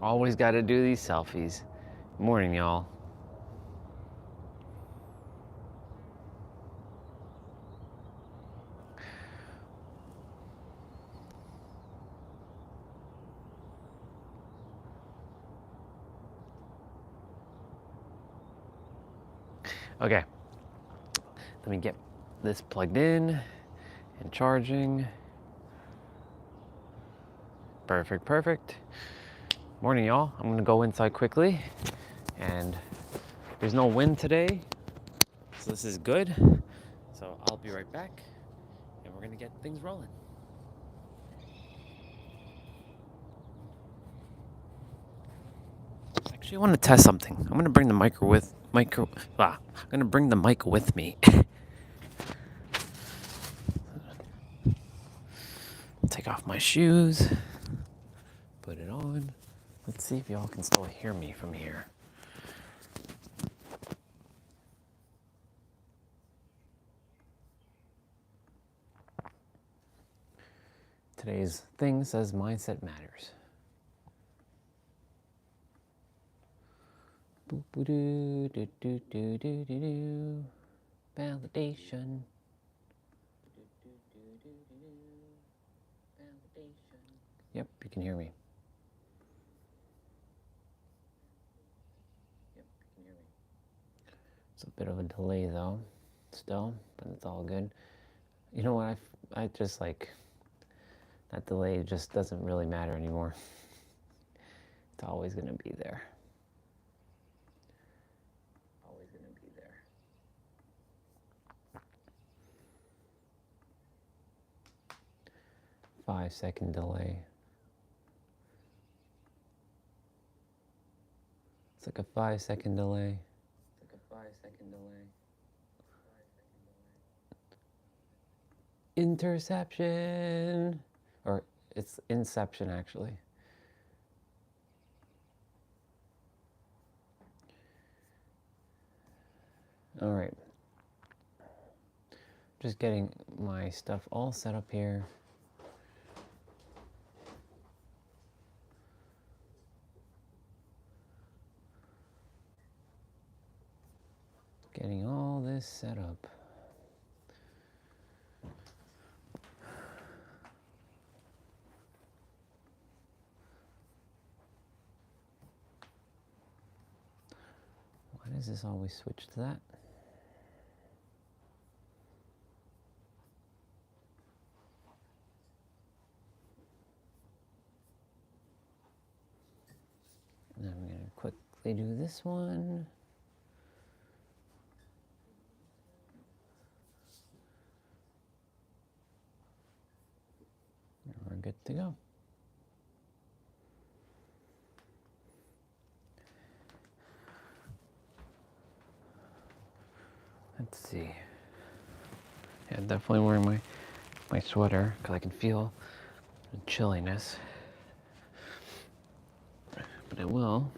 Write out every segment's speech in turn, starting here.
Always got to do these selfies. Morning, y'all. Okay, let me get this plugged in and charging. Perfect. Morning, y'all. I'm gonna go inside quickly, and there's no wind today, so this is good. So I'll be right back, and we're gonna get things rolling. Actually, I want to test something. I'm gonna bring the I'm gonna bring the mic with me. Take off my shoes, put it on. Let's see if y'all can still hear me from here. Today's thing says mindset matters. Validation. Yep, you can hear me. It's a bit of a delay though, still, but it's all good. You know what, I just like, that delay just doesn't really matter anymore. It's always gonna be there. 5-second delay. It's like a 5-second delay. Interception! Or it's inception, actually. All right. Just getting my stuff all set up here. Getting all this set up. Why does this always switch to that? And I'm going to quickly do this one. And we're good to go. Let's see. Yeah, definitely wearing my sweater because I can feel the chilliness. But I will.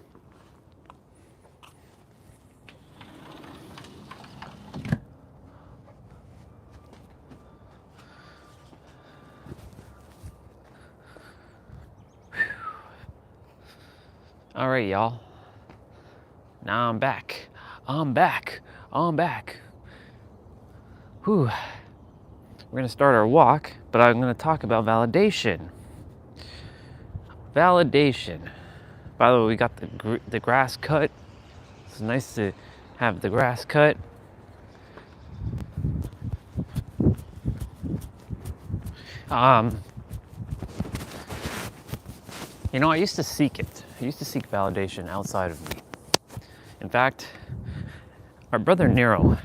All right, y'all. Now I'm back. Whew. We're gonna start our walk, but I'm gonna talk about validation. Validation. By the way, we got the grass cut. It's nice to have the grass cut. You know, I used to seek it. I used to seek validation outside of me. In fact, our brother Nero,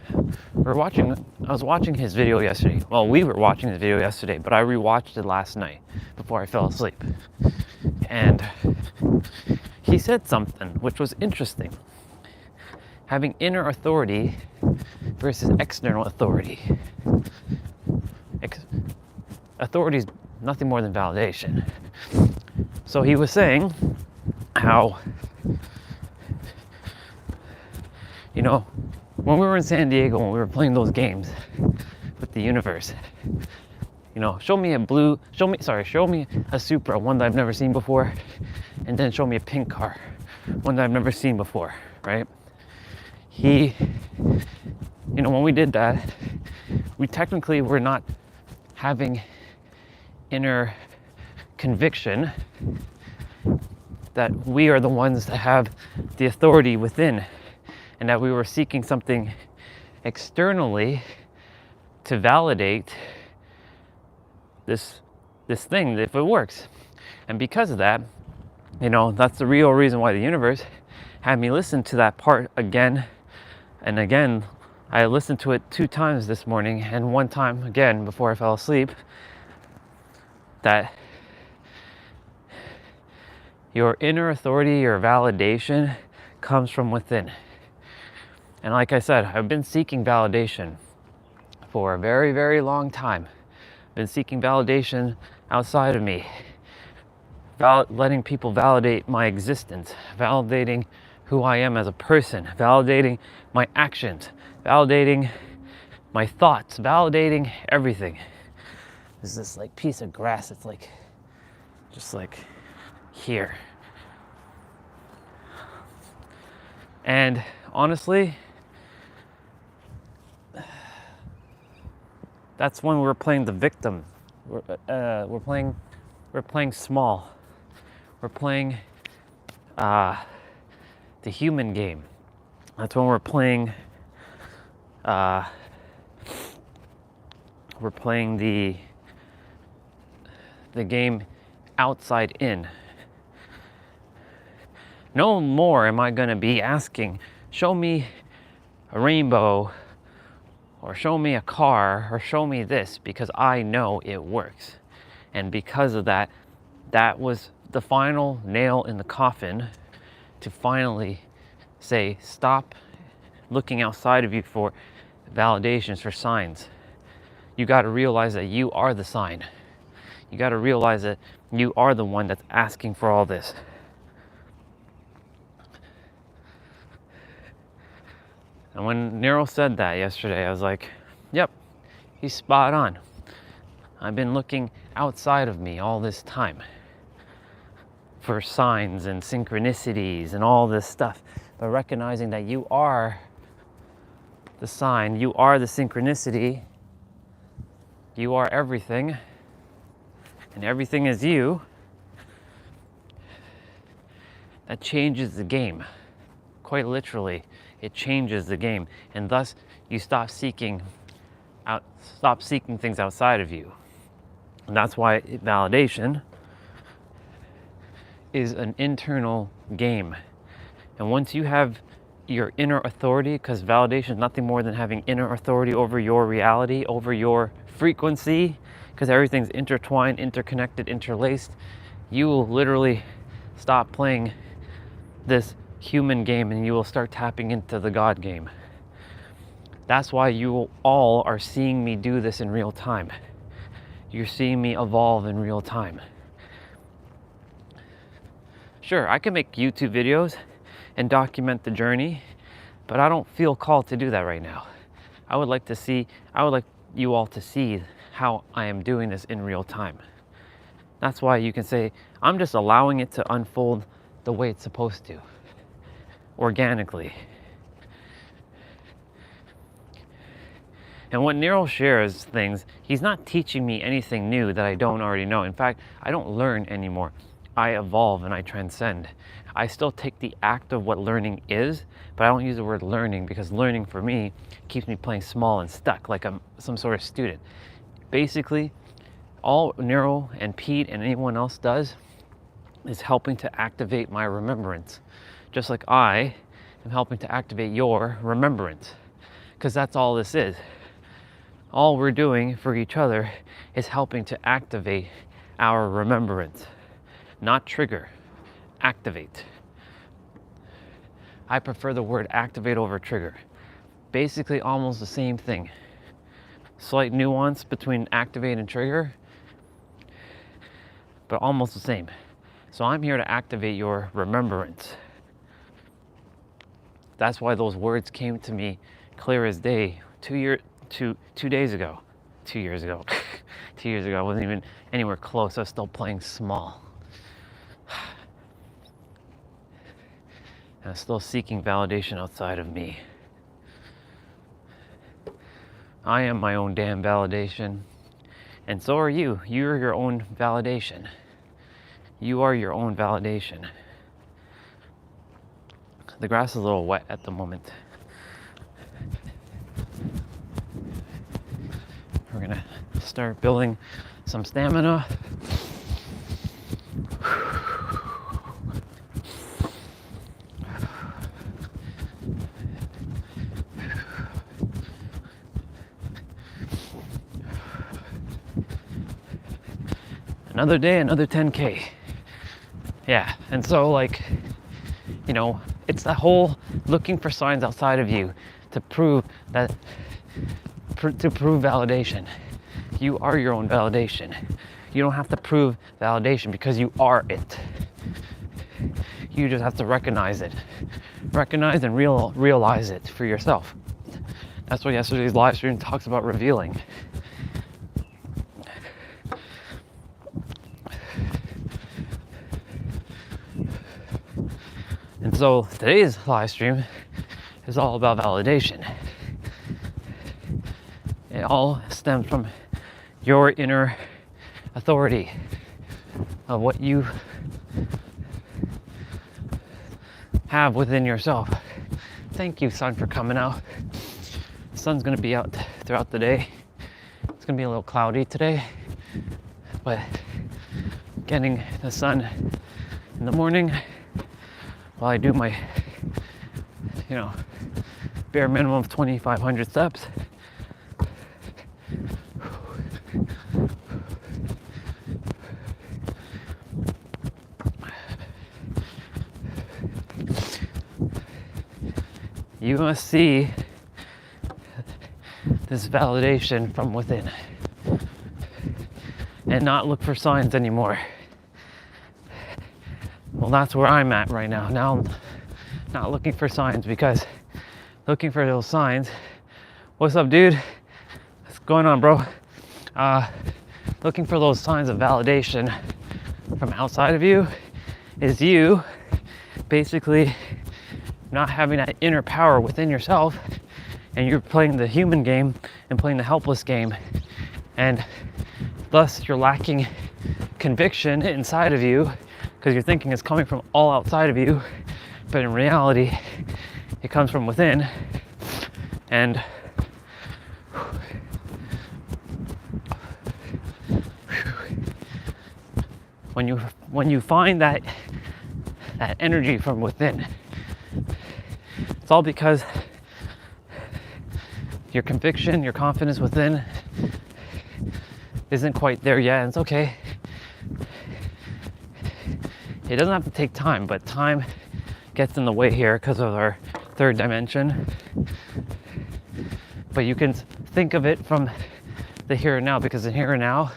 I was watching his video yesterday. Well, we were watching the video yesterday, but I rewatched it last night before I fell asleep. And he said something which was interesting. Having inner authority versus external authority. Authority is nothing more than validation. So he was saying how, you know, when we were in San Diego, when we were playing those games with the universe, you know, show me a Supra, one that I've never seen before, and then show me a pink car, one that I've never seen before, right? He, when we did that, we technically were not having inner conviction that we are the ones that have the authority within, and that we were seeking something externally to validate this thing, if it works. And because of that, that's the real reason why the universe had me listen to that part again and again. I listened to it 2 times this morning, and 1 time again before I fell asleep, that your inner authority, your validation comes from within. And like I said, I've been seeking validation for a very, very long time. I've been seeking validation outside of me, letting people validate my existence, validating who I am as a person, validating my actions, validating my thoughts, validating everything. There's this like piece of grass that's like just like here. And honestly, that's when we're playing the victim. We're playing small. We're playing the human game. That's when we're playing the game outside in. No more am I going to be asking, show me a rainbow, or show me a car, or show me this, because I know it works. And because of that, that was the final nail in the coffin to finally say, stop looking outside of you for validations, for signs. You got to realize that you are the sign. You got to realize that you are the one that's asking for all this. And when Nero said that yesterday, I was like, yep, he's spot on. I've been looking outside of me all this time for signs and synchronicities and all this stuff. But recognizing that you are the sign, you are the synchronicity, you are everything, and everything is you, that changes the game. Quite literally, it changes the game. And thus, you stop seeking things outside of you. And that's why validation is an internal game. And once you have your inner authority, because validation is nothing more than having inner authority over your reality, over your frequency, because everything's intertwined, interconnected, interlaced, you will literally stop playing this human game and you will start tapping into the God game. That's why you all are seeing me do this in real time. You're seeing me evolve in real time. Sure, I can make YouTube videos and document the journey, but I don't feel called to do that right now. I would like you all to see how I am doing this in real time. That's why you can say, I'm just allowing it to unfold the way it's supposed to, organically. And when Nero shares things, he's not teaching me anything new that I don't already know. In fact, I don't learn anymore. I evolve and I transcend. I still take the act of what learning is, but I don't use the word learning, because learning for me keeps me playing small and stuck like I'm some sort of student. Basically, all Nero and Pete and anyone else does is helping to activate my remembrance, just like I am helping to activate your remembrance, because that's all this is. All we're doing for each other is helping to activate our remembrance. Not trigger, activate. I prefer the word activate over trigger. Basically almost the same thing. Slight nuance between activate and trigger, but almost the same. So I'm here to activate your remembrance. That's why those words came to me clear as day 2 days ago. 2 years ago. 2 years ago, I wasn't even anywhere close. I was still playing small. And I'm still seeking validation outside of me. I am my own damn validation. And so are you. You're your own validation. You are your own validation. The grass is a little wet at the moment. We're gonna start building some stamina. Another day, another 10K. Yeah, and so like, you know, it's that whole looking for signs outside of you to prove that, to prove validation. You are your own validation. You don't have to prove validation because you are it. You just have to recognize it. Recognize and realize it for yourself. That's what yesterday's live stream talks about, revealing. And so today's live stream is all about validation. It all stems from your inner authority of what you have within yourself. Thank you, sun, for coming out. The sun's gonna be out throughout the day. It's gonna be a little cloudy today, but getting the sun in the morning while I do my, bare minimum of 2,500 steps. You must see this validation from within and not look for signs anymore. Well, that's where I'm at right now. Now I'm not looking for signs, because looking for those signs. What's up, dude? What's going on, bro? Looking for those signs of validation from outside of you is you basically not having that inner power within yourself, and you're playing the human game and playing the helpless game, and thus you're lacking conviction inside of you because you're thinking it's coming from all outside of you, but in reality it comes from within. And when you find that energy from within, it's all because your conviction, your confidence within isn't quite there yet, and it's okay. It doesn't have to take time, but time gets in the way here because of our third dimension. But you can think of it from the here and now, because the here and now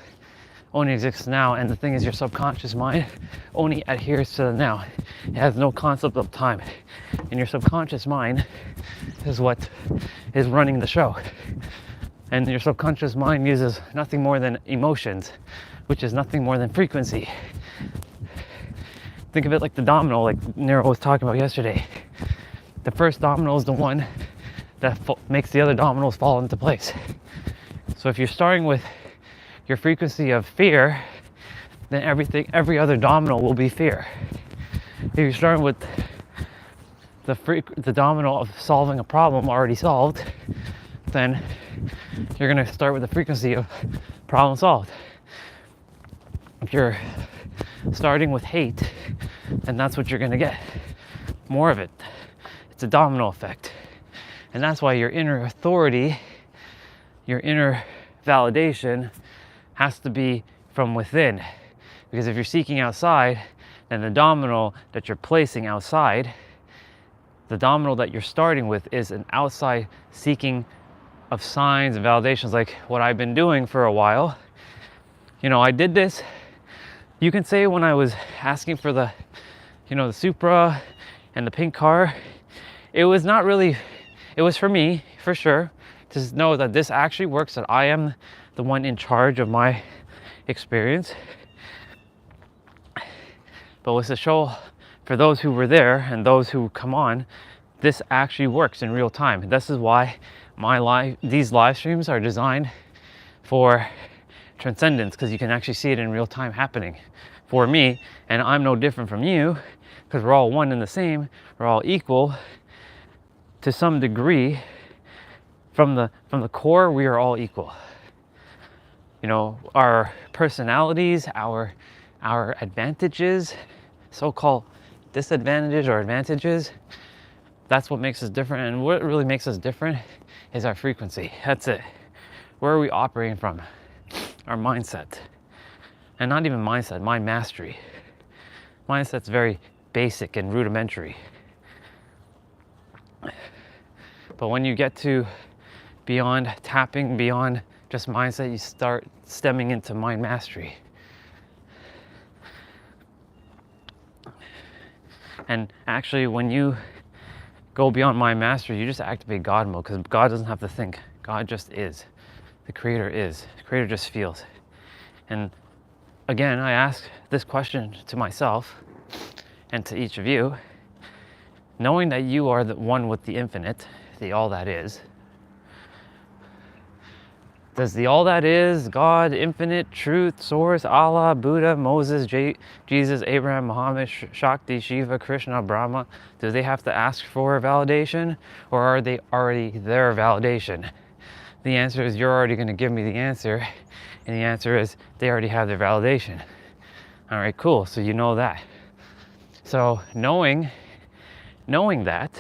only exists now, and the thing is, your subconscious mind only adheres to the now. It has no concept of time, and your subconscious mind is what is running the show. And your subconscious mind uses nothing more than emotions, which is nothing more than frequency. Think of it like the domino, like Nero was talking about yesterday. The first domino is the one that makes the other dominoes fall into place. So if you're starting with your frequency of fear, then every other domino will be fear. If you're starting with the domino of solving a problem already solved, then you're going to start with the frequency of problem solved. If you're starting with hate, then that's what you're going to get. More of it. It's a domino effect. And that's why your inner authority, your inner validation has to be from within. Because if you're seeking outside, then the domino that you're placing outside, the domino that you're starting with, is an outside seeking of signs and validations, like what I've been doing for a while. I did this. You can say when I was asking for the Supra and the pink car, it was not really, it was for me, for sure, to know that this actually works, that I am the one in charge of my experience. But was to show for those who were there and those who come on, this actually works in real time. This is why these live streams are designed for transcendence, because you can actually see it in real time happening for me. And I'm no different from you, because we're all one and the same. We're all equal to some degree. From the core, we are all equal. You know, our personalities, our advantages, so-called disadvantages or advantages, that's what makes us different. And what really makes us different is our frequency. That's it. Where are we operating from? Our mindset. And not even mindset, mind mastery. Mindset's very basic and rudimentary. But when you get to beyond tapping, beyond just mindset, you start stemming into mind mastery. And actually, when you go beyond mind mastery, you just activate God mode, because God doesn't have to think. God just is. The Creator is. The Creator just feels. And again, I ask this question to myself and to each of you, knowing that you are the one with the infinite, the all that is. Does the all that is, God, infinite, truth, source, Allah, Buddha, Moses, Jesus, Abraham, Muhammad, Shakti, Shiva, Krishna, Brahma, do they have to ask for validation, or are they already their validation? The answer is, you're already going to give me the answer, and the answer is, they already have their validation. All right, cool, so you know that. So knowing that,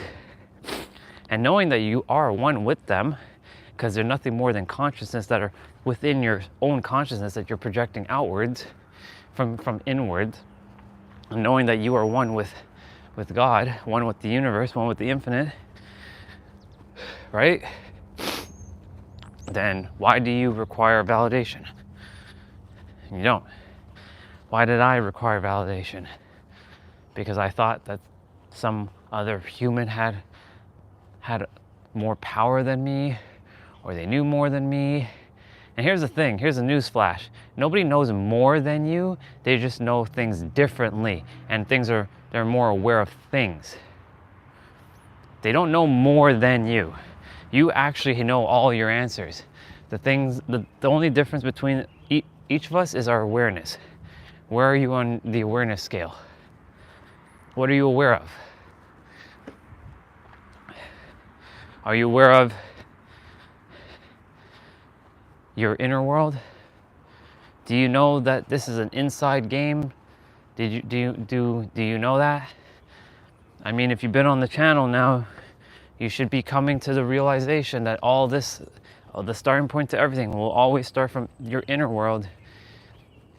and knowing that you are one with them, because they're nothing more than consciousness that are within your own consciousness that you're projecting outwards from inwards, and knowing that you are one with God, one with the universe, one with the infinite, right? Then why do you require validation? You don't. Why did I require validation? Because I thought that some other human had more power than me, or they knew more than me. And here's the thing, here's a news flash. Nobody knows more than you, they just know things differently. And they're more aware of things. They don't know more than you. You actually know all your answers. The only difference between each of us is our awareness. Where are you on the awareness scale? What are you aware of? Are you aware of your inner world? Do you know that this is an inside game? Do you know that? I mean, if you've been on the channel now, you should be coming to the realization that all this, the starting point to everything will always start from your inner world.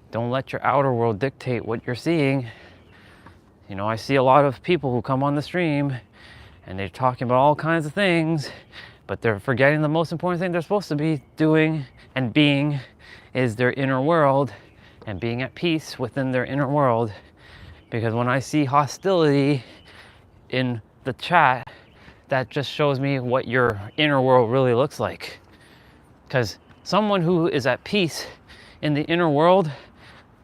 Don't let your outer world dictate what you're seeing. You know, I see a lot of people who come on the stream and they're talking about all kinds of things, but they're forgetting the most important thing they're supposed to be doing and being is their inner world, and being at peace within their inner world. Because when I see hostility in the chat, that just shows me what your inner world really looks like. Because someone who is at peace in the inner world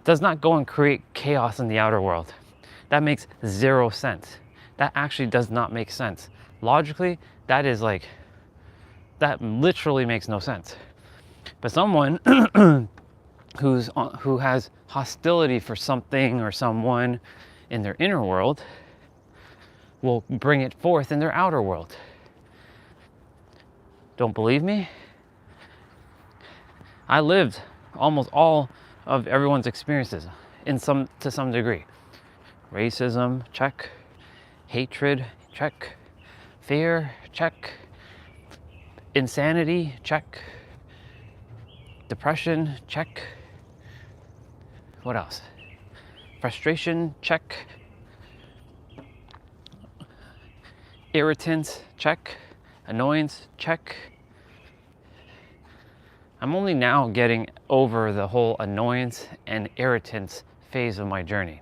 does not go and create chaos in the outer world. That makes zero sense. That actually does not make sense. Logically, that literally makes no sense. But someone who has hostility for something or someone in their inner world will bring it forth in their outer world. Don't believe me? I lived almost all of everyone's experiences to some degree. Racism, check. Hatred, check. Fear, check. Insanity, check. Depression, check. What else? Frustration, check. Irritants, check. Annoyance, check. I'm only now getting over the whole annoyance and irritants phase of my journey.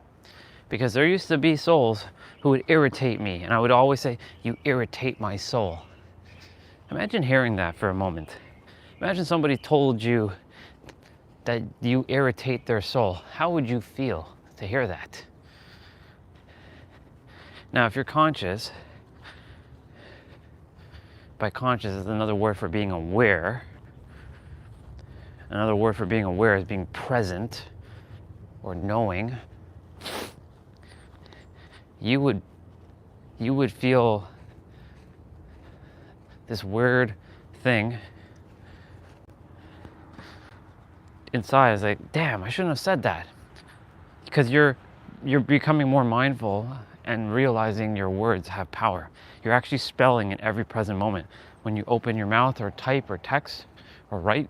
Because there used to be souls who would irritate me, and I would always say, "You irritate my soul." Imagine hearing that for a moment. Imagine somebody told you that you irritate their soul. How would you feel to hear that? Now, if you're conscious, by conscious is another word for being aware. Another word for being aware is being present or knowing. You would feel this weird thing inside. Is like, damn, I shouldn't have said that. Because you're becoming more mindful and realizing your words have power. You're actually spelling in every present moment. When you open your mouth or type or text or write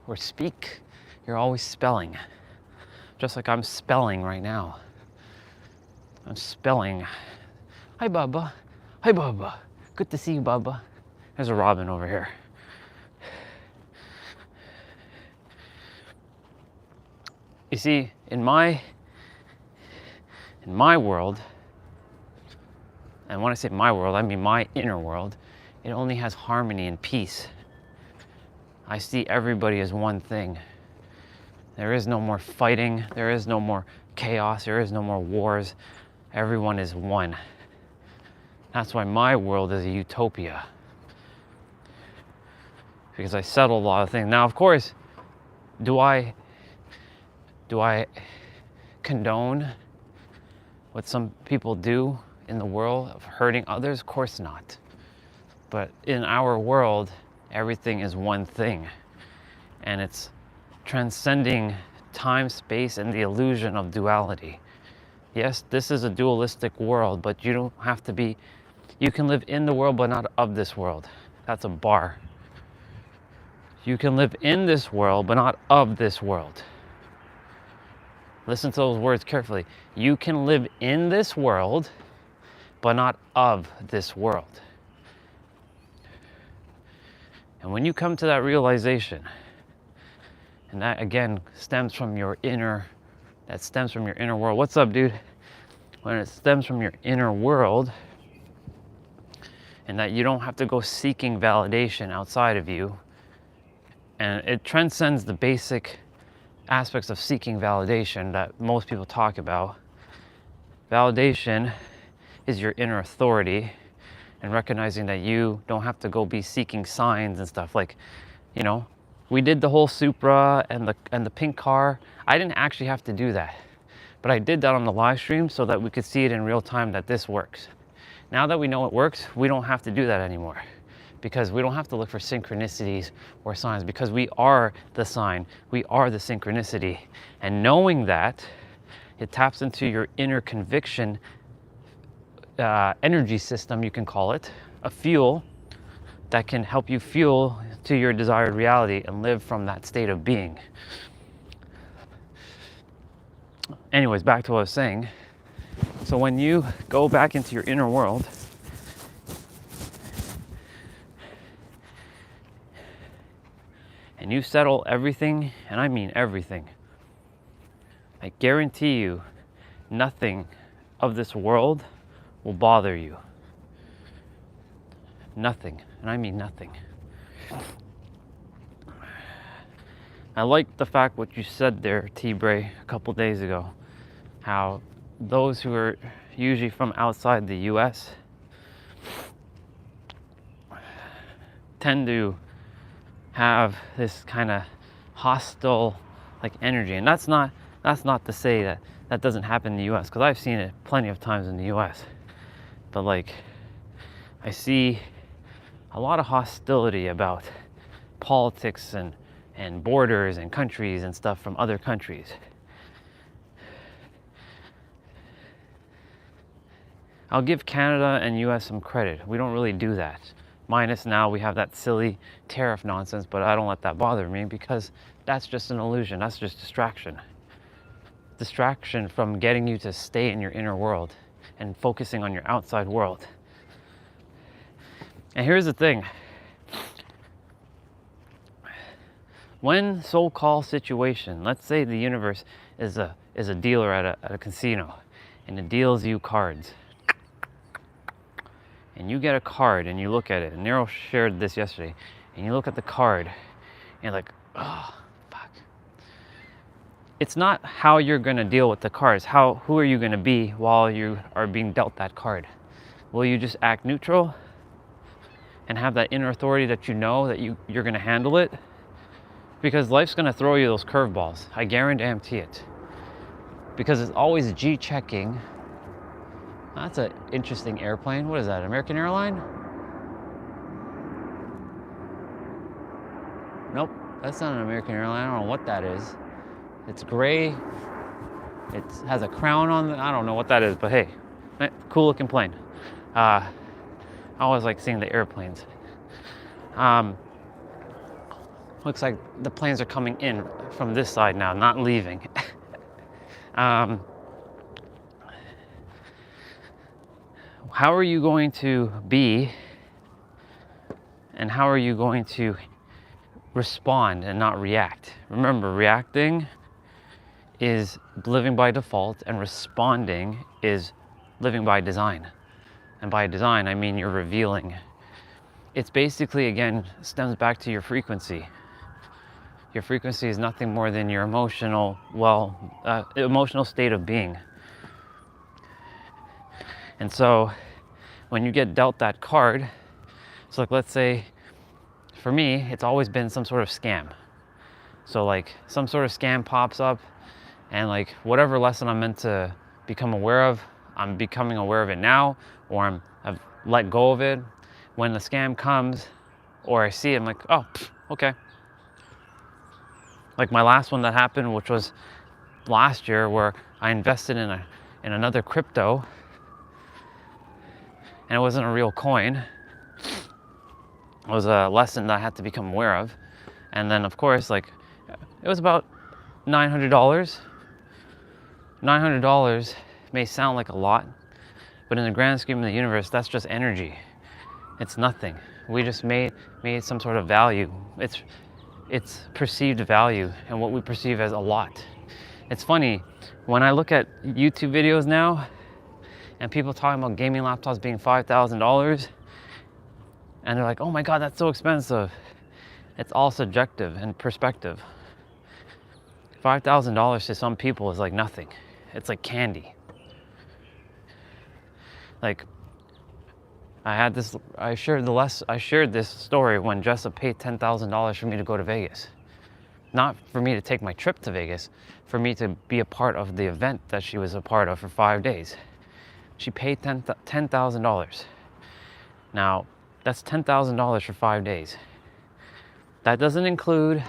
or speak, you're always spelling. Just like I'm spelling right now. I'm spelling. Hi, Baba. Hi, Baba. Good to see you, Baba. There's a robin over here. You see, in my world, and when I say my world, I mean my inner world, it only has harmony and peace. I see everybody as one thing. There is no more fighting, there is no more chaos, there is no more wars. Everyone is one. That's why my world is a utopia. Because I settle a lot of things. Now, of course, do I condone what some people do in the world of hurting others? Of course not. But in our world, everything is one thing. And it's transcending time, space, and the illusion of duality. Yes, this is a dualistic world, but you don't have to be, you can live in the world, but not of this world. That's a bar. You can live in this world, but not of this world. Listen to those words carefully. You can live in this world, but not of this world. And when you come to that realization, and that again stems from your inner world. What's up, dude? When it stems from your inner world, and that you don't have to go seeking validation outside of you, and it transcends the basic aspects of seeking validation that most people talk about. Validation is your inner authority, and recognizing that you don't have to go be seeking signs and stuff. Like, you know, we did the whole Supra and the pink car. I didn't actually have to do that, but I did that on the live stream so that we could see it in real time that this works. Now that we know it works, we don't have to do that anymore, because we don't have to look for synchronicities or signs, because we are the sign, we are the synchronicity. And knowing that, it taps into your inner conviction energy system, you can call it, a fuel that can help you fuel to your desired reality and live from that state of being. Anyways, back to what I was saying. So when you go back into your inner world, and you settle everything, and I mean everything, I guarantee you nothing of this world will bother you. Nothing, and I mean nothing. I like the fact what you said there, T-Bray, a couple days ago, how those who are usually from outside the US tend to have this kind of hostile like energy. And that's not to say that that doesn't happen in the US, because I've seen it plenty of times in the US. But like, I see a lot of hostility about politics and borders and countries and stuff from other countries. I'll give Canada and US some credit. We don't really do that. Minus now we have that silly tariff nonsense, but I don't let that bother me, because that's just an illusion. That's just distraction. Distraction from getting you to stay in your inner world and focusing on your outside world. And here's the thing. When so-called situation, let's say the universe is a dealer at a casino, and it deals you cards, and you get a card and you look at it, and Nero shared this yesterday, and you look at the card and you're like, oh fuck, it's not how you're going to deal with the cards. Who are you going to be while you are being dealt that card? Will you just act neutral and have that inner authority that you know that you're going to handle it? Because life's going to throw you those curveballs. I guarantee it. Because it's always G-checking. That's an interesting airplane. What is that, American Airline? Nope, that's not an American Airline. I don't know what that is. It's gray. It has a crown on it. I don't know what that is, but hey, cool looking plane. I always like seeing the airplanes. Looks like the planes are coming in from this side now, not leaving. How are you going to be, and how are you going to respond and not react? Remember, reacting is living by default, and responding is living by design. And by design, I mean you're revealing. It's basically, again, stems back to your frequency. Your frequency is nothing more than your emotional state of being. And so when you get dealt that card, so like, let's say, for me, it's always been some sort of scam. So like some sort of scam pops up, and like whatever lesson I'm meant to become aware of, I'm becoming aware of it now, or I've let go of it. When the scam comes, or I see it, I'm like, oh, okay. Like my last one that happened, which was last year, where I invested in another crypto, and it wasn't a real coin. It was a lesson that I had to become aware of. And then of course, like, it was about $900. $900 may sound like a lot, but in the grand scheme of the universe, that's just energy. It's nothing. We just made some sort of value. It's perceived value, and what we perceive as a lot. It's funny, when I look at YouTube videos now, and people talking about gaming laptops being $5,000, and they're like, oh my God, that's so expensive. It's all subjective and perspective. $5,000 to some people is like nothing. It's like candy. Like, I shared this story when Jessa paid $10,000 for me to go to Vegas. Not for me to take my trip to Vegas, for me to be a part of the event that she was a part of for 5 days. She paid $10,000. Now, that's $10,000 for 5 days. That doesn't include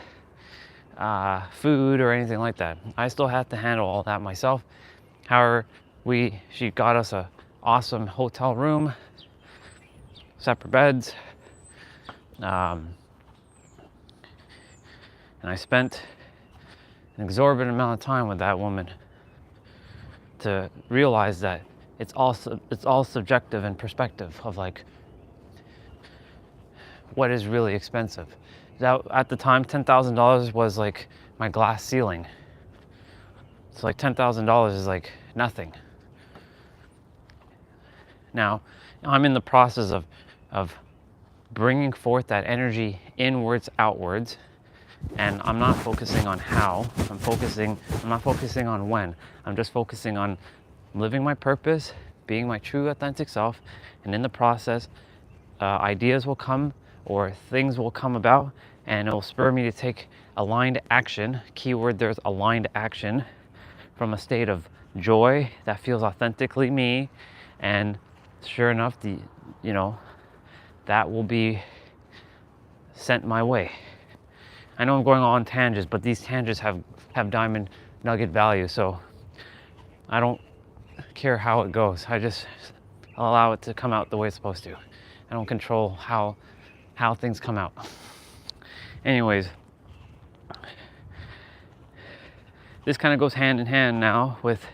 food or anything like that. I still have to handle all that myself. However, she got us a awesome hotel room, separate beds, and I spent an exorbitant amount of time with that woman to realize that it's all subjective and perspective of like what is really expensive. That, at the time, $10,000 was like my glass ceiling. It's like $10,000 is like nothing. Now, I'm in the process of bringing forth that energy inwards, outwards, and I'm not focusing on how. I'm not focusing on when. I'm just focusing on living my purpose, being my true authentic self, and in the process, ideas will come or things will come about, and it will spur me to take aligned action. Keyword, there's aligned action from a state of joy that feels authentically me, and sure enough, that will be sent my way. I know I'm going on tangents, but these tangents have diamond nugget value, so I don't care how it goes. I just allow it to come out the way it's supposed to. I don't control how things come out. Anyways, this kind of goes hand in hand now with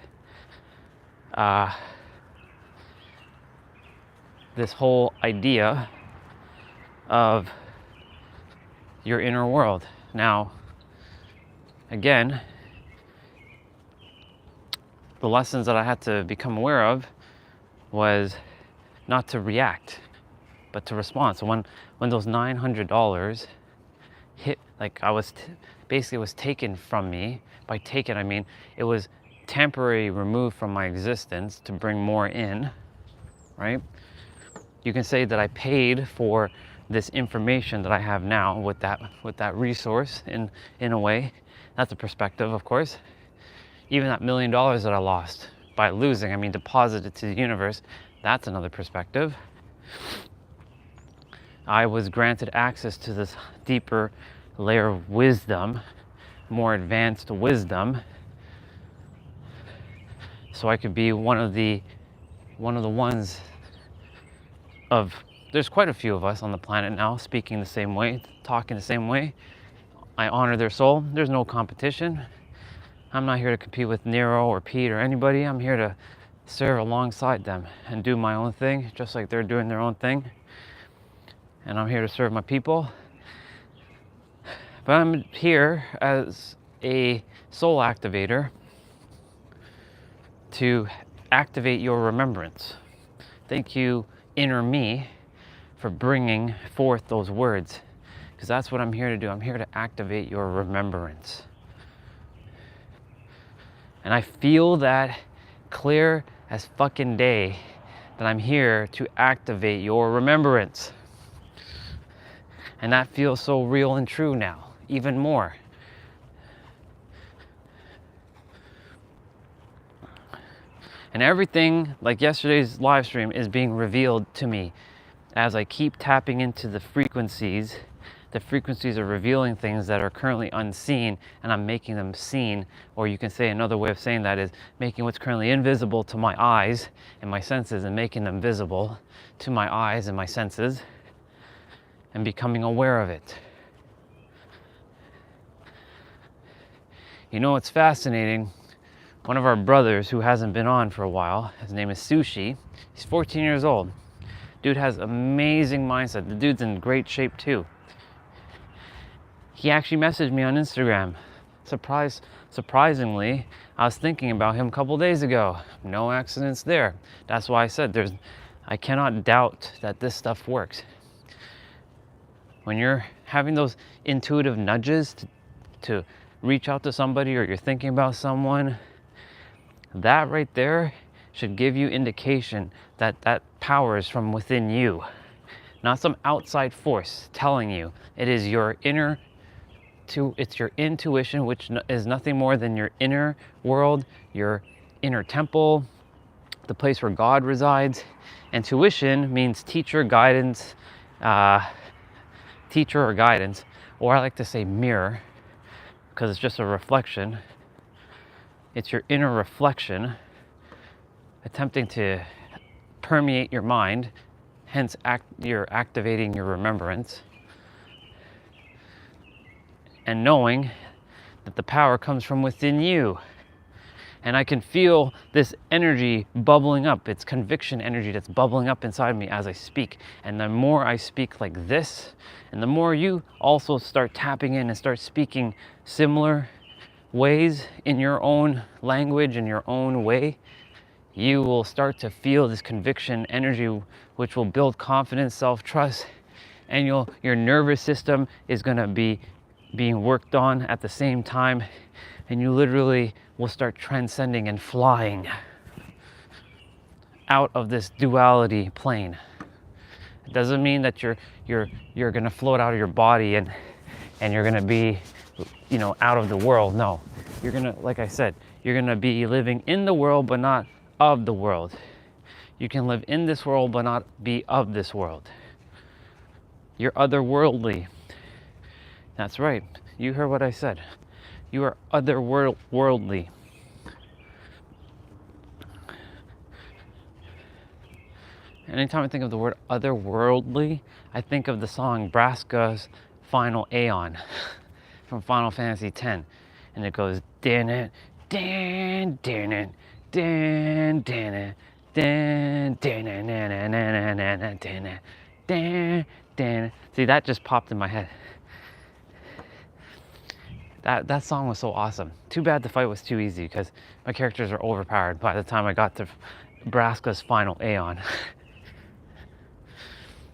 this whole idea of your inner world. Now, again, the lessons that I had to become aware of was not to react, but to respond. So when those $900 hit Like basically it was taken from me. By taken, I mean it was temporarily removed from my existence to bring more in, right? You can say that I paid for this information that I have now with that resource in a way. That's a perspective, of course. Even that $1 million that I lost by losing, I mean deposited to the universe, that's another perspective. I was granted access to this deeper layer of wisdom, more advanced wisdom, so I could be one of the ones of, there's quite a few of us on the planet now speaking the same way, talking the same way. I honor their soul. There's no competition. I'm not here to compete with Nero or Pete or anybody. I'm here to serve alongside them and do my own thing, just like they're doing their own thing. And I'm here to serve my people. But I'm here as a soul activator to activate your remembrance. Thank you, inner me, for bringing forth those words, because that's what I'm here to do. I'm here to activate your remembrance. And I feel that clear as fucking day that I'm here to activate your remembrance. And that feels so real and true now, even more. And everything, like yesterday's live stream, is being revealed to me as I keep tapping into the frequencies. The frequencies are revealing things that are currently unseen, and I'm making them seen. Or you can say another way of saying that is making what's currently invisible to my eyes and my senses and making them visible to my eyes and my senses and becoming aware of it. You know, it's fascinating. One of our brothers who hasn't been on for a while, his name is Sushi. He's 14 years old. Dude has amazing mindset. The dude's in great shape too. He actually messaged me on Instagram. Surprisingly, I was thinking about him a couple days ago. No accidents there. That's why I said I cannot doubt that this stuff works. When you're having those intuitive nudges to reach out to somebody, or you're thinking about someone, that right there should give you indication that that power is from within you, not some outside force telling you. It is your it's your intuition, which is nothing more than your inner world, your inner temple, the place where God resides. Intuition means teacher or guidance, or I like to say mirror, because it's just a reflection. It's your inner reflection attempting to permeate your mind, hence you're activating your remembrance, and knowing that the power comes from within you. And I can feel this energy bubbling up. It's conviction energy that's bubbling up inside me as I speak. And the more I speak like this, and the more you also start tapping in and start speaking similar ways in your own language, in your own way, you will start to feel this conviction energy, which will build confidence, self-trust, and your nervous system is going to be being worked on at the same time, and you literally will start transcending and flying out of this duality plane. It doesn't mean that you're going to float out of your body and you're going to be, out of the world. No, you're going to, like I said, you're going to be living in the world but not of the world. You can live in this world but not be of this world. You're otherworldly. That's right. You heard what I said. You are otherworldly. Anytime I think of the word otherworldly, I think of the song Braska's Final Aeon from Final Fantasy X. And it goes, dan it, dan, dan it, dan, dan it, dan, dan it, dan, dan, dan, dan, dan. See, that just popped in my head. That song was so awesome. Too bad the fight was too easy, because my characters are overpowered by the time I got to Braska's Final Aeon.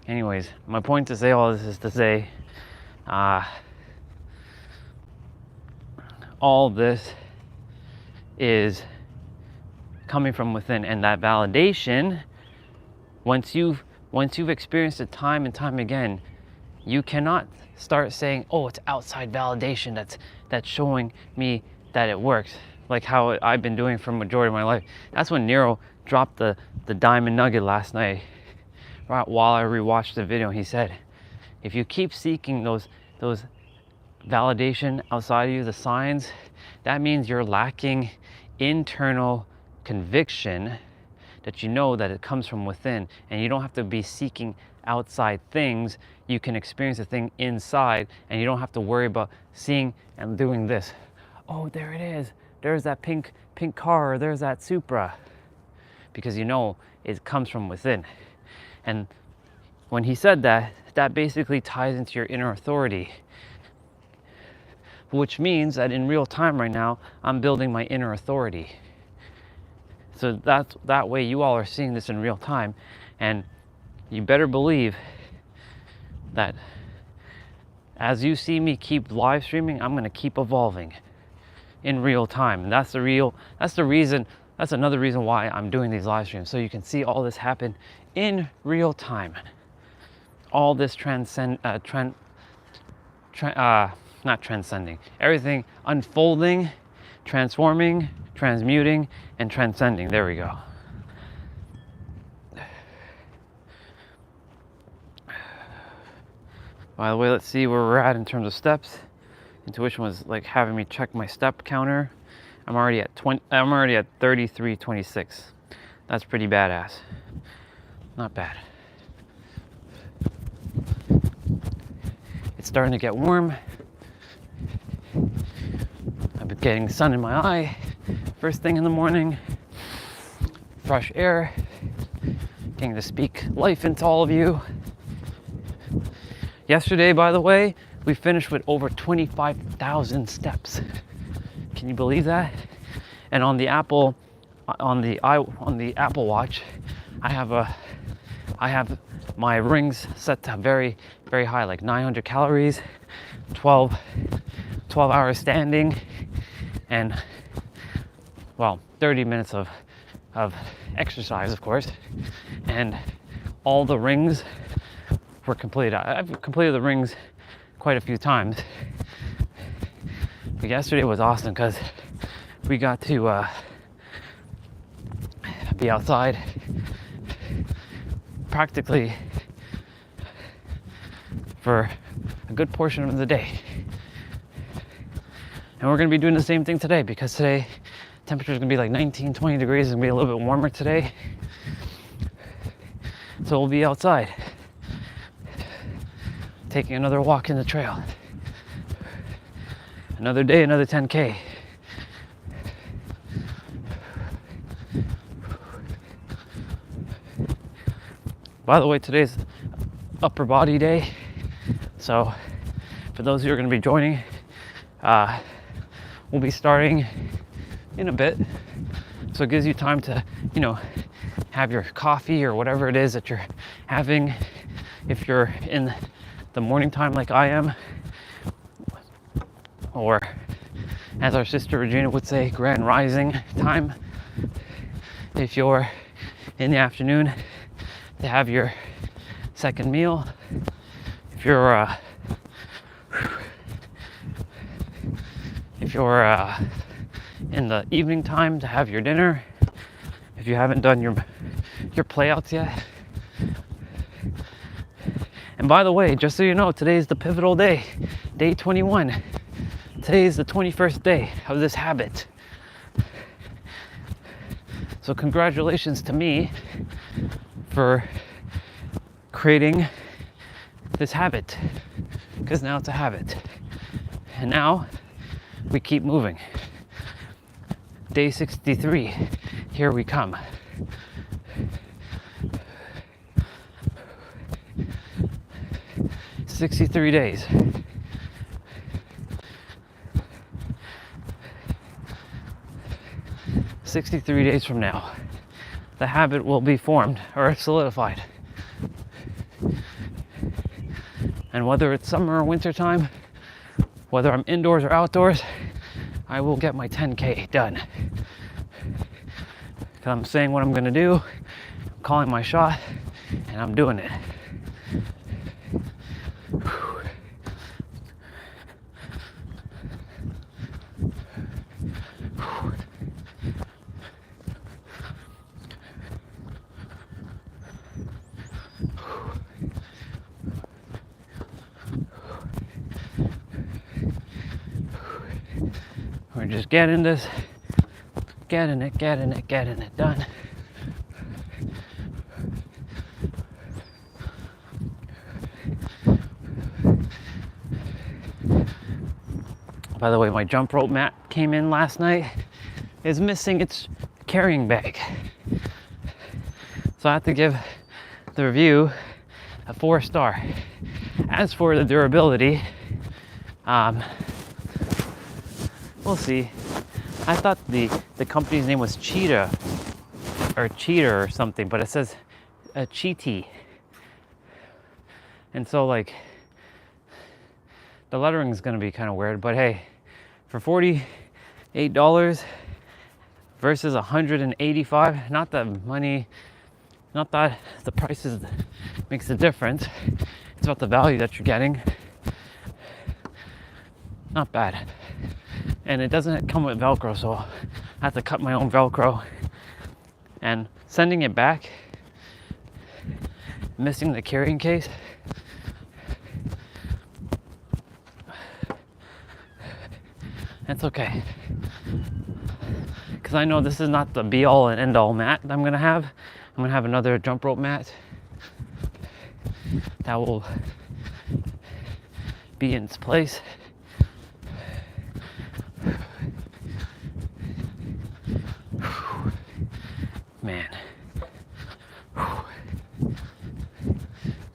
Anyways, my point to say all this is to say, all this is coming from within, and that validation, once you've experienced it time and time again, you cannot start saying, oh, it's outside validation that's showing me that it works, like how I've been doing for the majority of my life. That's when Nero dropped the diamond nugget last night, right while I rewatched the video. He said, if you keep seeking those validation outside of you, the signs, that means you're lacking internal conviction that you know that it comes from within, and you don't have to be seeking outside things. You can experience a thing inside, and you don't have to worry about seeing and doing this. Oh, there it is. There's that pink car, or there's that Supra, because you know it comes from within. And when he said that, that basically ties into your inner authority, which means that in real time right now, I'm building my inner authority. So that way you all are seeing this in real time, and you better believe that as you see me keep live streaming, I'm gonna keep evolving in real time. And that's another reason why I'm doing these live streams, so you can see all this happen in real time. All this not transcending, everything unfolding, transforming, transmuting, and transcending. There we go. By the way, let's see where we're at in terms of steps. Intuition was like having me check my step counter. I'm already at 33:26. That's pretty badass. Not bad. It's starting to get warm. I've been getting sun in my eye first thing in the morning. Fresh air. Getting to speak life into all of you. Yesterday, by the way, we finished with over 25,000 steps. Can you believe that? And on the Apple Watch, I have my rings set to very, very high, like 900 calories, 12 hours standing, and 30 minutes of exercise, of course. And all the rings were completed. I've completed the rings quite a few times, but yesterday was awesome because we got to be outside practically for a good portion of the day. And we're going to be doing the same thing today, because today temperature is going to be like 19-20 degrees. It's going to be a little bit warmer today, so we'll be outside taking another walk in the trail. Another day, another 10K. By the way, today's upper body day, so for those who are going to be joining, we'll be starting in a bit, so it gives you time to, have your coffee or whatever it is that you're having. If you're in the morning time like I am, or as our sister Regina would say, grand rising time. If you're in the afternoon, to have your second meal. If you're in the evening time, to have your dinner. If you haven't done your playouts yet. And by the way, just so you know, today is the pivotal day, day 21. Today is the 21st day of this habit. So congratulations to me for creating this habit, because now it's a habit. And now we keep moving. Day 63, here we come. "63 days. "63 days from now, the habit will be formed or solidified. And whether it's summer or winter time, whether I'm indoors or outdoors, I will get my 10K done. Because I'm saying what I'm gonna do, I'm calling my shot, and I'm doing it. We're just getting this, getting it done. By the way, my jump rope mat came in last night. It's missing its carrying bag. So I have to give the review a 4-star. As for the durability, we'll see. I thought the company's name was Cheetah or Cheater or something, but it says Cheaty. And so like the lettering is going to be kind of weird, but hey, for $48 versus $185, not that money, not that the prices makes a difference. It's about the value that you're getting. Not bad. And it doesn't come with Velcro, so I have to cut my own Velcro. And sending it back, missing the carrying case, that's okay. Because I know this is not the be all and end all mat that I'm gonna have. I'm gonna have another jump rope mat that will be in its place. Man.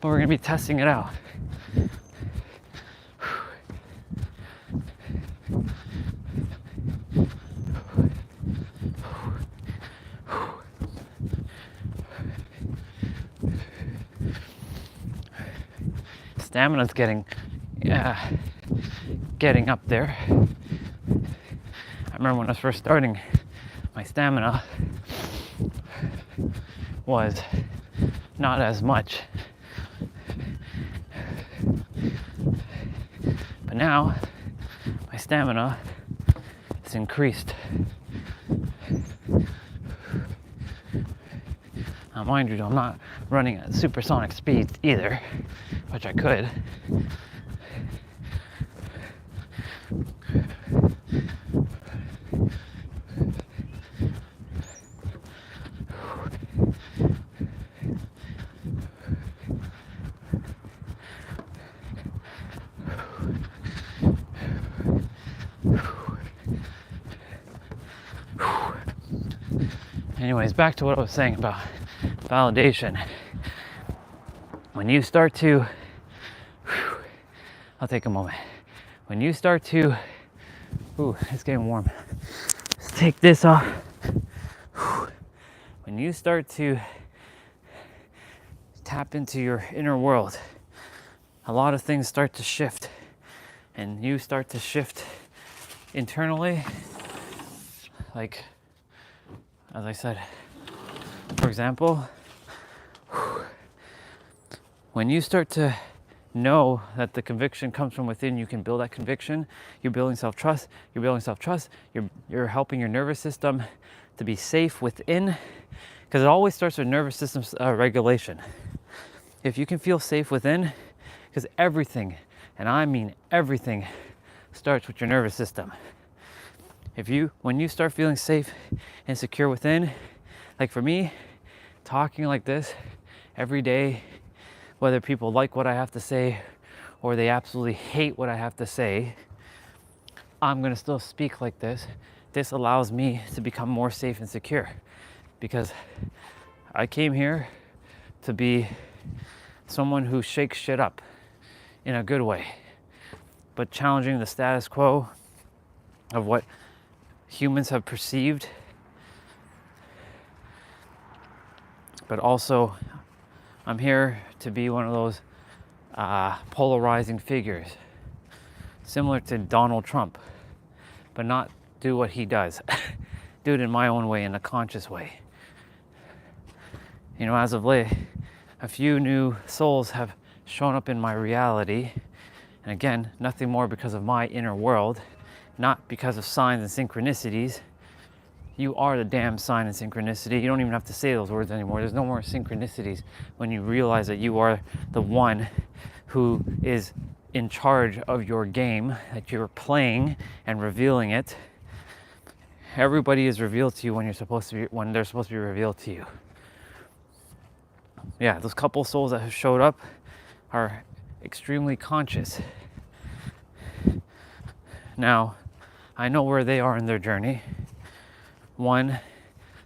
But we're gonna be testing it out. Stamina's getting up there. I remember when I was first starting, my stamina was not as much. But now my stamina is increased. Now mind you, I'm not running at supersonic speeds either, which I could. Anyways, back to what I was saying about validation. When you start to, I'll take a moment. When you start to, it's getting warm. Let's take this off. When you start to tap into your inner world, a lot of things start to shift, and you start to shift internally. Like, as I said, for example, when you start to know that the conviction comes from within, you can build that conviction. You're building self-trust. You're helping your nervous system to be safe within, because it always starts with nervous system regulation. If you can feel safe within, because everything, and I mean everything, starts with your nervous system. When you start feeling safe and secure within, like for me, talking like this every day, whether people like what I have to say or they absolutely hate what I have to say, I'm gonna still speak like this. This allows me to become more safe and secure, because I came here to be someone who shakes shit up in a good way, but challenging the status quo of what humans have perceived. But also, I'm here to be one of those polarizing figures, similar to Donald Trump, but not do what he does. Do it in my own way, in a conscious way. You know, as of late, a few new souls have shown up in my reality. And again, nothing more because of my inner world, not because of signs and synchronicities. You are the damn sign and synchronicity. You don't even have to say those words anymore. There's no more synchronicities when you realize that you are the one who is in charge of your game, that you're playing and revealing it. Everybody is revealed to you when they're supposed to be revealed to you. Yeah, those couple souls that have showed up are extremely conscious. Now, I know where they are in their journey. One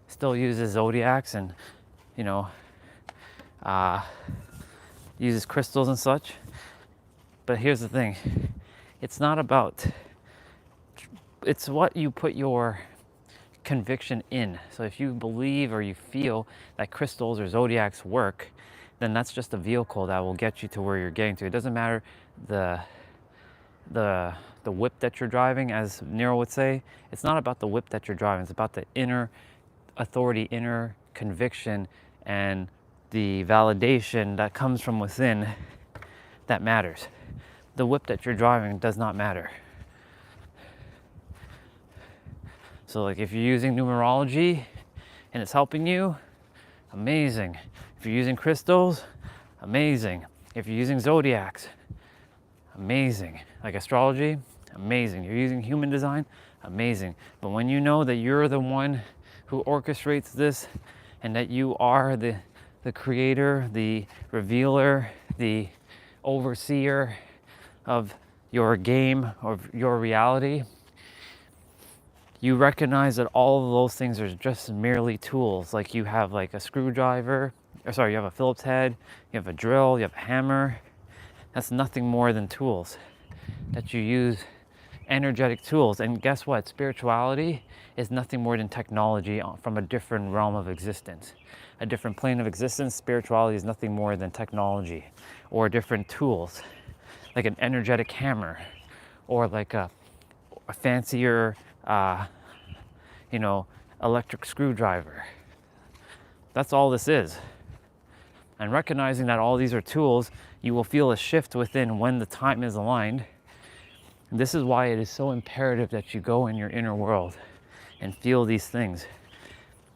still uses zodiacs and, uses crystals and such. But here's the thing. It's not about, it's what you put your conviction in. So if you believe or you feel that crystals or zodiacs work, then that's just a vehicle that will get you to where you're getting to. It doesn't matter the whip that you're driving, as Nero would say. It's not about the whip that you're driving. It's about the inner authority, inner conviction, and the validation that comes from within that matters. The whip that you're driving does not matter. So like if you're using numerology and it's helping you, amazing. If you're using crystals, amazing. If you're using zodiacs, amazing. Like astrology, amazing. You're using human design, amazing. But when you know that you're the one who orchestrates this and that you are the creator, the revealer, the overseer of your game, of your reality, you recognize that all of those things are just merely tools. Like you have like a screwdriver, you have a Phillips head, you have a drill, you have a hammer. That's nothing more than tools that you use, energetic tools. And guess what? Spirituality is nothing more than technology from a different realm of existence, a different plane of existence. Spirituality is nothing more than technology or different tools, like an energetic hammer or like a fancier, electric screwdriver. That's all this is. And recognizing that all these are tools, you will feel a shift within when the time is aligned. And this is why it is so imperative that you go in your inner world and feel these things.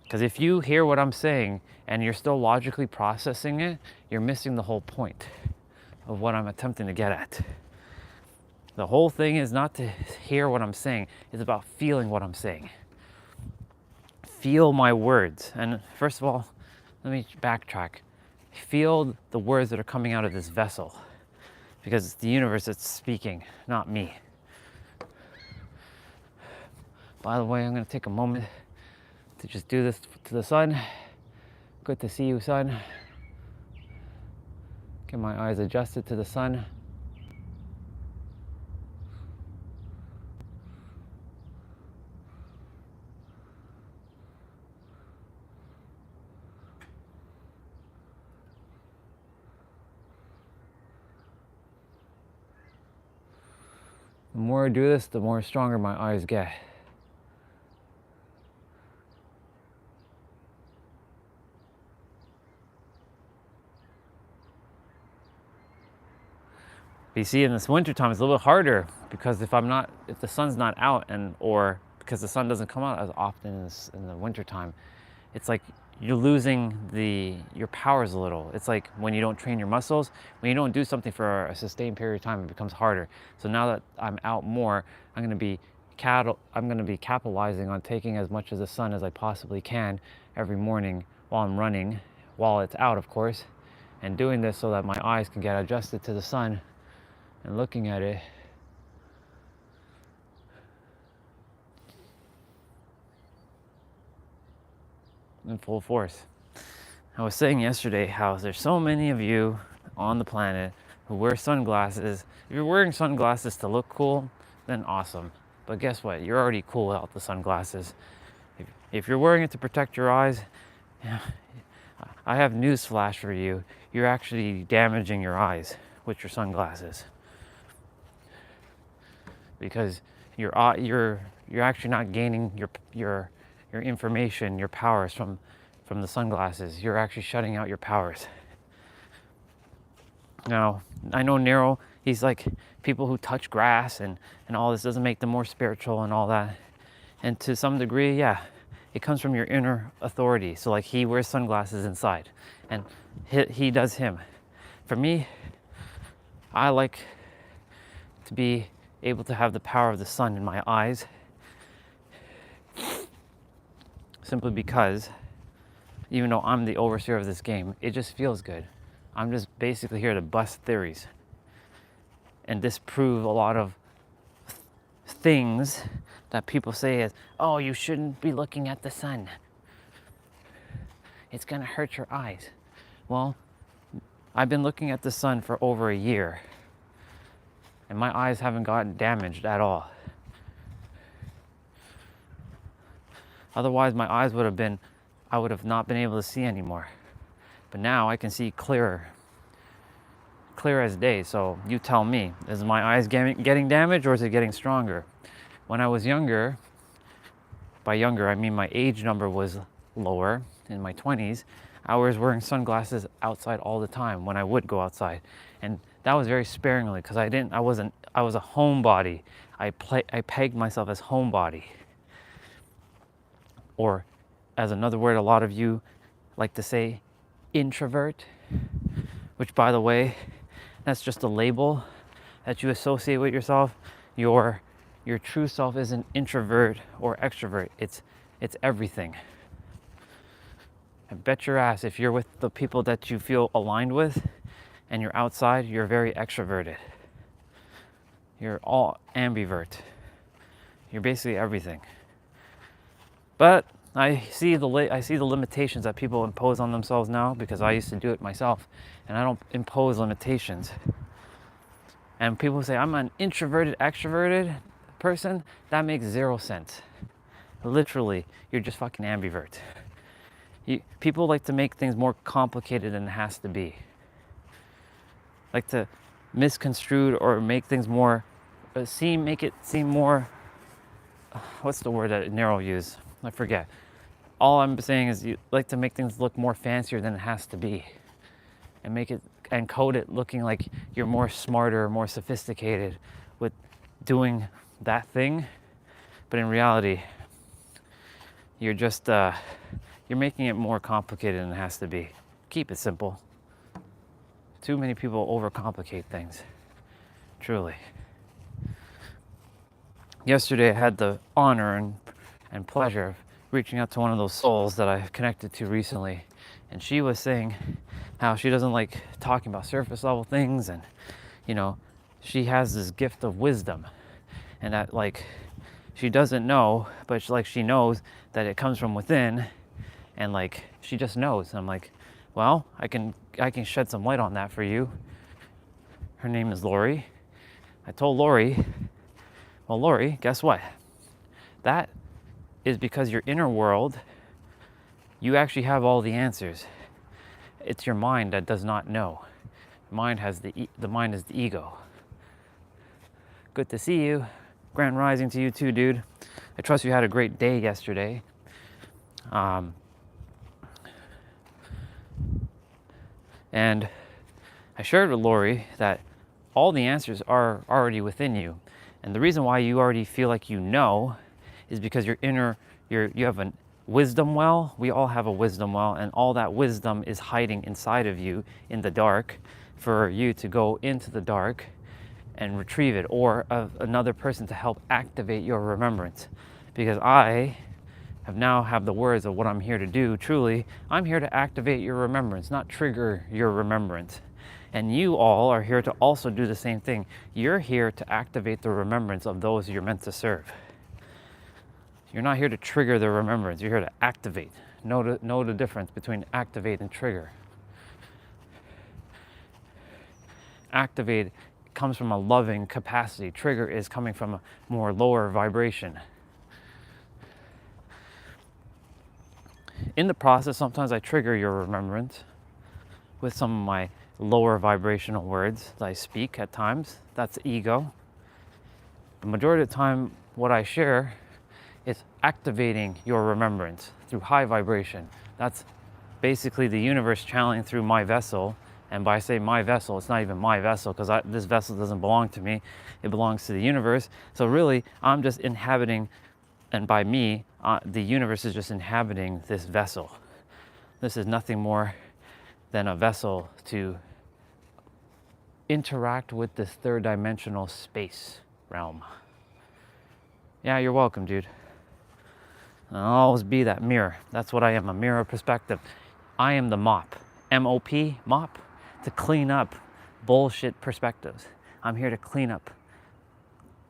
Because if you hear what I'm saying and you're still logically processing it, you're missing the whole point of what I'm attempting to get at. The whole thing is not to hear what I'm saying, it's about feeling what I'm saying. Feel my words. And first of all, let me backtrack. Feel the words that are coming out of this vessel, because it's the universe that's speaking, not me. By the way, I'm going to take a moment to just do this to the sun. Good to see you, sun. Get my eyes adjusted to the sun. The more I do this, the more stronger my eyes get. But you see, in this winter time, it's a little bit harder because if the sun's not out, or because the sun doesn't come out as often in the winter time, it's like you're losing your powers a little. It's like when you don't train your muscles, when you don't do something for a sustained period of time, it becomes harder. So now that I'm out more, I'm going to be capitalizing on taking as much of the sun as I possibly can every morning while I'm running, while it's out, of course, and doing this so that my eyes can get adjusted to the sun and looking at it. In full force. I was saying yesterday how there's so many of you on the planet who wear sunglasses. If you're wearing sunglasses to look cool, then awesome. But guess what? You're already cool without the sunglasses. If you're wearing it to protect your eyes, I have news flash for you. You're actually damaging your eyes with your sunglasses. Because your you're actually not gaining your information, your powers from the sunglasses. You're actually shutting out your powers. Now, I know Nero, he's like, people who touch grass and all this doesn't make them more spiritual and all that. And to some degree, yeah, it comes from your inner authority. So like he wears sunglasses inside and he does him. For me, I like to be able to have the power of the sun in my eyes, simply because even though I'm the overseer of this game, it just feels good. I'm just basically here to bust theories and disprove a lot of things that people say as, oh, you shouldn't be looking at the sun. It's gonna hurt your eyes. Well, I've been looking at the sun for over a year and my eyes haven't gotten damaged at all. Otherwise, my eyes would have been, I would have not been able to see anymore. But now I can see clear as day. So you tell me, is my eyes getting damaged or is it getting stronger? When I was younger, by younger I mean my age number was lower, in my 20s, I was wearing sunglasses outside all the time when I would go outside. And that was very sparingly because I was a homebody. I pegged myself as homebody. Or as another word a lot of you like to say, introvert, which by the way, that's just a label that you associate with yourself. Your true self isn't introvert or extrovert. It's everything. I bet your ass if you're with the people that you feel aligned with and you're outside, you're very extroverted. You're all ambivert. You're basically everything. But I see the limitations that people impose on themselves now because I used to do it myself, and I don't impose limitations. And people say I'm an introverted, extroverted person. That makes zero sense. Literally, you're just fucking ambivert. People like to make things more complicated than it has to be. Like to misconstrue or make things more, make it seem more, what's the word that Nero used? I forget. All I'm saying is you like to make things look more fancier than it has to be, and make it and code it looking like you're more smarter, more sophisticated with doing that thing. But in reality, you're just you're making it more complicated than it has to be. Keep it simple. Too many people overcomplicate things. Truly. Yesterday I had the honor and pleasure of reaching out to one of those souls that I've connected to recently, and she was saying how she doesn't like talking about surface level things, and you know, she has this gift of wisdom, and that like she doesn't know, but she knows that it comes from within, and like she just knows. And I'm like, well, I can shed some light on that for you. Her name is Lori. I told Lori, well, Lori, guess what? That is because your inner world, you actually have all the answers. It's your mind that does not know. The mind is the ego. Good to see you. Grand rising to you too, dude. I trust you had a great day yesterday. And I shared with Lori that all the answers are already within you. And the reason why you already feel like you know is because you have a wisdom well. We all have a wisdom well, and all that wisdom is hiding inside of you in the dark for you to go into the dark and retrieve it, or of another person to help activate your remembrance. Because I have the words of what I'm here to do. Truly, I'm here to activate your remembrance, not trigger your remembrance. And you all are here to also do the same thing. You're here to activate the remembrance of those you're meant to serve. You're not here to trigger the remembrance. You're here to activate. Know the difference between activate and trigger. Activate comes from a loving capacity. Trigger is coming from a more lower vibration. In the process, sometimes I trigger your remembrance with some of my lower vibrational words that I speak at times. That's ego. The majority of the time, what I share It's activating your remembrance through high vibration. That's basically the universe channeling through my vessel. And by say my vessel, it's not even my vessel, because this vessel doesn't belong to me. It belongs to the universe. So really, I'm just inhabiting, and by me, the universe is just inhabiting this vessel. This is nothing more than a vessel to interact with this third dimensional space realm. Yeah, you're welcome, dude. I'll always be that mirror. That's what I am, a mirror of perspective. I am the mop, M-O-P, mop, to clean up bullshit perspectives. I'm here to clean up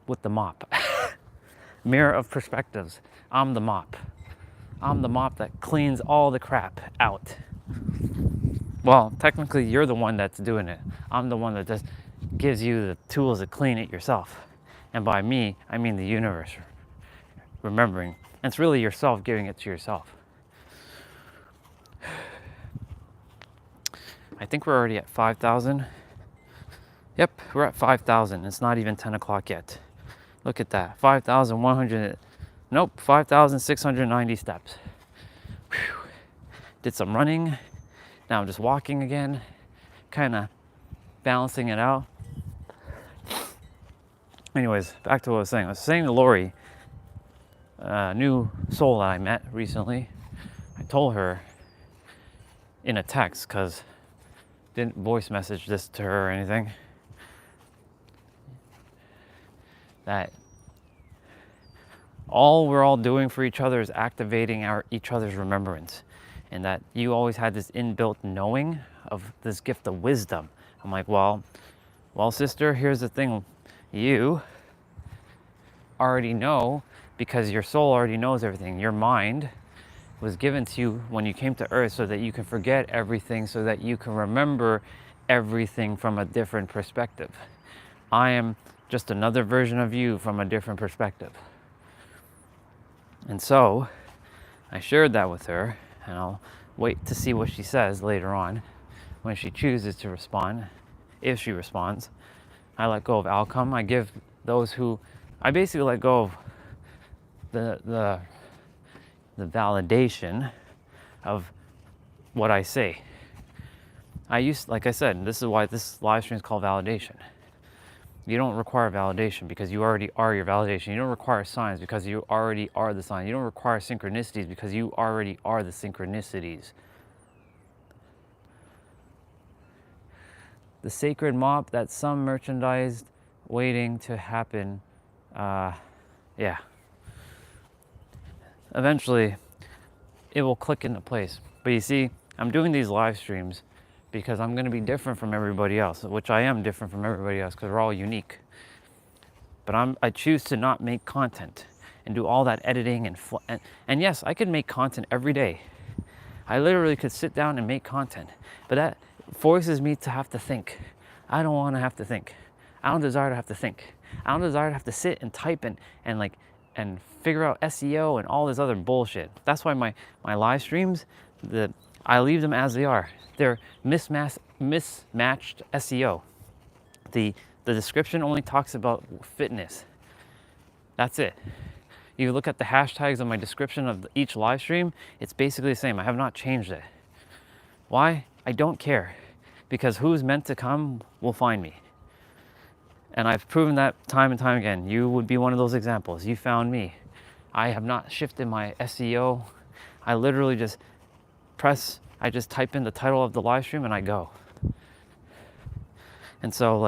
with the mop. Mirror of perspectives. I'm the mop. I'm the mop that cleans all the crap out. Well, technically, you're the one that's doing it. I'm the one that just gives you the tools to clean it yourself. And by me, I mean the universe. Remembering. And it's really yourself giving it to yourself. I think we're already at 5,000. Yep, we're at 5,000. It's not even 10 o'clock yet. Look at that. 5,100. Nope, 5,690 steps. Whew. Did some running. Now I'm just walking again. Kind of balancing it out. Anyways, back to what I was saying. I was saying to Lori, a new soul that I met recently, I told her in a text, because didn't voice message this to her or anything, that all we're all doing for each other is activating each other's remembrance, and that you always had this inbuilt knowing of this gift of wisdom. I'm like, well, sister, here's the thing. You already know, because your soul already knows everything. Your mind was given to you when you came to earth so that you can forget everything, so that you can remember everything from a different perspective. I am just another version of you from a different perspective. And so I shared that with her, and I'll wait to see what she says later on when she chooses to respond. If she responds, I let go of outcome. I give those who, I basically let go of the validation of what I say. Like I said, this is why this live stream is called validation. You don't require validation because you already are your validation. You don't require signs because you already are the sign. You don't require synchronicities because you already are the synchronicities. The sacred mop, that's some merchandise waiting to happen. Yeah. Eventually, it will click into place. But you see, I'm doing these live streams because I'm going to be different from everybody else, which I am different from everybody else because we're all unique. But I choose to not make content and do all that editing and yes, I could make content every day. I literally could sit down and make content, but that forces me to have to think. I don't want to have to think. I don't desire to have to think. I don't desire to have to sit and type and figure out SEO and all this other bullshit. That's why my live streams, I leave them as they are. They're mismatched SEO. The description only talks about fitness. That's it. You look at the hashtags on my description of each live stream, it's basically the same. I have not changed it. Why? I don't care. Because who's meant to come will find me. And I've proven that time and time again. You would be one of those examples. You found me. I have not shifted my SEO. I literally just type in the title of the live stream and I go. And so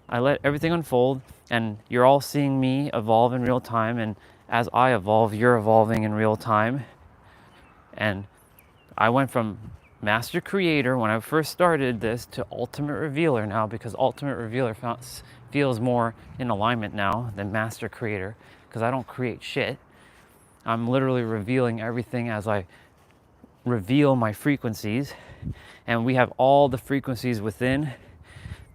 I let everything unfold, and you're all seeing me evolve in real time, and as I evolve, you're evolving in real time. And I went from Master Creator when I first started this to Ultimate Revealer now, because Ultimate Revealer feels more in alignment now than Master Creator, because I don't create shit. I'm literally revealing everything as I reveal my frequencies, and we have all the frequencies within,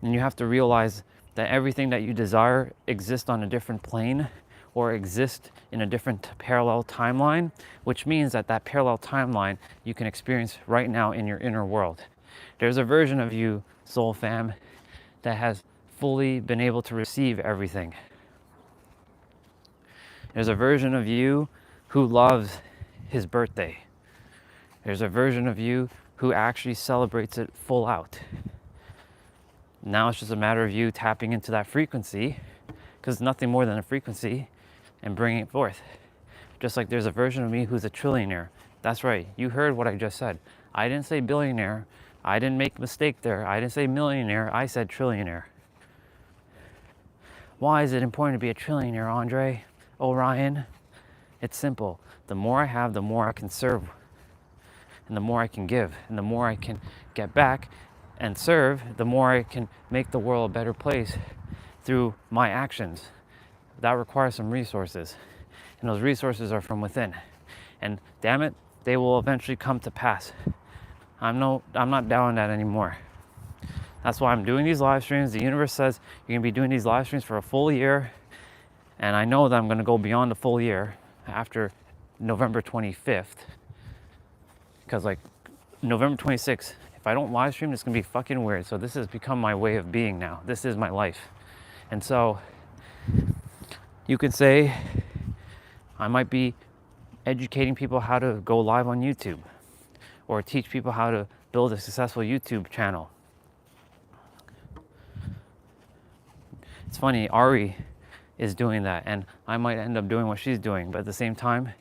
and you have to realize that everything that you desire exists on a different plane or exist in a different parallel timeline, which means that parallel timeline you can experience right now in your inner world. There's a version of you, soul fam, that has fully been able to receive everything. There's a version of you who loves his birthday. There's a version of you who actually celebrates it full out. Now it's just a matter of you tapping into that frequency, because it's nothing more than a frequency, and bringing it forth. Just like there's a version of me who's a trillionaire. That's right, you heard what I just said. I didn't say billionaire. I didn't make a mistake there. I didn't say millionaire. I said trillionaire. Why is it important to be a trillionaire, Andre Orion? It's simple. The more I have, the more I can serve, and the more I can give, and the more I can get back and serve, the more I can make the world a better place through my actions. That requires some resources, and those resources are from within. And damn it, they will eventually come to pass. I'm not down that anymore. That's why I'm doing these live streams. The universe says you're gonna be doing these live streams for a full year, and I know that I'm gonna go beyond the full year after November 25th, because like November 26th, if I don't live stream, it's gonna be fucking weird. So this has become my way of being now. This is my life. And so you could say I might be educating people how to go live on YouTube, or teach people how to build a successful YouTube channel. It's funny, Ari is doing that, and I might end up doing what she's doing, but at the same time,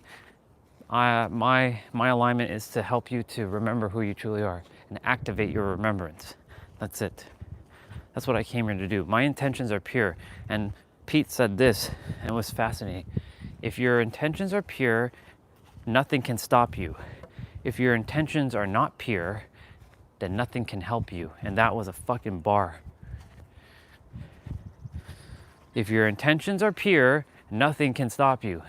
my alignment is to help you to remember who you truly are and activate your remembrance. That's it. That's what I came here to do. My intentions are pure. And Pete said this, and it was fascinating. If your intentions are pure, nothing can stop you. If your intentions are not pure, then nothing can help you. And that was a fucking bar. If your intentions are pure, nothing can stop you.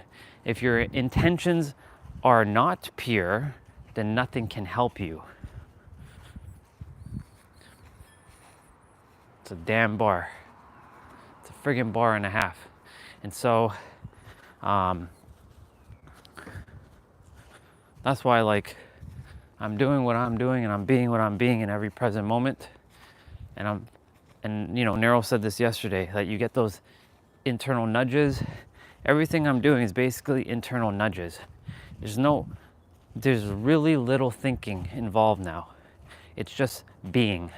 If your intentions are not pure, then nothing can help you. It's a damn bar. It's a friggin' bar and a half. And so, that's why, like, I'm doing what I'm doing, and I'm being what I'm being in every present moment. And you know, Nero said this yesterday, that you get those internal nudges. Everything I'm doing is basically internal nudges. There's really little thinking involved now. It's just being.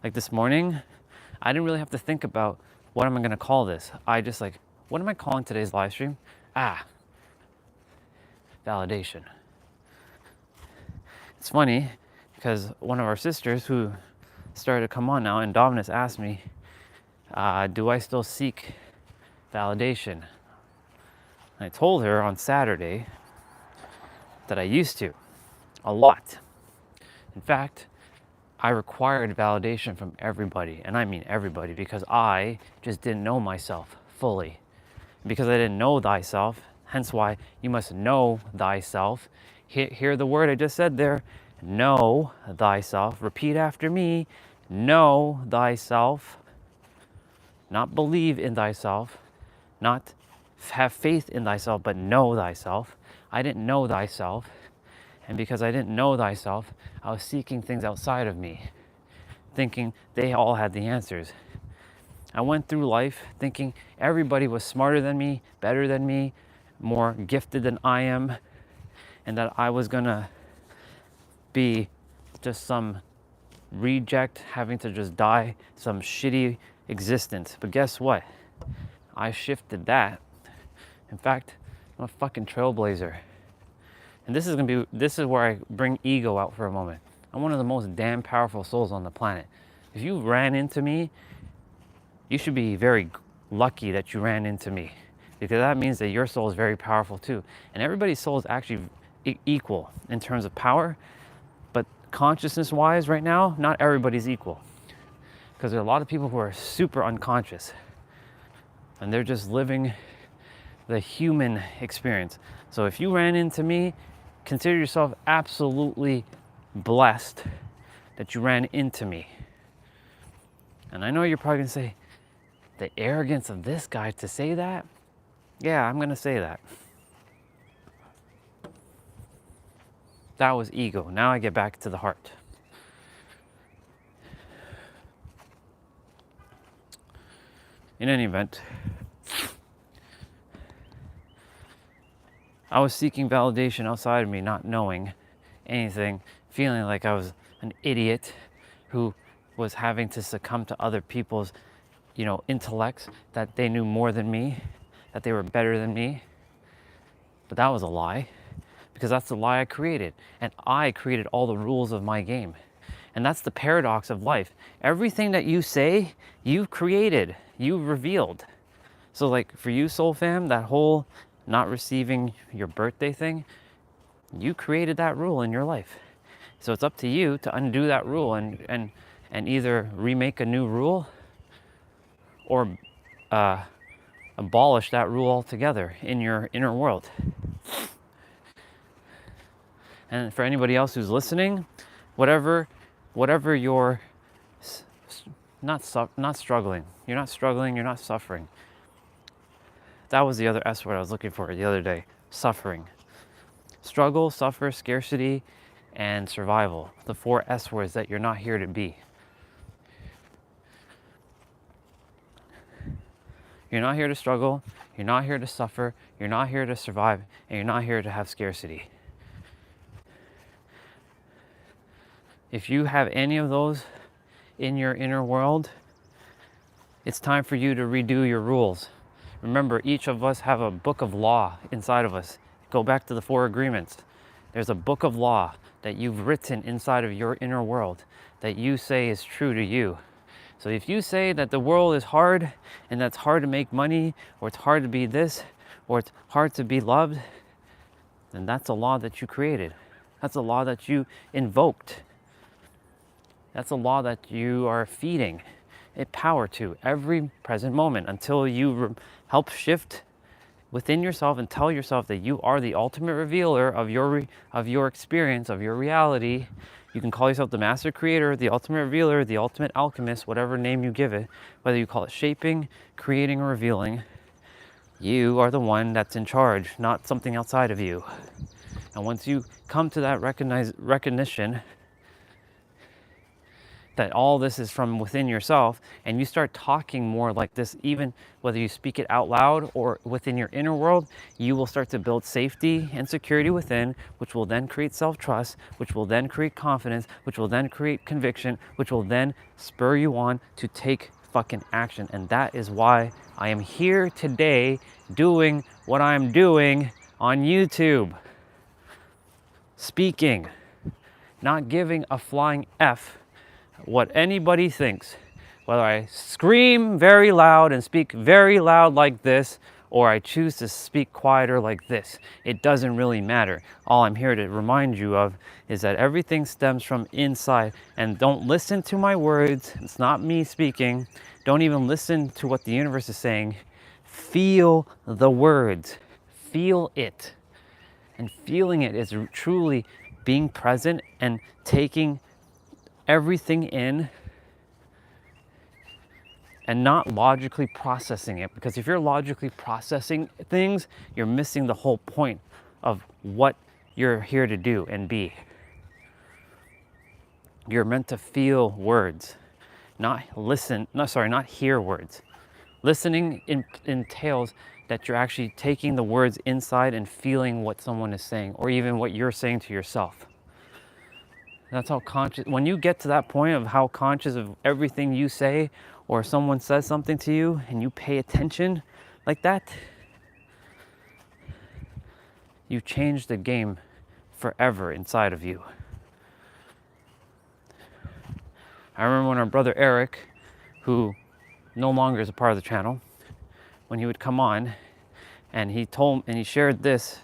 Like this morning, I didn't really have to think about what am I gonna call this. I just like, what am I calling today's live stream? Validation. It's funny because one of our sisters who started to come on now, and Dominus asked me, do I still seek validation? And I told her on Saturday that I used to, a lot. In fact, I required validation from everybody, and I mean everybody, because I just didn't know myself fully. Because I didn't know thyself, hence why you must know thyself. Hear the word I just said there, know thyself. Repeat after me, know thyself. Not believe in thyself, not have faith in thyself, but know thyself. I didn't know thyself, and because I didn't know thyself, I was seeking things outside of me, thinking they all had the answers. I went through life thinking everybody was smarter than me, better than me, more gifted than I am, and that I was gonna be just some reject having to just die some shitty existence. But guess what? I shifted that. In fact, I'm a fucking trailblazer. And this is where I bring ego out for a moment. I'm one of the most damn powerful souls on the planet. If you ran into me, you should be very lucky that you ran into me, because that means that your soul is very powerful too. And everybody's soul is actually equal in terms of power, but consciousness-wise right now, not everybody's equal. Because there are a lot of people who are super unconscious, and they're just living the human experience. So if you ran into me, consider yourself absolutely blessed that you ran into me. And I know you're probably gonna say, the arrogance of this guy to say that? Yeah, I'm gonna say that. That was ego. Now I get back to the heart. In any event, I was seeking validation outside of me, not knowing anything, feeling like I was an idiot who was having to succumb to other people's, intellects, that they knew more than me, that they were better than me. But that was a lie, because that's the lie I created. And I created all the rules of my game. And that's the paradox of life. Everything that you say, you created, you revealed. So like for you, Soul Fam, that whole not receiving your birthday thing, you created that rule in your life. So it's up to you to undo that rule and either remake a new rule or abolish that rule altogether in your inner world. And for anybody else who's listening, whatever you're not struggling, you're not struggling, you're not suffering. That was the other S word I was looking for the other day, suffering. Struggle, suffer, scarcity, and survival. The 4 S words that you're not here to be. You're not here to struggle, you're not here to suffer, you're not here to survive, and you're not here to have scarcity. If you have any of those in your inner world, it's time for you to redo your rules. Remember, each of us have a book of law inside of us. Go back to the 4 agreements. There's a book of law that you've written inside of your inner world that you say is true to you. So if you say that the world is hard and that's hard to make money, or it's hard to be this, or it's hard to be loved, then that's a law that you created. That's a law that you invoked. That's a law that you are feeding it power to every present moment until you help shift within yourself and tell yourself that you are the ultimate revealer of your experience, of your reality. You can call yourself the master creator, the ultimate revealer, the ultimate alchemist, whatever name you give it, whether you call it shaping, creating, or revealing. You are the one that's in charge, not something outside of you. And once you come to that recognition that all this is from within yourself, and you start talking more like this, even whether you speak it out loud or within your inner world, you will start to build safety and security within, which will then create self-trust, which will then create confidence, which will then create conviction, which will then spur you on to take fucking action. And that is why I am here today doing what I'm doing on YouTube. Speaking, not giving a flying F what anybody thinks. Whether I scream very loud and speak very loud like this, or I choose to speak quieter like this, it doesn't really matter. All I'm here to remind you of is that everything stems from inside. And don't listen to my words. It's not me speaking. Don't even listen to what the universe is saying. Feel the words. Feel it. And feeling it is truly being present and taking everything in and not logically processing it. Because if you're logically processing things, you're missing the whole point of what you're here to do and be. You're meant to feel words, not hear words. Listening entails that you're actually taking the words inside and feeling what someone is saying, or even what you're saying to yourself. That's how conscious, when you get to that point of how conscious of everything you say, or someone says something to you and you pay attention like that, you change the game forever inside of you. I remember when our brother Eric, who no longer is a part of the channel, when he would come on and he shared this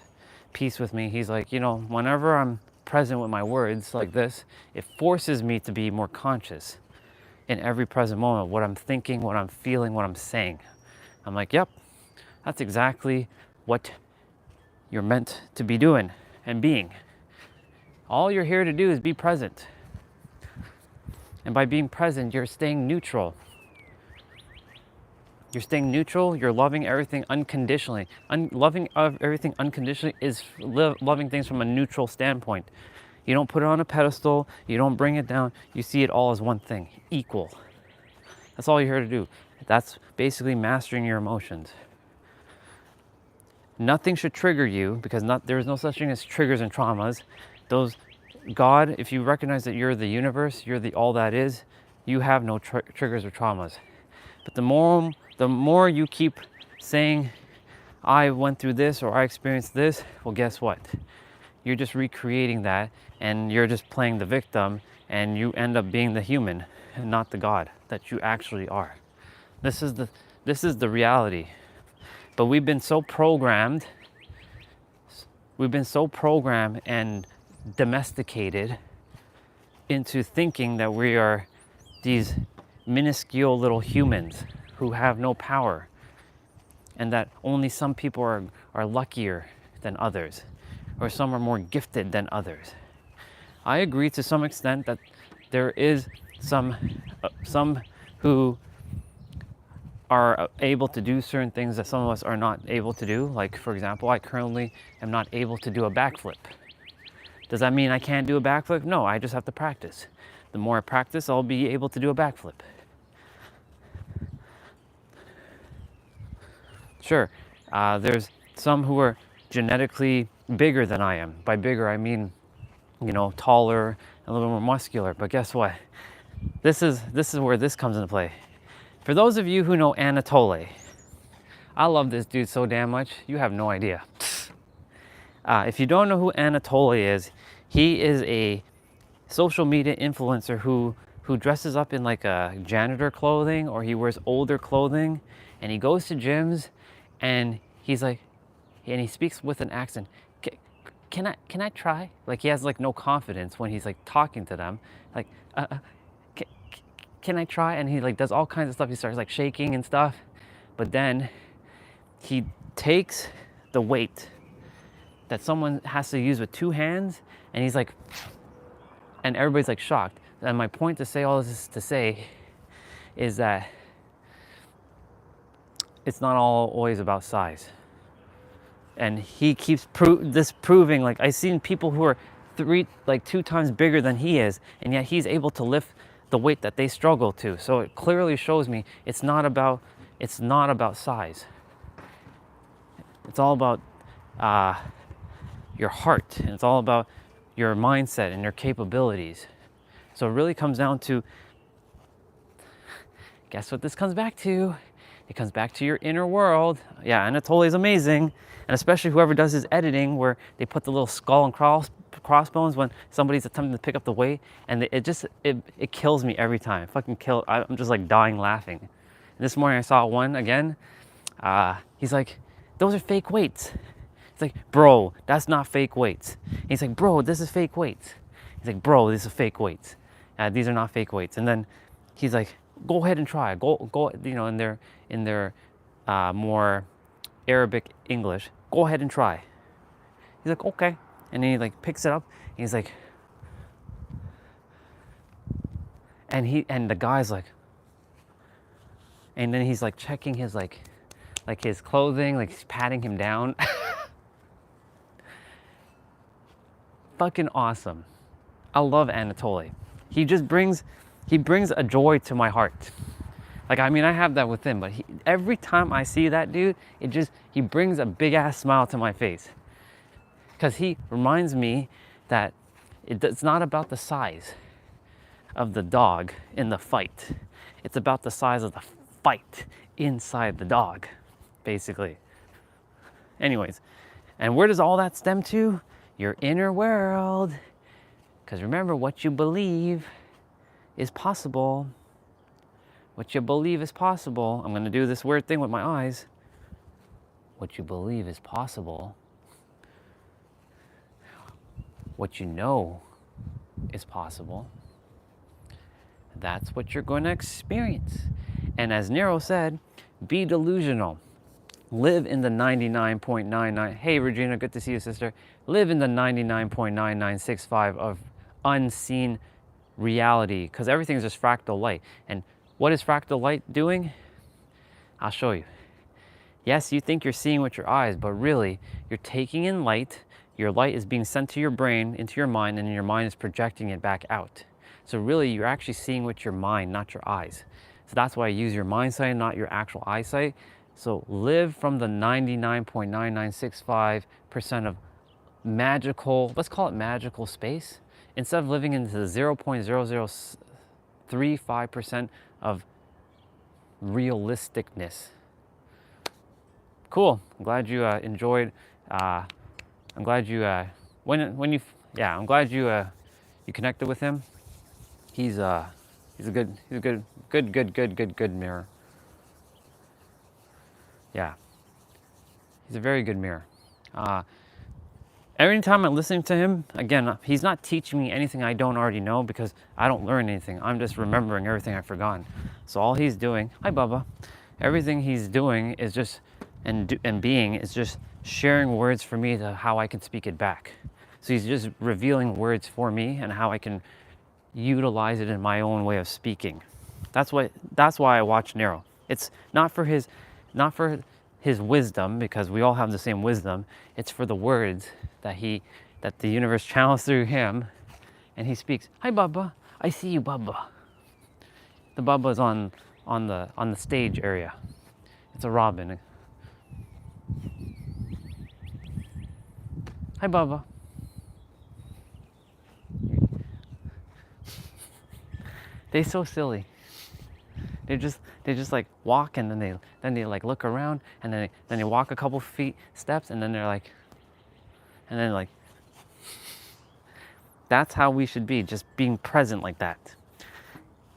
piece with me. He's like, whenever I'm present with my words like this, it forces me to be more conscious in every present moment, what I'm thinking, what I'm feeling, what I'm saying. I'm like, yep, that's exactly what you're meant to be doing and being. All you're here to do is be present. And by being present, you're staying neutral. You're staying neutral, you're loving everything unconditionally. Loving everything unconditionally is loving things from a neutral standpoint. You don't put it on a pedestal, you don't bring it down, you see it all as one thing, equal. That's all you're here to do. That's basically mastering your emotions. Nothing should trigger you, because there is no such thing as triggers and traumas. Those, God, if you recognize that you're the universe, you're the all that is, you have no triggers or traumas. But the more you keep saying, I went through this or I experienced this, well, guess what? You're just recreating that, and you're just playing the victim, and you end up being the human and not the God that you actually are. This is the reality. But we've been so programmed and domesticated into thinking that we are these minuscule little humans who have no power, and that only some people are luckier than others, or some are more gifted than others. I agree to some extent that there is some who are able to do certain things that some of us are not able to do. Like, for example, I currently am not able to do a backflip. Does that mean I can't do a backflip? No, I just have to practice. The more I practice, I'll be able to do a backflip. Sure, there's some who are genetically bigger than I am. By bigger, I mean, taller, a little more muscular. But guess what? This is where this comes into play. For those of you who know Anatoly, I love this dude so damn much, you have no idea. If you don't know who Anatoly is, he is a social media influencer who dresses up in like a janitor clothing, or he wears older clothing, and he goes to gyms, and he's like, and he speaks with an accent. Can I try? Like, he has like no confidence when he's like talking to them. Like, can I try? And he like does all kinds of stuff. He starts like shaking and stuff. But then he takes the weight that someone has to use with two hands, and he's like, and everybody's like shocked. And my point to say all this to say is that it's not always about size. And he keeps proving, like, I've seen people who are 2 times bigger than he is, and yet he's able to lift the weight that they struggle to. So it clearly shows me it's not about size. It's all about your heart, and it's all about your mindset and your capabilities. So it really comes down to, guess what this comes back to? It comes back to your inner world. Yeah, Anatoly is amazing. And especially whoever does his editing, where they put the little skull and crossbones when somebody's attempting to pick up the weight, and it kills me every time. Fucking kill. I'm just like dying laughing. And this morning I saw one again. He's like, those are fake weights. He's like, bro, that's not fake weights. He's like, bro, this is fake weights. He's like, bro, this is fake weights. These are not fake weights. And then he's like, go ahead and try. Go. In their more Arabic English, go ahead and try. He's like, okay. And then he like picks it up, and he's like, and the guy's like, and then he's like checking his like his clothing, like he's patting him down. Fucking awesome. I love Anatoly. He brings a joy to my heart. Like, I mean, I have that with him, but every time I see that dude, he brings a big ass smile to my face. Because he reminds me that it's not about the size of the dog in the fight. It's about the size of the fight inside the dog, basically. Anyways, and where does all that stem to? Your inner world. Because remember, what you believe is possible. What you believe is possible. I'm going to do this weird thing with my eyes. What you believe is possible. What you know is possible. That's what you're going to experience. And as Nero said, be delusional. Live in the 99.99. Hey, Regina, good to see you, sister. Live in the 99.9965 of unseen reality, because everything is just fractal light. And what is fractal light doing? I'll show you. Yes, you think you're seeing with your eyes, but really you're taking in light. Your light is being sent to your brain, into your mind, and your mind is projecting it back out. So really you're actually seeing with your mind, not your eyes. So that's why I use your mind sight, not your actual eyesight, So live from the 99.9965% of magical, let's call it magical space, instead of living into the 0.0035% of realisticness. Cool. I'm glad you enjoyed. I'm glad you when you I'm glad you you connected with him. He's a good mirror. Yeah, he's a very good mirror. Every time I'm listening to him, again, he's not teaching me anything I don't already know, because I don't learn anything. I'm just remembering everything I've forgotten. So all he's doing, hi Bubba, everything he's doing is just, and being is just sharing words for me to how I can speak it back. So he's just revealing words for me and how I can utilize it in my own way of speaking. That's why I watch Nero. It's not for his wisdom, because we all have the same wisdom. It's for the words that the universe channels through him, and he speaks. Hi Bubba, I see you, Bubba. The Bubba's on the stage area. It's a robin. Hi Bubba. They're so silly. They just like walk, and then they like look around, and then they walk a couple steps, and then they're like, that's how we should be, just being present like that.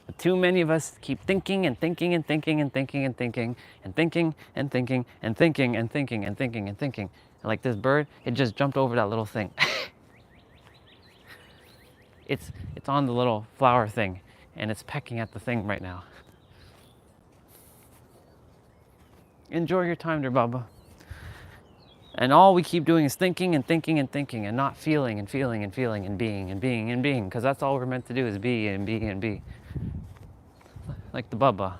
But too many of us keep thinking and thinking and thinking and thinking and thinking and thinking and thinking and thinking and thinking and thinking and thinking. And like this bird, it just jumped over that little thing. It's on the little flower thing, and it's pecking at the thing right now. Enjoy your time there, Bubba. And all we keep doing is thinking and thinking and thinking, and not feeling and feeling and feeling and being and being and being, because that's all we're meant to do, is be and be and be. Like the Bubba.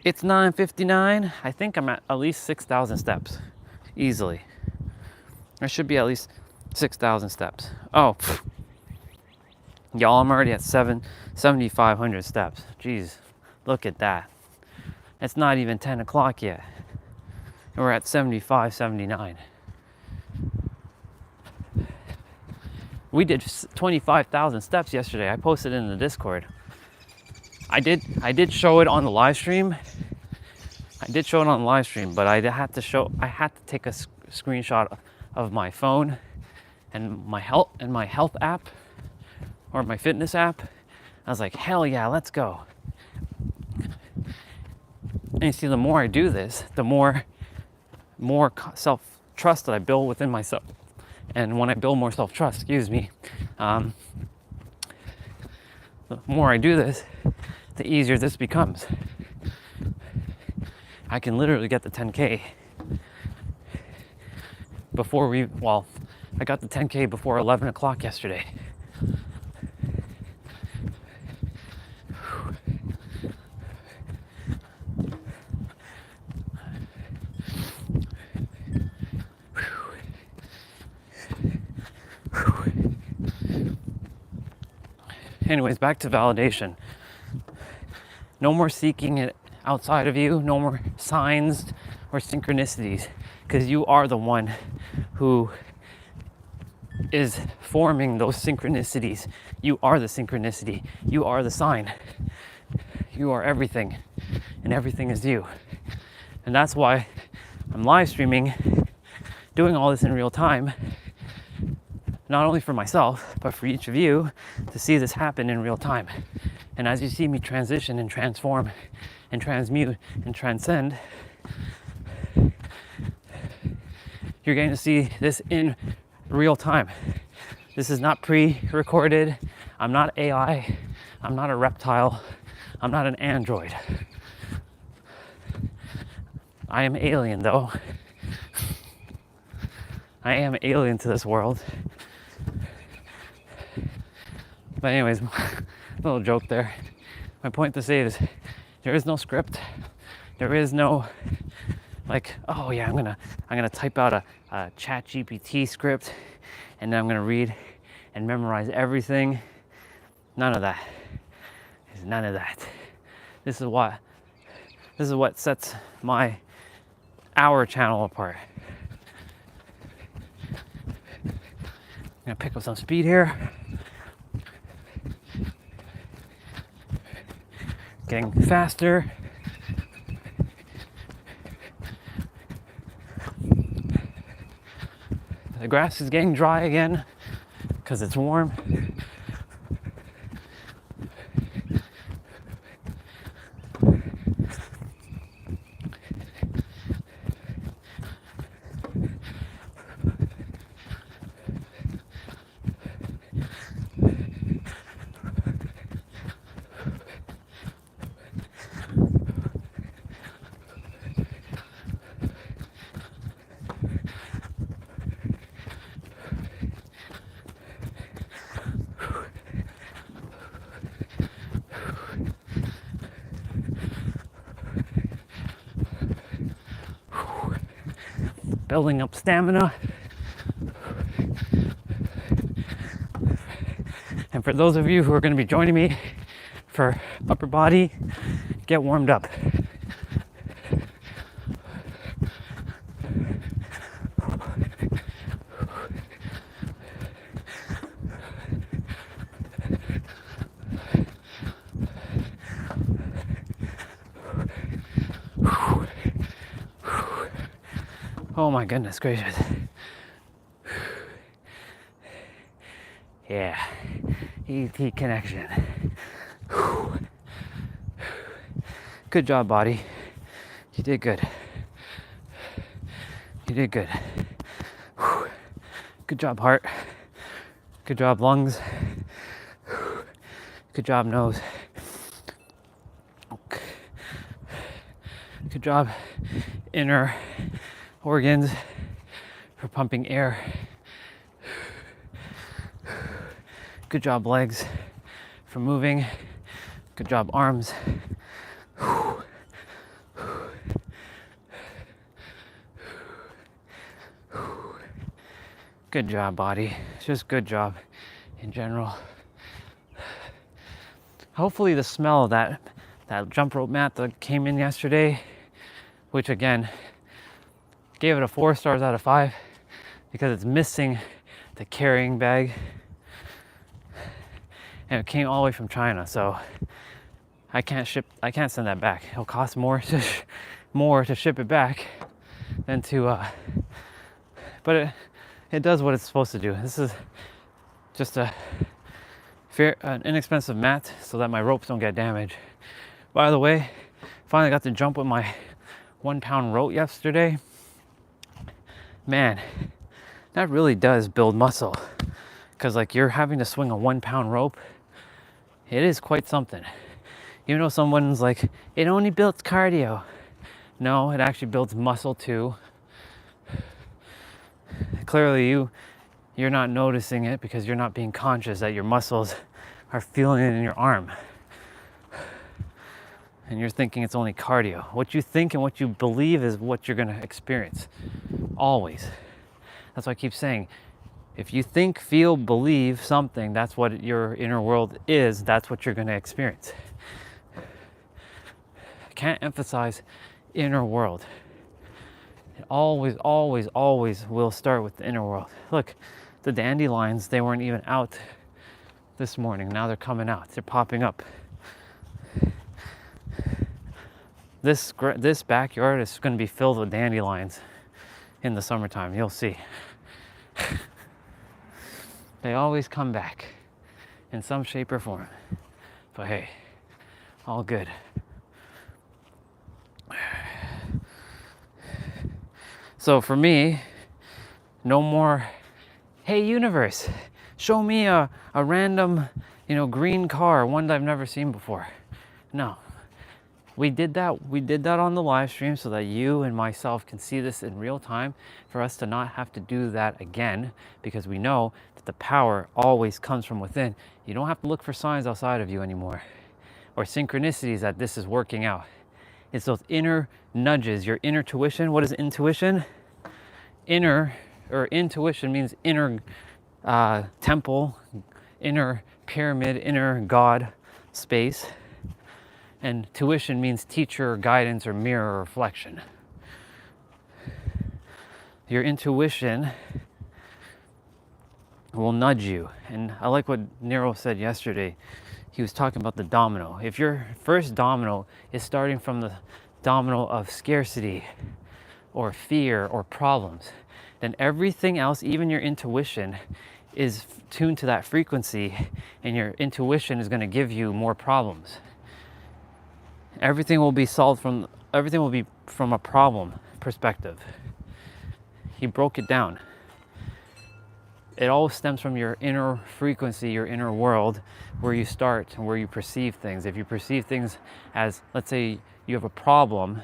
It's 9:59. I think I'm at least 6,000 steps. Easily. I should be at least 6,000 steps. Oh, y'all, I'm already at 7,500 steps. Jeez, look at that. It's not even 10 o'clock yet. And we're at 75, 79. We did 25,000 steps yesterday. I posted it in the Discord. I did show it on the live stream. But I had to take a screenshot of my phone and my health app, or my fitness app. I was like, hell yeah, let's go. And you see, the more I do this, the more self-trust that I build within myself. And when I build more self-trust, the more I do this, the easier this becomes. I can literally get the 10K I got the 10K before 11 o'clock yesterday. Anyways, back to validation. No more seeking it outside of you, no more signs or synchronicities, because you are the one who is forming those synchronicities. You are the synchronicity. You are the sign. You are everything, and everything is you. And that's why I'm live streaming, doing all this in real time, not only for myself, but for each of you to see this happen in real time. And as you see me transition and transform and transmute and transcend, you're going to see this in real time. This is not pre-recorded. I'm not AI. I'm not a reptile. I'm not an android. I am alien, though. I am alien to this world. But anyways, little joke there. My point to say is, there is no script. There is no like, oh yeah, I'm gonna type out a chat GPT script, and then I'm gonna read and memorize everything. None of that. There's none of that. This is what This is what sets our channel apart. I'm gonna pick up some speed here. Getting faster. The grass is getting dry again because it's warm. Building up stamina. And for those of you who are going to be joining me for upper body, get warmed up. Oh my goodness gracious. Yeah, ET connection. Good job, body. You did good. You did good. Good job, heart. Good job, lungs. Good job, nose. Good job, inner organs for pumping air. Good job, legs, for moving. Good job, arms. Good job, body. Just good job in general. Hopefully the smell of that jump rope mat that came in yesterday, which again, gave it a 4 stars out of 5 because it's missing the carrying bag. And it came all the way from China, so I can't send that back. It'll cost more to ship it back than to, but it does what it's supposed to do. This is just an inexpensive mat so that my ropes don't get damaged. By the way, finally got to jump with my 1 pound rope yesterday. Man, that really does build muscle. Cause like you're having to swing a 1 pound rope. It is quite something. Even though someone's like, it only builds cardio. No, it actually builds muscle too. Clearly you're not noticing it because you're not being conscious that your muscles are feeling it in your arm. And you're thinking it's only cardio. What you think and what you believe is what you're gonna experience. Always. That's why I keep saying, if you think, feel, believe something, that's what your inner world is, that's what you're gonna experience. I can't emphasize inner world. It always, always, always will start with the inner world. Look, the dandelions, they weren't even out this morning. Now they're coming out, they're popping up. This backyard is gonna be filled with dandelions in the summertime, you'll see. They always come back in some shape or form. But hey, all good. So for me, no more, hey universe, show me a random, green car, one that I've never seen before. No. We did that on the live stream so that you and myself can see this in real time, for us to not have to do that again, because we know that the power always comes from within. You don't have to look for signs outside of you anymore, or synchronicities that this is working out. It's those inner nudges, your inner tuition. What is intuition? Intuition means inner temple, inner pyramid, inner God space. And tuition means teacher, or guidance, or mirror, or reflection. Your intuition will nudge you. And I like what Nero said yesterday. He was talking about the domino. If your first domino is starting from the domino of scarcity or fear or problems, then everything else, even your intuition, is tuned to that frequency, and your intuition is going to give you more problems. Everything will be from a problem perspective. He broke it down. It all stems from your inner frequency, your inner world, where you start and where you perceive things. If you perceive things as, let's say you have a problem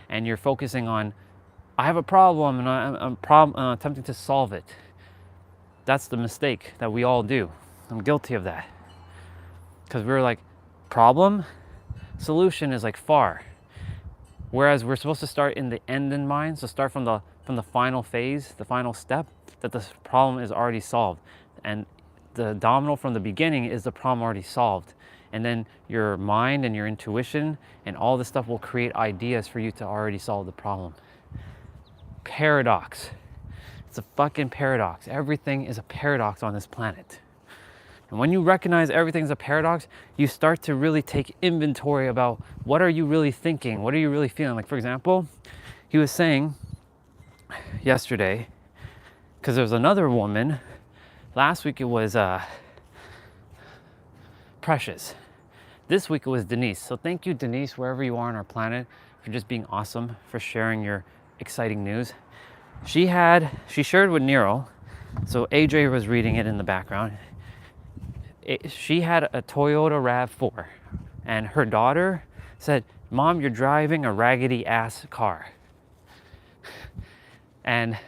and you're focusing on, I have a problem and I'm attempting to solve it. That's the mistake that we all do. I'm guilty of that. Because we're like, problem, solution is like far. Whereas we're supposed to start in the end in mind, so start from the final phase, the final step, that the problem is already solved. And the domino from the beginning is the problem already solved. And then your mind and your intuition and all this stuff will create ideas for you to already solve the problem. Paradox. It's a fucking paradox. Everything is a paradox on this planet. And when you recognize everything's a paradox, you start to really take inventory about what are you really thinking? What are you really feeling? Like, for example, he was saying yesterday, because there was another woman, last week it was Precious. This week it was Denise. So thank you, Denise, wherever you are on our planet, for just being awesome, for sharing your exciting news. She shared with Nero, so AJ was reading it in the background. She had a Toyota RAV4, and her daughter said, Mom, you're driving a raggedy ass car. And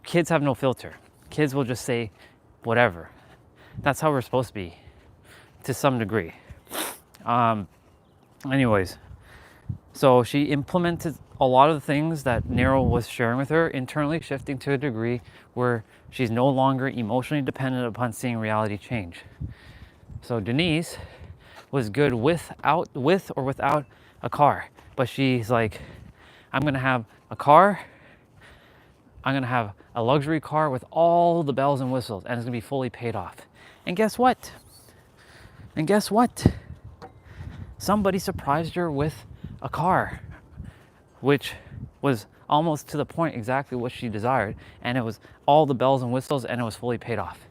kids have no filter. Kids will just say whatever. That's how we're supposed to be, to some degree. Anyways, so she implemented a lot of the things that Nero was sharing with her internally, shifting to a degree where she's no longer emotionally dependent upon seeing reality change. So Denise was good with or without a car, but she's like, I'm gonna have a car, I'm gonna have a luxury car with all the bells and whistles, and it's gonna be fully paid off. And guess what? Somebody surprised her with a car, which was almost to the point exactly what she desired, and it was all the bells and whistles, and it was fully paid off.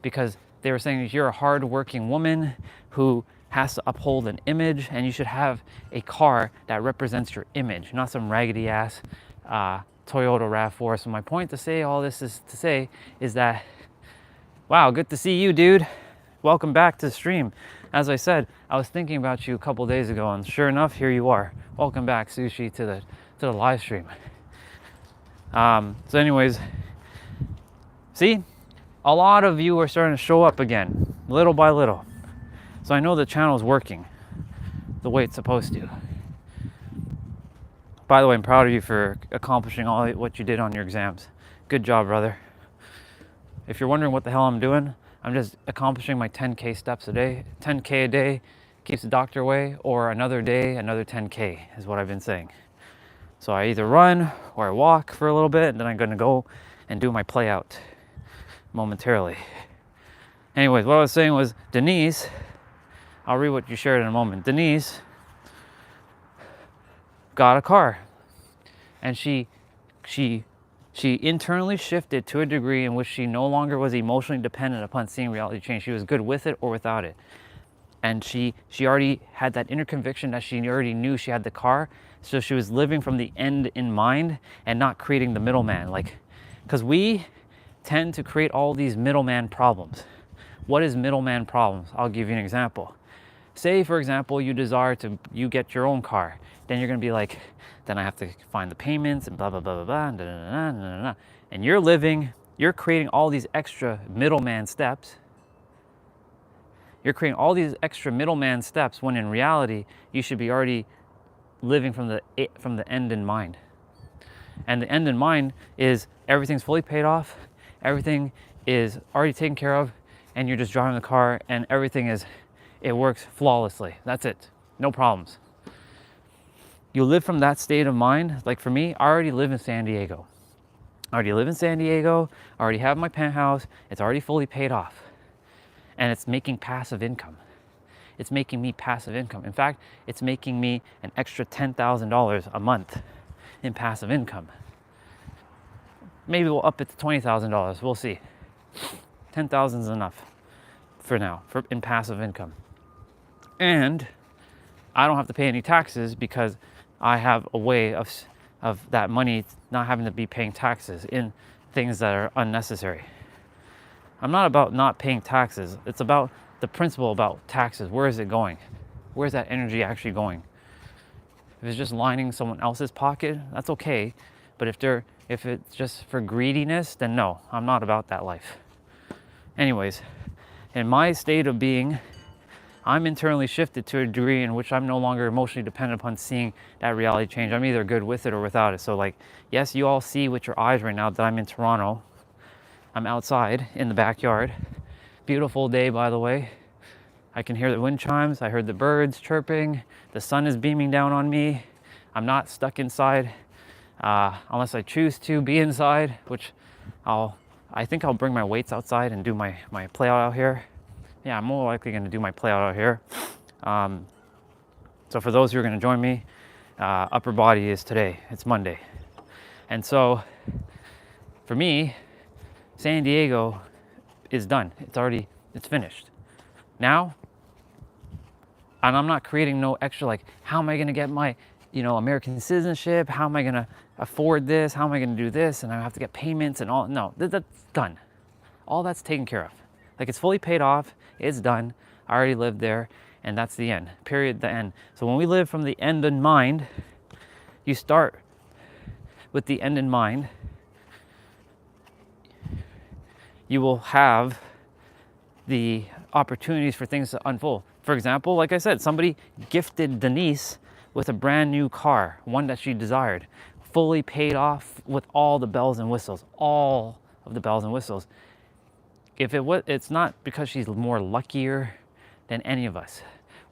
Because they were saying, you're a hard-working woman who has to uphold an image, and you should have a car that represents your image, not some raggedy ass Toyota RAV4. So my point to say all this is to say is that, wow, good to see you, dude. Welcome back to the stream. As I said, I was thinking about you a couple days ago, and sure enough, here you are. Welcome back, Sushi, to the live stream. So anyways, see, a lot of you are starting to show up again, little by little. So I know the channel is working the way it's supposed to. By the way, I'm proud of you for accomplishing all what you did on your exams. Good job, brother. If you're wondering what the hell I'm doing, I'm just accomplishing my 10K steps a day. 10K a day keeps the doctor away, or another day, another 10K is what I've been saying. So I either run or I walk for a little bit, and then I'm gonna go and do my play out momentarily. Anyways, what I was saying was Denise, I'll read what you shared in a moment. Denise got a car, and she internally shifted to a degree in which she no longer was emotionally dependent upon seeing reality change. She was good with it or without it. And she already had that inner conviction that she already knew she had the car. So she was living from the end in mind and not creating the middleman. Because we tend to create all these middleman problems. What is middleman problems? I'll give you an example. Say, for example, you get your own car. Then you're gonna be like, then I have to find the payments and blah, blah, blah, blah, blah, and, da, da, da, da, da. And you're creating all these extra middleman steps. You're creating all these extra middleman steps when in reality, you should be already living from the end in mind. And the end in mind is everything's fully paid off, everything is already taken care of, and you're just driving the car, and everything is it works flawlessly. That's it. No problems. You live from that state of mind. Like for me, I already live in San Diego. I already live in San Diego. I already have my penthouse. It's already fully paid off. And it's making passive income. It's making me passive income. In fact, it's making me an extra $10,000 a month in passive income. Maybe we'll up it to $20,000. We'll see. 10,000 is enough for now in passive income. And I don't have to pay any taxes because I have a way of that money not having to be paying taxes in things that are unnecessary. I'm not about not paying taxes. It's about the principle about taxes. Where is it going? Where's that energy actually going? If it's just lining someone else's pocket, that's okay. But if it's just for greediness, then no, I'm not about that life. Anyways, in my state of being, I'm internally shifted to a degree in which I'm no longer emotionally dependent upon seeing that reality change. I'm either good with it or without it. So like, yes, you all see with your eyes right now that I'm in Toronto. I'm outside in the backyard. Beautiful day, by the way. I can hear the wind chimes. I heard the birds chirping. The sun is beaming down on me. I'm not stuck inside unless I choose to be inside, which I think I'll bring my weights outside and do my play out here. Yeah, I'm more likely going to do my play out here. So for those who are going to join me, upper body is today. It's Monday. And so for me, San Diego is done. It's finished. Now, and I'm not creating no extra, like, how am I going to get my, American citizenship? How am I going to afford this? How am I going to do this? And I have to get payments and all. No, that's done. All that's taken care of. Like, it's fully paid off. It's done. I already lived there. And that's the end. Period. The end. So when we live from the end in mind, you start with the end in mind. You will have the opportunities for things to unfold. For example, like I said, somebody gifted Denise with a brand new car, one that she desired, fully paid off with all the bells and whistles, all of the bells and whistles. It's not because she's more luckier than any of us.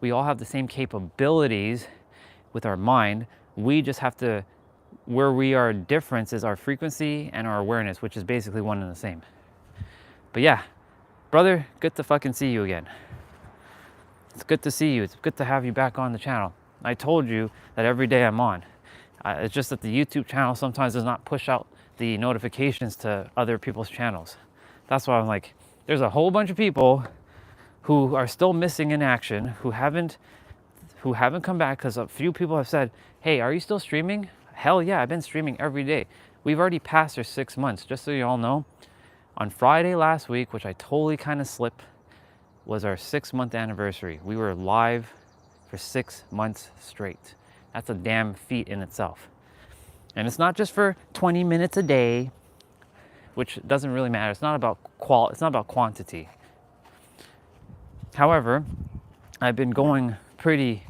We all have the same capabilities with our mind. We just have to, where we are different is our frequency and our awareness, which is basically one and the same. But yeah, brother, good to fucking see you again. It's good to see you. It's good to have you back on the channel. I told you that every day I'm on. It's just that the YouTube channel sometimes does not push out the notifications to other people's channels. That's why I'm like, there's a whole bunch of people who are still missing in action, who haven't come back, because a few people have said, hey, are you still streaming? Hell yeah, I've been streaming every day. We've already passed our 6 months, just so you all know. On Friday last week, which I totally kind of slipped, was our 6-month anniversary. We were live for 6 months straight. That's a damn feat in itself. And it's not just for 20 minutes a day, which doesn't really matter. It's not about it's not about quantity. However, I've been going pretty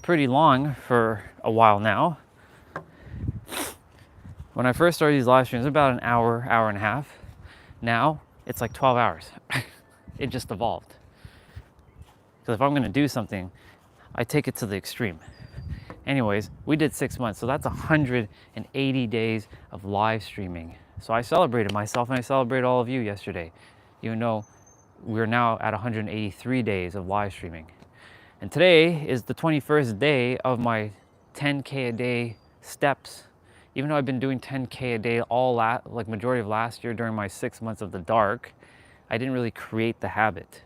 long for a while now. When I first started these live streams, it was about an hour and a half. Now it's like 12 hours. It just evolved. Because if I'm going to do something, I take it to the extreme. Anyways, we did 6 months, so that's 180 days of live streaming. So I celebrated myself and I celebrated all of you yesterday. Even though we're now at 183 days of live streaming. And today is the 21st day of my 10K a day steps. Even though I've been doing 10K a day like majority of last year during my 6 months of the dark, I didn't really create the habit.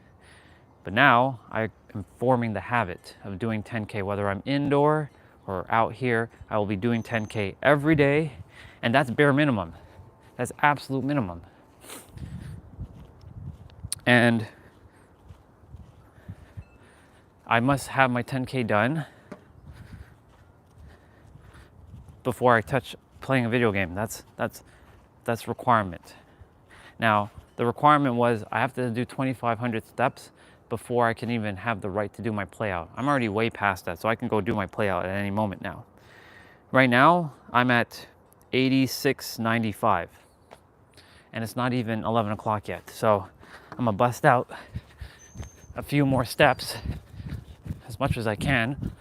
But now I am forming the habit of doing 10K, whether I'm indoor or out here. I will be doing 10K every day, and that's bare minimum. That's absolute minimum. And I must have my 10K done before I touch playing a video game. That's requirement. Now, the requirement was I have to do 2,500 steps before I can even have the right to do my play out. I'm already way past that, so I can go do my play out at any moment now. Right now, I'm at 86.95, and it's not even 11 o'clock yet. So I'm gonna bust out a few more steps as much as I can.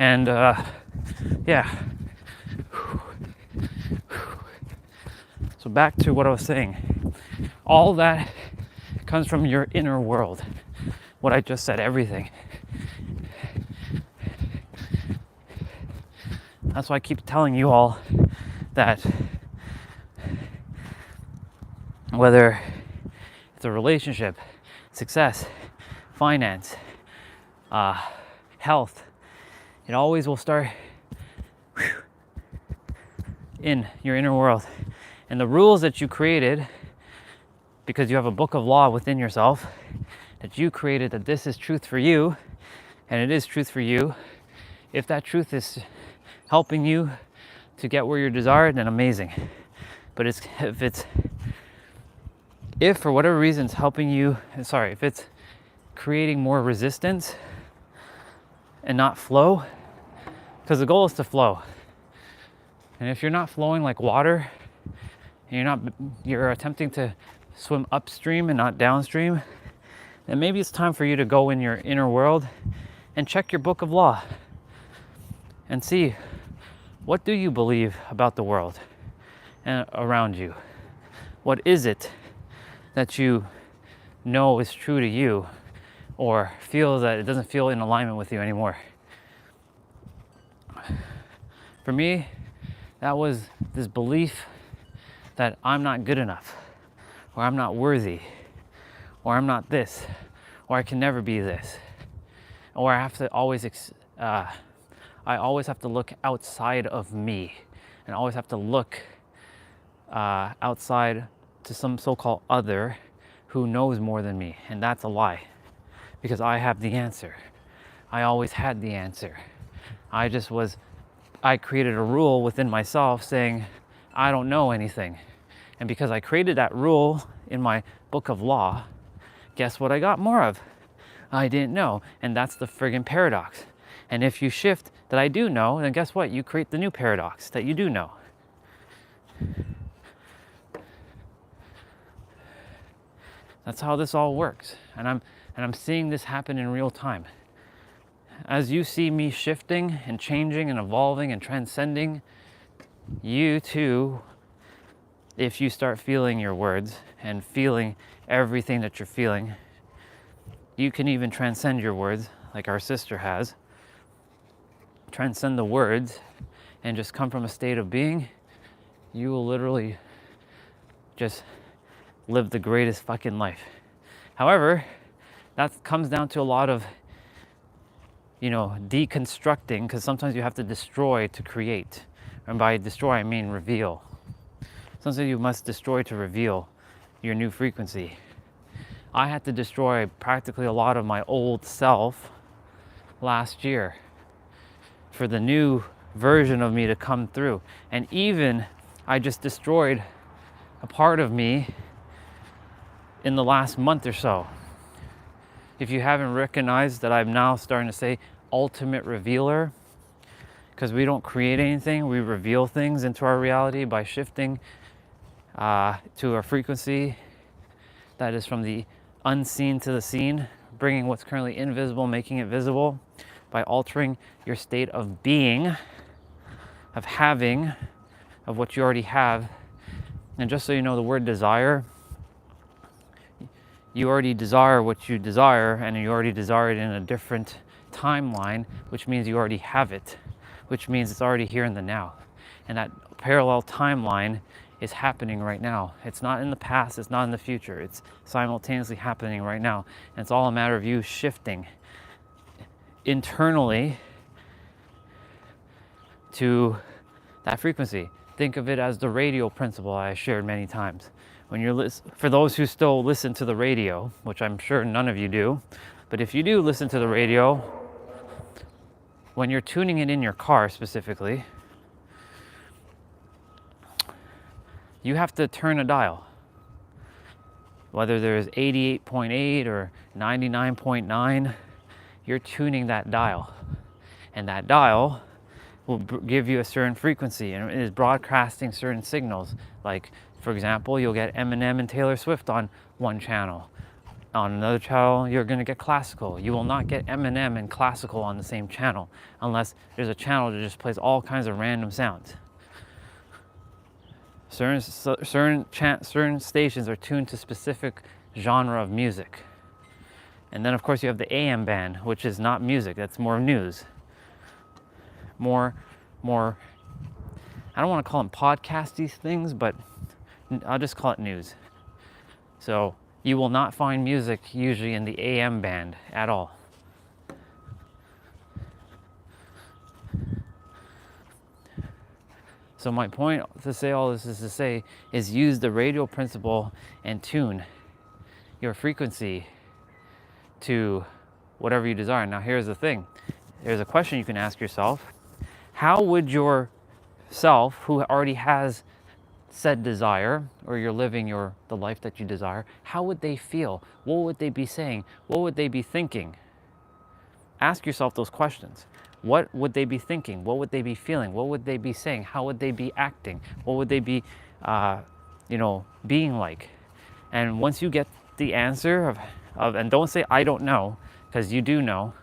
And yeah. So back to what I was saying. All that comes from your inner world. What I just said, everything. That's why I keep telling you all that whether it's a relationship, success, finance, health, it always will start in your inner world. And the rules that you created, because you have a book of law within yourself, that you created, that this is truth for you, and it is truth for you. If that truth is helping you to get where you're desired, then amazing. But if for whatever reason it's helping you, if it's creating more resistance and not flow, because the goal is to flow. And if you're not flowing like water, and you're attempting to swim upstream and not downstream, then maybe it's time for you to go in your inner world and check your book of law and see, what do you believe about the world and around you? What is it that you know is true to you, or feel that it doesn't feel in alignment with you anymore? For me, that was this belief that I'm not good enough, or I'm not worthy, or I'm not this, or I can never be this, or I have to always, I always have to look outside of me, and always have to look outside to some so-called other who knows more than me, and that's a lie, because I have the answer. I always had the answer. I created a rule within myself saying, I don't know anything. And because I created that rule in my book of law, guess what I got more of? I didn't know. And that's the friggin' paradox. And if you shift that I do know, then guess what? You create the new paradox that you do know. That's how this all works. And I'm seeing this happen in real time. As you see me shifting and changing and evolving and transcending, you too, if you start feeling your words and feeling everything that you're feeling, you can even transcend your words, like our sister has. Transcend the words and just come from a state of being. You will literally just live the greatest fucking life. However, that comes down to a lot of deconstructing, because sometimes you have to destroy to create. And by destroy, I mean reveal. Sometimes you must destroy to reveal your new frequency. I had to destroy practically a lot of my old self last year for the new version of me to come through. And even I just destroyed a part of me in the last month or so. If you haven't recognized that I'm now starting to say ultimate revealer, because we don't create anything, we reveal things into our reality by shifting to a frequency that is from the unseen to the seen, bringing what's currently invisible, making it visible, by altering your state of being, of having, of what you already have. And just so you know, the word desire, you already desire what you desire, and you already desire it in a different timeline, which means you already have it, which means it's already here in the now. And that parallel timeline is happening right now. It's not in the past, it's not in the future. It's simultaneously happening right now. And it's all a matter of you shifting internally to that frequency. Think of it as the radio principle I shared many times. When you're for those who still listen to the radio, which I'm sure none of you do, but if you do listen to the radio, when you're tuning it in your car specifically, You have to turn a dial. Whether there's 88.8 or 99.9, you're tuning that dial. And that dial will give you a certain frequency, and it is broadcasting certain signals. Like, for example, you'll get Eminem and Taylor Swift on one channel. On another channel, you're going to get classical. You will not get Eminem and classical on the same channel unless there's a channel that just plays all kinds of random sounds. Certain stations are tuned to specific genre of music. And then, of course, you have the AM band, which is not music. That's more news. More, I don't want to call them podcasty things, but I'll just call it news. So you will not find music usually in the AM band at all. So my point to say all this is to say is use the radio principle and tune your frequency to whatever you desire. Now here's the thing. There's a question you can ask yourself. How would your self, who already has said desire, or you're living the life that you desire, how would they feel? What would they be saying? What would they be thinking? Ask yourself those questions. What would they be thinking? What would they be feeling? What would they be saying? How would they be acting? What would they be, being like? And once you get the answer and don't say I don't know, because you do know.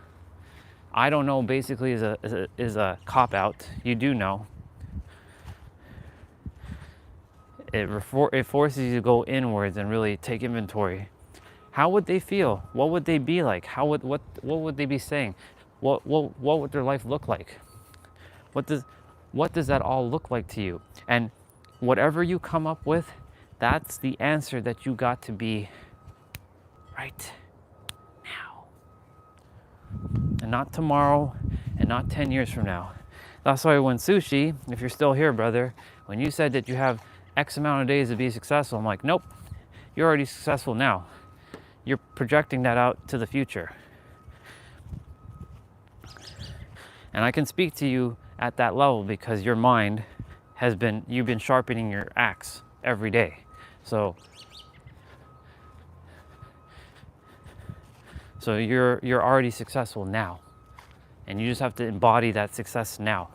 I don't know basically is a cop out. You do know. It forces you to go inwards and really take inventory. How would they feel? What would they be like? What would they be saying? What would their life look like? What does that all look like to you? And whatever you come up with, that's the answer that you got to be right now. And not tomorrow, and not 10 years from now. That's why when Sushi, if you're still here, brother, when you said that you have X amount of days to be successful, I'm like, nope, you're already successful now. You're projecting that out to the future. And I can speak to you at that level because your mind you've been sharpening your axe every day. So you're already successful now. And you just have to embody that success now.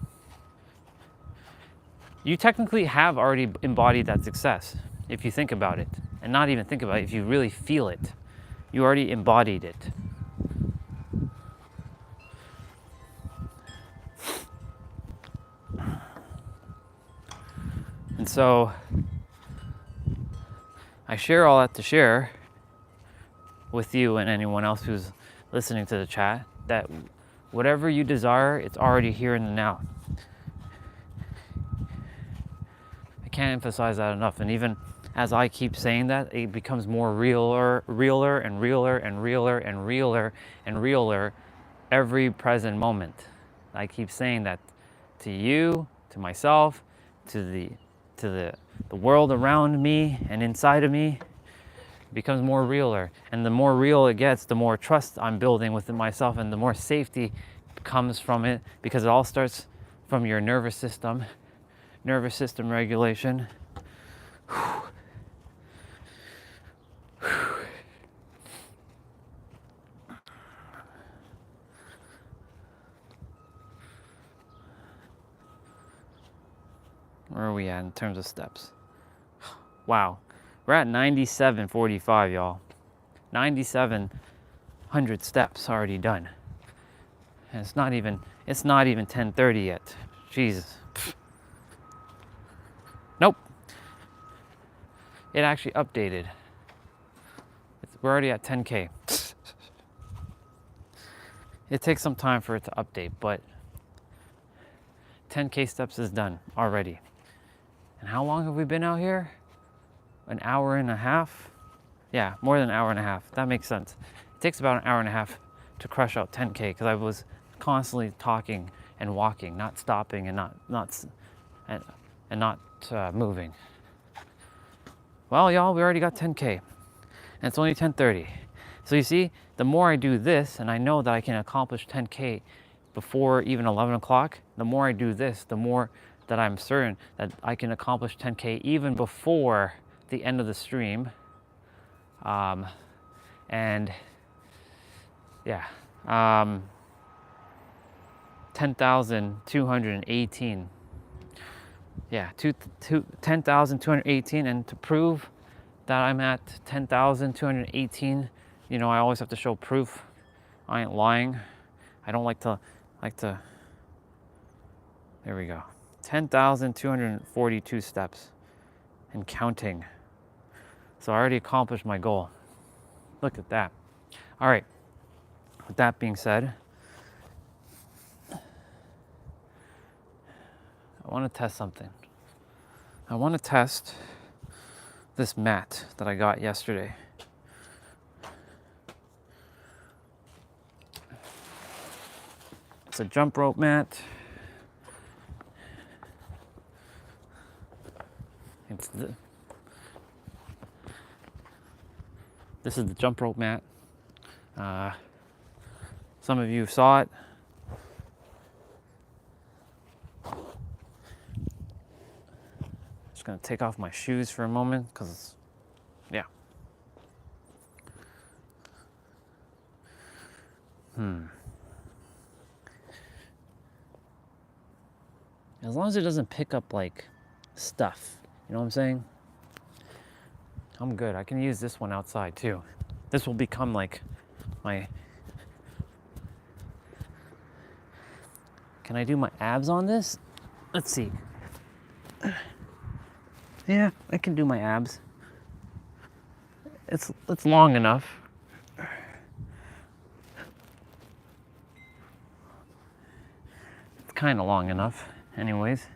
You technically have already embodied that success if you think about it. And not even think about it, if you really feel it. You already embodied it. And so I share all that to share with you and anyone else who's listening to the chat that whatever you desire, it's already here in the now. I can't emphasize that enough. And even as I keep saying that, it becomes more realer and realer and realer and realer and realer every present moment. I keep saying that to you, to myself, to the world around me and inside of me. It becomes more realer. And the more real it gets, the more trust I'm building within myself and the more safety comes from it, because it all starts from your nervous system regulation. Where are we at in terms of steps? Wow, we're at 9745, y'all. 9,700 steps already done. And it's not even 10:30 yet. Jesus. Nope. It actually updated. We're already at 10K. It takes some time for it to update, but 10K steps is done already. And how long have we been out here? An hour and a half? Yeah, more than an hour and a half. That makes sense. It takes about an hour and a half to crush out 10K because I was constantly talking and walking, not stopping and not moving. Well, y'all, we already got 10K, and it's only 10:30. So you see, the more I do this, and I know that I can accomplish 10K before even 11 o'clock, the more I do this, the more that I'm certain that I can accomplish 10K even before the end of the stream. And yeah, 10,218. Yeah, 10,218. And to prove that I'm at 10,218, you know, I always have to show proof. I ain't lying. I don't like to, there we go. 10,242 steps and counting. So I already accomplished my goal. Look at that. All right, with that being said, I want to test something. I want to test this mat that I got yesterday. It's a jump rope mat. This is the jump rope mat. Some of you saw it. Just gonna take off my shoes for a moment, because, yeah. As long as it doesn't pick up like stuff, you know what I'm saying? I'm good. I can use this one outside too. This will become like my... Can I do my abs on this? Let's see. Yeah, I can do my abs. It's long enough. It's kind of long enough, anyways.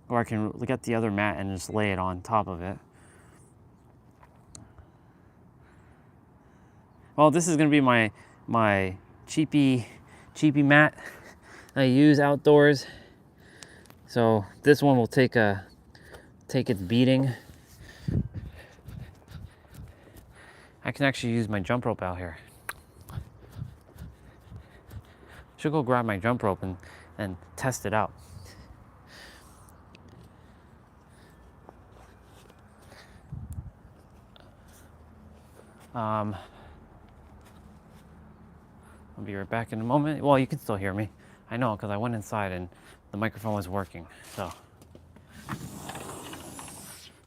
Or I can get the other mat and just lay it on top of it. Well, this is gonna be my cheapy mat I use outdoors. So this one will take its beating. I can actually use my jump rope out here. Should go grab my jump rope and test it out. I'll be right back in a moment. Well, you can still hear me. I know, because I went inside and the microphone was working. So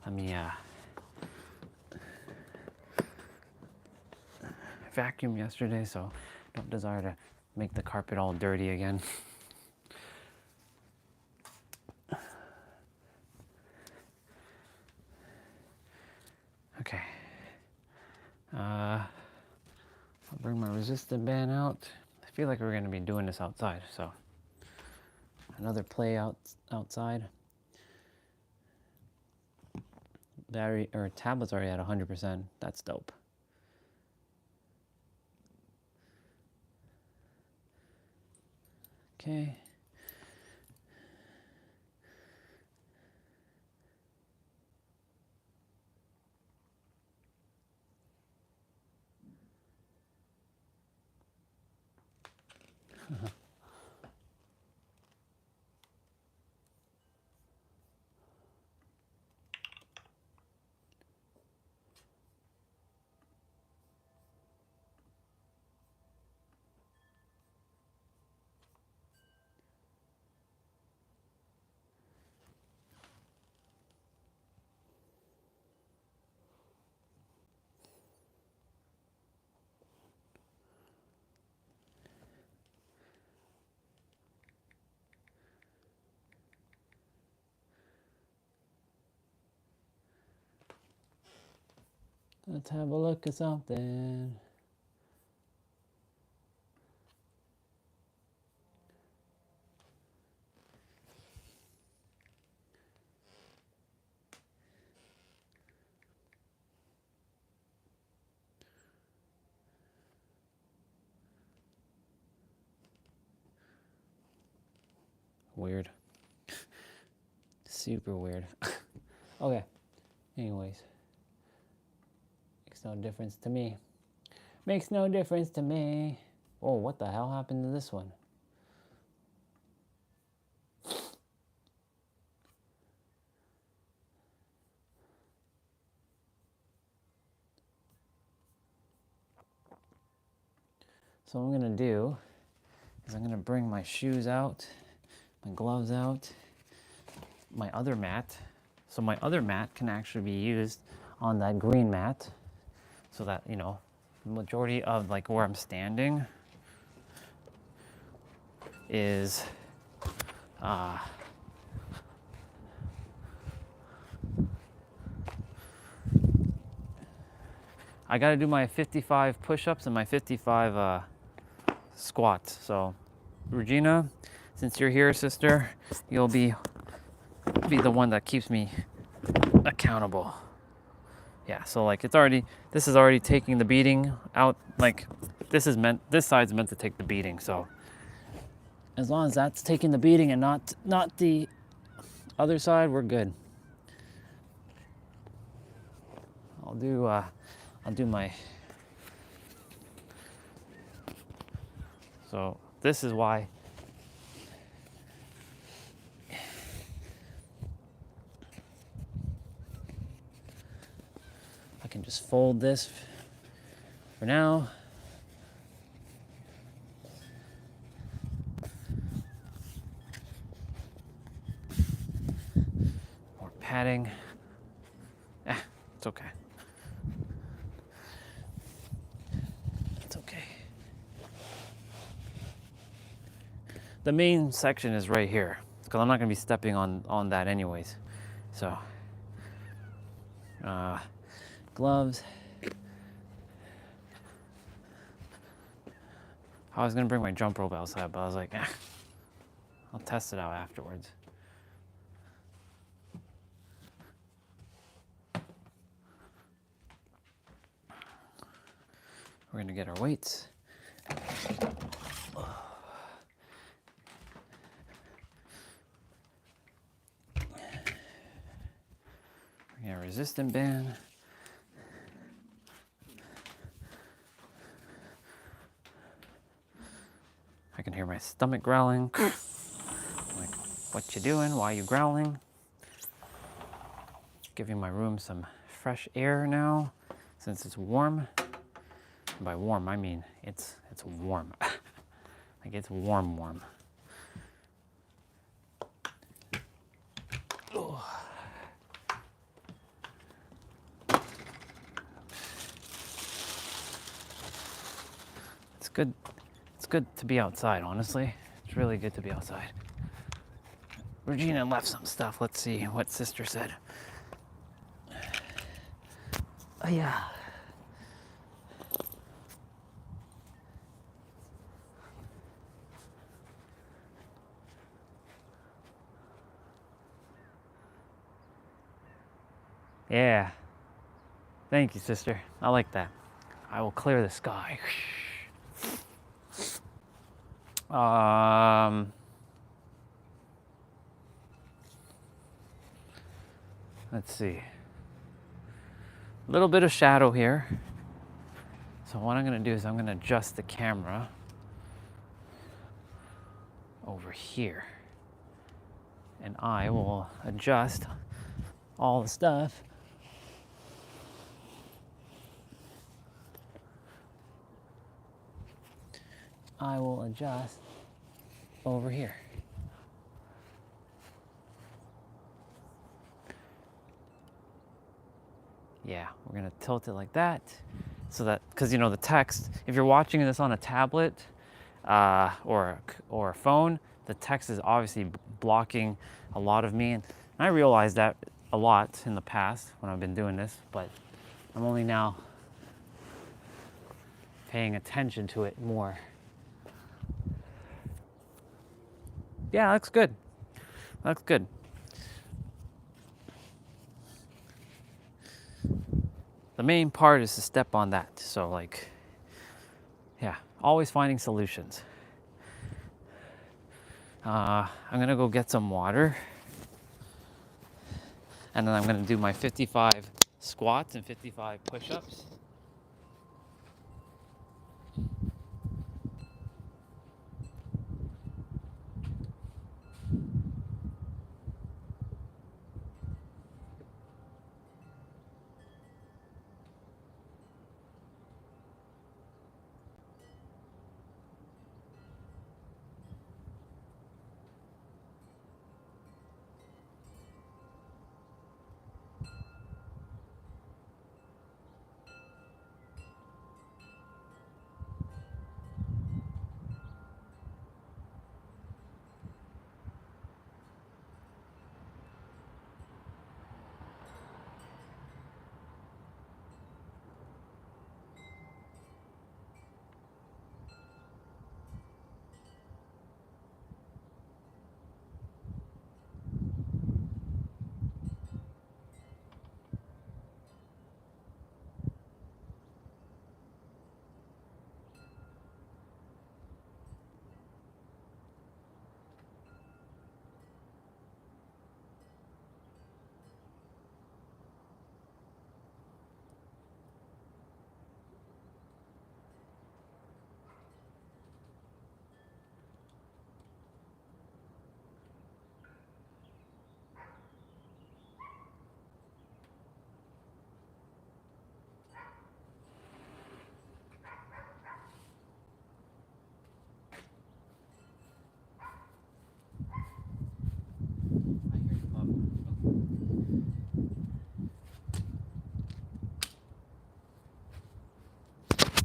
let me vacuum yesterday, so don't desire to make the carpet all dirty again. Okay. I'll bring my resistant band out. I feel like we're going to be doing this outside, so another play outside. Battery or tablet's already at 100%. That's dope. Okay. Let's have a look at something. Weird. Super weird. Okay. Anyways. Makes no difference to me. Makes no difference to me. Oh, what the hell happened to this one? So what I'm gonna do is I'm gonna bring my shoes out, my gloves out, my other mat. So my other mat can actually be used on that green mat, so that, you know, the majority of like where I'm standing is I got to do my 55 push-ups and my 55 squats. So Regina, since you're here, sister, you'll be the one that keeps me accountable. Yeah, so like this is already taking the beating out. Like this side's meant to take the beating. So as long as that's taking the beating and not the other side, we're good. I'll do my. So this is why I can just fold this for now. More padding. It's okay. It's okay. The main section is right here, because I'm not going to be stepping on that anyways. So, gloves. I was going to bring my jump rope outside, but I was like, I'll test it out afterwards. We're going to get our weights. We got a resistant band. I can hear my stomach growling. I'm like, what you doing? Why are you growling? Giving my room some fresh air now, since it's warm. And by warm, I mean it's warm. Like it's warm. Oh. It's good. It's good to be outside, honestly. It's really good to be outside. Regina left some stuff. Let's see what sister said. Oh, yeah. Yeah. Thank you, sister. I like that. I will clear the sky. Let's see. A little bit of shadow here. So what I'm gonna do is I'm gonna adjust the camera over here. And I will adjust all the stuff I will adjust over here. Yeah, we're gonna tilt it like that, so that, because you know the text, if you're watching this on a tablet or a phone, the text is obviously blocking a lot of me, and I realized that a lot in the past when I've been doing this, but I'm only now paying attention to it more. Yeah, looks good. Looks good. The main part is to step on that. So like, yeah, always finding solutions. I'm gonna go get some water. And then I'm gonna do my 55 squats and 55 push-ups.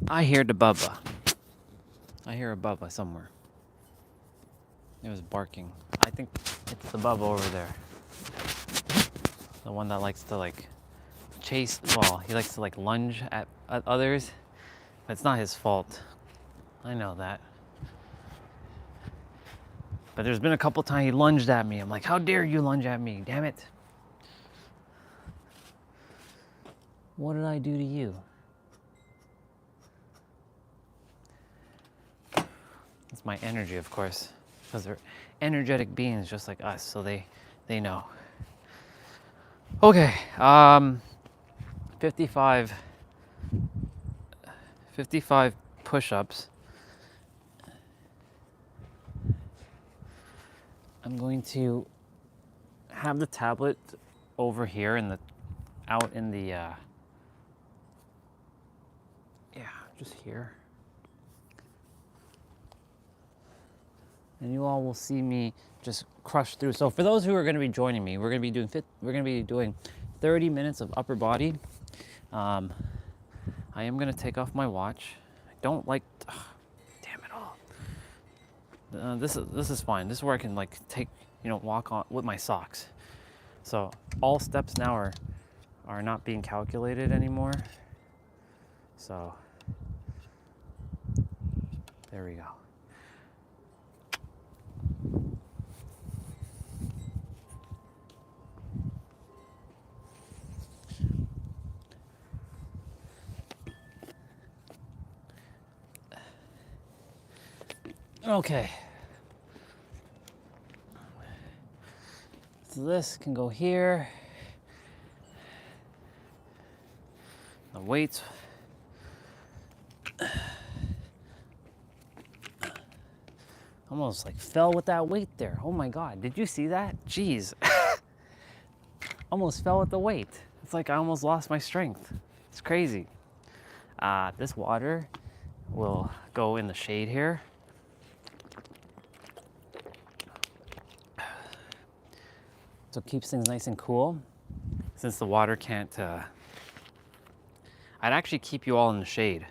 I hear the Bubba. I hear a Bubba somewhere. It was barking. I think it's the Bubba over there. The one that likes to like chase, well, he likes to like lunge at others. But it's not his fault. I know that. But there's been a couple times he lunged at me. I'm like, how dare you lunge at me? Damn it. What did I do to you? It's my energy, of course, because they're energetic beings just like us, so they know. Okay, 55 push-ups. I'm going to have the tablet over here in the, out in the, yeah, just here. And you all will see me just crush through. So for those who are going to be joining me, we're going to be doing 30 minutes of upper body. I am going to take off my watch. I don't like, damn it all. This is fine. This is where I can like take, walk on with my socks. So all steps now are not being calculated anymore. So there we go. Okay. So this can go here. The weights. Almost like fell with that weight there. Oh my God, did you see that? Jeez. Almost fell with the weight. It's like I almost lost my strength. It's crazy. This water will go in the shade here. So it keeps things nice and cool. Since the water can't, I'd actually keep you all in the shade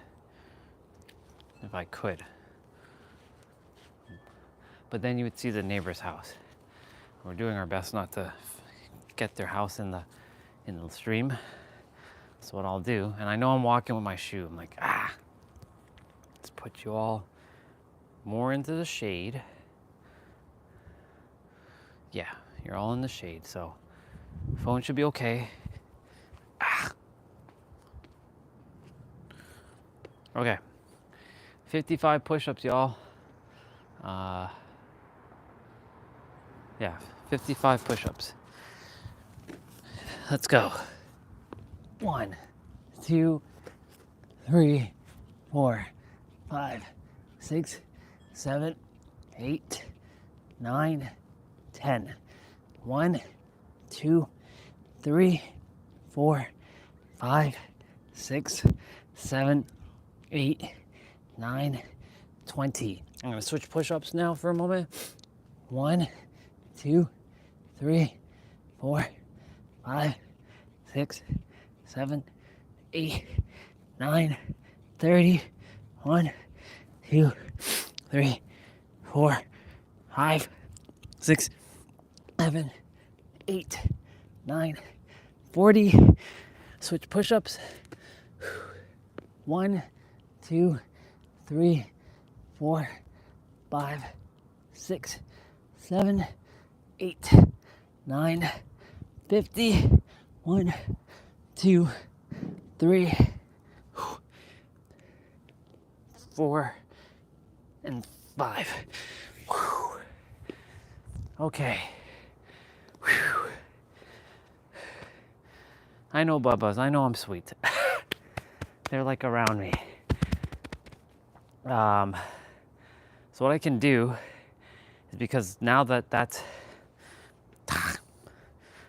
if I could. But then you would see the neighbor's house. We're doing our best not to get their house in the stream. That's what I'll do. And I know I'm walking with my shoe. I'm like, let's put you all more into the shade. Yeah, you're all in the shade, so phone should be okay. Okay, 55 push-ups, y'all. Yeah, 55 push-ups. Let's go. 1, 2, 3, 4, 5, 6, 7, 8, 9, 10. 1, 2, 3, 4, 5, 6, 7, 8, 9, 20. I'm gonna switch push-ups now for a moment. 1, 2, 3, 4, 5, 6, 7, 8, 9, 30. 1, 2, 3, 4, 5, 6, 7, 8, 9, 40. Switch push-ups. 1, 2, 3, 4, 5, 6, 7, 8, 9, 50. 1, 2, 3, 4, and 5. Okay. I know Bubbas. I know I'm sweet. They're like around me. So what I can do is, because now that's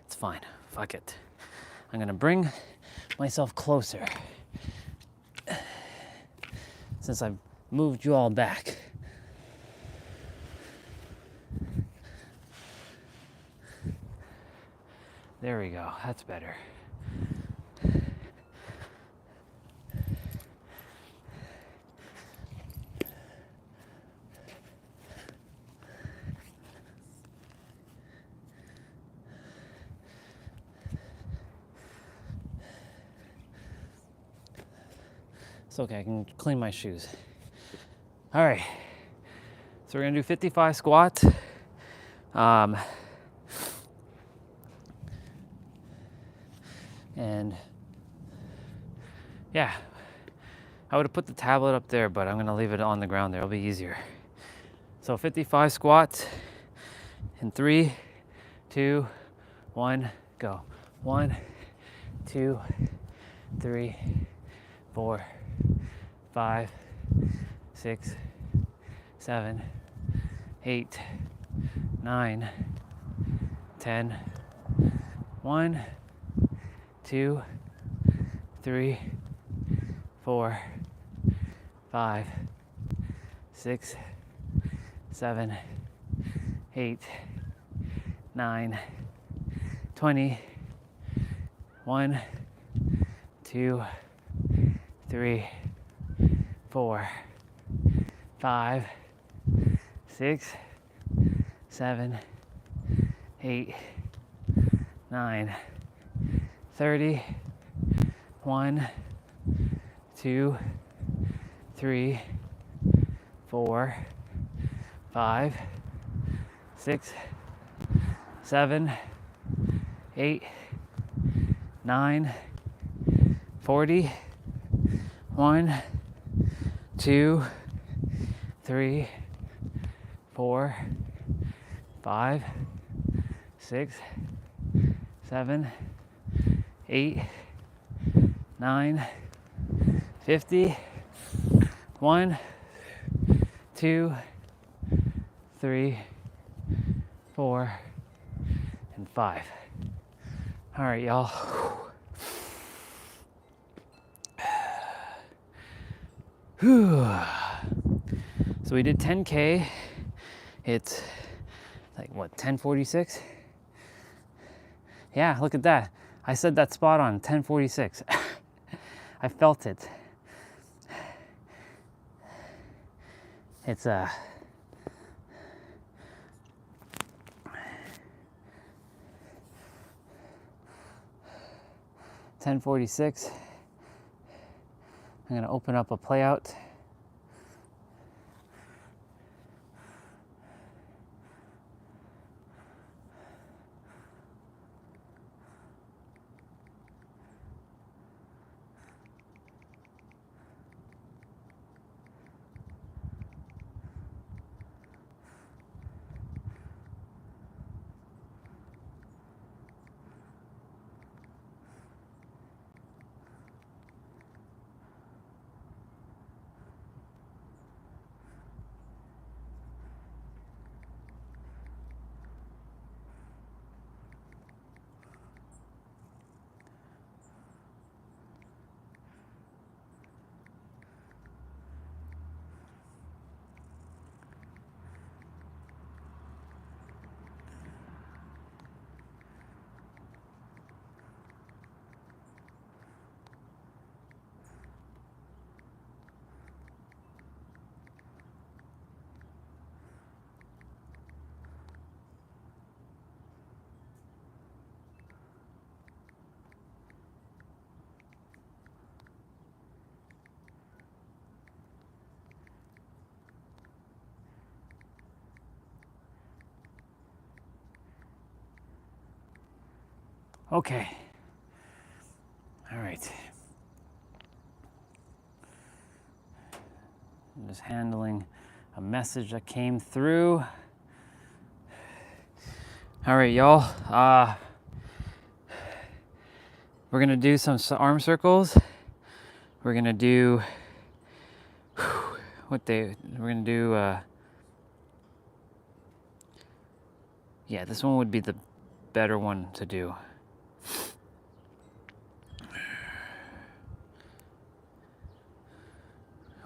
it's fine. Fuck it. I'm gonna bring myself closer since I've moved you all back. There we go. That's better. It's okay, I can clean my shoes. All right, so we're gonna do 55 squats. And yeah, I would have put the tablet up there, but I'm gonna leave it on the ground there. It'll be easier. So 55 squats in 3, 2, 1, go. 1, 2, 3, 4, 5, 6, 7, 8, 9, 10. 1, 2, 3, 4, 5, 6, 7, 8, 9, 20. 1, 2, 3, 4, 5, 6, 7, 8, 9, 30. 1, 2, 3, 4, 5, 6, 7, 8, 9, 40. 1, 2, 3, 4, 5, 6, 7, 8, 9, 50. 1, 2, 3, 4, and 5. All right, y'all. So we did 10K. It's like what, 10:46? Yeah, look at that. I said that spot on, 10:46. I felt it. It's 10:46. I'm gonna open up a playout. Okay. All right. I'm just handling a message that came through. All right, y'all. We're gonna do some arm circles. We're gonna do what day? We're gonna do. Yeah, this one would be the better one to do.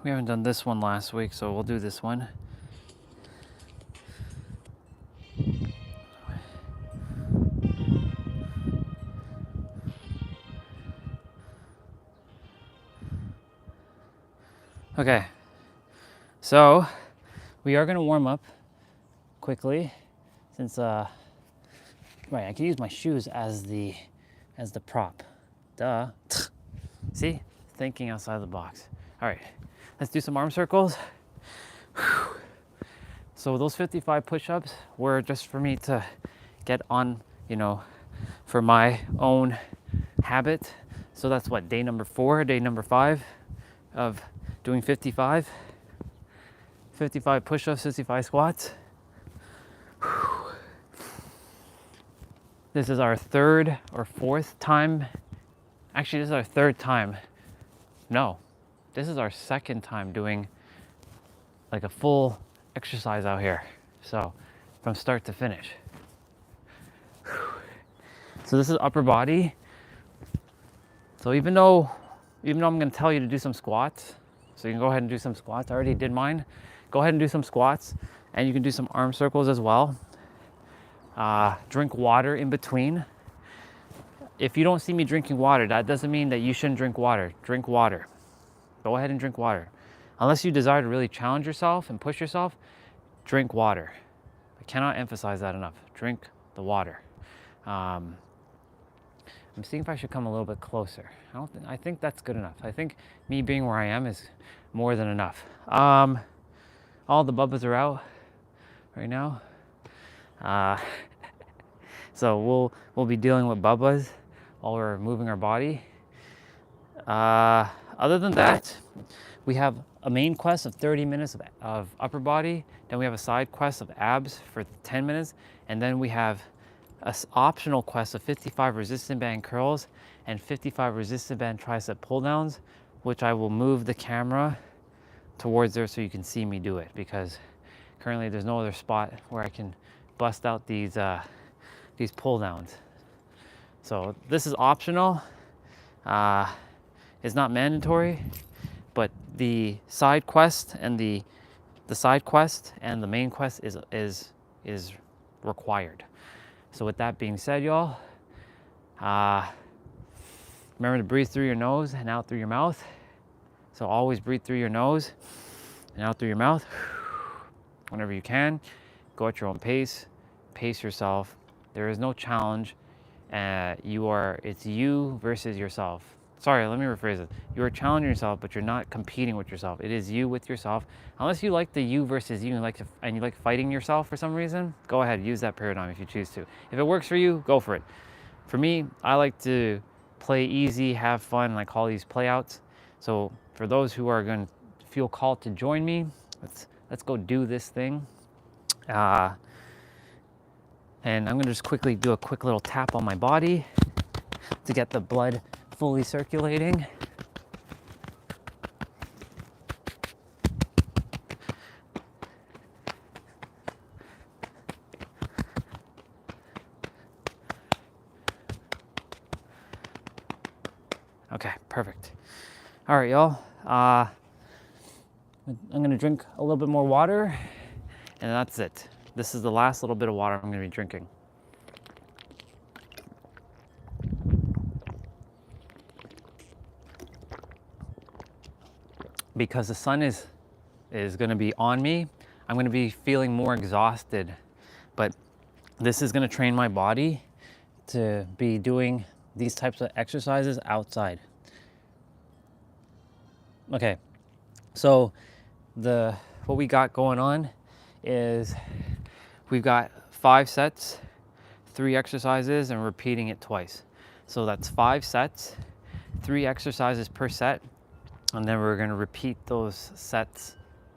We haven't done this one last week, so we'll do this one. Okay, so we are gonna warm up quickly, since right, I can use my shoes as the prop. Duh. See, thinking outside the box. All right, let's do some arm circles. Whew. So those 55 push-ups were just for me to get on, you know, for my own habit. So that's what, day number 4, day number 5 of doing 55 push-ups, 55 squats. Whew. This is our 3rd or 4th time. Actually, this is our 3rd time. No, this is our 2nd time doing like a full exercise out here. So from start to finish. Whew. So this is upper body. So even though I'm going to tell you to do some squats, so you can go ahead and do some squats. I already did mine. Go ahead and do some squats, and you can do some arm circles as well. Drink water in between. If you don't see me drinking water, that doesn't mean that you shouldn't drink water. Drink water. Go ahead and drink water. Unless you desire to really challenge yourself and push yourself, drink water. I cannot emphasize that enough. Drink the water. I'm seeing if I should come a little bit closer. I think that's good enough. I think me being where I am is more than enough. All the bubbas are out right now. So we'll be dealing with bubbas while we're moving our body. Other than that, we have a main quest of 30 minutes of upper body. Then we have a side quest of abs for 10 minutes. And then we have an optional quest of 55 resistant band curls and 55 resistant band tricep pull downs, which I will move the camera towards there so you can see me do it, because currently there's no other spot where I can bust out these pull downs. So this is optional. It's not mandatory, but the side quest and the side quest and the main quest is required. So with that being said, y'all, remember to breathe through your nose and out through your mouth. So always breathe through your nose and out through your mouth. Whenever you can, go at your own pace, pace yourself. There is no challenge. It's you versus yourself. Sorry, let me rephrase it. You are challenging yourself, but you're not competing with yourself. It is you with yourself. Unless you like the you versus you and you like fighting yourself for some reason, go ahead, use that paradigm if you choose to. If it works for you, go for it. For me, I like to play easy, have fun, and I call these playouts. So for those who are going to feel called to join me, let's go do this thing. And I'm going to just quickly do a quick little tap on my body to get the blood fully circulating. Okay, perfect. All right, y'all. I'm gonna drink a little bit more water, and that's it. This is the last little bit of water I'm gonna be drinking. Because the sun is gonna be on me, I'm gonna be feeling more exhausted, but this is gonna train my body to be doing these types of exercises outside. Okay, so what we got going on is we've got 5 sets, 3 exercises, and repeating it twice. So that's 5 sets, 3 exercises per set, and then we're gonna repeat those sets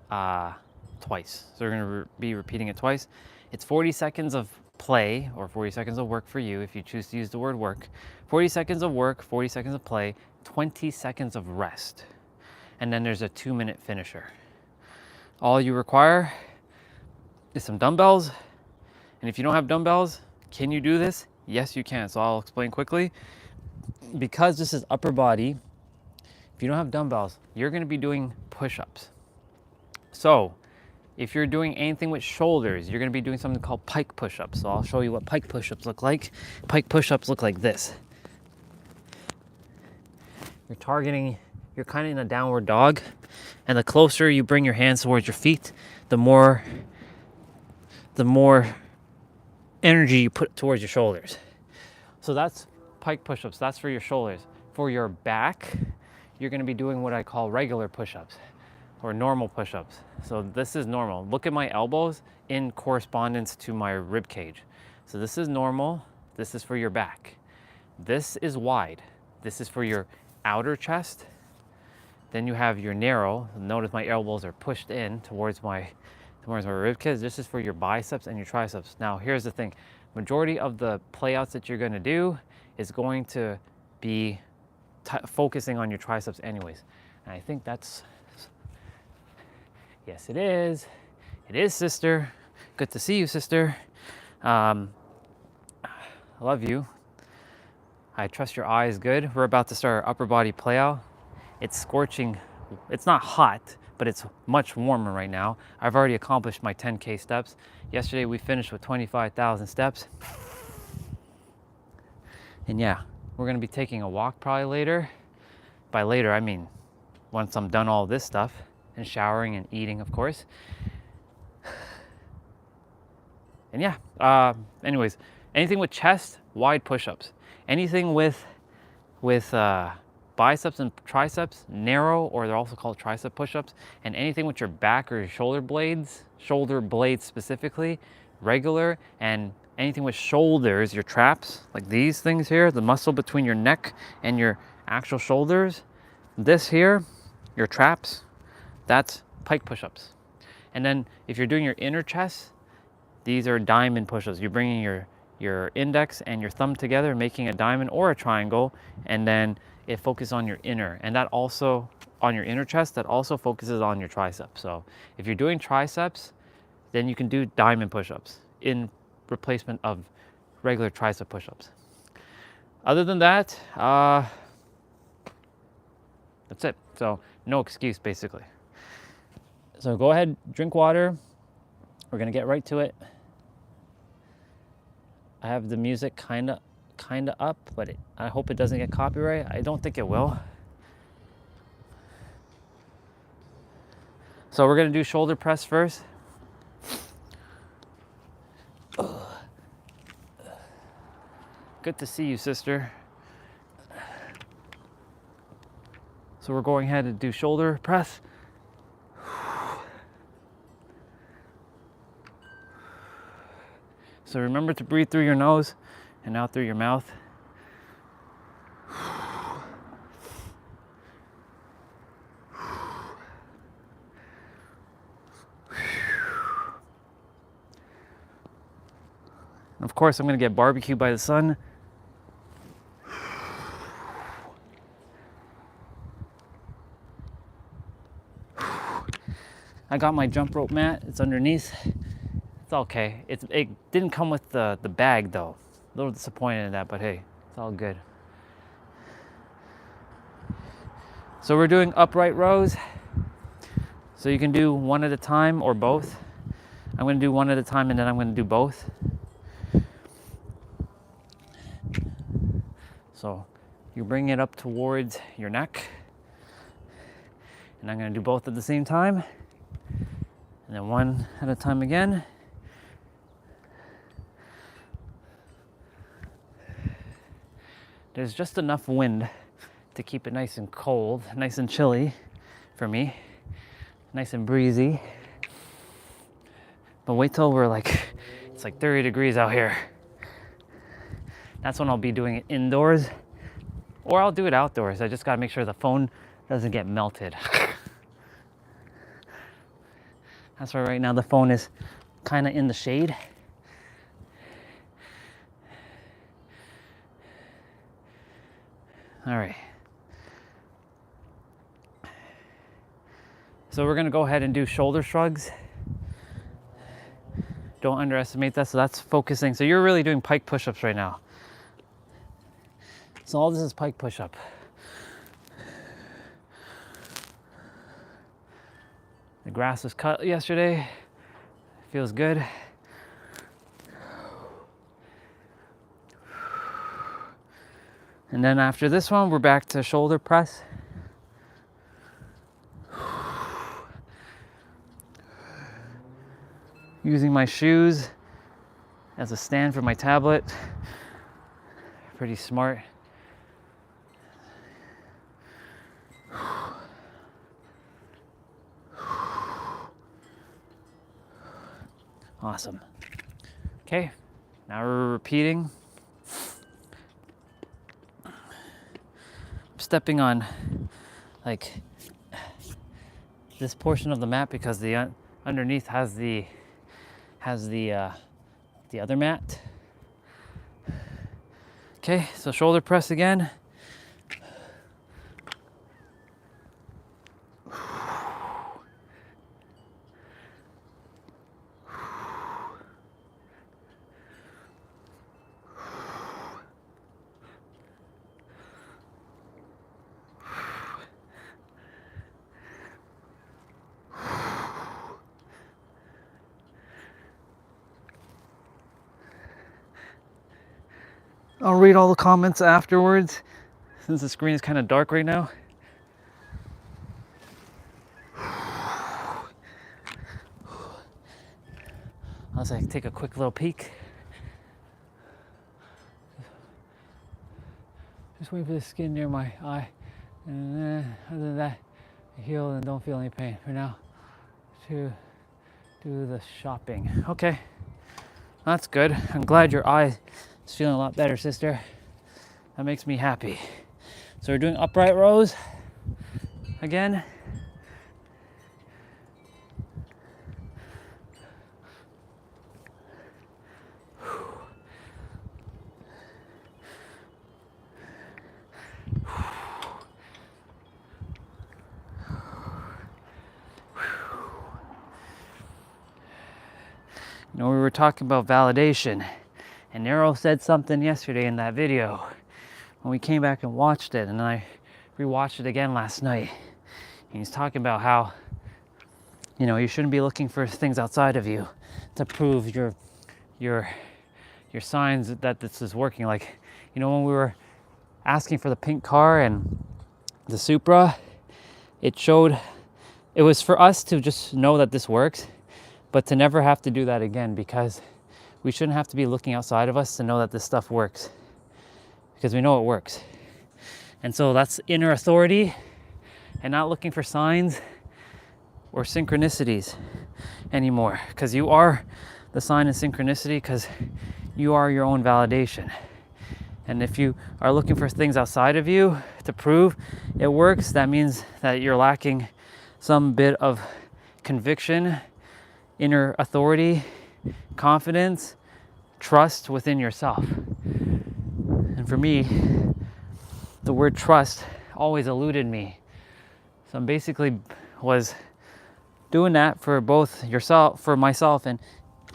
twice. So we're gonna be repeating it twice. It's 40 seconds of play, or 40 seconds of work for you if you choose to use the word work. 40 seconds of work, 40 seconds of play, 20 seconds of rest. And then there's a 2-minute finisher. All you require is some dumbbells. And if you don't have dumbbells, can you do this? Yes, you can. So I'll explain quickly. Because this is upper body, if you don't have dumbbells, you're gonna be doing push-ups. So if you're doing anything with shoulders, you're gonna be doing something called pike push-ups. So I'll show you what pike push-ups look like. Pike push-ups look like this. You're kind of in a downward dog, and the closer you bring your hands towards your feet, the more energy you put towards your shoulders. So that's pike push-ups. That's for your shoulders. For your back, you're going to be doing what I call regular push-ups or normal push-ups. So this is normal. Look at my elbows in correspondence to my rib cage. So this is normal. This is for your back. This is wide. This is for your outer chest. Then you have your narrow. Notice my elbows are pushed in towards my rib cage. This is for your biceps and your triceps. Now here's the thing. Majority of the playouts that you're going to do is going to be focusing on your triceps anyways. And I think that's, yes it is. It is, sister. Good to see you, sister. I love you. I trust your eye is good. We're about to start our upper body playout. It's scorching. It's not hot, but it's much warmer right now. I've already accomplished my 10K steps. Yesterday we finished with 25,000 steps. And yeah, we're gonna be taking a walk probably later. By later, I mean once I'm done all this stuff and showering and eating, of course. And yeah, anyways, anything with chest, wide push-ups. Anything with biceps and triceps, narrow, or they're also called tricep push-ups. And anything with your back or your shoulder blades specifically, regular. And anything with shoulders, your traps, like these things here, the muscle between your neck and your actual shoulders. This here, your traps, that's pike push-ups. And then if you're doing your inner chest, these are diamond push-ups. You're bringing your index and your thumb together, making a diamond or a triangle, and then it focuses on your inner. And that also, on your inner chest, that also focuses on your triceps. So if you're doing triceps, then you can do diamond push-ups in replacement of regular tricep push-ups. Other than that, that's it. So no excuse, basically. So go ahead, drink water. We're gonna get right to it. I have the music kind of up, but I hope it doesn't get copyright. I don't think it will. So we're gonna do shoulder press first. Good to see you, sister. So we're going ahead and do shoulder press. So remember to breathe through your nose and out through your mouth. And of course, I'm gonna get barbecued by the sun. I got my jump rope mat, it's underneath. It's okay. It didn't come with the bag though. A little disappointed in that, but hey, it's all good. So we're doing upright rows. So you can do one at a time or both. I'm gonna do one at a time and then I'm gonna do both. So you bring it up towards your neck. And I'm gonna do both at the same time. And then one at a time again. There's just enough wind to keep it nice and cold, nice and chilly for me, nice and breezy. But wait till it's like 30 degrees out here. That's when I'll be doing it indoors, or I'll do it outdoors. I just gotta make sure the phone doesn't get melted. That's why right now the phone is kind of in the shade. All right. So we're gonna go ahead and do shoulder shrugs. Don't underestimate that. So that's focusing. So you're really doing pike push-ups right now. So all this is pike push-up. The grass was cut yesterday. Feels good. And then after this one, we're back to shoulder press. Using my shoes as a stand for my tablet. Pretty smart. Awesome. Okay, now we're repeating. I'm stepping on like this portion of the mat because the underneath has the other mat. Okay, so shoulder press again. I'll read all the comments afterwards since the screen is kind of dark right now. I'll just take a quick little peek. Just wait for the skin near my eye. And other than that, I heal and don't feel any pain. For now, to do the shopping. Okay, that's good. I'm glad your eye is feeling a lot better, sister. That makes me happy. So we're doing upright rows again. You know, we were talking about validation, and Nero said something yesterday in that video when we came back and watched it, and then I rewatched it again last night. And he's talking about how, you know, you shouldn't be looking for things outside of you to prove your signs that this is working. Like, you know, when we were asking for the pink car and the Supra, it was for us to just know that this works, but to never have to do that again, because we shouldn't have to be looking outside of us to know that this stuff works, because we know it works. And so that's inner authority, and not looking for signs or synchronicities anymore, because you are the sign of synchronicity, because you are your own validation. And if you are looking for things outside of you to prove it works, that means that you're lacking some bit of conviction, inner authority, confidence, trust within yourself. And for me, the word trust always eluded me. So I basically was doing that for both yourself, for myself, and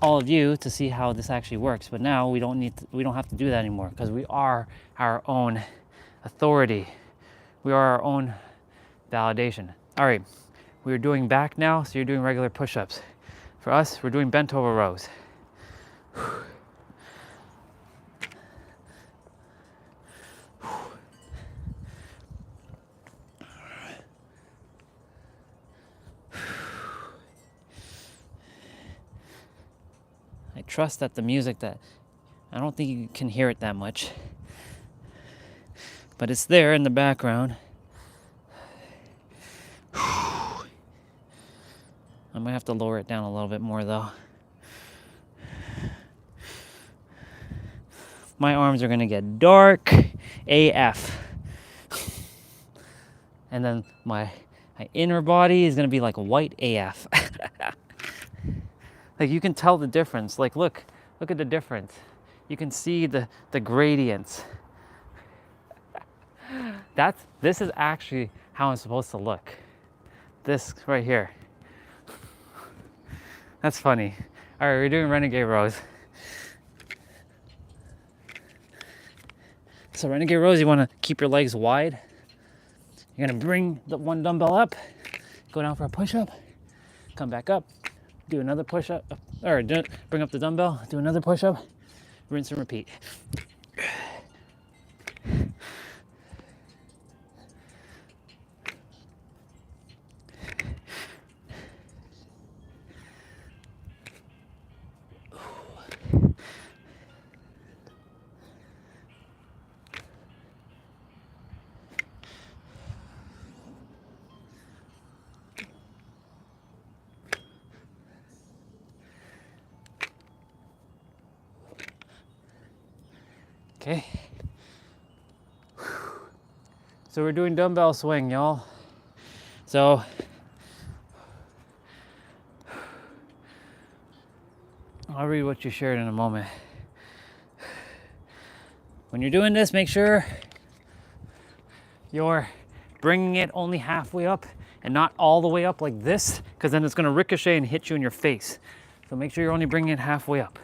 all of you to see how this actually works. But now we don't have to do that anymore, because we are our own authority. We are our own validation. All right, we're doing back now, so you're doing regular push-ups. For us, we're doing bent over rows. I trust that the music, that I don't think you can hear it that much, but it's there in the background. I might have to lower it down a little bit more though. My arms are gonna get dark AF. And then my inner body is gonna be like white AF. Like, you can tell the difference. Like, look at the difference. You can see the gradients. This is actually how I'm supposed to look. This right here. That's funny. All right, we're doing renegade rows. So renegade rows, you want to keep your legs wide. You're gonna bring the one dumbbell up, go down for a push-up, come back up, do another push-up, or bring up the dumbbell, do another push-up, rinse and repeat. Okay. So we're doing dumbbell swing, y'all. So I'll read what you shared in a moment. When you're doing this, make sure you're bringing it only halfway up and not all the way up like this, because then it's going to ricochet and hit you in your face. So make sure you're only bringing it halfway up.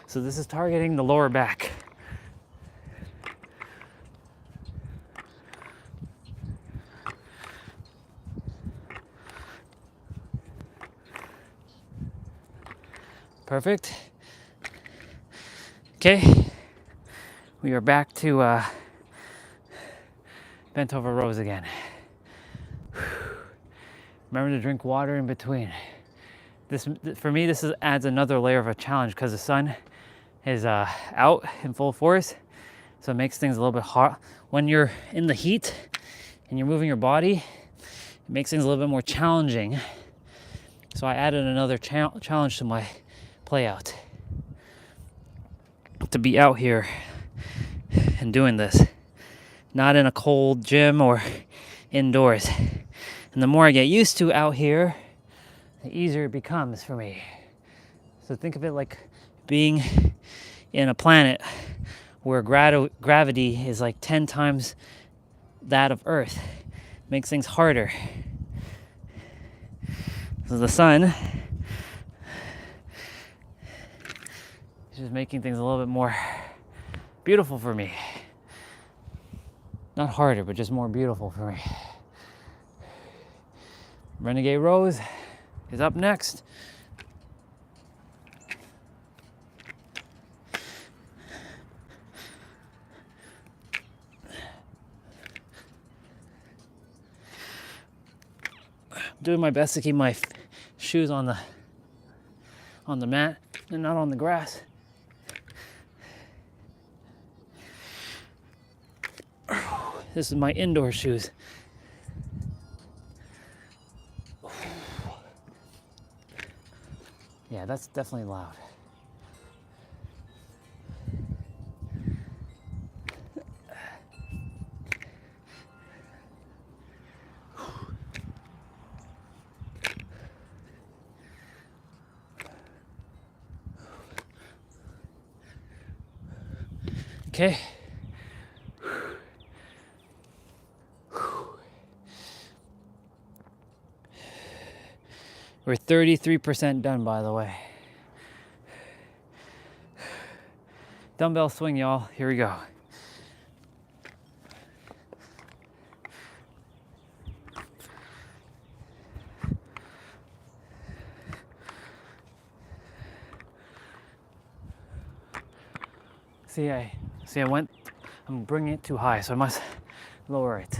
So this is targeting the lower back. Perfect. Okay, we are back to bent over rows again. Remember to drink water in between. This, for me, this adds another layer of a challenge because the sun is out in full force, so it makes things a little bit hot. When you're in the heat and you're moving your body, it makes things a little bit more challenging. So I added another challenge to my play out. To be out here and doing this, not in a cold gym or indoors. And the more I get used to out here, the easier it becomes for me. So think of it like being in a planet where gravity is like 10 times that of Earth. It makes things harder. So the sun is just making things a little bit more beautiful for me. Not harder, but just more beautiful for me. Renegade rows is up next. Doing my best to keep my shoes on the mat and not on the grass. This is my indoor shoes. Yeah, that's definitely loud. Okay. We're 33% done, by the way. Dumbbell swing, y'all. Here we go. I'm bringing it too high, so I must lower it.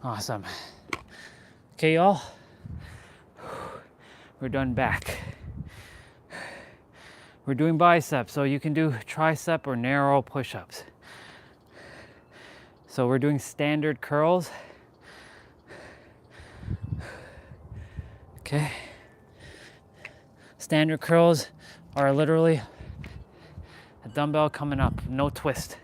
Awesome. Okay, y'all. We're done back. We're doing biceps, so you can do tricep or narrow push-ups. So we're doing standard curls. Okay. Standard curls are literally a dumbbell coming up, no twist.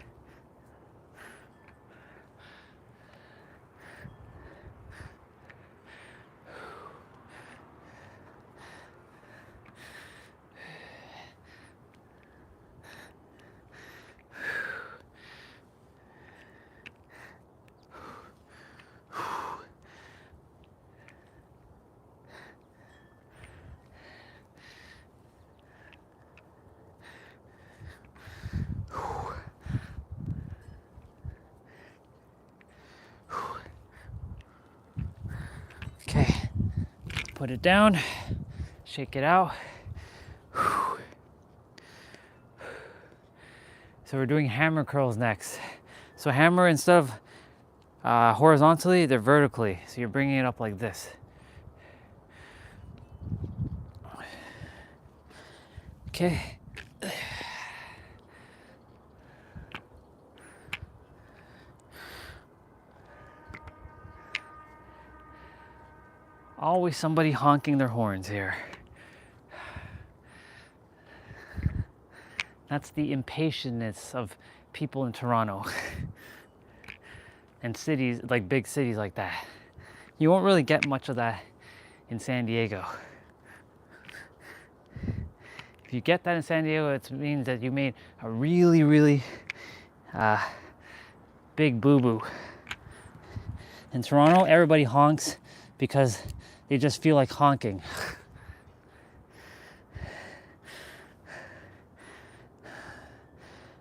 Okay, put it down. shake it out. So we're doing hammer curls next. So hammer, instead of horizontally, they're vertically. So you're bringing it up like this. Okay. Always somebody honking their horns here. That's the impatientness of people in Toronto and cities, like big cities like that. You won't really get much of that in San Diego. If you get that in San Diego, it means that you made a really, really big boo-boo. In Toronto, everybody honks because they just feel like honking.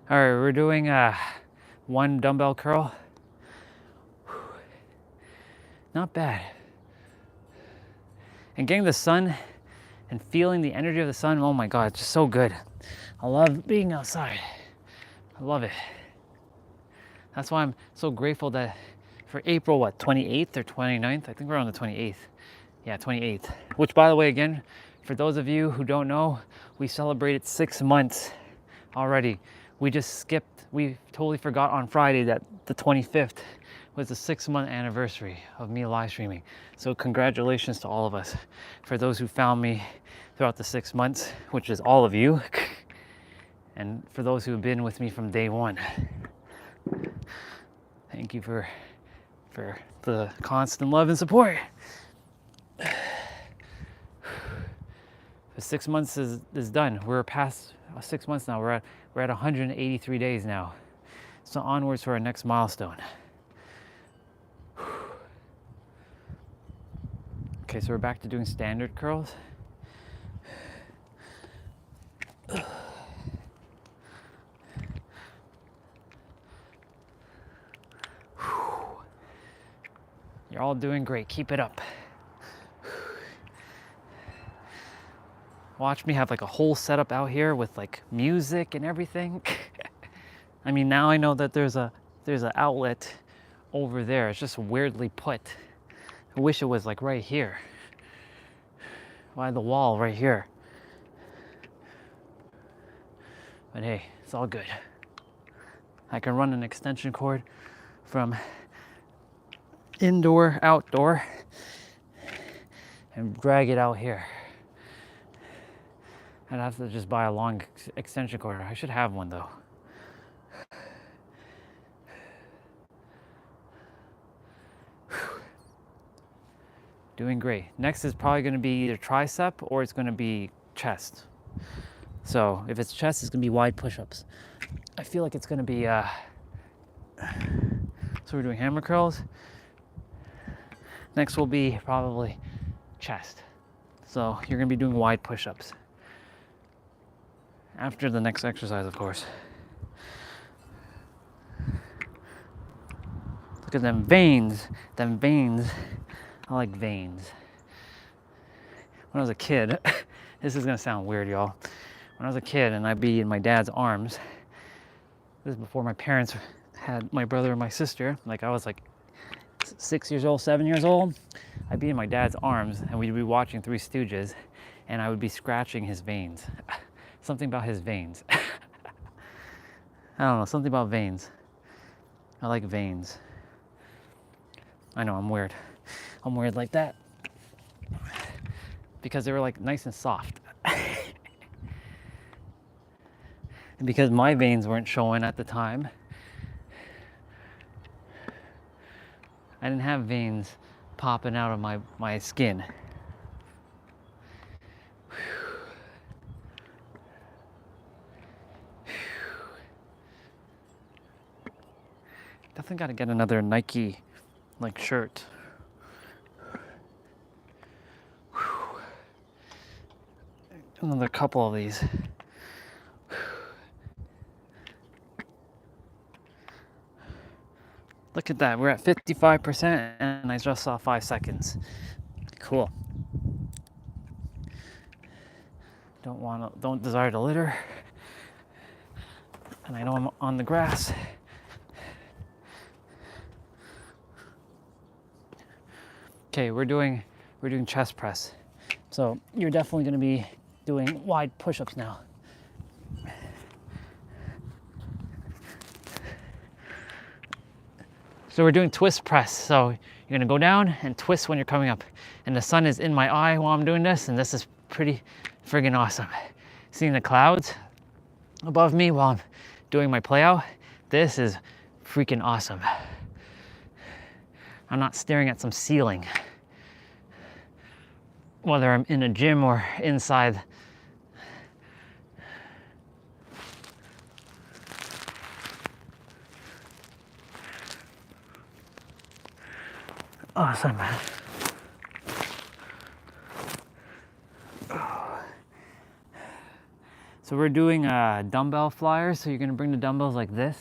All right, we're doing one dumbbell curl. Not bad. And getting the sun and feeling the energy of the sun, oh my God, it's just so good. I love being outside. I love it. That's why I'm so grateful that for April, 28th or 29th? I think we're on the 28th. Yeah, 28th. Which, by the way, again, for those of you who don't know, we celebrated 6 months already. We just skipped, we totally forgot on Friday that the 25th was the 6-month anniversary of me live streaming. So congratulations to all of us. For those who found me throughout the 6 months, which is all of you, and for those who have been with me from day one. Thank you for the constant love and support. The 6 months is done. We're past 6 months now. We're at 183 days now. So onwards to our next milestone. Okay, so we're back to doing standard curls. You're all doing great. Keep it up. Watch me have like a whole setup out here with like music and everything. I mean, now I know that there's an outlet over there. It's just weirdly put. I wish it was like right here. By the wall right here. But hey, it's all good. I can run an extension cord from indoor, outdoor, and drag it out here. I'd have to just buy a long extension cord. I should have one though. Doing great. Next is probably going to be either tricep or it's going to be chest. So if it's chest, it's going to be wide push-ups. I feel like it's going to be so we're doing hammer curls. Next will be probably chest. So you're going to be doing wide push-ups after the next exercise, of course. Look at them veins. Them veins. I like veins. When I was a kid, this is gonna sound weird, y'all. When I was a kid and I'd be in my dad's arms, this is before my parents had my brother and my sister, like I was like 6 years old, 7 years old, I'd be in my dad's arms and we'd be watching Three Stooges and I would be scratching his veins. Something about his veins. I don't know, something about veins. I like veins. I know, I'm weird. I'm weird like that. Because they were like nice and soft. And because my veins weren't showing at the time, I didn't have veins popping out of my skin. Definitely got to get another Nike like shirt. Another couple of these. Look at that, we're at 55% and I just saw 5 seconds. Cool. don't desire to litter. And I know I'm on the grass. Okay, we're doing chest press. So you're definitely going to be doing wide push-ups now. So we're doing twist press. So you're going to go down and twist when you're coming up. And the sun is in my eye while I'm doing this, and this is pretty friggin' awesome. Seeing the clouds above me while I'm doing my play out, this is freaking awesome. I'm not staring at some ceiling, whether I'm in a gym or inside. Awesome. So we're doing dumbbell flyers. So you're gonna bring the dumbbells like this.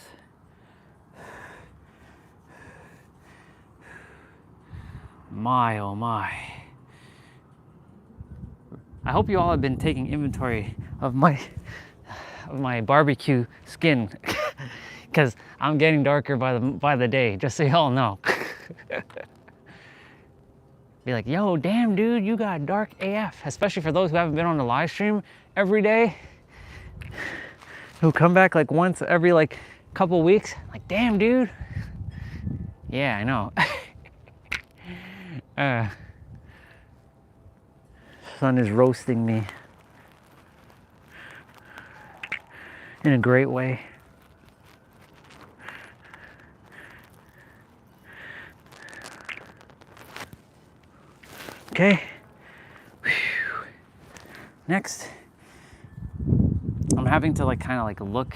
My, oh my. I hope you all have been taking inventory of my barbecue skin, because I'm getting darker by the day, just so y'all know. Be like, yo, damn dude, you got dark AF. Especially for those who haven't been on the live stream every day, who come back like once every like couple weeks. Like, damn dude. Yeah, I know. Sun is roasting me in a great way. Okay. Next, I'm having to like kind of like look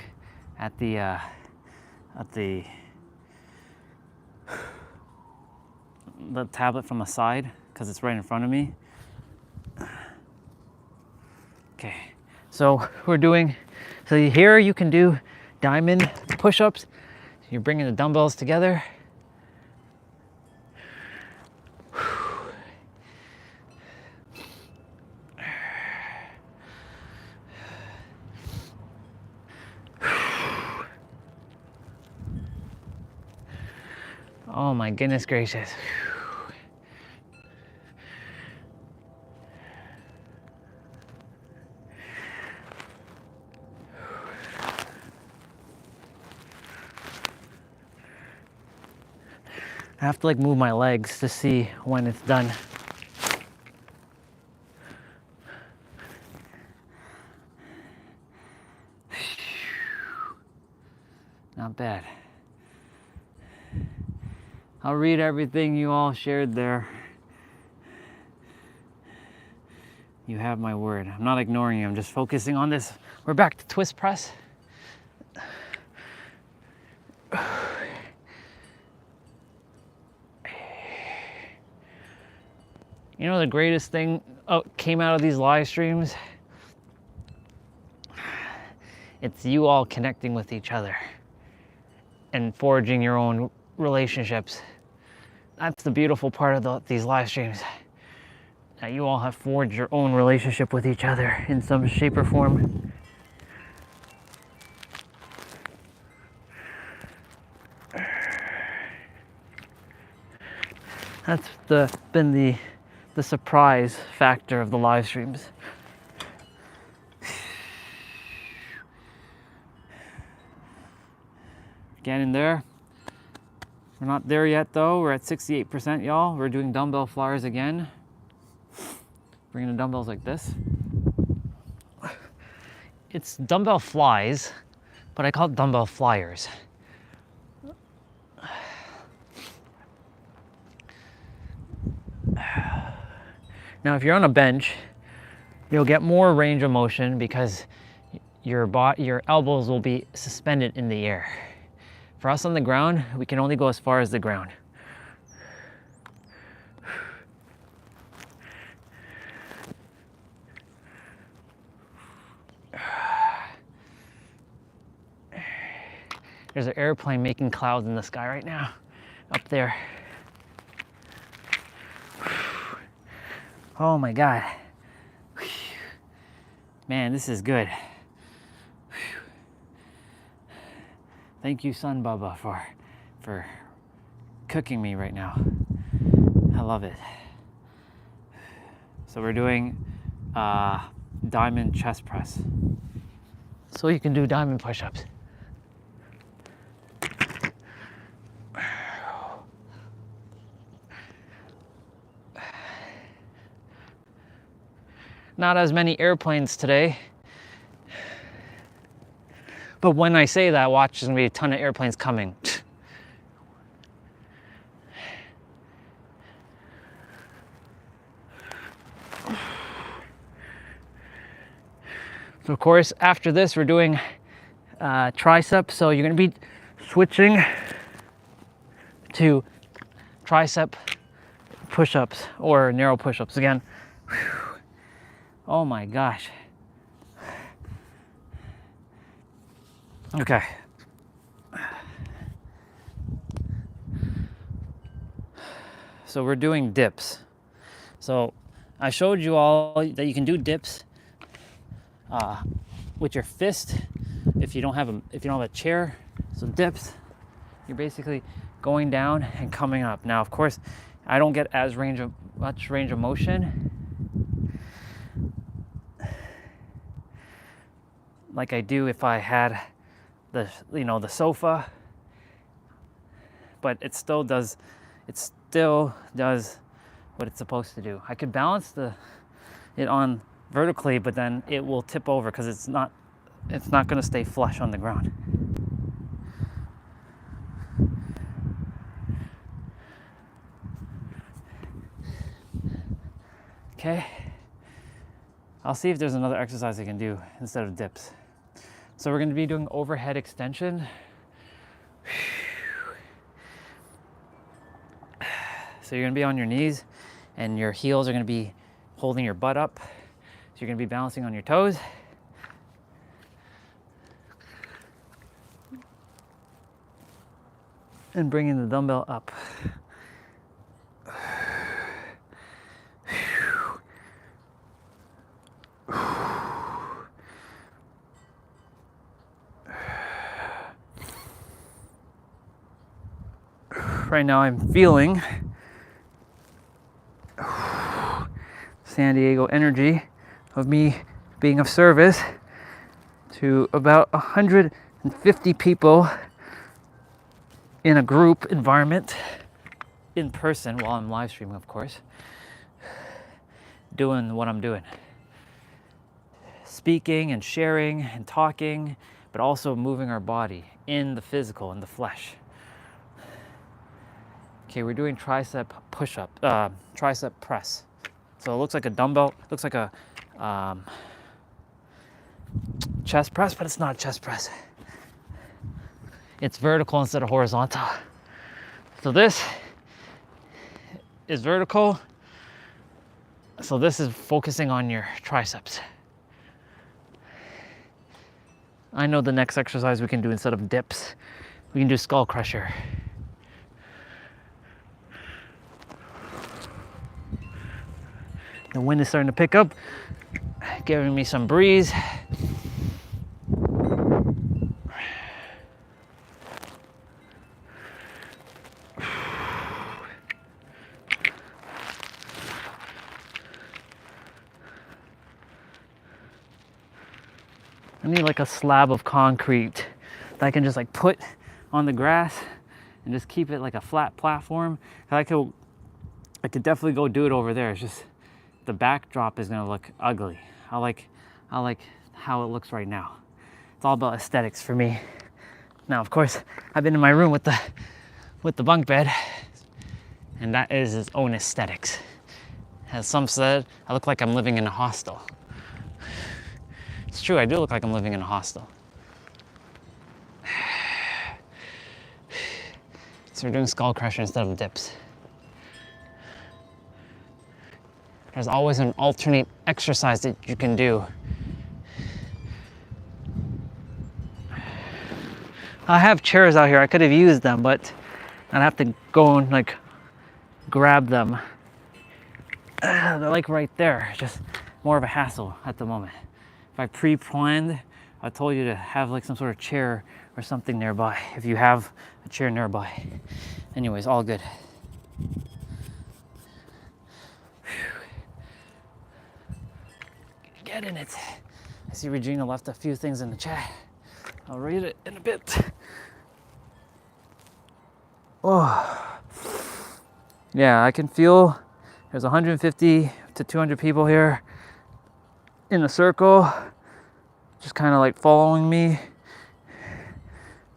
at the tablet from the side because it's right in front of me. Okay, so here you can do diamond push-ups. You're bringing the dumbbells together. Oh my goodness gracious. I have to like move my legs to see when it's done. Not bad. I'll read everything you all shared there. You have my word. I'm not ignoring you, I'm just focusing on this. We're back to twist press. You know the greatest thing came out of these live streams? It's you all connecting with each other and forging your own relationships. That's the beautiful part of these live streams. That you all have forged your own relationship with each other in some shape or form. That's been the surprise factor of the live streams. Get in there. We're not there yet though. We're at 68%, y'all. We're doing dumbbell flyers again. Bringing the dumbbells like this. It's dumbbell flies, but I call it dumbbell flyers. Now, if you're on a bench, you'll get more range of motion because your elbows will be suspended in the air. For us on the ground, we can only go as far as the ground. There's an airplane making clouds in the sky right now, up there. Oh my God. Man, this is good. Whew. Thank you, Sun Bubba, for cooking me right now. I love it. So we're doing diamond chest press. So you can do diamond push-ups. Not as many airplanes today. But when I say that, watch, there's gonna be a ton of airplanes coming. So of course, after this, we're doing tricep. So you're gonna be switching to tricep push-ups or narrow push-ups again. Whew. Oh my gosh. Okay. So we're doing dips. So I showed you all that you can do dips with your fist if you don't have a chair. So dips, you're basically going down and coming up. Now, of course, I don't get as much range of motion like I do if I had the sofa, but it still does what it's supposed to do. I could balance it on vertically, but then it will tip over because it's not going to stay flush on the ground. Okay, I'll see if there's another exercise I can do instead of dips. So we're going to be doing overhead extension. So you're going to be on your knees and your heels are going to be holding your butt up. So you're going to be balancing on your toes. And bringing the dumbbell up. Right now I'm feeling San Diego energy of me being of service to about 150 people in a group environment in person while I'm live streaming, of course, doing what I'm doing. Speaking and sharing and talking, but also moving our body in the physical, in the flesh. Okay, we're doing tricep push-up, tricep press. So it looks like a dumbbell, looks like a chest press, but it's not a chest press. It's vertical instead of horizontal. So this is vertical. So this is focusing on your triceps. I know the next exercise we can do instead of dips, we can do skull crusher. The wind is starting to pick up, giving me some breeze. I need like a slab of concrete that I can just like put on the grass and just keep it like a flat platform. I could definitely go do it over there. It's just the backdrop is gonna look ugly. I like how it looks right now. It's all about aesthetics for me. Now, of course, I've been in my room with the bunk bed, and that is its own aesthetics. As some said, I look like I'm living in a hostel. It's true, I do look like I'm living in a hostel. So we're doing skull crusher instead of dips. There's always an alternate exercise that you can do. I have chairs out here. I could have used them, but I'd have to go and like grab them. They're like right there. Just more of a hassle at the moment. If I pre-planned, I told you to have like some sort of chair or something nearby, if you have a chair nearby. Anyways, all good. Get in it. I see Regina left a few things in the chat. I'll read it in a bit. Oh, yeah, I can feel there's 150 to 200 people here in a circle, just kind of like following me.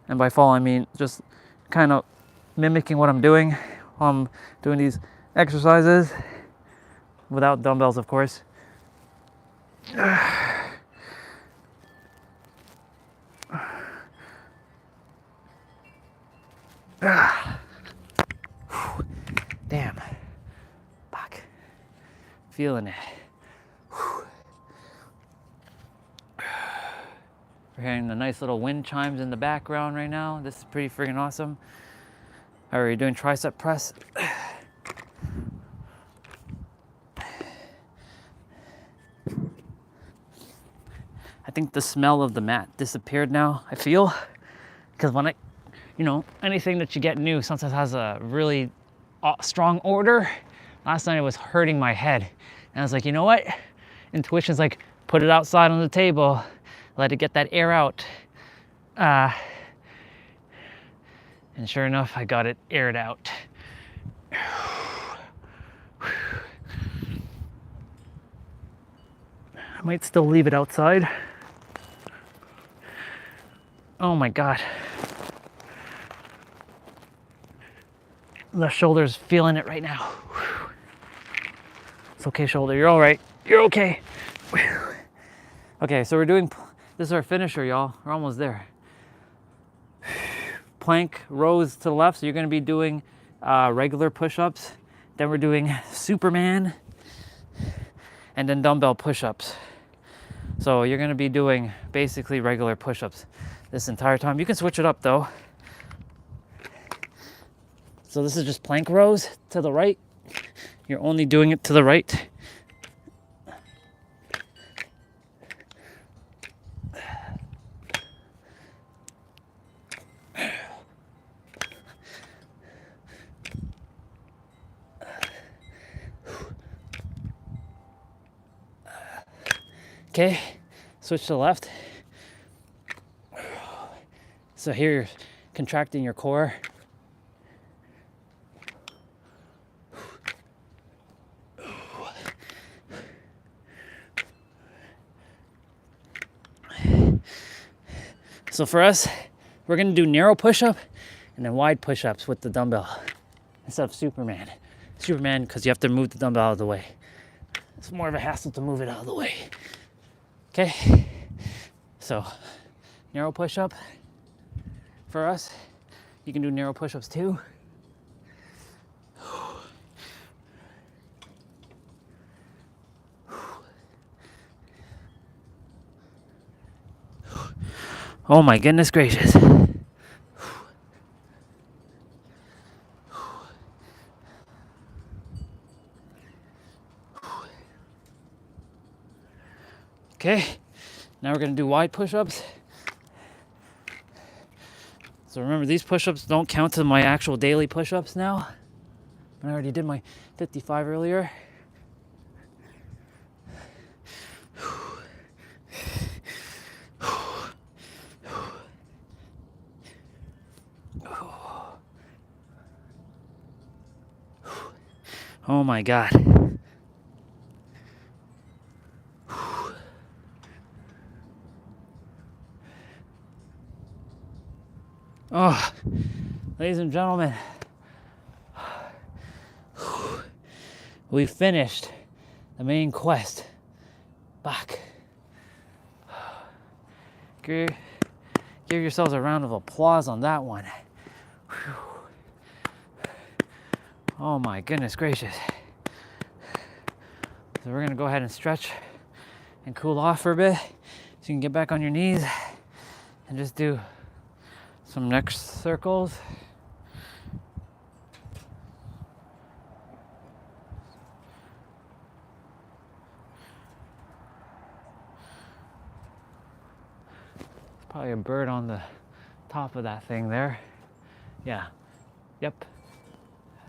And by following, I mean just kind of mimicking what I'm doing while I'm doing these exercises, without dumbbells, of course. Damn. Fuck. Feeling it. We're hearing the nice little wind chimes in the background right now. This is pretty freaking awesome. All right, you're doing tricep press. I think the smell of the mat disappeared now, I feel. Because when anything that you get new sometimes has a really strong odor. Last night it was hurting my head. And I was like, you know what? Intuition's like, put it outside on the table. Let it get that air out. And sure enough, I got it aired out. I might still leave it outside. Oh my God. Left shoulder's feeling it right now. It's okay, shoulder, you're all right. You're okay. Okay, so this is our finisher, y'all. We're almost there. Plank rows to the left, so you're gonna be doing regular push-ups. Then we're doing Superman, and then dumbbell push-ups. So you're gonna be doing basically regular push-ups this entire time. You can switch it up though. So this is just plank rows to the right. You're only doing it to the right. Okay, switch to the left. So here you're contracting your core. So for us, we're gonna do narrow push-up and then wide push-ups with the dumbbell instead of Superman. Superman, because you have to move the dumbbell out of the way. It's more of a hassle to move it out of the way. Okay, so narrow push-up for us. You can do narrow push-ups too. Oh my goodness gracious. Okay, now we're gonna do wide push-ups. So remember, these push-ups don't count to my actual daily push-ups now. I already did my 55 earlier. Oh my God. Oh, ladies and gentlemen, we finished the main quest. Back. Give yourselves a round of applause on that one. Oh my goodness gracious. So we're gonna go ahead and stretch and cool off for a bit so you can get back on your knees and just do some neck circles. Probably a bird on the top of that thing there. Yeah. Yep.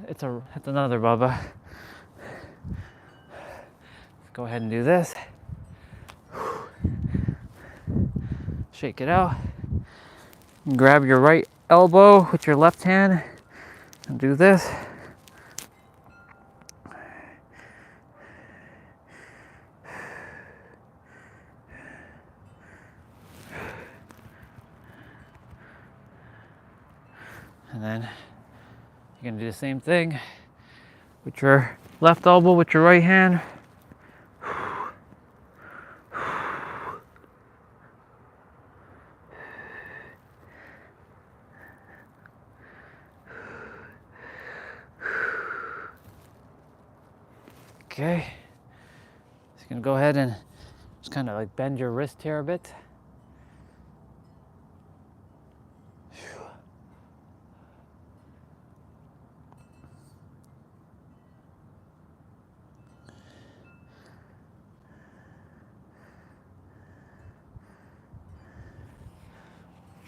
It's another Bubba. Go ahead and do this. Shake it out. Grab your right elbow with your left hand and do this. And then you're gonna do the same thing with your left elbow with your right hand. Okay. Just gonna go ahead and just kind of like bend your wrist here a bit.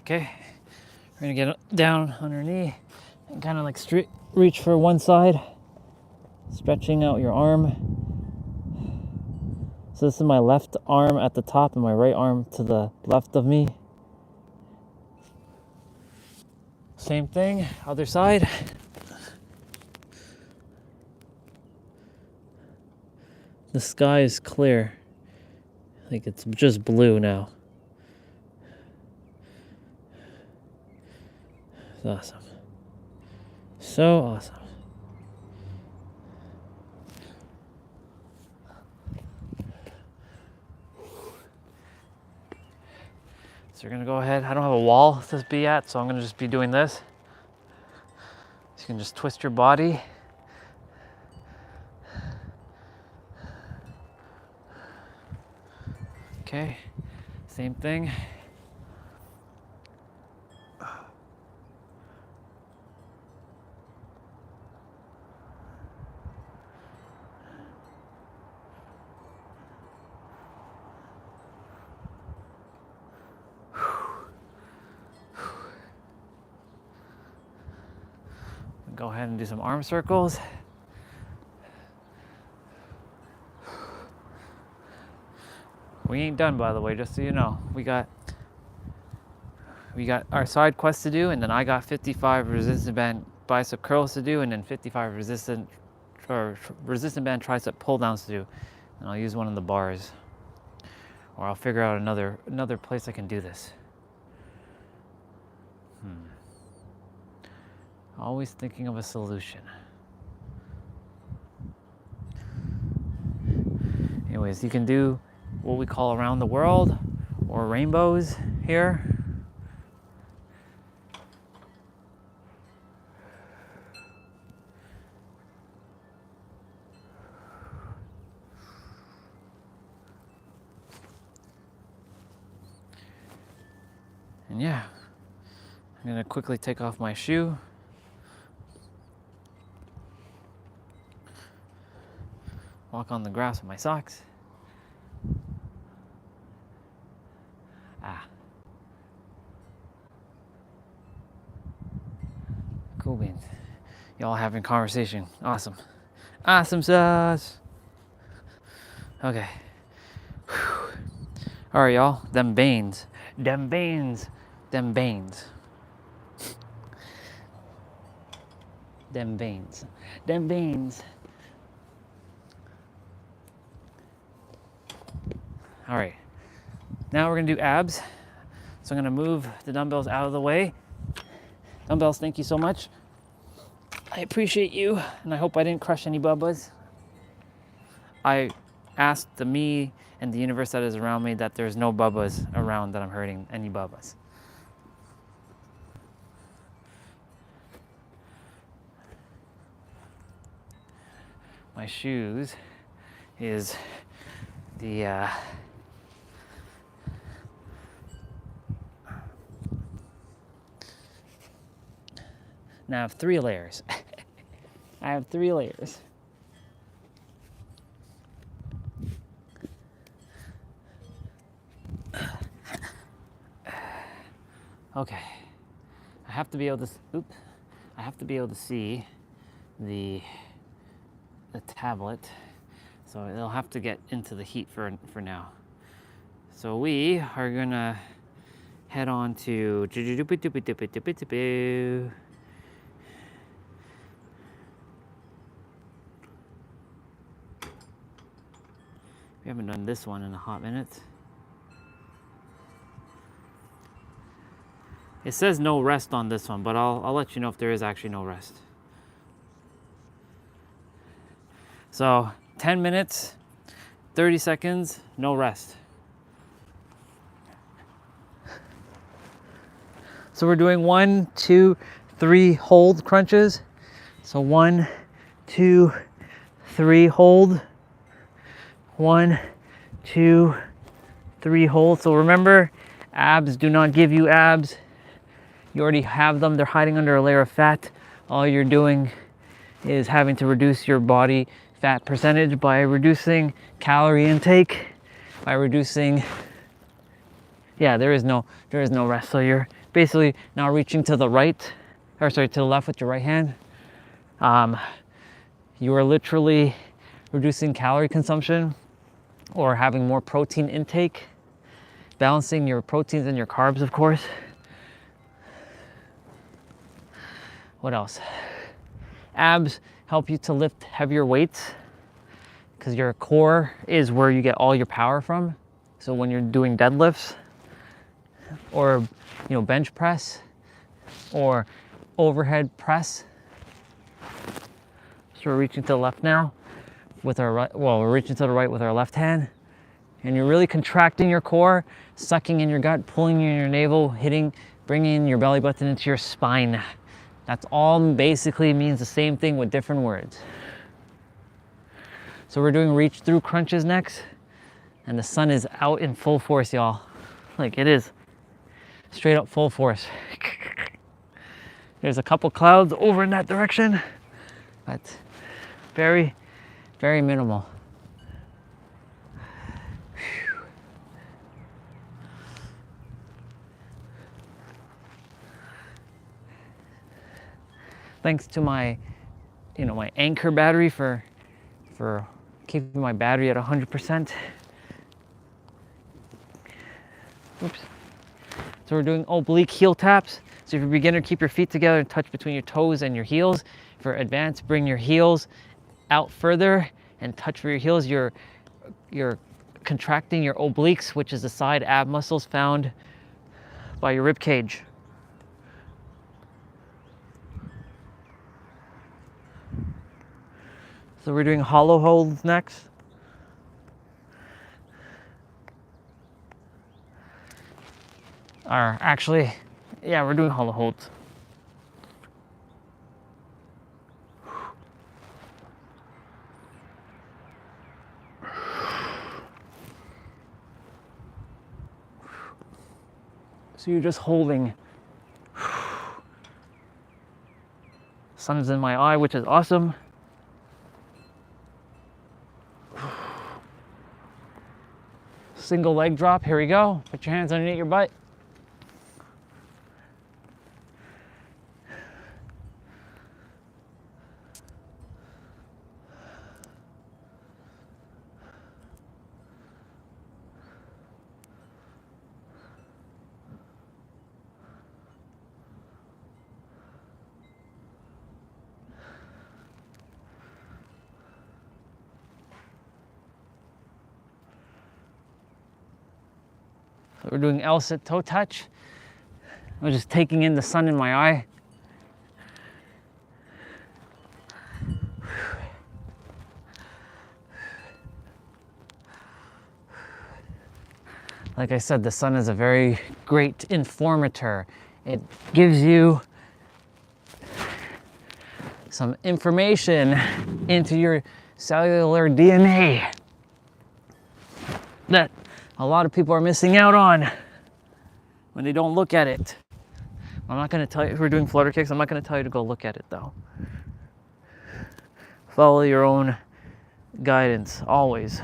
Okay, we're gonna get down on your knee and kind of like reach for one side, stretching out your arm. So this is my left arm at the top and my right arm to the left of me. Same thing, other side. The sky is clear, like it's just blue now. It's awesome. So awesome. So you're gonna go ahead. I don't have a wall to be at, so I'm gonna just be doing this. So you can just twist your body. Okay, same thing. Go ahead and do some arm circles. We ain't done, by the way, just so you know. We got our side quest to do, and then I got 55 resistant band bicep curls to do, and then 55 resistant band tricep pull downs to do. And I'll use one of the bars, or I'll figure out another place I can do this. Always thinking of a solution. Anyways, you can do what we call around the world or rainbows here. And yeah, I'm gonna quickly take off my shoe. Walk on the grass with my socks. Cool beans. Y'all having conversation. Awesome. Awesome sauce. Okay. All right, y'all. Them beans. Them beans. Them beans. Them beans. Them beans. All right, now we're gonna do abs. So I'm gonna move the dumbbells out of the way. Dumbbells, thank you so much. I appreciate you, and I hope I didn't crush any bubbas. I asked the me and the universe that is around me that there's no bubbas around that I'm hurting any bubbas. My shoes is the now I have 3 layers. I have 3 layers. Okay. I have to be able to, I have to be able to see the tablet. So it'll have to get into the heat for now. So we are gonna head on to we haven't done this one in a hot minute. It says no rest on this one, but I'll let you know if there is actually no rest. So 10 minutes, 30 seconds, no rest. So we're doing 1, 2, 3 hold crunches. So 1, 2, 3 hold. 1, 2, 3 hold. So remember, abs do not give you abs. You already have them. They're hiding under a layer of fat. All you're doing is having to reduce your body fat percentage by reducing calorie intake, by reducing, there is no rest. So you're basically now reaching to the right, or sorry, to the left with your right hand. You are literally reducing calorie consumption or having more protein intake, balancing your proteins and your carbs, of course. What else? Abs help you to lift heavier weights because your core is where you get all your power from. So when you're doing deadlifts or bench press or overhead press. So we're reaching to the left now with our right, we're reaching to the right with our left hand, and you're really contracting your core, sucking in your gut, pulling in your navel, bringing your belly button into your spine. That's all basically means the same thing with different words. So we're doing reach through crunches next, and the sun is out in full force, y'all. Like it is straight up full force. There's a couple clouds over in that direction, but very, very minimal. Thanks to my, my Anchor battery for keeping my battery at 100%. Oops. So we're doing oblique heel taps. So if you're a beginner, keep your feet together and touch between your toes and your heels. For advanced, bring your heels out further and touch for your heels. You're contracting your obliques, which is the side ab muscles found by your rib cage. So we're doing hollow holds next. Or actually, we're doing hollow holds. So you're just holding. Sun's in my eye, which is awesome. Single leg drop, here we go. Put your hands underneath your butt. So we're doing L-sit toe touch. I'm just taking in the sun in my eye. Like I said, the sun is a very great informator. It gives you some information into your cellular DNA that a lot of people are missing out on when they don't look at it. I'm not going to tell you if we're doing flutter kicks. I'm not going to tell you to go look at it though. Follow your own guidance always.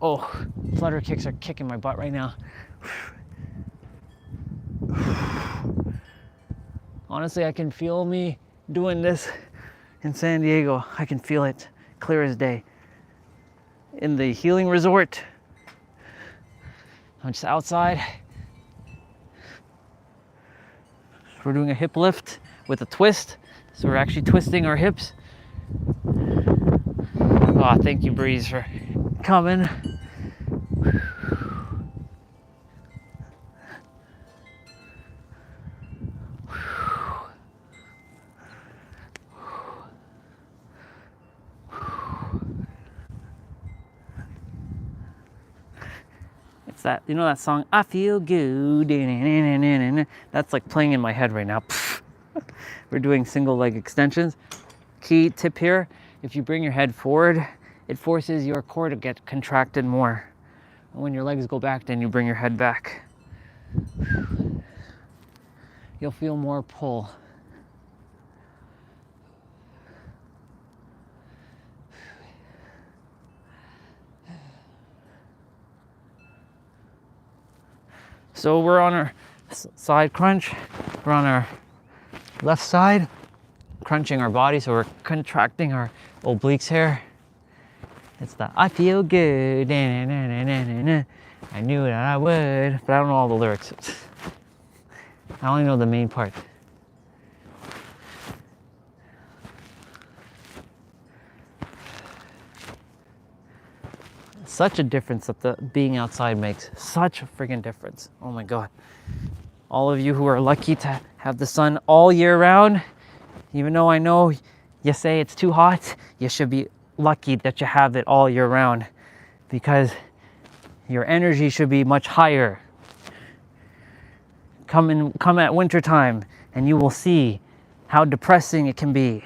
Oh, flutter kicks are kicking my butt right now. Honestly, I can feel me doing this in San Diego. I can feel it clear as day. In the healing resort, I'm just outside. We're doing a hip lift with a twist. So we're actually twisting our hips. Oh, thank you, Breeze, for coming. It's that, you know that song, I feel good. That's like playing in my head right now. We're doing single leg extensions. Key tip here, if you bring your head forward, it forces your core to get contracted more. And when your legs go back, then you bring your head back. You'll feel more pull. So we're on our side crunch. We're on our left side, crunching our body, so we're contracting our obliques here. It's the I feel good. I knew that I would, but I don't know all the lyrics. I only know the main part. Such a difference that the being outside makes. Such a freaking difference. Oh my God. All of you who are lucky to have the sun all year round, even though I know you say it's too hot, you should be lucky that you have it all year round, because your energy should be much higher. Come at winter time and you will see how depressing it can be.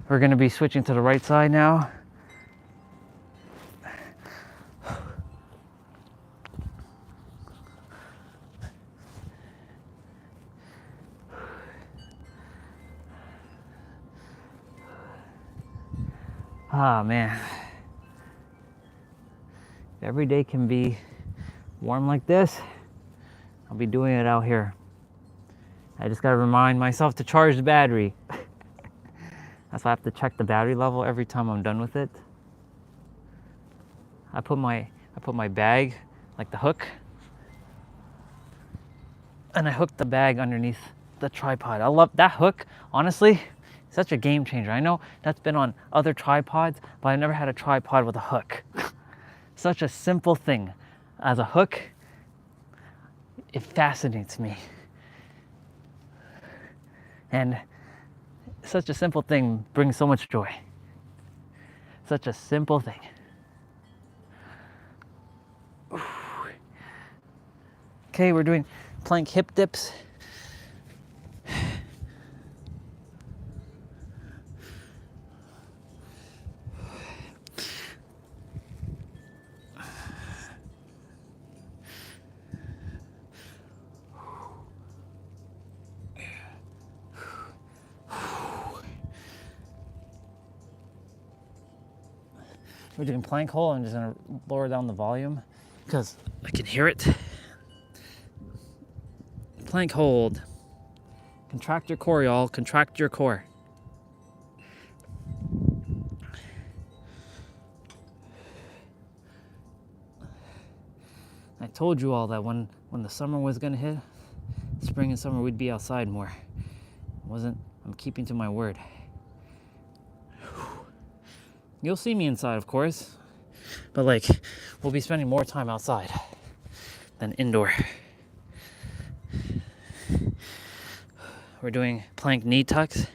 We're going to be switching to the right side now. Ah, man. If every day can be warm like this, I'll be doing it out here. I just gotta remind myself to charge the battery. That's why I have to check the battery level every time I'm done with it. I put my bag, like the hook, and I hook the bag underneath the tripod. I love that hook, honestly. Such a game changer. I know that's been on other tripods, but I never had a tripod with a hook. Such a simple thing. As a hook, it fascinates me. And such a simple thing brings so much joy. Such a simple thing. Okay, we're doing plank hip dips. We're doing plank hold. I'm just gonna lower down the volume because I can hear it. Plank hold. Contract your core, y'all. Contract your core. I told you all that when the summer was gonna hit, spring and summer, we'd be outside more. I'm keeping to my word. You'll see me inside, of course, but like, we'll be spending more time outside than indoor. We're doing plank knee tucks.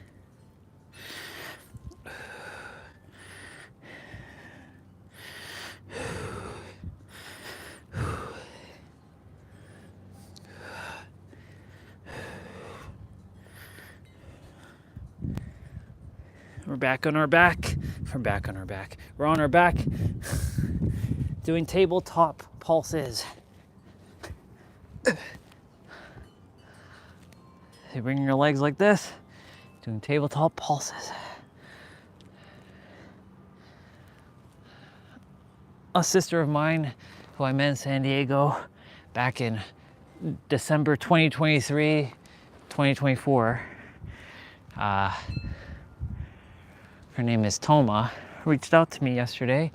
We're back on our back. We're on our back doing tabletop pulses. You bring your legs like this, doing tabletop pulses. A sister of mine who I met in San Diego back in December 2023, 2024. Her name is Toma. Reached out to me yesterday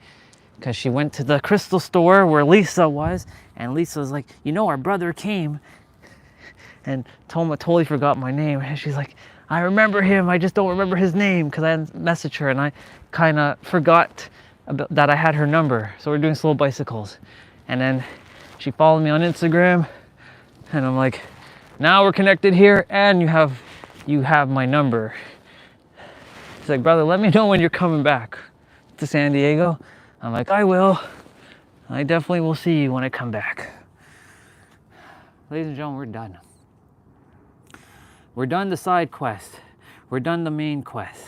because she went to the crystal store where Lisa was, and Lisa was like, you know, our brother came. And Toma totally forgot my name. And she's like, I remember him, I just don't remember his name, because I messaged her and I kind of forgot that I had her number. So we're doing slow bicycles. And then she followed me on Instagram, and I'm like, now we're connected here and you have my number. She's like, brother, let me know when you're coming back to San Diego. I'm like, I will. I definitely will see you when I come back. Ladies and gentlemen, we're done. We're done the side quest. We're done the main quest.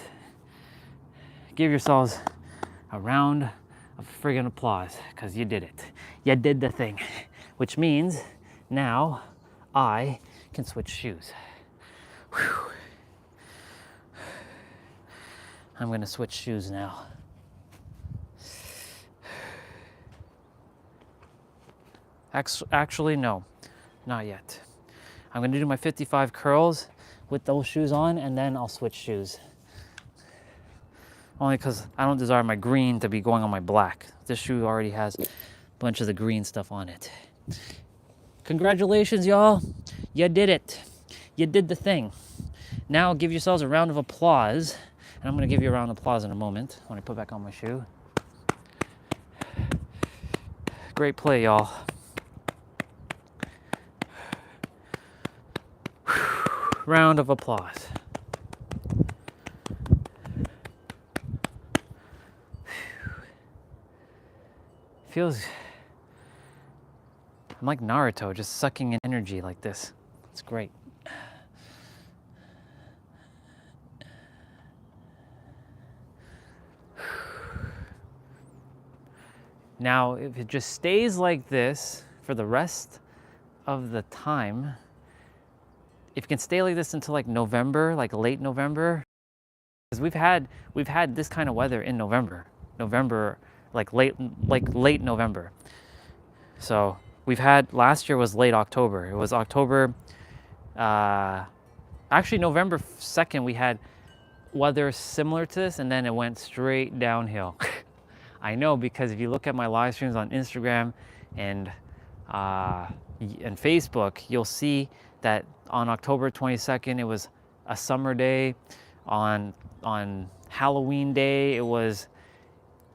Give yourselves a round of friggin' applause, because you did it. You did the thing. Which means now I can switch shoes. Whew. I'm gonna switch shoes now. Actually, no, not yet. I'm gonna do my 55 curls with those shoes on, and then I'll switch shoes. Only because I don't desire my green to be going on my black. This shoe already has a bunch of the green stuff on it. Congratulations, y'all. You did it. You did the thing. Now give yourselves a round of applause. And I'm gonna give you a round of applause in a moment when I put back on my shoe. Great play, y'all. Round of applause. Feels, I'm like Naruto, just sucking in energy like this. It's great. Now, if it just stays like this for the rest of the time, if you can stay like this until like November, like late November, because we've had this kind of weather in November, like late November. So we've had, last year was late October. It was October, actually November 2nd, we had weather similar to this, and then it went straight downhill. I know, because if you look at my live streams on Instagram and Facebook, you'll see that on October 22nd, it was a summer day. On Halloween Day, it was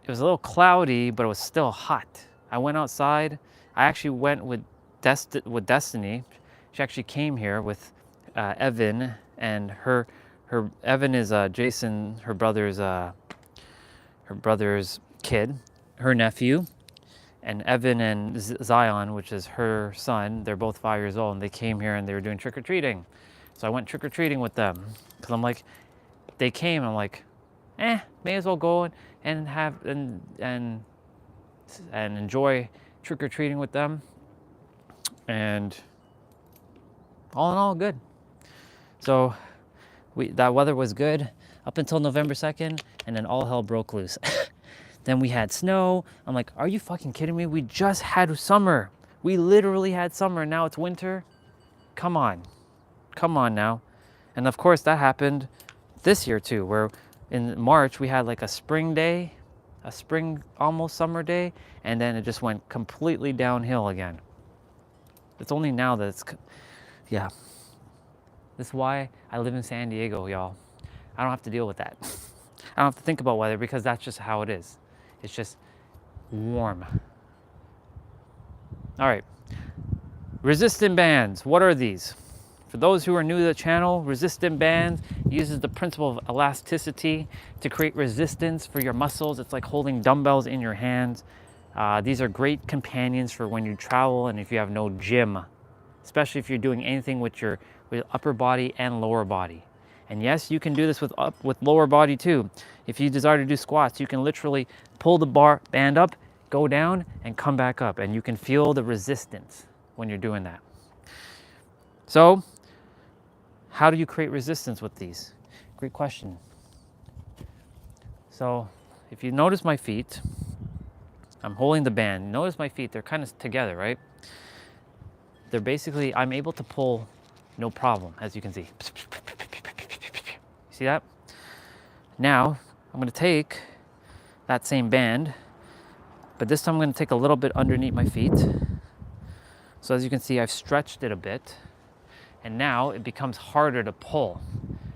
a little cloudy, but it was still hot. I went outside. I actually went with Destiny. She actually came here with Evan, and her Evan is Jason, her brother's kid, her nephew, and Evan and Zion, which is her son. They're both 5 years old, and they came here and they were doing trick-or-treating. So I went trick-or-treating with them, because I'm like, they came, I'm like, may as well go and have and enjoy trick-or-treating with them. And all in all, good. So that weather was good up until November 2nd, and then all hell broke loose. Then we had snow. I'm like, are you fucking kidding me? We just had summer. We literally had summer, and now it's winter. Come on now. And of course that happened this year too, where in March we had like a spring day, a spring almost summer day, and then it just went completely downhill again. It's only now that it's, yeah. This is why I live in San Diego, y'all. I don't have to deal with that. I don't have to think about weather, because that's just how it is. It's just warm. All right. Resistant bands. What are these? For those who are new to the channel, resistant bands uses the principle of elasticity to create resistance for your muscles. It's like holding dumbbells in your hands. These are great companions for when you travel and if you have no gym, especially if you're doing anything with your upper body and lower body. And yes, you can do this with lower body too. If you desire to do squats, you can literally pull the band up, go down, and come back up. And you can feel the resistance when you're doing that. So, how do you create resistance with these? Great question. So, if you notice my feet, I'm holding the band. Notice my feet, they're kind of together, right? they're basically, I'm able to pull no problem, as you can see. See that? Now, I'm gonna take that same band, but this time I'm gonna take a little bit underneath my feet. So as you can see, I've stretched it a bit, and now it becomes harder to pull.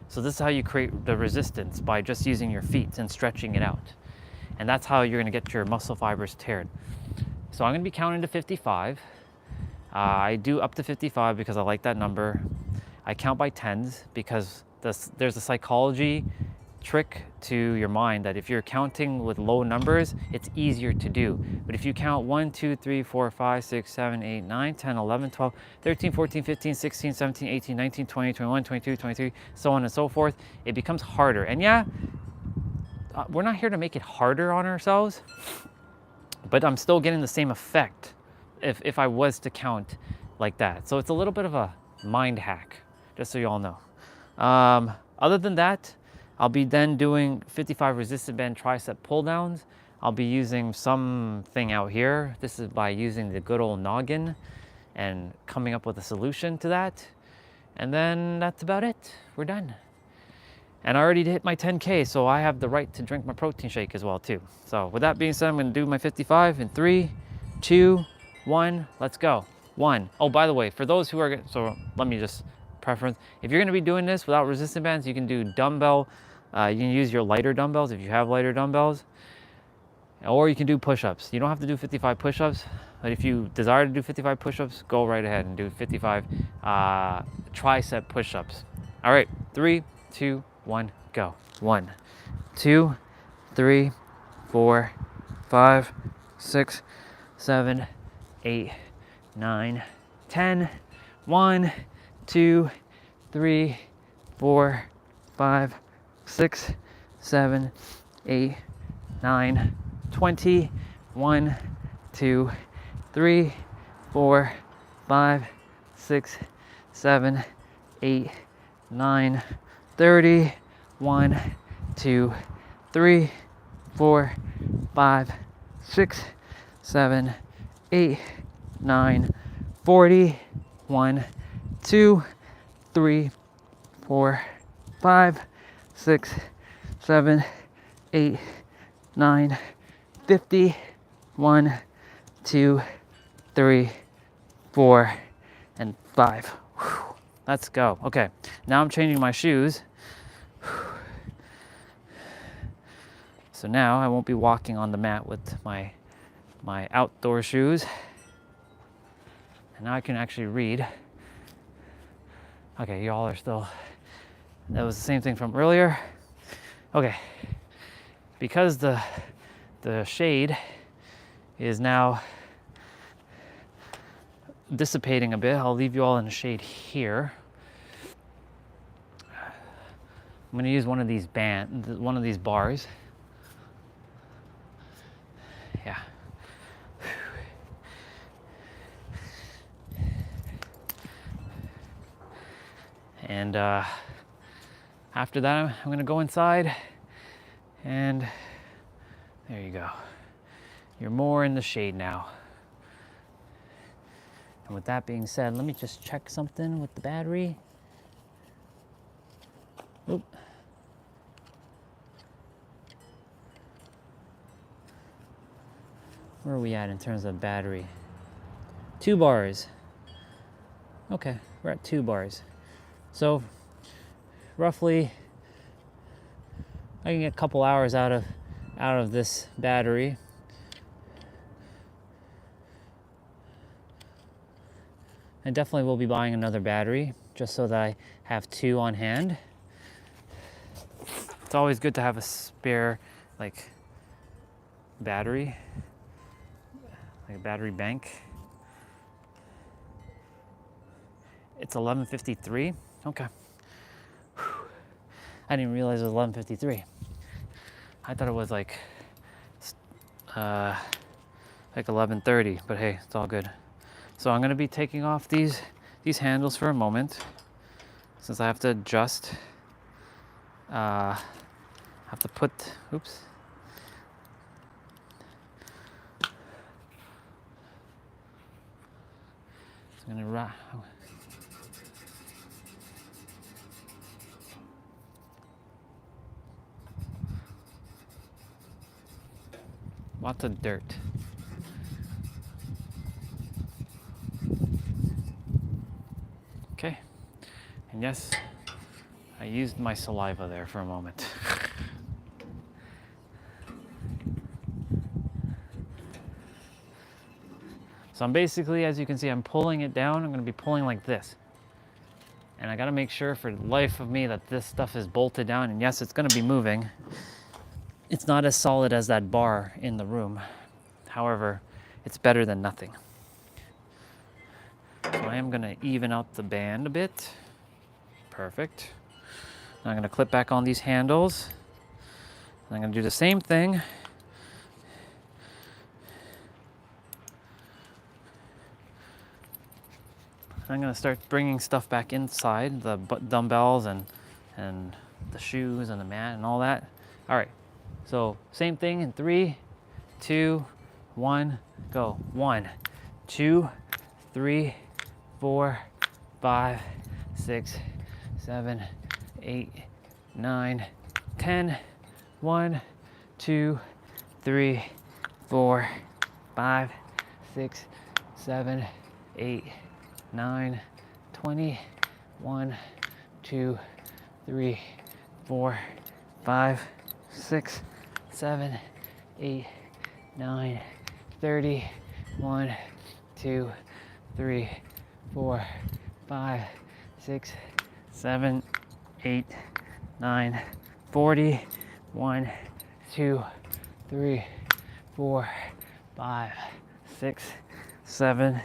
So this is how you create the resistance, by just using your feet and stretching it out. And that's how you're gonna get your muscle fibers teared. So I'm gonna be counting to 55. I do up to 55 because I like that number. I count by tens because there's a psychology trick to your mind that if you're counting with low numbers, it's easier to do. But if you count 1, 2, 3, 4, 5, 6, 7, 8, 9, 10, 11, 12, 13, 14, 15, 16, 17, 18, 19, 20, 21, 22, 23, so on and so forth, it becomes harder. And yeah, we're not here to make it harder on ourselves, but I'm still getting the same effect if I was to count like that. So it's a little bit of a mind hack, just so you all know. Other than that, I'll be then doing 55 resistant band tricep pull downs. I'll be using something out here. This is by using the good old noggin and coming up with a solution to that. And then that's about it. We're done. And I already hit my 10K, so I have the right to drink my protein shake as well too. So with that being said, I'm gonna do my 55 in 3, 2, 1, let's go. 1. Oh, by the way, for those who are, so let me just preference. If you're gonna be doing this without resistance bands, you can do dumbbell. You can use your lighter dumbbells if you have lighter dumbbells, or you can do push-ups. You don't have to do 55 push-ups, but if you desire to do 55 push-ups, go right ahead and do 55 tricep push-ups. All right, 3, 2, 1, go. 1, 2, 3, 4, 5, 6, 7, 8, 9, 10. 1, 2, 3, 4, 5, 6, 7, 8, 9, 20. 1, 2, 3, 4, 5, 6, 7, 8, 9, 30. 1, 2, 3, 4, 5, 6, 7, 8, 9, 40. 1, 2, 3, 4, 5, 6, 7, 8, 9, 50. 1, 2, 3, 4, and 5. Whew. Let's go. Okay, now I'm changing my shoes. So now I won't be walking on the mat with my outdoor shoes. And now I can actually read. Okay, y'all are still, that was the same thing from earlier. Okay, because the shade is now dissipating a bit, I'll leave you all in the shade here. I'm gonna use one of these bars. Yeah. And after that, I'm gonna go inside, and there you go. You're more in the shade now. And with that being said, let me just check something with the battery. Oop. Where are we at in terms of battery? 2 bars. Okay, we're at 2 bars. So roughly I can get a couple hours out of this battery. I definitely will be buying another battery just so that I have 2 on hand. It's always good to have a spare battery, like a battery bank. It's 11:53. Okay. Whew. I didn't realize it was 11:53. I thought it was like 11:30, but hey, it's all good. So I'm gonna be taking off these handles for a moment, since I have to adjust. Have to put, oops. So I'm gonna wrap. Lots of dirt. Okay, and yes, I used my saliva there for a moment. So I'm basically, as you can see, I'm pulling it down. I'm gonna be pulling like this. And I gotta make sure for the life of me that this stuff is bolted down. And yes, it's gonna be moving. It's not as solid as that bar in the room. However, it's better than nothing. So I am gonna even out the band a bit. Perfect. I'm gonna clip back on these handles. I'm gonna do the same thing. I'm gonna start bringing stuff back inside, the dumbbells and the shoes and the mat and all that. All right, so same thing in 3, 2, 1, go. 1, 2, 3, 4, 5, 6, 7, 8, 9, 10. 1, 2, 3, 4, 5, 6, 7, 8, 9, 20. 1, 2, 3, 4, 5, 6, 7, 8, 9, 30. 1, 2, 3, 4, 5, 6, 7, 8, 9, 40. 1, 2, 3, 4, 5, 6, 7,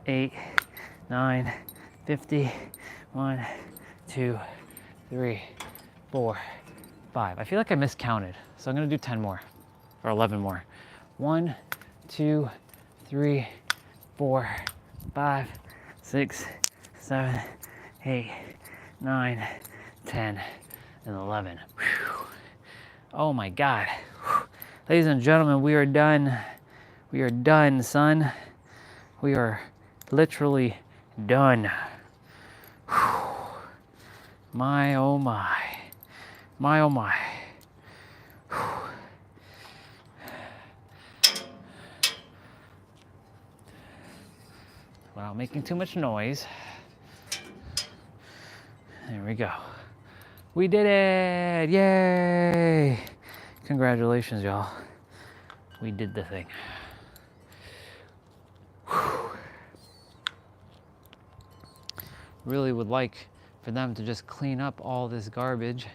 8, 9, 50. 1, 2, 3, 4, 5. I feel like I miscounted, so I'm gonna do 10 more, or 11 more. 1, 2, 3, 4, 5, 6, 7, 8, 9, 10, and 11. Whew. Oh my God. Whew. Ladies and gentlemen, we are done. We are done, son. We are literally done. Whew. My, oh my. My, oh my. Whew. Without making too much noise. There we go. We did it! Yay! Congratulations, y'all. We did the thing. Whew. Really would like for them to just clean up all this garbage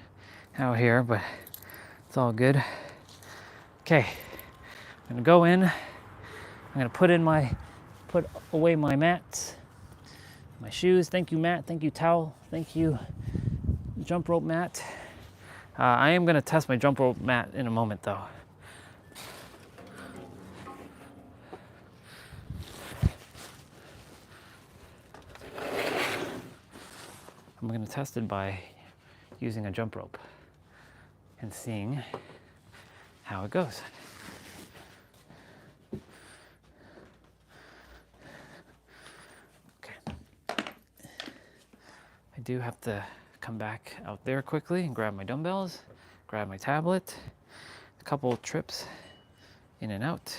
out here, but it's all good. Okay, I'm gonna go in. I'm gonna put away my mats, my shoes. Thank you, Matt. Thank you, towel. Thank you, jump rope mat. I am gonna test my jump rope mat in a moment though. I'm gonna test it by using a jump rope and seeing how it goes. Okay. I do have to come back out there quickly and grab my dumbbells, grab my tablet, a couple of trips in and out.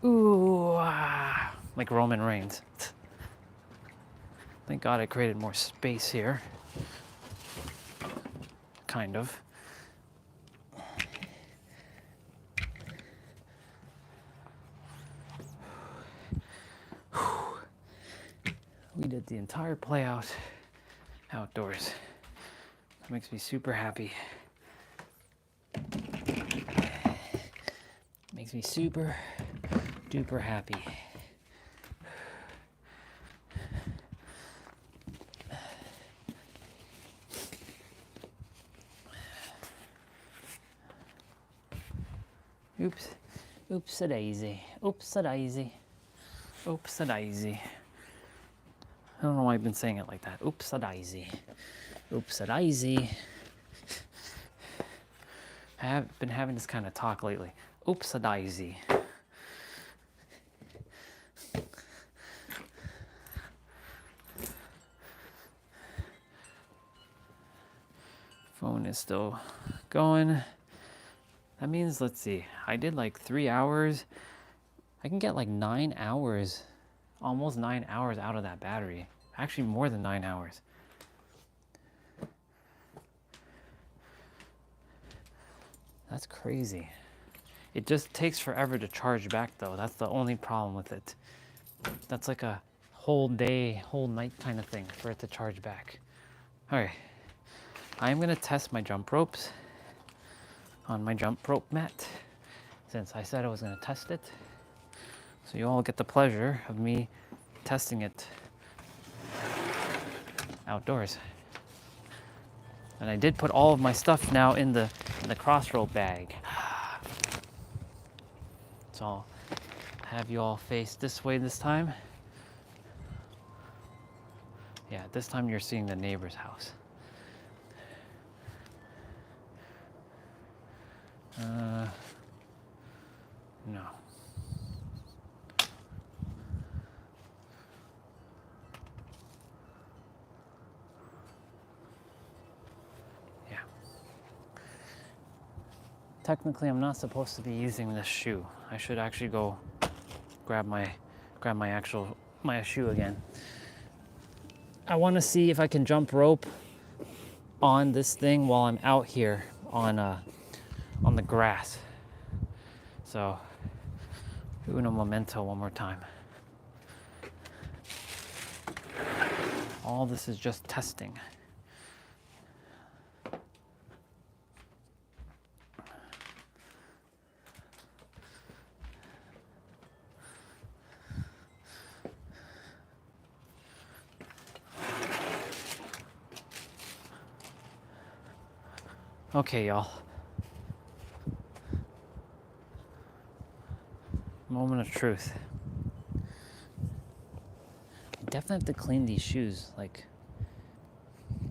Ooh, like Roman Reigns. Thank God I created more space here. Kind of. We did the entire play out outdoors. That makes me super happy. Makes me super duper happy. Oops, oops a daisy, oops a daisy. Oops-a-daisy. I don't know why I've been saying it like that. Oops-a-daisy. Oops-a-daisy. I have been having this kind of talk lately. Oops-a-daisy. Phone is still going. That means, let's see, I did like 3 hours. I can get like 9 hours, almost 9 hours out of that battery. Actually, more than 9 hours. That's crazy. It just takes forever to charge back though. That's the only problem with it. That's like a whole day, whole night kind of thing for it to charge back. All right, I'm gonna test my jump ropes on my jump rope mat, since I said I was gonna test it. So you all get the pleasure of me testing it outdoors. And I did put all of my stuff now in the cross rope bag. So I'll have you all face this way this time. Yeah, this time you're seeing the neighbor's house. No. Yeah. Technically, I'm not supposed to be using this shoe. I should actually go grab my shoe again. I want to see if I can jump rope on this thing while I'm out here on the grass. So, uno momento one more time. All this is just testing. Okay, y'all. Moment of truth. I definitely have to clean these shoes. Like,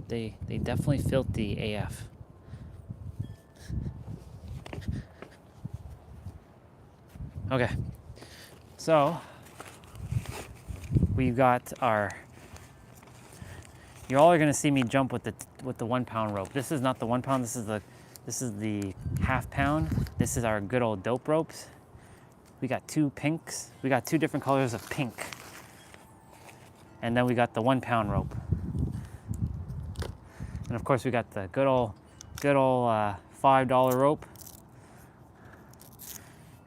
they definitely filthy AF. Okay, so we've got our. You all are gonna see me jump with the 1 pound rope. This is not the 1 pound. This is the half pound. This is our good old dope ropes. We got 2 pinks. We got 2 different colors of pink. And then we got the 1 pound rope. And of course we got the good old $5 rope.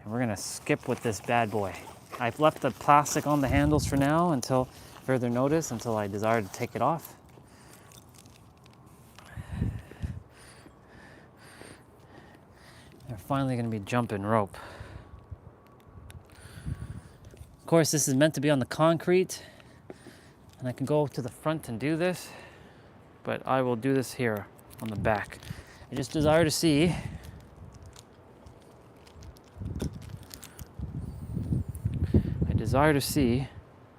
And we're gonna skip with this bad boy. I've left the plastic on the handles for now until further notice, until I desire to take it off. They're finally gonna be jumping rope. Of course, this is meant to be on the concrete, and I can go to the front and do this, but I will do this here on the back. I just desire to see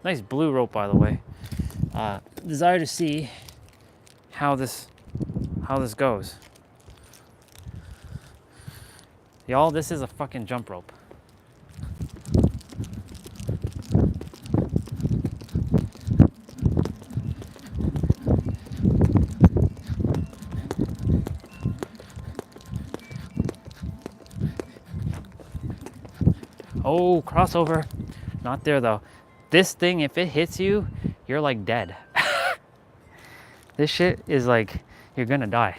nice blue rope, by the way. Desire to see how this goes. Y'all, this is a fucking jump rope. Oh, crossover. Not there though. This thing, if it hits you, you're like dead. This shit is like, you're gonna die.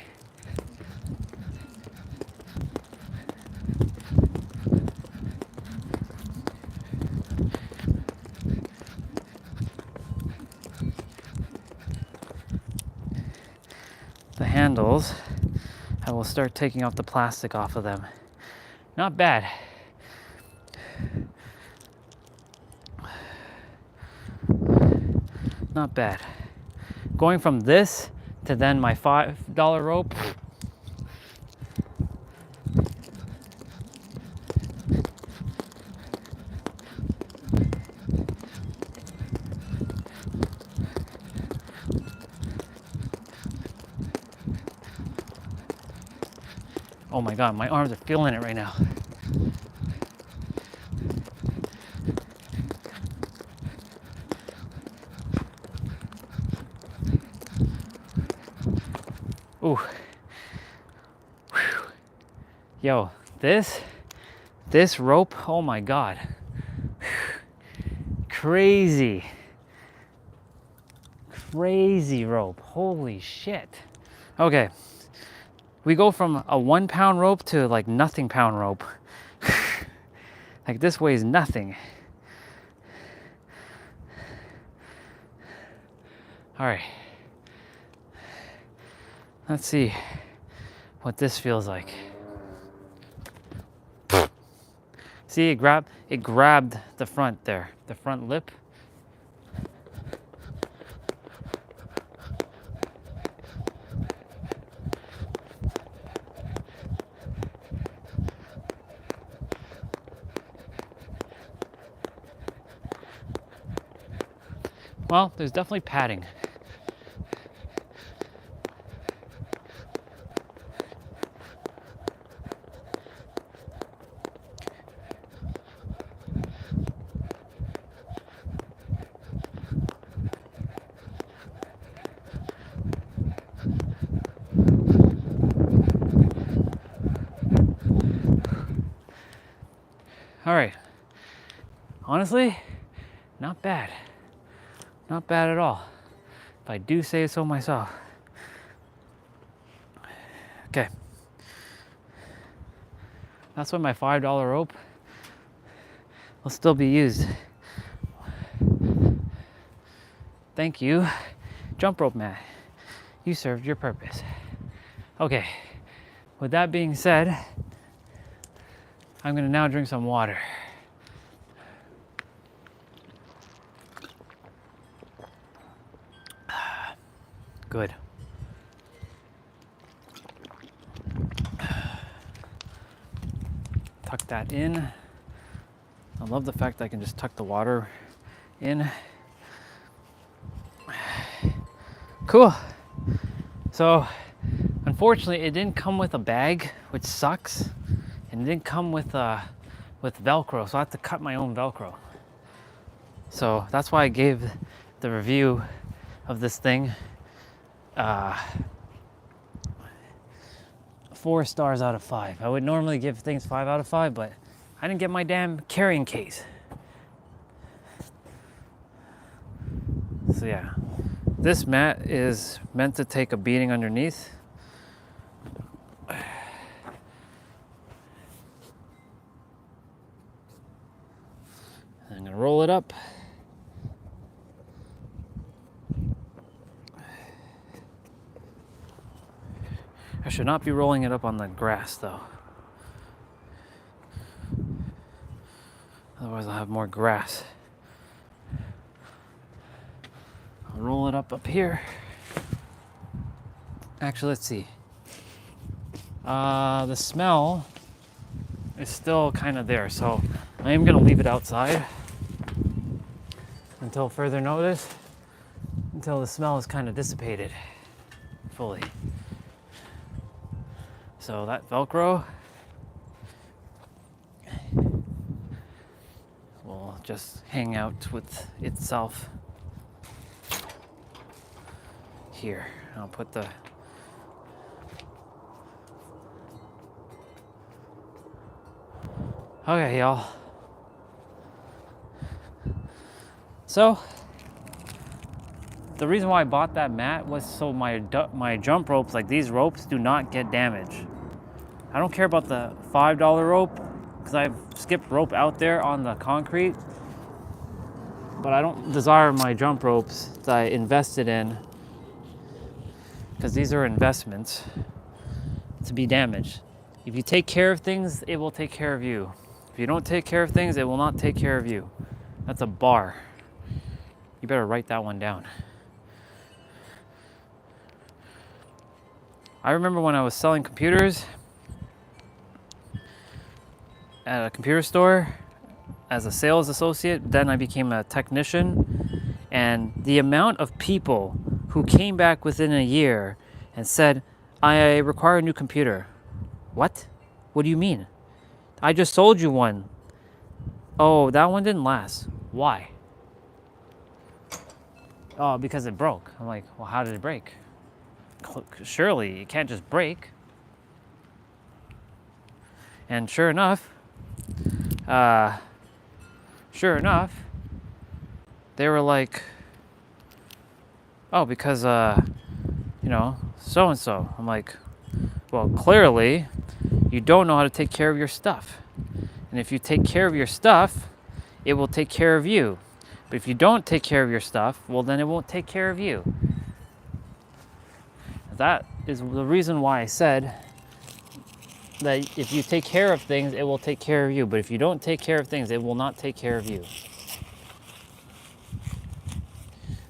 The handles, I will start taking off the plastic off of them. Not bad. Not bad. Going from this to then my $5 rope. Oh my God, my arms are feeling it right now. Ooh. Whew. Yo, this rope, oh my God. Crazy rope, holy shit. Okay, we go from a 1 pound rope to like nothing pound rope. Like this weighs nothing. All right, let's see what this feels like. See, it grabbed the front there, the front lip. Well, there's definitely padding. All right, honestly, not bad. Not bad at all, if I do say so myself. Okay, that's why my $5 rope will still be used. Thank you, jump rope mat. You served your purpose. Okay, with that being said, I'm gonna now drink some water. Good. Tuck that in. I love the fact that I can just tuck the water in. Cool. So, unfortunately, it didn't come with a bag, which sucks. And it didn't come with Velcro, so I have to cut my own Velcro. So that's why I gave the review of this thing 4 stars out of 5. I would normally give things 5 out of 5, but I didn't get my damn carrying case. So yeah, this mat is meant to take a beating underneath. I'm gonna roll it up. I should not be rolling it up on the grass though. Otherwise I'll have more grass. I'll roll it up here. Actually, let's see. The smell is still kind of there, so I am gonna leave it outside until further notice, until the smell is kind of dissipated fully. So that Velcro will just hang out with itself here. I'll put the okay, y'all. So the reason why I bought that mat was so my jump ropes, like these ropes, do not get damaged. I don't care about the $5 rope because I've skipped rope out there on the concrete, but I don't desire my jump ropes that I invested in, because these are investments, to be damaged. If you take care of things, it will take care of you. If you don't take care of things, it will not take care of you. That's a bar. You better write that one down. I remember when I was selling computers at a computer store as a sales associate, then I became a technician, and the amount of people who came back within a year and said, I require a new computer. What? What do you mean? I just sold you one. Oh, that one didn't last. Why? Oh, because it broke. I'm like, well, how did it break? Surely it can't just break. And sure enough, they were like, oh, because, so and so. I'm like, well, clearly you don't know how to take care of your stuff. And if you take care of your stuff, it will take care of you. But if you don't take care of your stuff, well, then it won't take care of you. That is the reason why I said that if you take care of things, it will take care of you. But if you don't take care of things, it will not take care of you.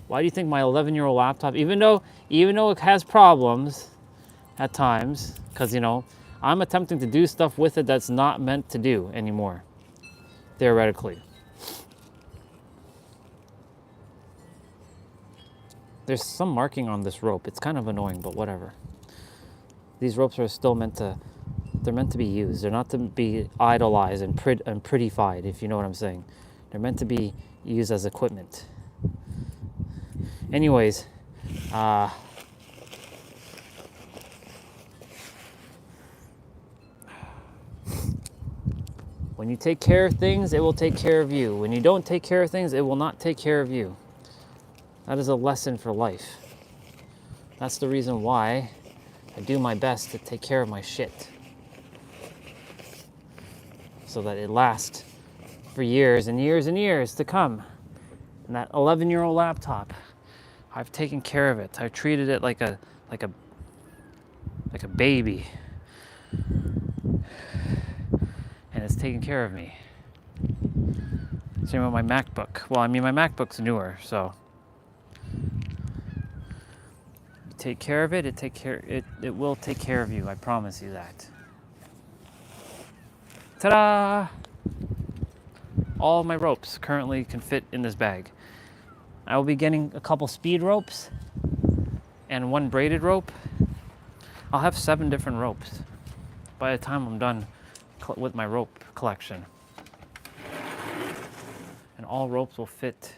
Why do you think my 11-year-old laptop, even though it has problems at times, because, I'm attempting to do stuff with it that's not meant to do anymore, theoretically. There's some marking on this rope. It's kind of annoying, but whatever. These ropes are still meant to be used. They're not to be idolized and prettified, if you know what I'm saying. They're meant to be used as equipment. Anyways, when you take care of things, it will take care of you. When you don't take care of things, it will not take care of you. That is a lesson for life. That's the reason why I do my best to take care of my shit, so that it lasts for years and years and years to come. And that 11-year-old laptop, I've taken care of it. I've treated it like a baby, and it's taken care of me. Same with my MacBook. Well, I mean, my MacBook's newer, so you take care of it. It will take care of you. I promise you that. Ta-da! All of my ropes currently can fit in this bag. I will be getting a couple speed ropes and one braided rope. I'll have 7 different ropes by the time I'm done with my rope collection. And all ropes will fit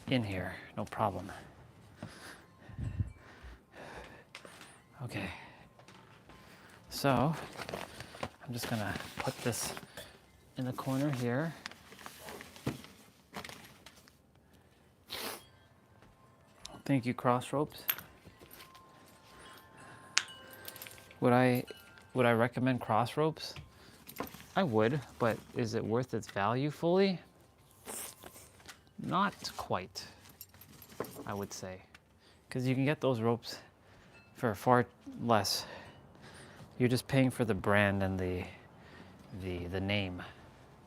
in here, no problem. Okay, so I'm just gonna put this in the corner here. Thank you, Cross Ropes. Would I recommend Cross Ropes? I would, but is it worth its value fully? Not quite, I would say. Because you can get those ropes for far less. You're just paying for the brand and the name.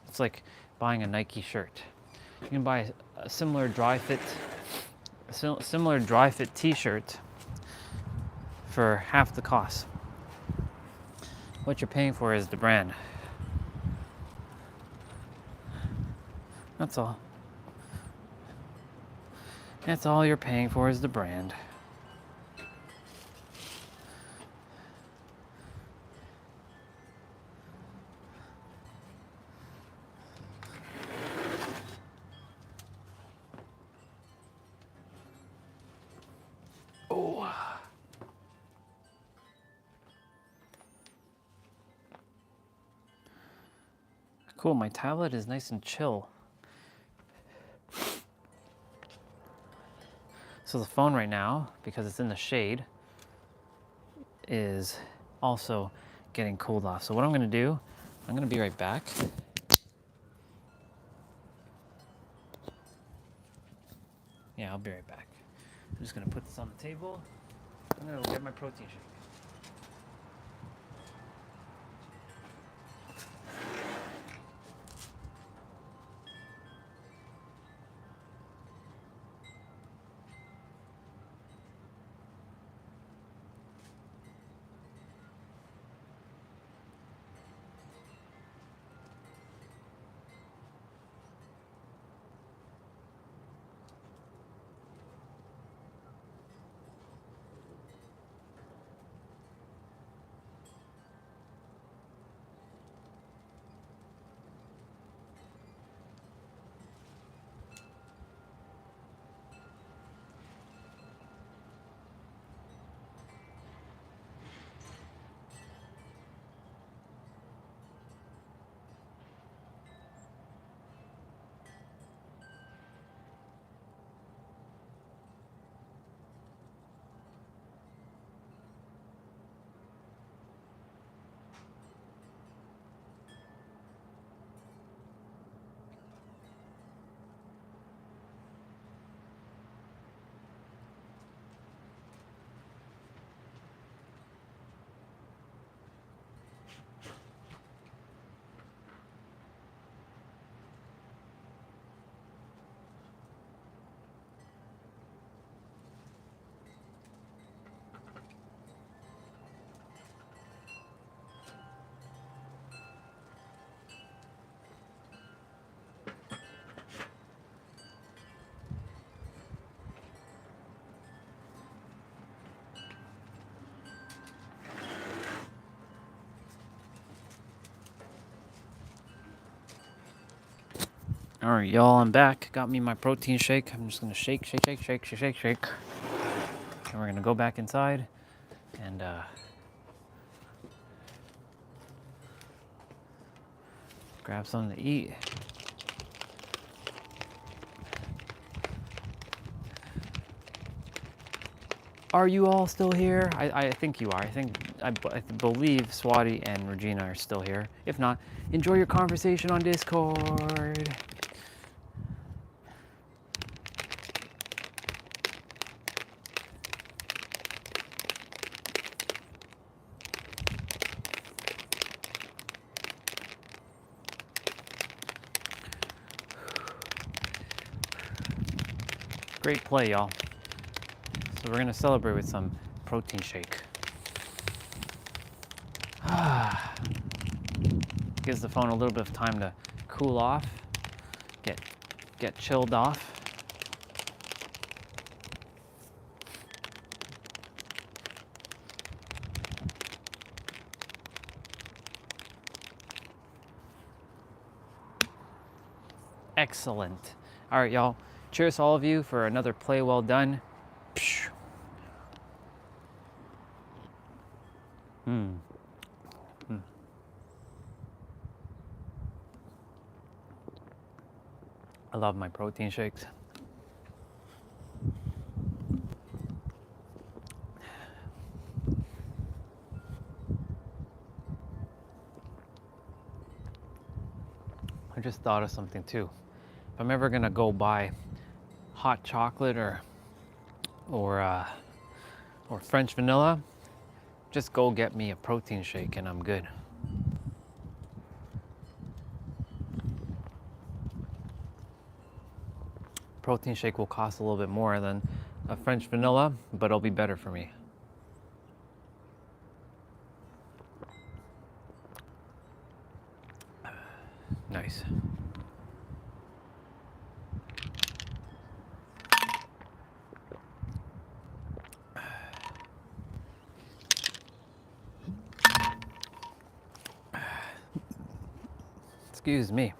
It's like buying a Nike shirt. You can buy a similar dry fit t-shirt for half the cost. What you're paying for is the brand. That's all. That's all you're paying for is the brand. Oh. Cool, my tablet is nice and chill. So the phone right now, because it's in the shade, is also getting cooled off. So what I'm gonna do, I'm gonna be right back. Yeah, I'll be right back. I'm just gonna put this on the table. I'm gonna go get my protein shake. All right, y'all, I'm back. Got me my protein shake. I'm just gonna shake, shake, shake, shake, shake, shake, shake. And we're gonna go back inside and grab something to eat. Are you all still here? I think you are. I believe Swati and Regina are still here. If not, enjoy your conversation on Discord. Great play, y'all. So we're gonna celebrate with some protein shake. Gives the phone a little bit of time to cool off, get chilled off. Excellent. All right, y'all. Cheers to all of you for another play well done. I love my protein shakes. I just thought of something too. If I'm ever gonna go buy hot chocolate or French vanilla, just go get me a protein shake and I'm good. Protein shake will cost a little bit more than a French vanilla, but it'll be better for me. Nice. Excuse me.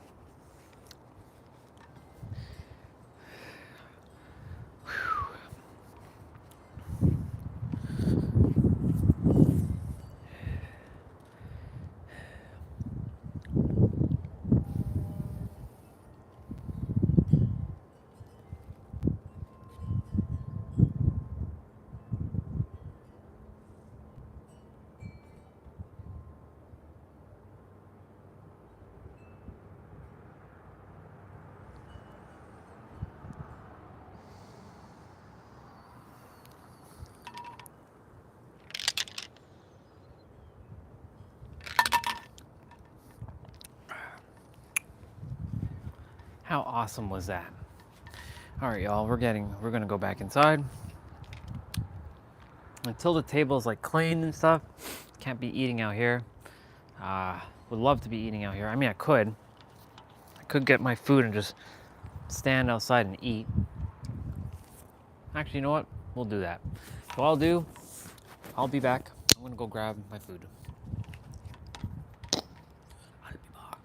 How awesome was that? All right, y'all, we're gonna go back inside. Until the table is like clean and stuff, can't be eating out here. Would love to be eating out here. I mean, I could get my food and just stand outside and eat. Actually, you know what? We'll do that. So I'll be back. I'm gonna go grab my food. I'll be back.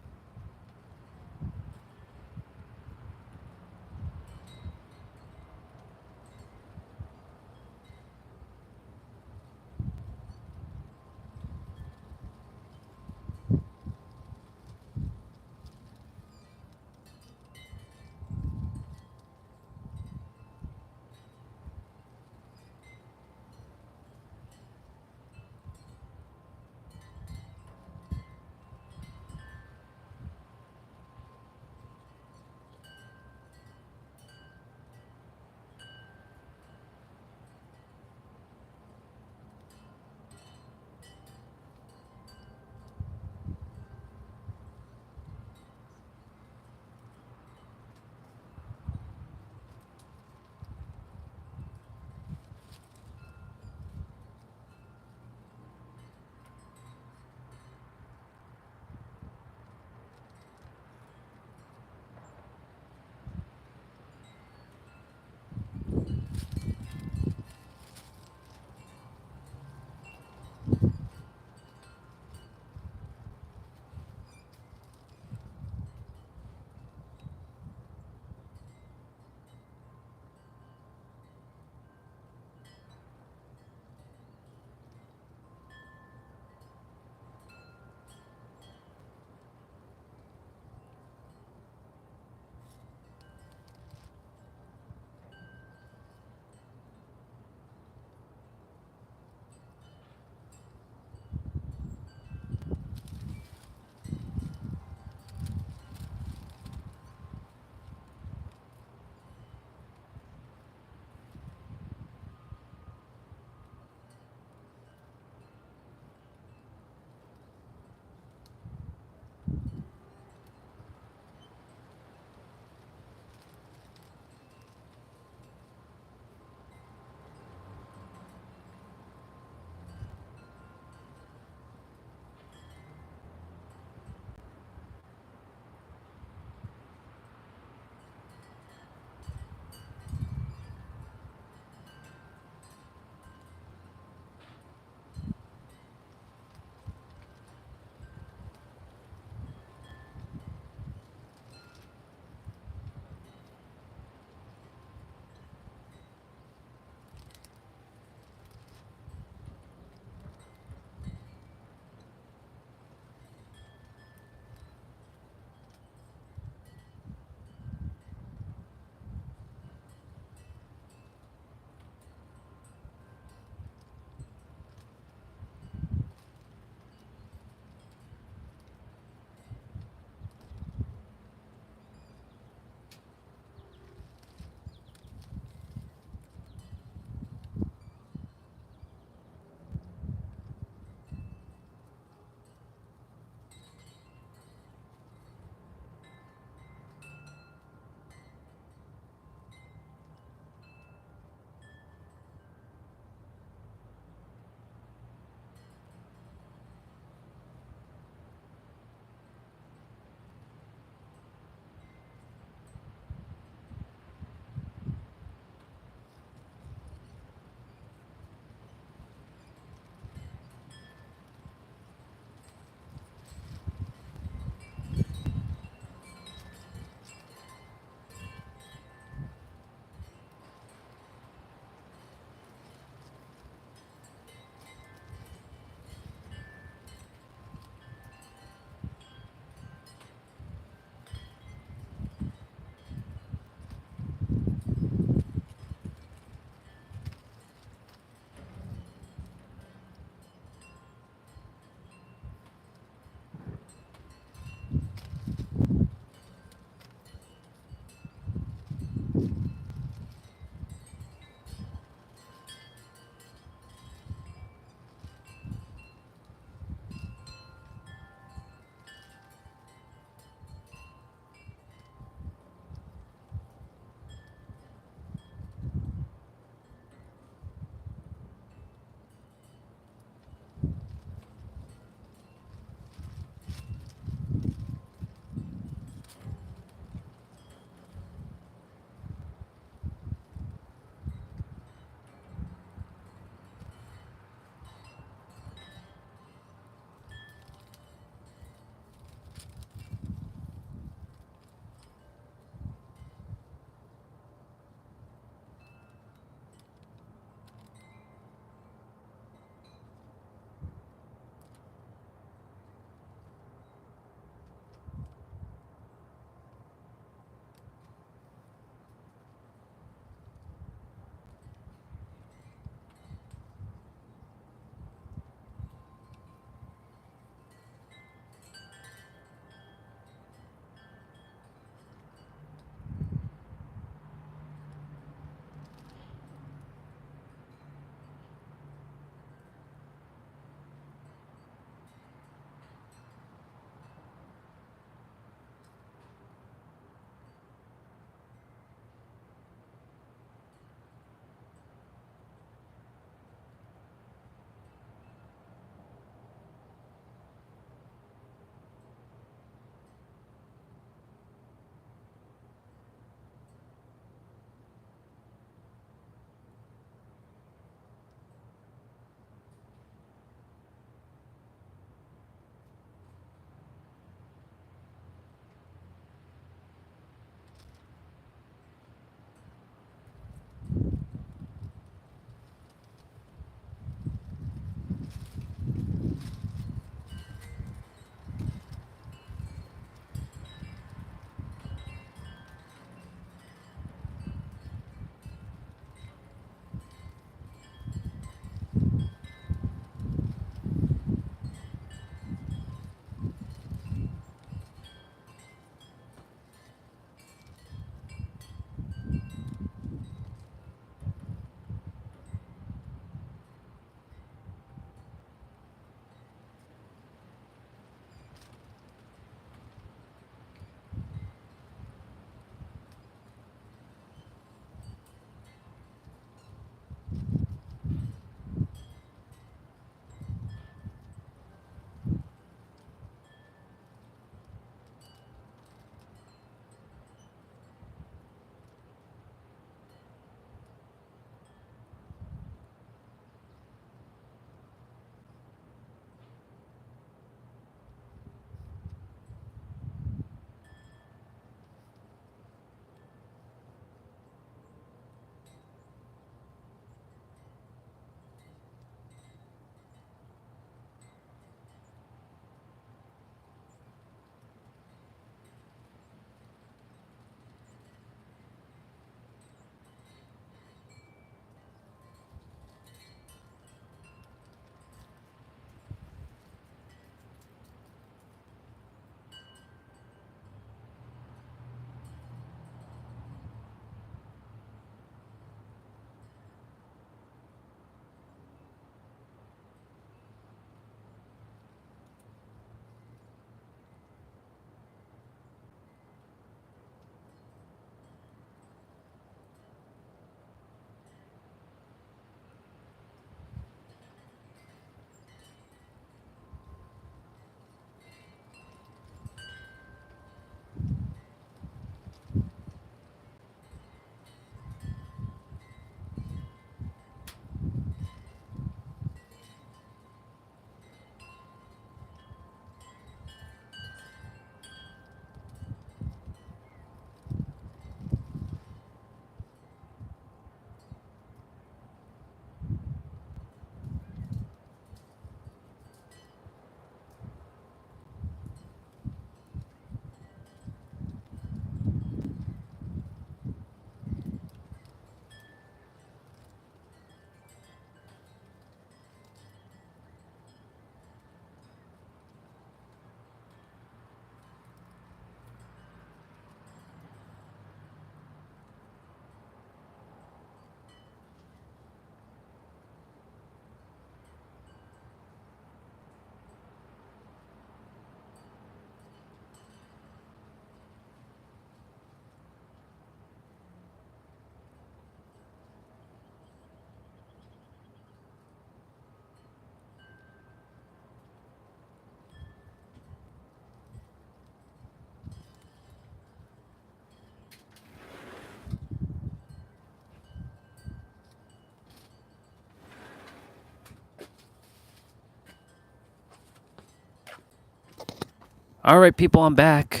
All right, people, I'm back.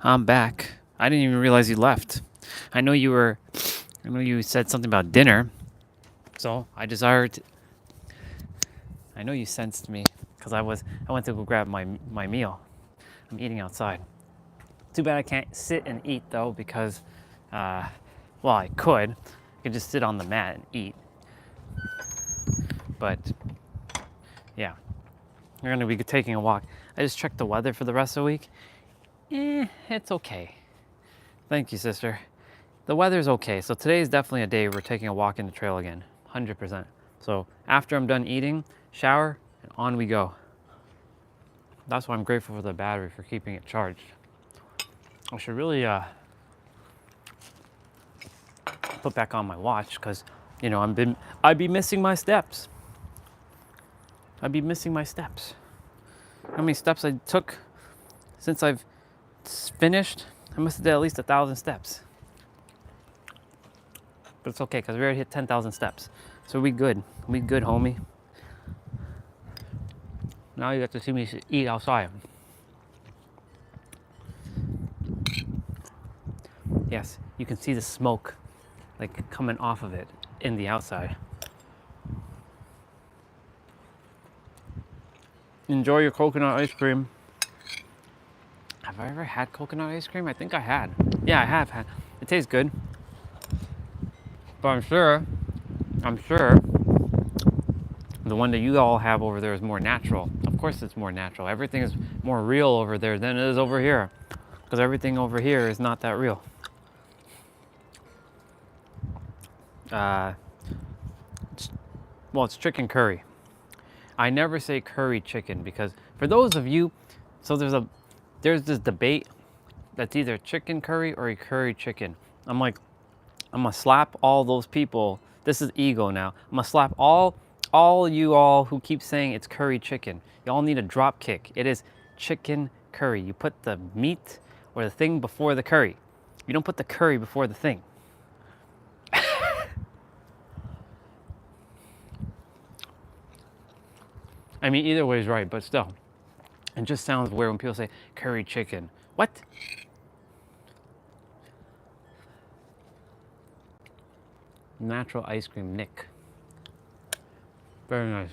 I'm back. I didn't even realize you left. I know you said something about dinner. So I know you sensed me because I went to go grab my meal. I'm eating outside. Too bad I can't sit and eat though because, well, I could just sit on the mat and eat. But yeah, we're gonna be taking a walk. I just checked the weather for the rest of the week. It's okay. Thank you, sister. The weather's okay. So today is definitely a day we're taking a walk in the trail again, 100%. So after I'm done eating, shower, and on we go. That's why I'm grateful for the battery for keeping it charged. I should really put back on my watch because, you know, I'd be missing my steps. I'd be missing my steps. How many steps I took since I've finished? I must have did at least 1,000 steps. But it's okay because we already hit 10,000 steps. So we good. We good, homie. Now you get to see me eat outside. Yes, you can see the smoke like coming off of it in the outside. Enjoy your coconut ice cream. Have I ever had coconut ice cream? I think I had. Yeah, I have had. It tastes good. But I'm sure the one that you all have over there is more natural. Of course it's more natural. Everything is more real over there than it is over here. Because everything over here is not that real. Well, it's chicken curry. I never say curry chicken because for those of you, so there's this debate that's either chicken curry or a curry chicken. I'm like, I'm gonna slap all those people. This is ego now. I'm gonna slap all you all who keep saying it's curry chicken. Y'all need a drop kick. It is chicken curry. You put the meat or the thing before the curry. You don't put the curry before the thing. I mean, either way is right, but still. It just sounds weird when people say curry chicken. What? Natural ice cream, Nick. Very nice.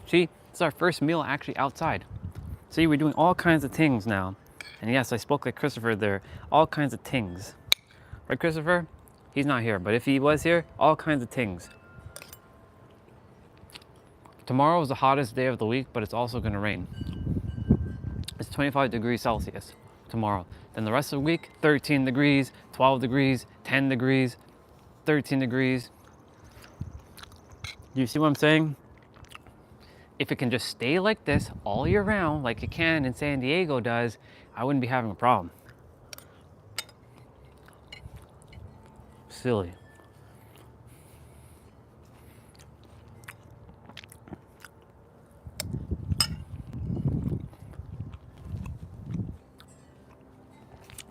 See, it's our first meal actually outside. See, we're doing all kinds of things now. And yes, I spoke like Christopher there. All kinds of things. Right, Christopher? He's not here, but if he was here, all kinds of things. Tomorrow is the hottest day of the week, but it's also gonna rain. It's 25 degrees Celsius tomorrow. Then the rest of the week, 13 degrees, 12 degrees, 10 degrees, 13 degrees. Do you see what I'm saying? If it can just stay like this all year round, like it can in San Diego does, I wouldn't be having a problem. Silly.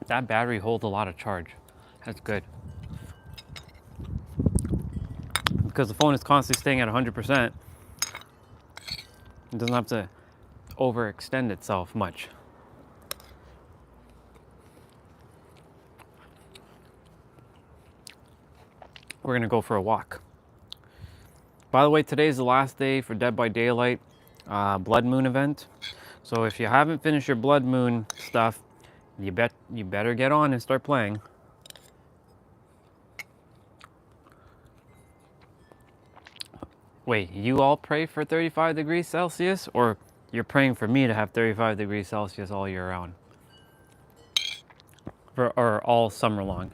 That battery holds a lot of charge. That's good. Because the phone is constantly staying at 100%. It doesn't have to overextend itself much. We're gonna go for a walk. By the way, today is the last day for Dead by Daylight Blood Moon event. So if you haven't finished your Blood Moon stuff, you better get on and start playing. Wait, you all pray for 35 degrees Celsius, or you're praying for me to have 35 degrees Celsius all year round? Or all summer long?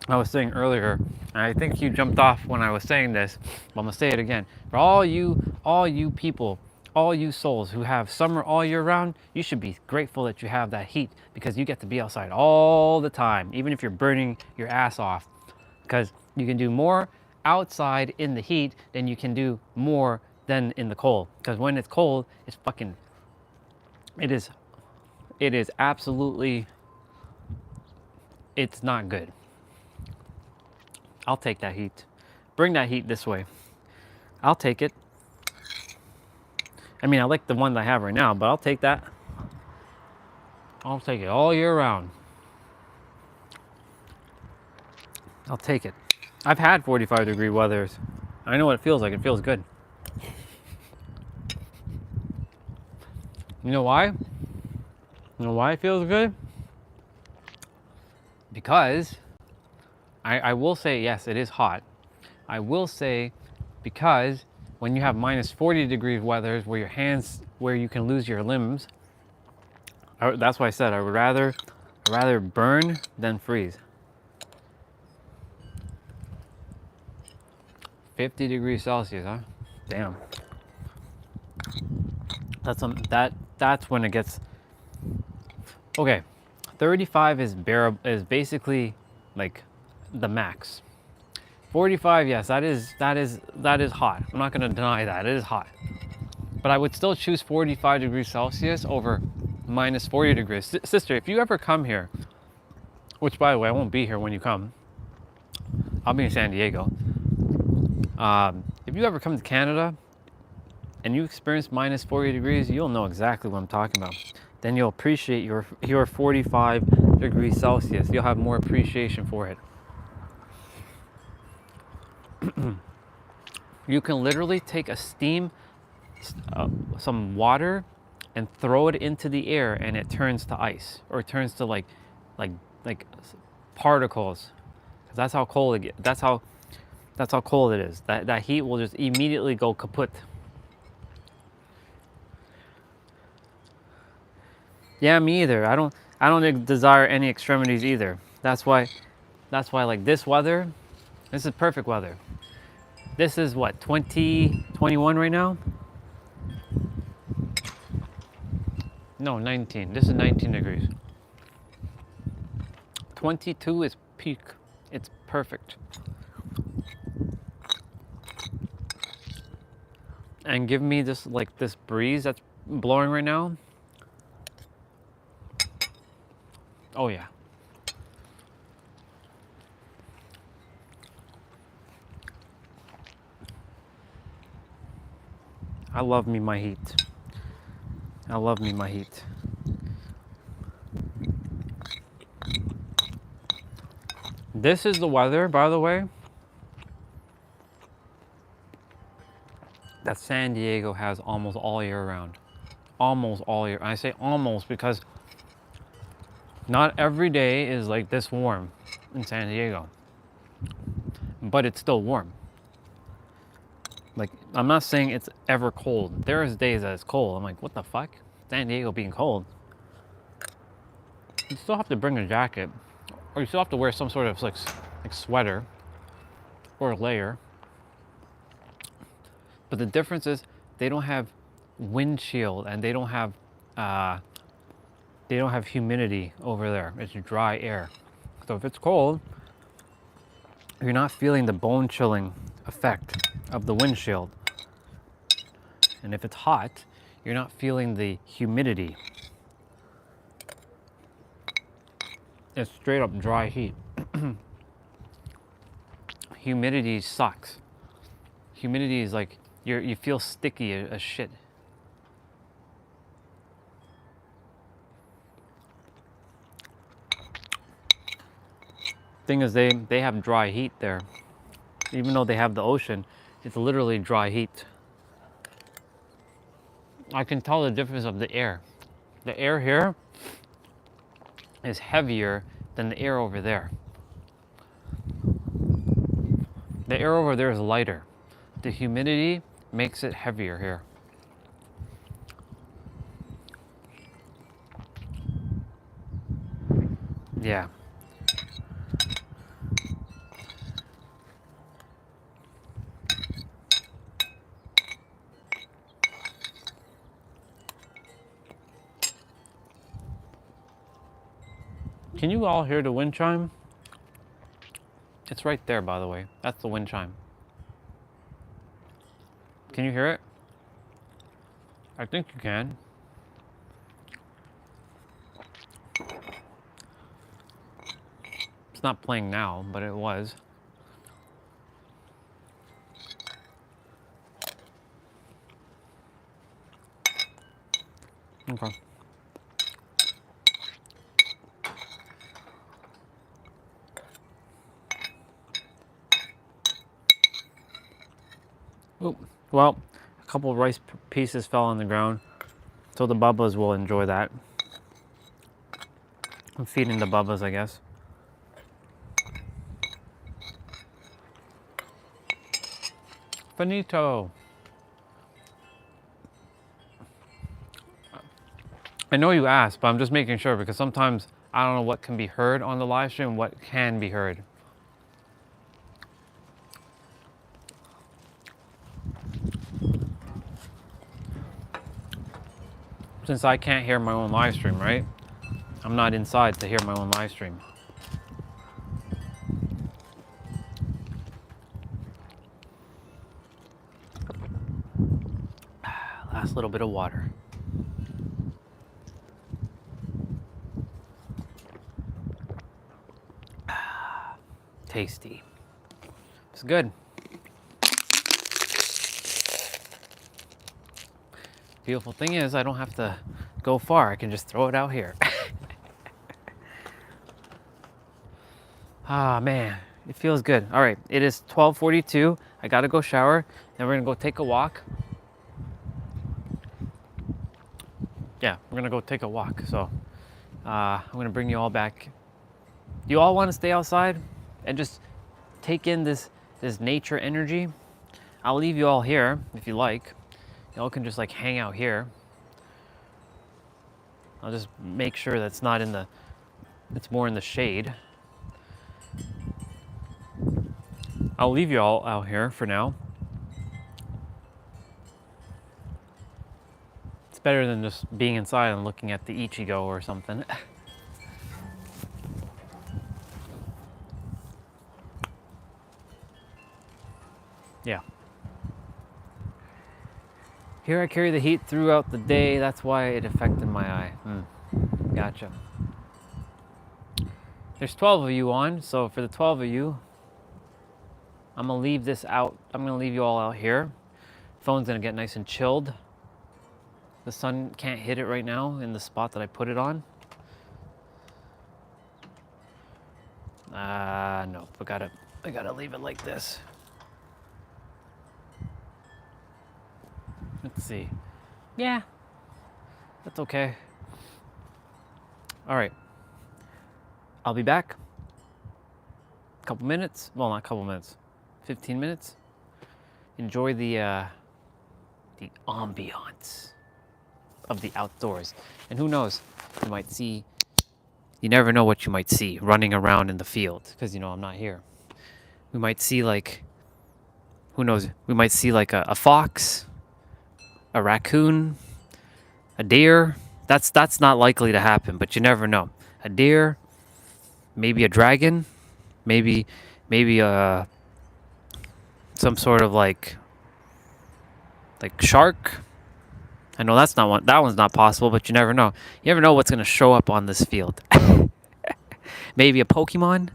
I was saying earlier, and I think you jumped off when I was saying this, but I'm gonna say it again. For all you people, all you souls who have summer all year round, you should be grateful that you have that heat because you get to be outside all the time, even if you're burning your ass off, because you can do more outside in the heat, then you can do more than in the cold. Because when it's cold, it's fucking, it is absolutely, it's not good. I'll take that heat. Bring that heat this way. I'll take it. I mean, I like the one that I have right now, but I'll take that. I'll take it all year round. I'll take it. I've had 45-degree weathers. I know what it feels like. It feels good. You know why? You know why it feels good? Because I will say, yes, it is hot. I will say, because when you have minus 40-degree weathers where your hands, where you can lose your limbs, that's why I said I would rather burn than freeze. 50 degrees Celsius, huh? Damn. That's when it gets okay. 35 is bearable, is basically like the max. 45, yes, that is hot. I'm not gonna deny that. It is hot. But I would still choose 45 degrees Celsius over minus 40 degrees. Sister, if you ever come here, which by the way, I won't be here when you come. I'll be in San Diego. If you ever come to Canada and you experience minus 40 degrees, you'll know exactly what I'm talking about. Then you'll appreciate your 45 degrees Celsius. You'll have more appreciation for it. You can literally take a steam, some water, and throw it into the air, and it turns to ice, or it turns to like particles. That's how cold it gets. That's how cold it is. That heat will just immediately go kaput. Yeah, me either. I don't desire any extremities either. That's why like this weather, this is perfect weather. This is what, 21 right now? No, 19. This is 19 degrees. 22 is peak. It's perfect. And give me this, like, this breeze that's blowing right now. Oh yeah. I love me my heat. I love me my heat. This is the weather, by the way, that San Diego has almost all year round. Almost all year. I say almost because not every day is like this warm in San Diego, but it's still warm. Like, I'm not saying it's ever cold. There's days that it's cold. I'm like, what the fuck? San Diego being cold. You still have to bring a jacket, or you still have to wear some sort of like sweater or a layer. But the difference is they don't have windshield, and they don't have humidity over there. It's dry air. So if it's cold, you're not feeling the bone chilling effect of the windshield. And if it's hot, you're not feeling the humidity. It's straight up dry heat. Humidity sucks. Humidity is like, you feel sticky as shit. Thing is, they have dry heat there. Even though they have the ocean, it's literally dry heat. I can tell the difference of the air. The air here is heavier than the air over there. The air over there is lighter. The humidity makes it heavier here. Yeah. Can you all hear the wind chime? It's right there, by the way. That's the wind chime. Can you hear it? I think you can. It's not playing now, but it was. Okay. Ooh, well, a couple of rice pieces fell on the ground, so the bubbas will enjoy that. I'm feeding the bubbas, I guess. Finito. I know you asked, but I'm just making sure because sometimes I don't know what can be heard on the live stream, what can be heard. Since I can't hear my own live stream, right? I'm not inside to hear my own live stream. Last little bit of water. Tasty. It's good. Beautiful thing is I don't have to go far. I can just throw it out here. Ah, man, it feels good. All right, it is 12:42. I gotta go shower. Then we're gonna go take a walk. Yeah, we're gonna go take a walk. So I'm gonna bring you all back. You all want to stay outside and just take in this nature energy? I'll leave you all here if you like. Y'all can just like hang out here. I'll just make sure that's not in the, it's more in the shade. I'll leave you all out here for now. It's better than just being inside and looking at the Ichigo or something. Yeah. Here I carry the heat throughout the day. That's why it affected my eye. Gotcha. There's 12 of you on, so for the 12 of you, I'm gonna leave this out. I'm gonna leave you all out here. Phone's gonna get nice and chilled. The sun can't hit it right now in the spot that I put it on. No, I gotta leave it like this. Let's see. Yeah, that's okay. All right, I'll be back. Couple minutes. Well, not a couple minutes. 15 minutes. Enjoy the ambiance of the outdoors. And who knows, you might see, you never know what you might see running around in the field because, you know, I'm not here. We might see like, who knows, we might see like a fox, a raccoon, a deer. That's not likely to happen, but you never know. A deer, maybe a dragon, maybe some sort of like shark. I know that's not one. That one's not possible, but you never know. You never know what's gonna show up on this field. Maybe a Pokemon.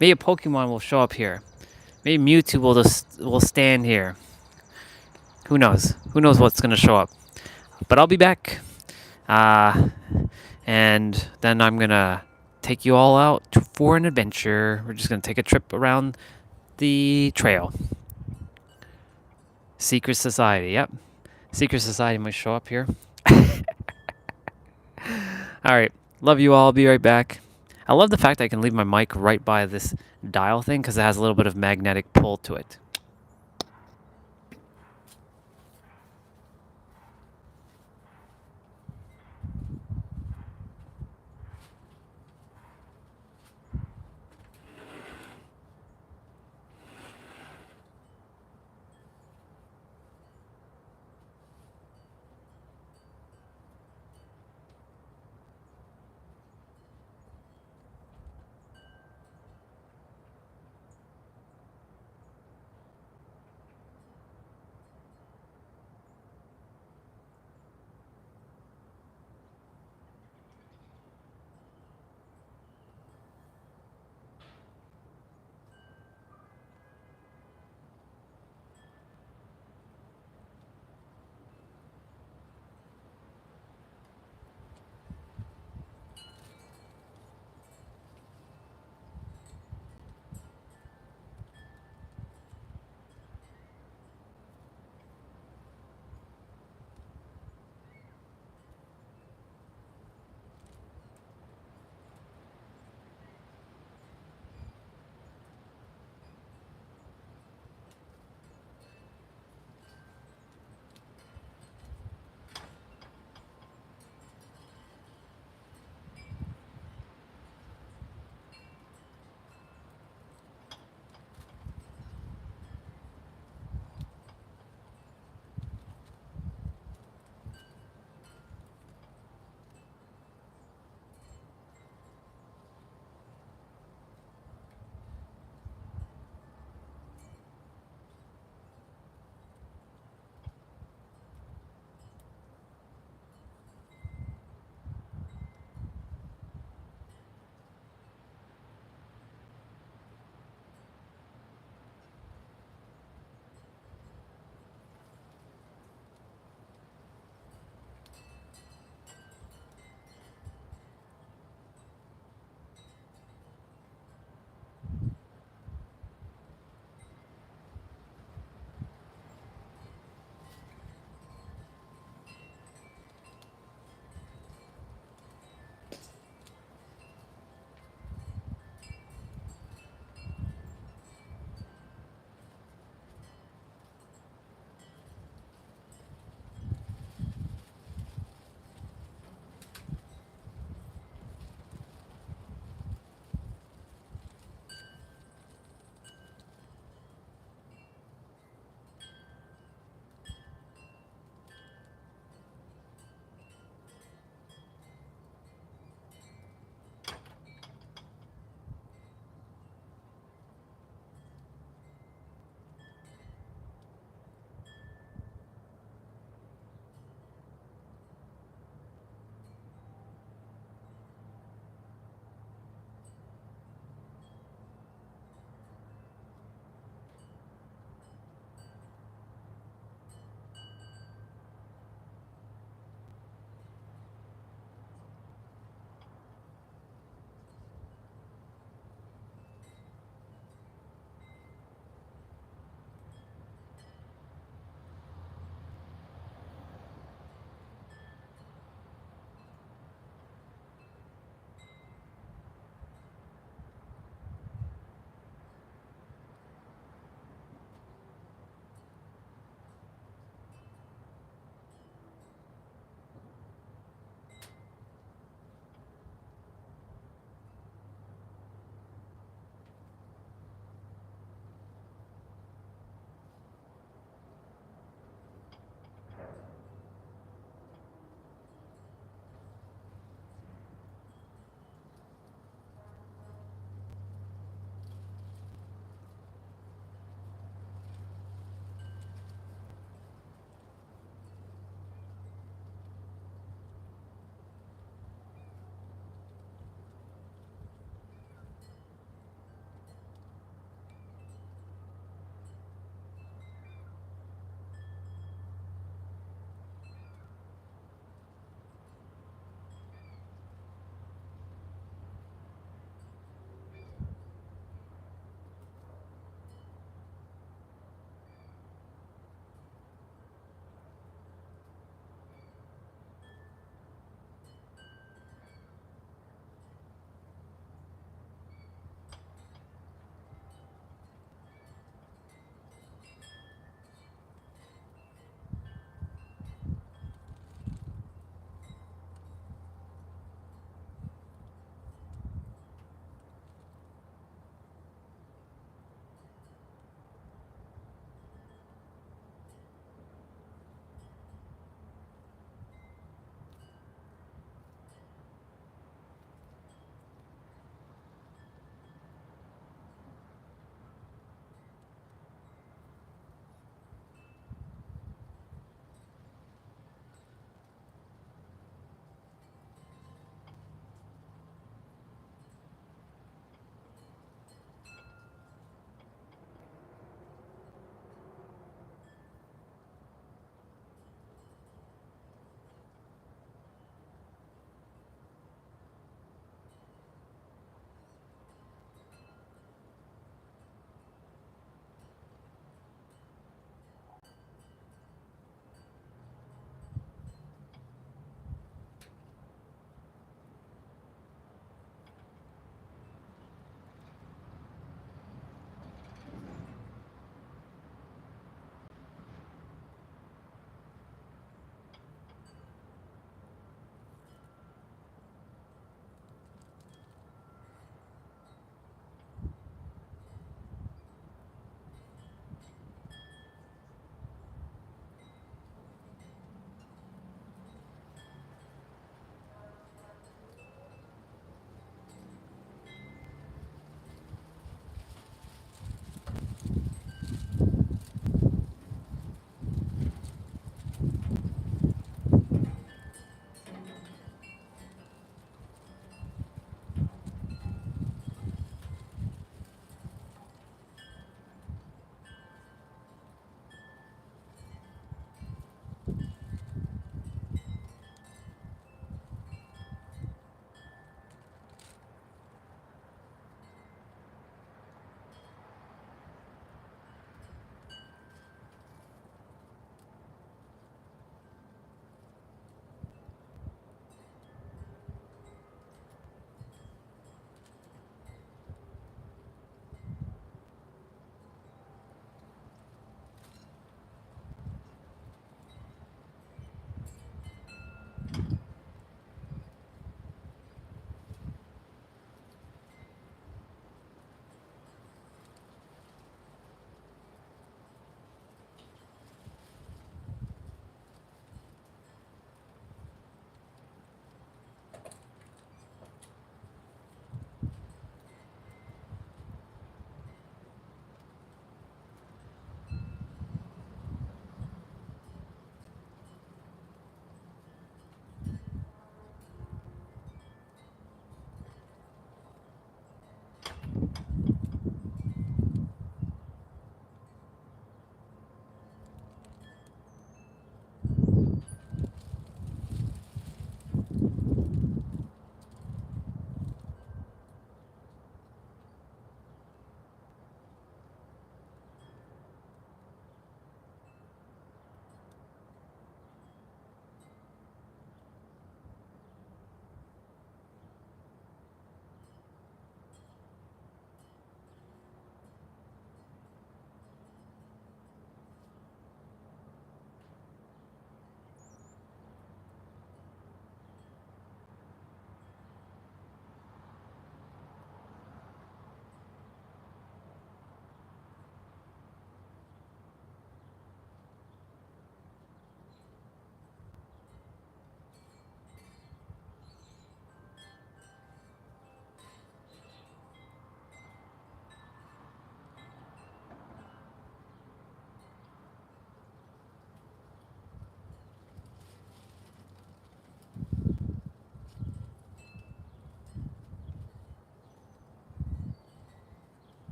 Maybe a Pokemon will show up here. Maybe Mewtwo will stand here. Who knows? Who knows what's gonna show up? But I'll be back, and then I'm gonna take you all out for an adventure. We're just gonna take a trip around the trail. Secret Society. Yep. Secret Society might show up here. All right. Love you all. I'll be right back. I love the fact that I can leave my mic right by this dial thing because it has a little bit of magnetic pull to it.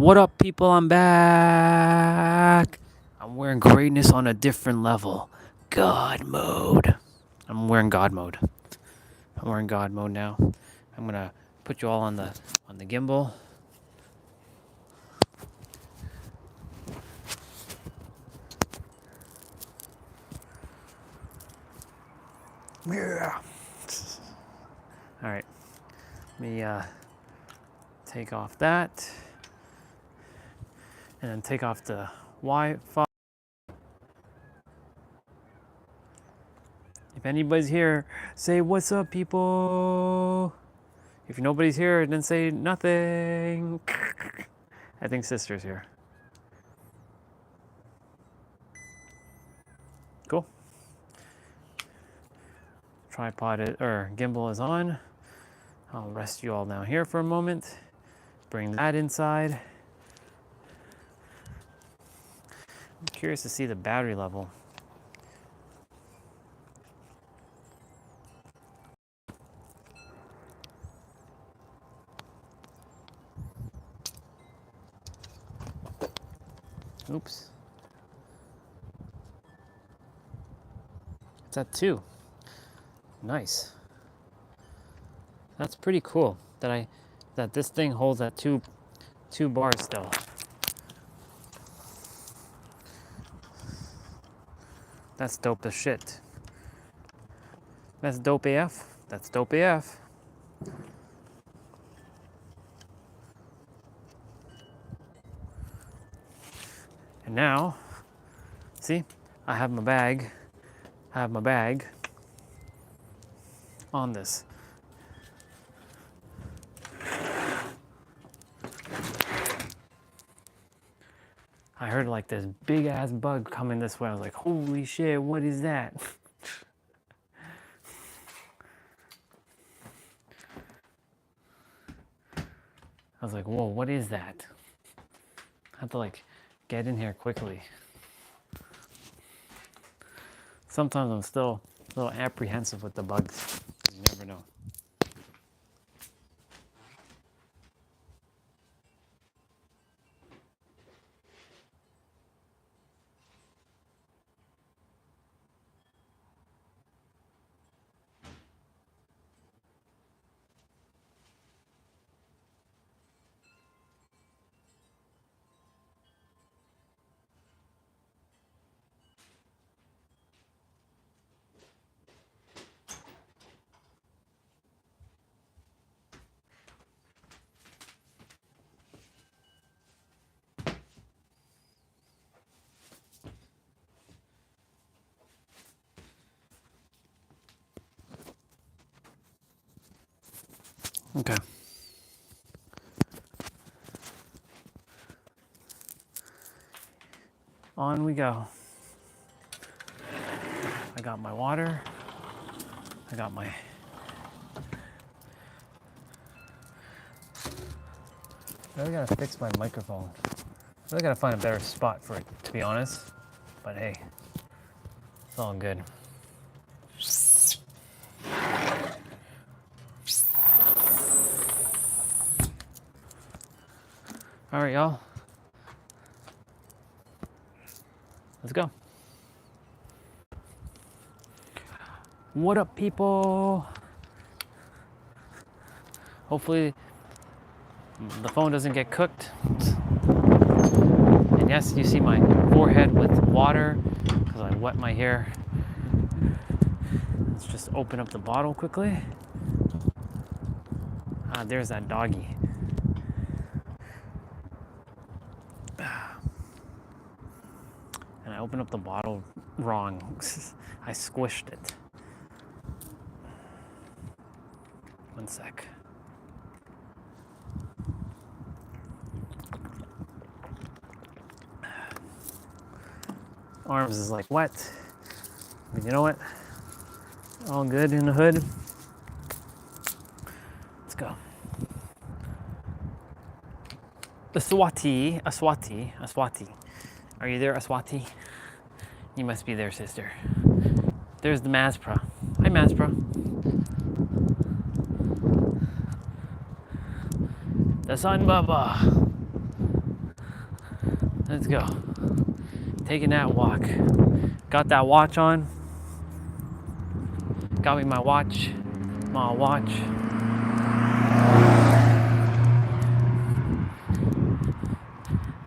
What up, people? I'm back. I'm wearing greatness on a different level. God mode. I'm wearing God mode. I'm wearing God mode now. I'm gonna put you all on the gimbal. Yeah. All right. Let me take off that, and then take off the Wi-Fi. If anybody's here, say what's up, people. If nobody's here, then say nothing. I think sister's here. Cool. Tripod or gimbal is on. I'll rest you all down here for a moment. Bring that inside. I'm curious to see the battery level. Oops. It's at 2. Nice. That's pretty cool that this thing holds at 2 bars still. That's dope as shit. That's dope AF. That's dope AF. And now, see, I have my bag. On this. I heard like this big ass bug coming this way. I was like, holy shit, what is that? I was like, whoa, what is that? I have to like get in here quickly. Sometimes I'm still a little apprehensive with the bugs. You never know. Okay. On we go. I got my water. I got my... I really gotta fix my microphone. I really gotta find a better spot for it, to be honest. But hey, it's all good. All right, y'all. Let's go. What up, people? Hopefully the phone doesn't get cooked. And yes, you see my forehead with water because I wet my hair. Let's just open up the bottle quickly. Ah, there's that doggy. And I opened up the bottle wrong. I squished it. One sec. Arms is like wet. But you know what? All good in the hood. Let's go. Aswati. Are you there, Aswati? You must be there, sister. There's the Maspra. Hi, Maspra. The Sun Baba. Let's go. Taking that walk. Got that watch on. Got me my watch. My watch.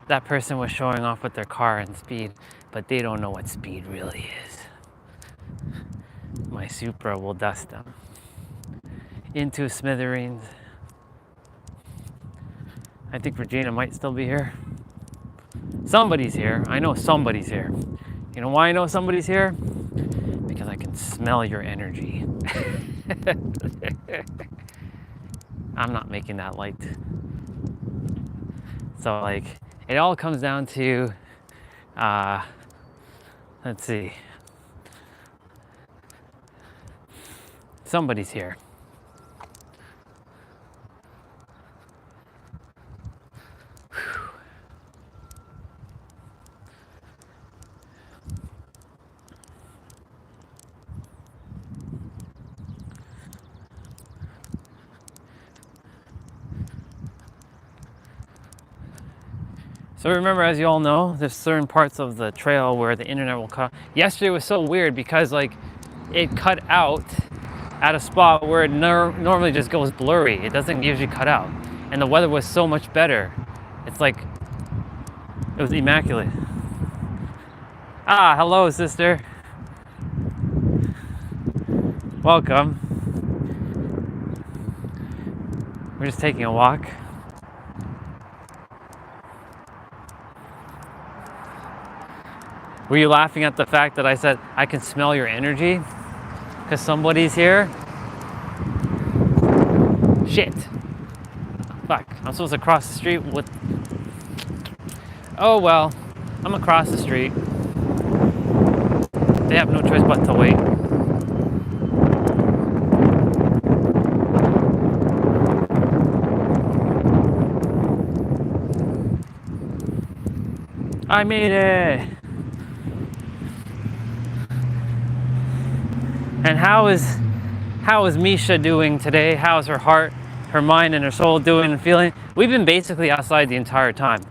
That person was showing off with their car and speed, but they don't know what speed really is. My Supra will dust them into smithereens. I think Regina might still be here. Somebody's here. I know somebody's here. You know why I know somebody's here? Because I can smell your energy. I'm not making that light. So like, it all comes down to, let's see. Somebody's here. So remember, as you all know, there's certain parts of the trail where the internet will cut. Yesterday was so weird because like it cut out at a spot where it normally just goes blurry. It doesn't usually cut out. And the weather was so much better. It's like, it was immaculate. Ah, hello, sister. Welcome. We're just taking a walk. Were you laughing at the fact that I said, I can smell your energy? Because somebody's here? Shit. Fuck, I'm supposed to cross the street with... Oh well, I'm across the street. They have no choice but to wait. I made it! And how is Misha doing today? How's her heart, her mind, and her soul doing and feeling? We've been basically outside the entire time.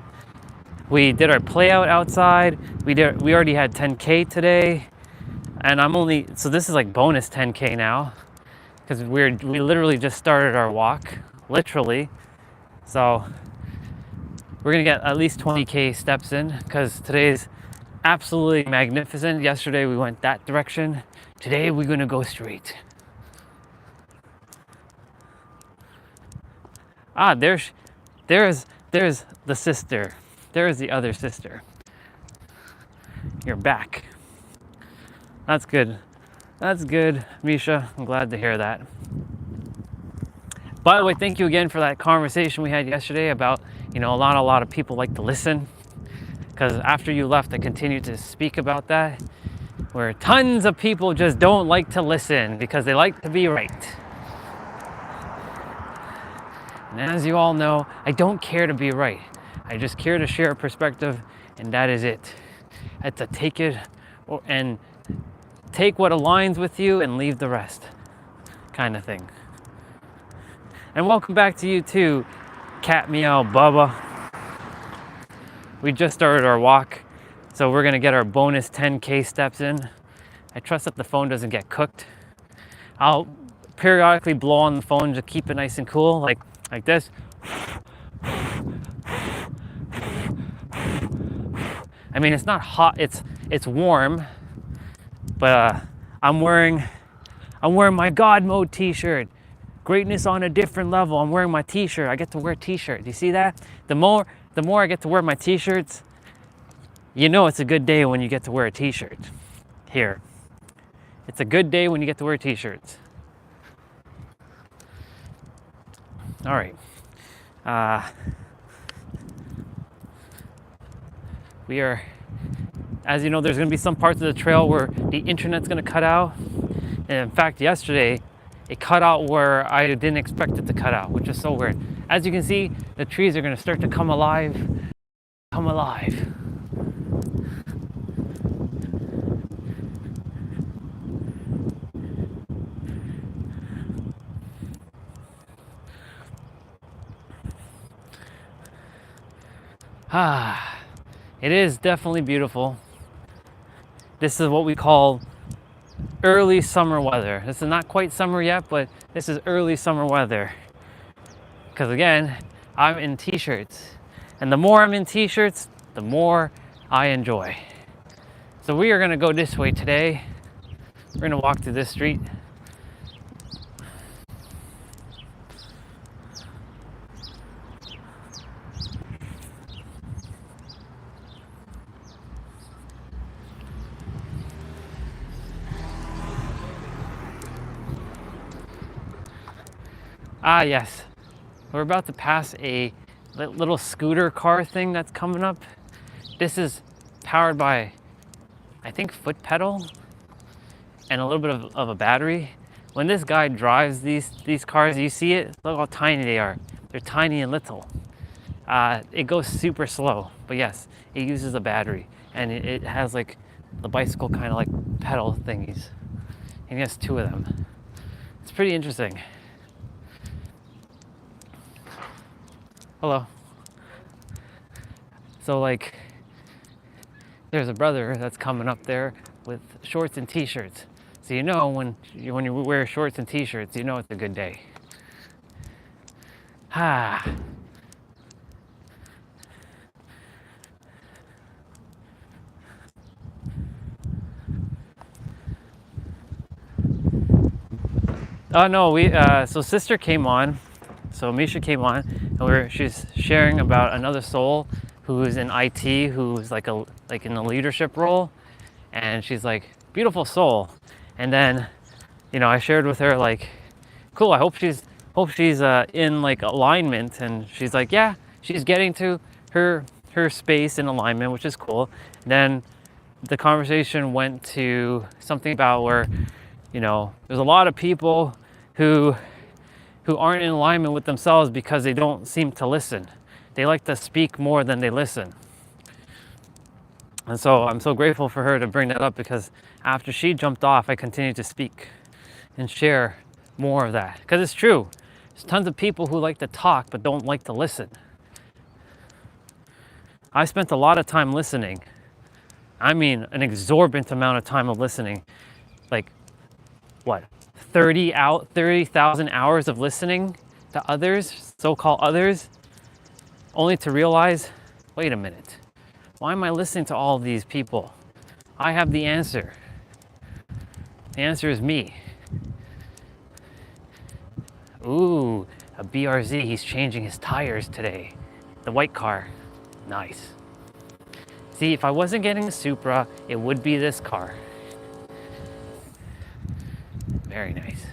We did our play out outside. We already had 10K today, and so this is like bonus 10K now, because we literally just started our walk, literally. So we're gonna get at least 20K steps in, because today's absolutely magnificent. Yesterday we went that direction. Today we're gonna go straight. Ah, there's the sister. There's the other sister. You're back. That's good. That's good, Misha. I'm glad to hear that. By the way, thank you again for that conversation we had yesterday about, a lot of people like to listen. Because after you left, I continued to speak about that, where tons of people just don't like to listen because they like to be right. And as you all know, I don't care to be right. I just care to share a perspective, and that is it. It's a take it and take what aligns with you and leave the rest kind of thing. And welcome back to you too, Cat Meow Bubba. We just started our walk, so we're gonna get our bonus 10K steps in. I trust that the phone doesn't get cooked. I'll periodically blow on the phone to keep it nice and cool, like this. I mean, it's not hot, it's warm, but I'm wearing my God mode t-shirt. Greatness on a different level. I'm wearing my t-shirt. I get to wear a t-shirt. Do you see that? The more I get to wear my t-shirts, it's a good day when you get to wear a t-shirt. Here. It's a good day when you get to wear t-shirts. All right. We are, as you know, there's going to be some parts of the trail where the internet's going to cut out. And in fact, yesterday, it cut out where I didn't expect it to cut out, which is so weird. As you can see, the trees are going to start to come alive. Come alive. It is definitely beautiful. This is what we call early summer weather. This is not quite summer yet, but this is early summer weather. Because again, I'm in t-shirts. And the more I'm in t-shirts, the more I enjoy. So we are gonna go this way today. We're gonna walk through this street. Ah, yes. We're about to pass a little scooter car thing that's coming up. This is powered by, I think, foot pedal and a little bit of a battery. When this guy drives these cars, you see it? Look how tiny they are. They're tiny and little. It goes super slow, but yes, it uses a battery, and it has like the bicycle kind of like pedal thingies. And he has 2 of them. It's pretty interesting. Hello. So like, there's a brother that's coming up there with shorts and t-shirts. So you know when you wear shorts and t-shirts, you know it's a good day. Ah. Oh no, so sister came on. So Misha came on, and she's sharing about another soul who's in IT, who's like in a leadership role, and she's like, beautiful soul. And then, I shared with her like, cool. I hope she's in like alignment, and she's like, yeah, she's getting to her space in alignment, which is cool. Then the conversation went to something about where, there's a lot of people who aren't in alignment with themselves because they don't seem to listen. They like to speak more than they listen. And so I'm so grateful for her to bring that up, because after she jumped off, I continued to speak and share more of that. Because it's true. There's tons of people who like to talk but don't like to listen. I spent a lot of time listening. I mean, an exorbitant amount of time of listening. Like, what? 30,000 hours of listening to others, so-called others, only to realize, wait a minute, why am I listening to all of these people? I have the answer. The answer is me. Ooh, a BRZ, he's changing his tires today. The white car, nice. See, if I wasn't getting a Supra, it would be this car. Very nice.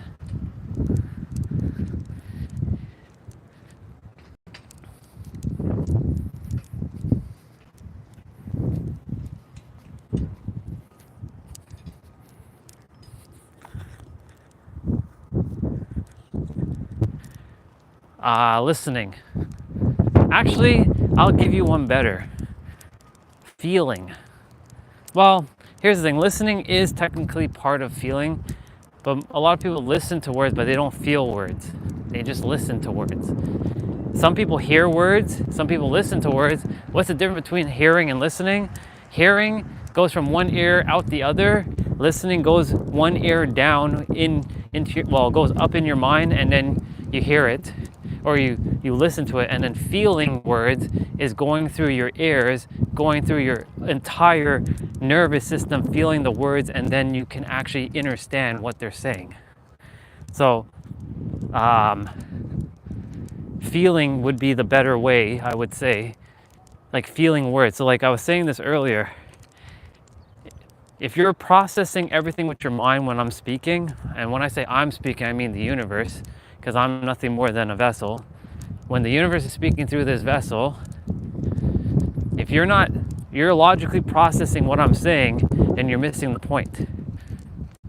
Listening. Actually, I'll give you one better. Feeling. Well, here's the thing. Listening is technically part of feeling, but a lot of people listen to words, but they don't feel words. They just listen to words. Some people hear words, some people listen to words. What's the difference between hearing and listening? Hearing goes from one ear out the other. Listening goes one ear down goes up in your mind, and then you hear it, or you listen to it. And then feeling words is going through your ears, going through your entire nervous system, feeling the words, and then you can actually understand what they're saying. So feeling would be the better way, I would say, like feeling words. So like I was saying this earlier, if you're processing everything with your mind when I'm speaking, and when I say I'm speaking, I mean the universe, because I'm nothing more than a vessel. When the universe is speaking through this vessel, if you're logically processing what I'm saying, then you're missing the point.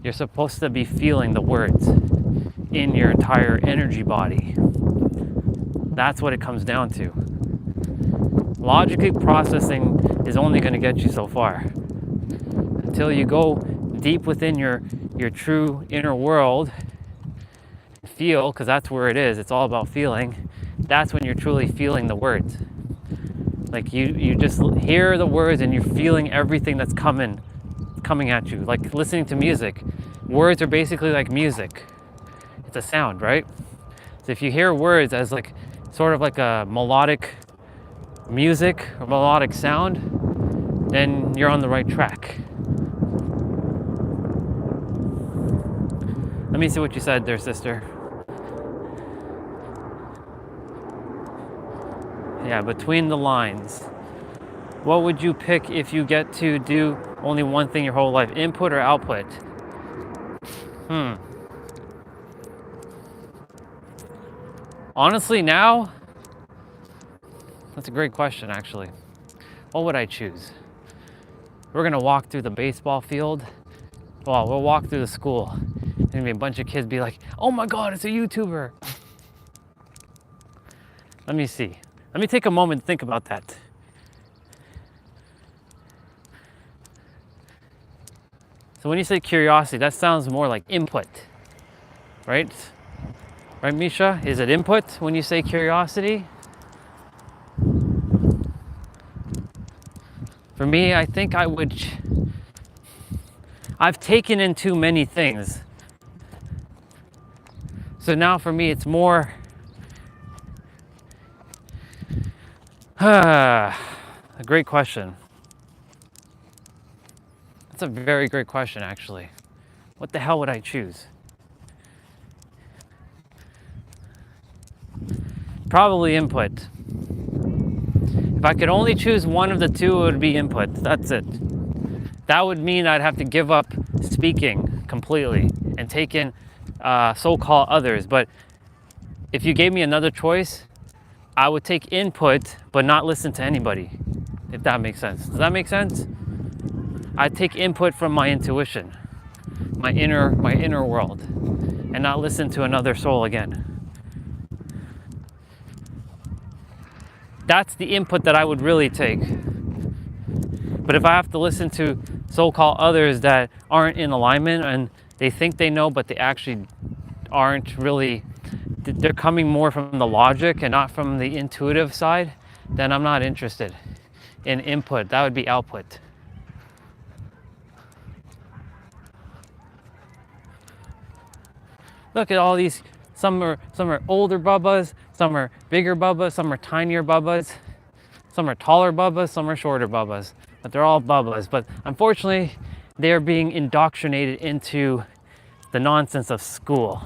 You're supposed to be feeling the words in your entire energy body. That's what it comes down to. Logically processing is only going to get you so far. Until you go deep within your true inner world, feel, because that's where it is. It's all about feeling. That's when you're truly feeling the words. Like you just hear the words and you're feeling everything that's coming at you. Like listening to music. Words are basically like music. It's a sound, right? So if you hear words as like sort of like a melodic music or melodic sound, then you're on the right track. Let me see what you said there, sister. Yeah, between the lines. What would you pick if you get to do only one thing your whole life? Input or output? Honestly, now, that's a great question, actually. What would I choose? We're gonna walk through the baseball field. Well, we'll walk through the school. There's gonna be a bunch of kids be like, oh my God, it's a YouTuber. Let me see. Let me take a moment to think about that. So when you say curiosity, that sounds more like input, right? Right, Misha? Is it input when you say curiosity? For me, I think I've taken in too many things. So now for me, it's more, a great question. That's a very great question, actually. What the hell would I choose? Probably input. If I could only choose one of the two, it would be input. That's it. That would mean I'd have to give up speaking completely and take in so-called others. But if you gave me another choice, I would take input but not listen to anybody, if that makes sense. Does that make sense? I'd take input from my intuition, my inner world, and not listen to another soul again. That's the input that I would really take. But if I have to listen to so-called others that aren't in alignment and they think they know, but they actually aren't really, they're coming more from the logic and not from the intuitive side, then I'm not interested in input. That would be output. Look at all these, some are older bubbas, some are bigger bubbas, some are tinier bubbas, some are taller bubbas, some are shorter bubbas, but they're all bubbas. But unfortunately, they are being indoctrinated into the nonsense of school.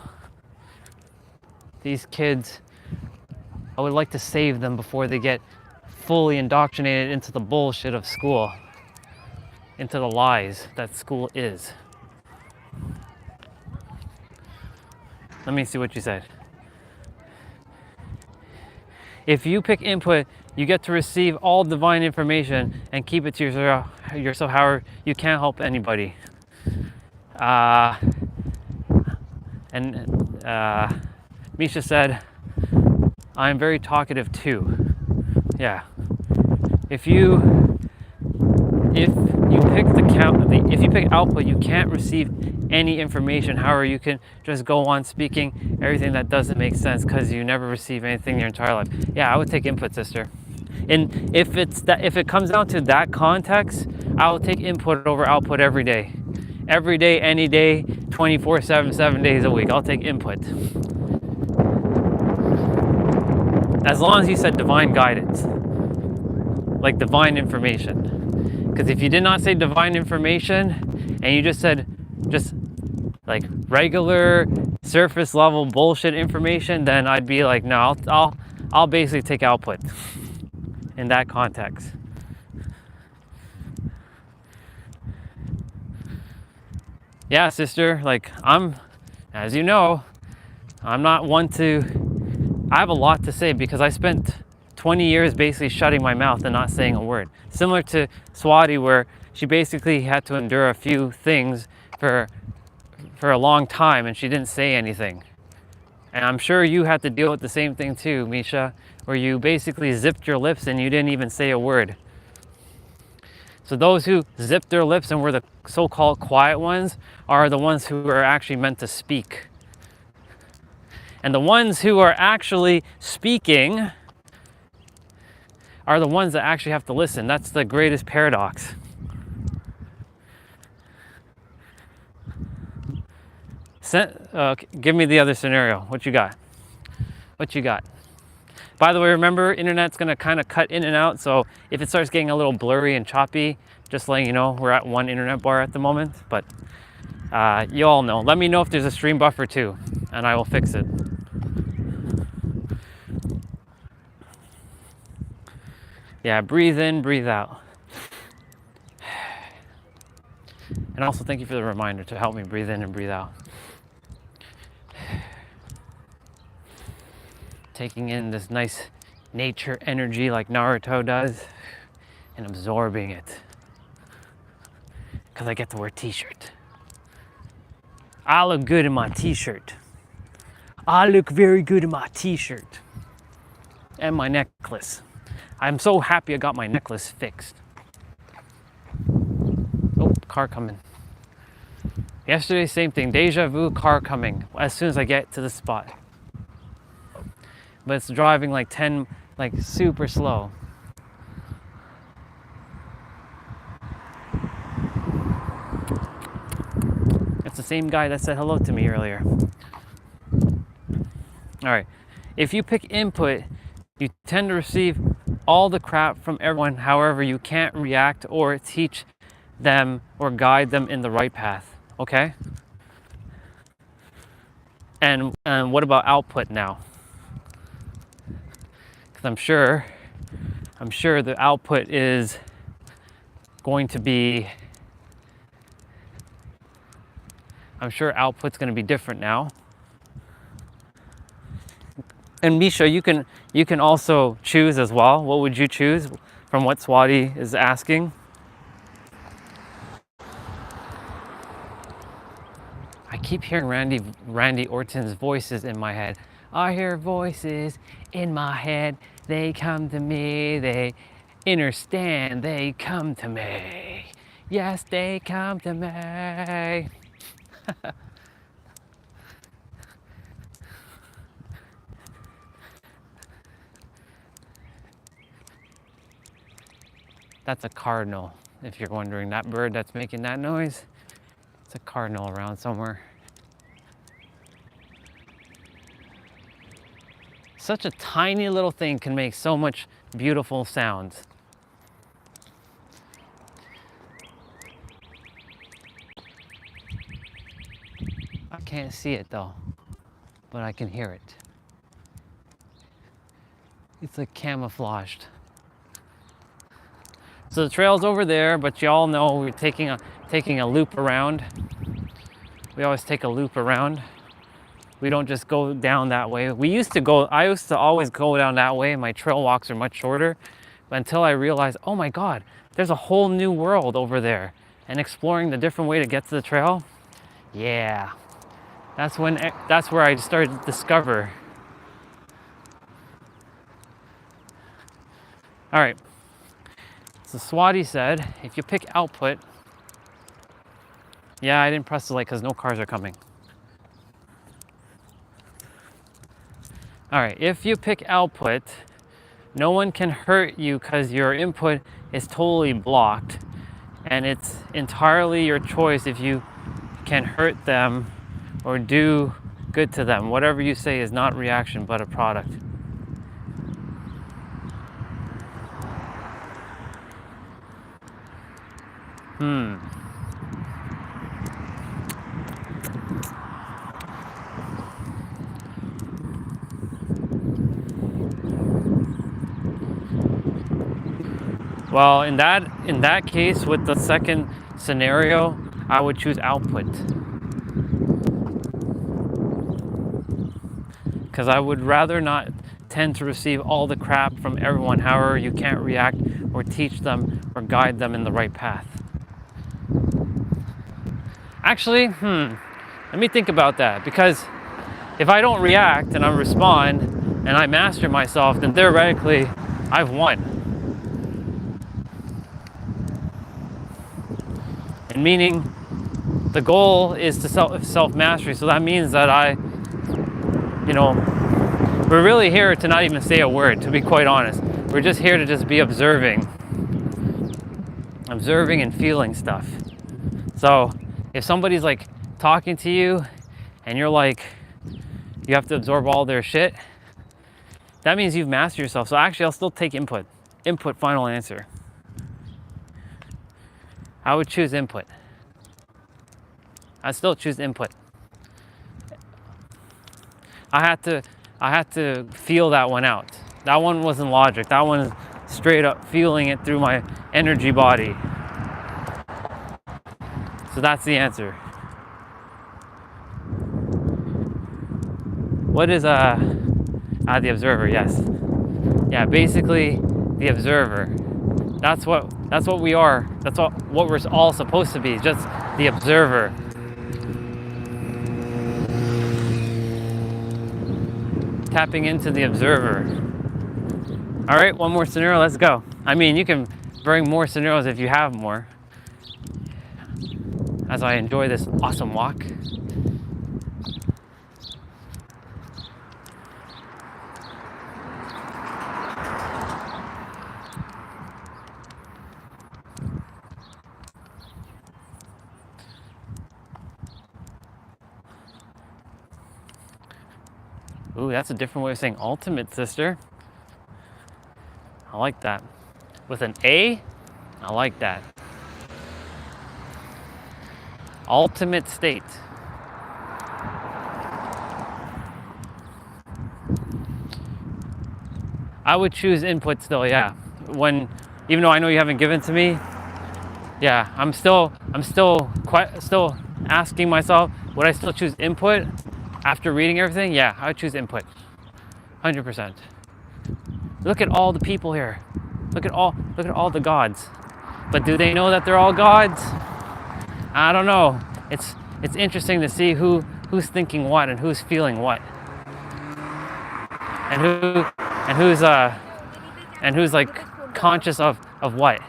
These kids, I would like to save them before they get fully indoctrinated into the bullshit of school, into the lies that school is. Let me see what you said. If you pick input, you get to receive all divine information and keep it to yourself. However, you can't help anybody. Misha said, I am very talkative too. Yeah. If you pick output, you can't receive any information. However, you can just go on speaking everything that doesn't make sense because you never receive anything your entire life. Yeah, I would take input, sister. And if it comes down to that context, I will take input over output every day. Every day, any day, 24/7, 7 days a week. I'll take input. As long as you said divine guidance, like divine information. Because if you did not say divine information and you just said just like regular surface level bullshit information, then I'd be like, no, I'll basically take output in that context. Yeah, sister, like as you know, I'm not one to, I have a lot to say because I spent 20 years basically shutting my mouth and not saying a word. Similar to Swati, where she basically had to endure a few things for a long time and she didn't say anything. And I'm sure you had to deal with the same thing too, Misha, where you basically zipped your lips and you didn't even say a word. So those who zipped their lips and were the so-called quiet ones are the ones who are actually meant to speak. And the ones who are actually speaking are the ones that actually have to listen. That's the greatest paradox. Give me the other scenario. What you got? What you got? By the way, remember, internet's gonna kind of cut in and out, so if it starts getting a little blurry and choppy, just letting you know, we're at one internet bar at the moment, but you all know. Let me know if there's a stream buffer too, and I will fix it. Yeah, breathe in, breathe out. And also thank you for the reminder to help me breathe in and breathe out. Taking in this nice nature energy like Naruto does and absorbing it. Because I get to wear a t-shirt. I look good in my t-shirt. I look very good in my t-shirt. And my necklace. I'm so happy I got my necklace fixed. Oh, car coming. Yesterday, same thing. Deja vu, car coming as soon as I get to the spot. But it's driving like super slow. It's the same guy that said hello to me earlier. All right, if you pick input, you tend to receive all the crap from everyone. However, you can't react or teach them or guide them in the right path, okay? And what about output now? Because I'm sure the output is going to be, output's going to be different now. And Misha, you can also choose as well. What would you choose from what Swati is asking? I keep hearing Randy Orton's voices in my head. I hear voices in my head. They come to me. They understand. They come to me. Yes, they come to me. That's a cardinal, if you're wondering. That bird that's making that noise, it's a cardinal around somewhere. Such a tiny little thing can make so much beautiful sounds. I can't see it though, but I can hear it. It's like camouflaged. So the trail's over there, but you all know we're taking a loop around. We always take a loop around. We don't just go down that way. I used to always go down that way, and my trail walks are much shorter. But until I realized, oh my God, there's a whole new world over there. And exploring the different way to get to the trail, yeah. That's where I started to discover. All right. So Swati said, if you pick output, yeah, I didn't press the light because no cars are coming. All right, if you pick output, no one can hurt you because your input is totally blocked, and it's entirely your choice if you can hurt them or do good to them. Whatever you say is not reaction but a product. Well, in that case, with the second scenario, I would choose output. Because I would rather not tend to receive all the crap from everyone. However, you can't react or teach them or guide them in the right path. Actually, let me think about that. Because if I don't react and I respond and I master myself, then theoretically, I've won. And meaning, the goal is to self-mastery. So that means that we're really here to not even say a word, to be quite honest. We're just here to just be observing and feeling stuff. So if somebody's like talking to you and you're like, you have to absorb all their shit, that means you've mastered yourself. So actually, I'll still take input. Input, final answer. I would choose input. I still choose input. I had to feel that one out. That one wasn't logic. That one is straight up feeling it through my energy body. So that's the answer. What is the observer? Yes. Yeah, basically the observer. That's what we are. That's what we're all supposed to be. Just the observer. Tapping into the observer. All right, one more scenario, let's go. I mean, you can bring more scenarios if you have more. As I enjoy this awesome walk. Ooh, that's a different way of saying ultimate, sister. I like that. With an A, I like that. Ultimate state. I would choose input still, yeah. Even though I know you haven't given to me, yeah, I'm still asking myself, would I still choose input after reading everything? Yeah, I would choose input. 100%. Look at all the people here. Look at all the gods. But do they know that they're all gods? I don't know. It's interesting to see who's thinking what and who's feeling what. And who's like conscious of what.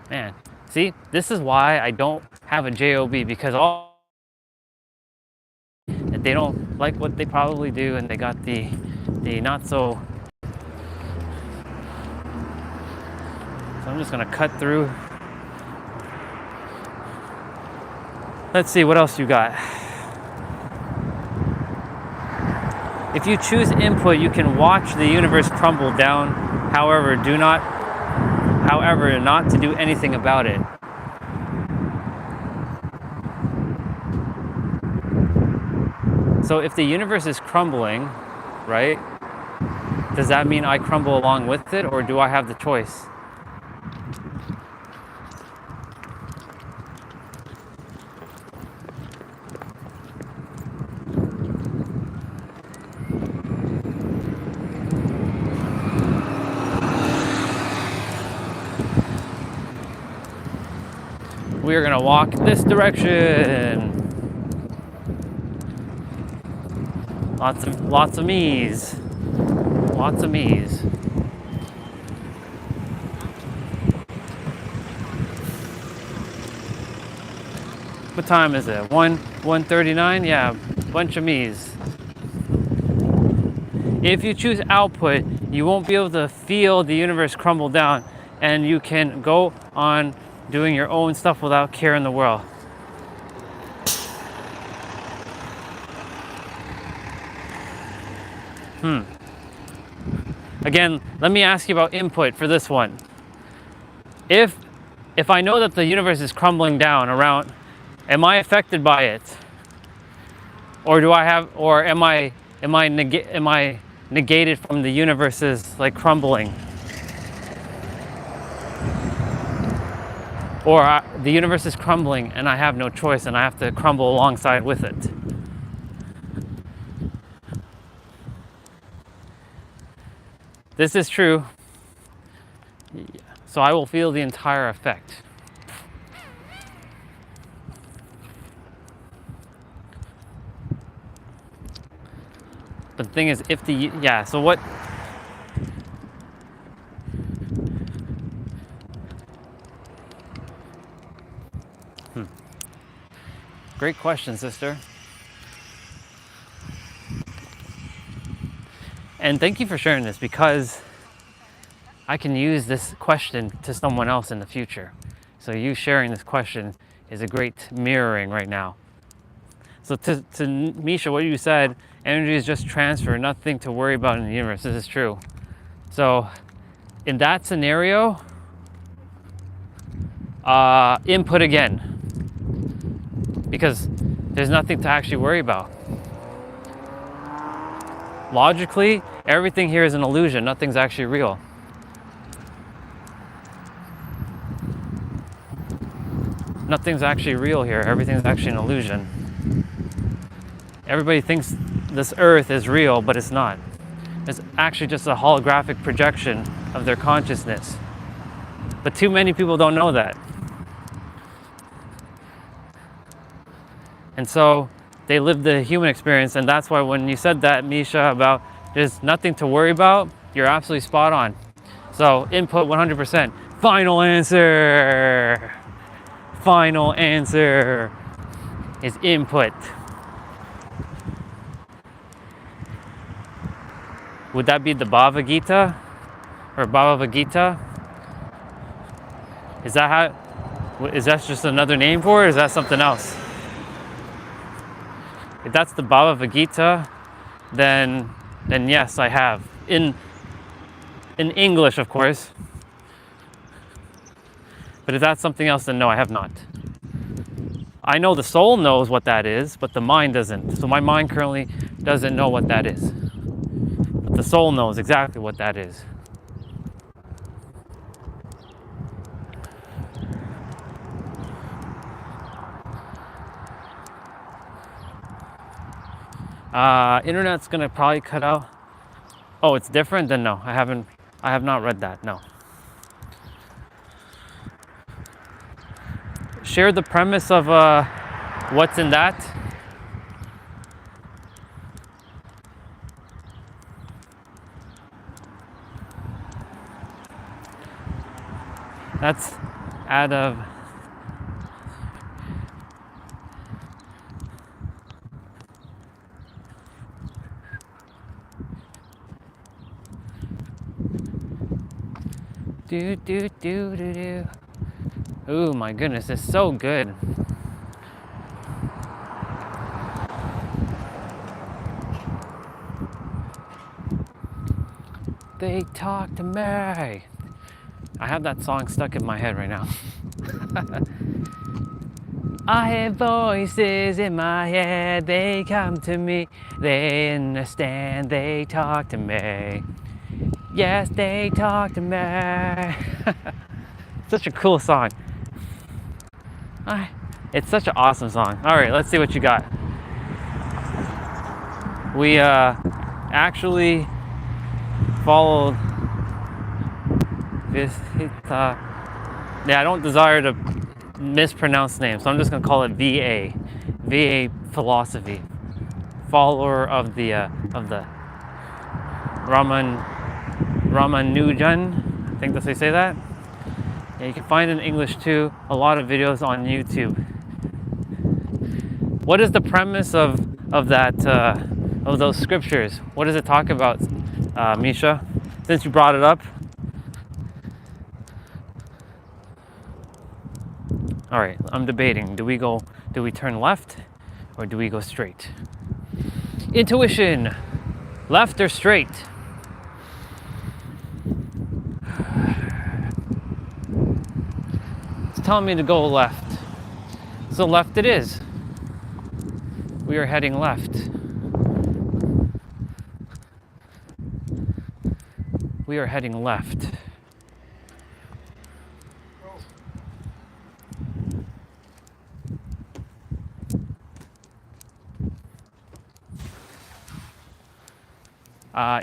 Man, see, this is why I don't have a job, because they don't like what they probably do, and they got the not so. So I'm just gonna cut through. Let's see what else you got. If you choose input, you can watch the universe crumble down. However, not to do anything about it. So if the universe is crumbling, right, does that mean I crumble along with it, or do I have the choice? We are gonna walk this direction. Lots of me's. Lots of me's. What time is it? 1:39? Yeah, bunch of me's. If you choose output, you won't be able to feel the universe crumble down, and you can go on doing your own stuff without care in the world. Again, let me ask you about input for this one. If I know that the universe is crumbling down around, am I affected by it? Or am I negated from the universe's like crumbling? Or the universe is crumbling and I have no choice and I have to crumble alongside with it. This is true. So I will feel the entire effect. But the thing is, so what? Great question, sister. And thank you for sharing this, because I can use this question to someone else in the future. So you sharing this question is a great mirroring right now. So to Misha, what you said, energy is just transfer, nothing to worry about in the universe. This is true. So in that scenario, input again, because there's nothing to actually worry about. Logically, everything here is an illusion. Nothing's actually real. Nothing's actually real here. Everything's actually an illusion. Everybody thinks this earth is real, but it's not. It's actually just a holographic projection of their consciousness. But too many people don't know that. And so they live the human experience, and that's why when you said that, Misha, about there's nothing to worry about, you're absolutely spot on. So input 100%. Final answer. Final answer is input. Would that be the Bhagavad Gita or Bhagavad Gita? Is that just another name for it, or is that something else? If that's the Bhagavad Gita, then yes, I have. In English, of course. But if that's something else, then no, I have not. I know the soul knows what that is, but the mind doesn't. So my mind currently doesn't know what that is. But the soul knows exactly what that is. Internet's gonna probably cut out. Oh, it's different? Then no, I have not read that, no. Share the premise of what's in that. That's out of do do do do do. Oh my goodness, it's so good. They talk to me. I have that song stuck in my head right now. I have voices in my head, they come to me, they understand, they talk to me. Yes, they talk to me. Such a cool song. It's such an awesome song. All right, let's see what you got. We actually followed this. Yeah, I don't desire to mispronounce names, so I'm just gonna call it VA. VA philosophy, follower of the Ramanujan. I think that's how you say that. Yeah, you can find it in English too. A lot of videos on YouTube. What is the premise of that of those scriptures? What does it talk about, Misha? Since you brought it up. All right, I'm debating. Do we turn left or do we go straight? Intuition, left or straight? It's telling me to go left. So left it is. We are heading left. We are heading left.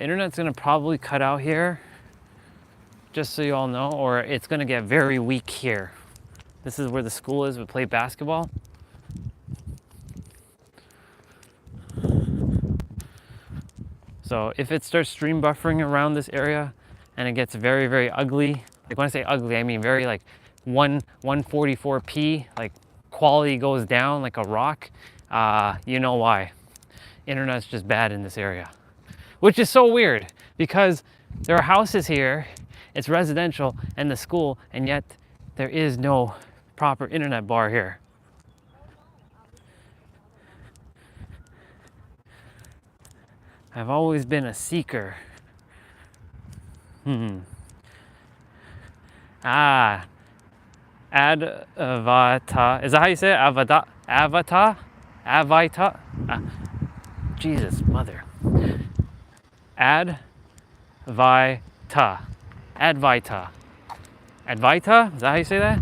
Internet's gonna probably cut out here, just so you all know, or it's gonna get very weak here. This is where the school is. We play basketball. So if it starts stream buffering around this area and it gets very, very ugly, like when I say ugly, I mean very like 144p, like quality goes down like a rock, you know why. Internet's just bad in this area. which is so weird because there are houses here, it's residential and the school, and yet there is no proper internet bar here. I've always been a seeker. Advaita. Is that how you say it? Avatar? Jesus, mother. Advaita. Advaita. Advaita? Is that how you say that?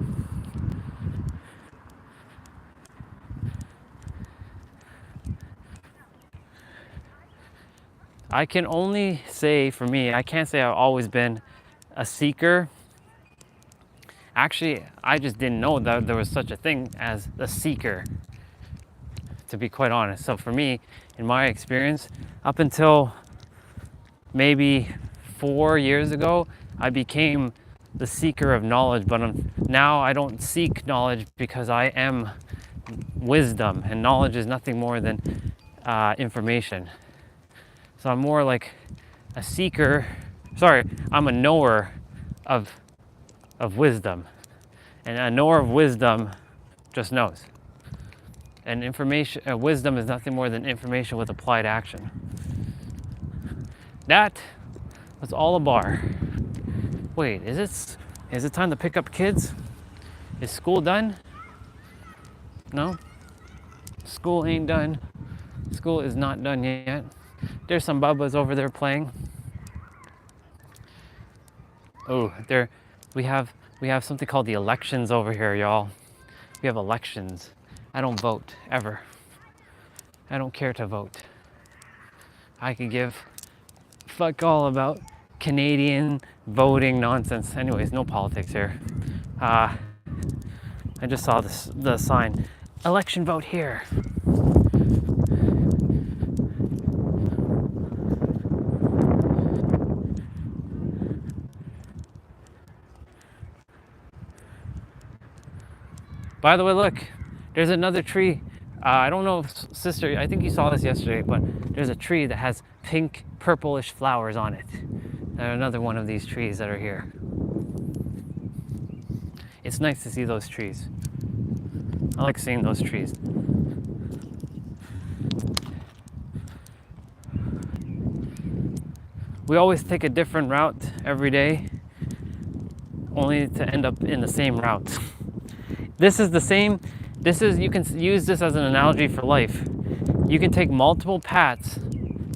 I can only say for me, I can't say I've always been a seeker. Actually, I just didn't know that there was such a thing as a seeker, to be quite honest. So for me, in my experience, up until maybe 4 years ago, I became the seeker of knowledge, but now I don't seek knowledge because I am wisdom, and knowledge is nothing more than information. So I'm more like a seeker, I'm a knower of wisdom. And a knower of wisdom just knows. And wisdom is nothing more than information with applied action. That was all a bar. Wait, is it time to pick up kids? Is school done? No? School ain't done. School is not done yet. There's some bubbas over there playing. Oh, we have something called the elections over here, y'all. We have elections. I don't vote, ever. I don't care to vote. I could give fuck all about Canadian voting nonsense. Anyways, no politics here. I just saw the sign, election vote here. By the way, look, there's another tree. I don't know if sister, I think you saw this yesterday, but there's a tree that has pink, purplish flowers on it. There's another one of these trees that are here. It's nice to see those trees. I like seeing those trees. We always take a different route every day, only to end up in the same route. This is the same, you can use this as an analogy for life. You can take multiple paths.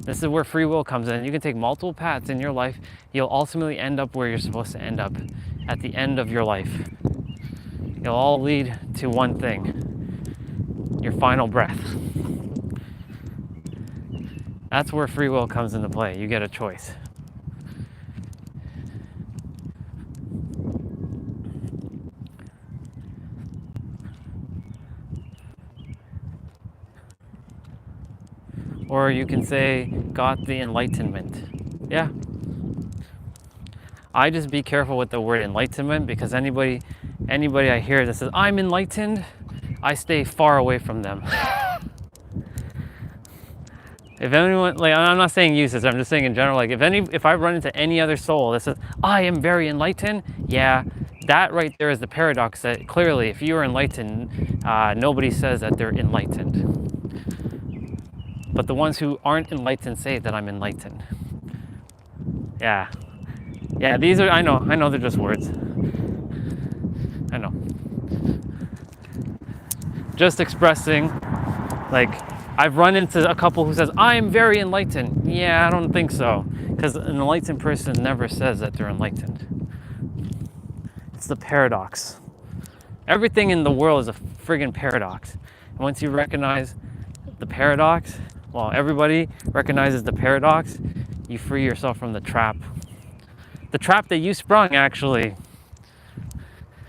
This is where free will comes in. You can take multiple paths in your life. You'll ultimately end up where you're supposed to end up at the end of your life. It'll all lead to one thing, your final breath. That's where free will comes into play. You get a choice. Or you can say, got the enlightenment. Yeah. I just be careful with the word enlightenment, because anybody I hear that says, I'm enlightened, I stay far away from them. If anyone, like, I'm not saying you, sister, I'm just saying in general, like, if I run into any other soul that says, I am very enlightened, yeah, that right there is the paradox that clearly, if you are enlightened, nobody says that they're enlightened. But the ones who aren't enlightened say that I'm enlightened. Yeah. Yeah, these are, I know they're just words. I know. Just expressing, like, I've run into a couple who says, I'm very enlightened. Yeah, I don't think so. Because an enlightened person never says that they're enlightened. It's the paradox. Everything in the world is a friggin' paradox. And once you recognize the paradox, well, everybody recognizes the paradox, you free yourself from the trap. The trap that you sprung, actually.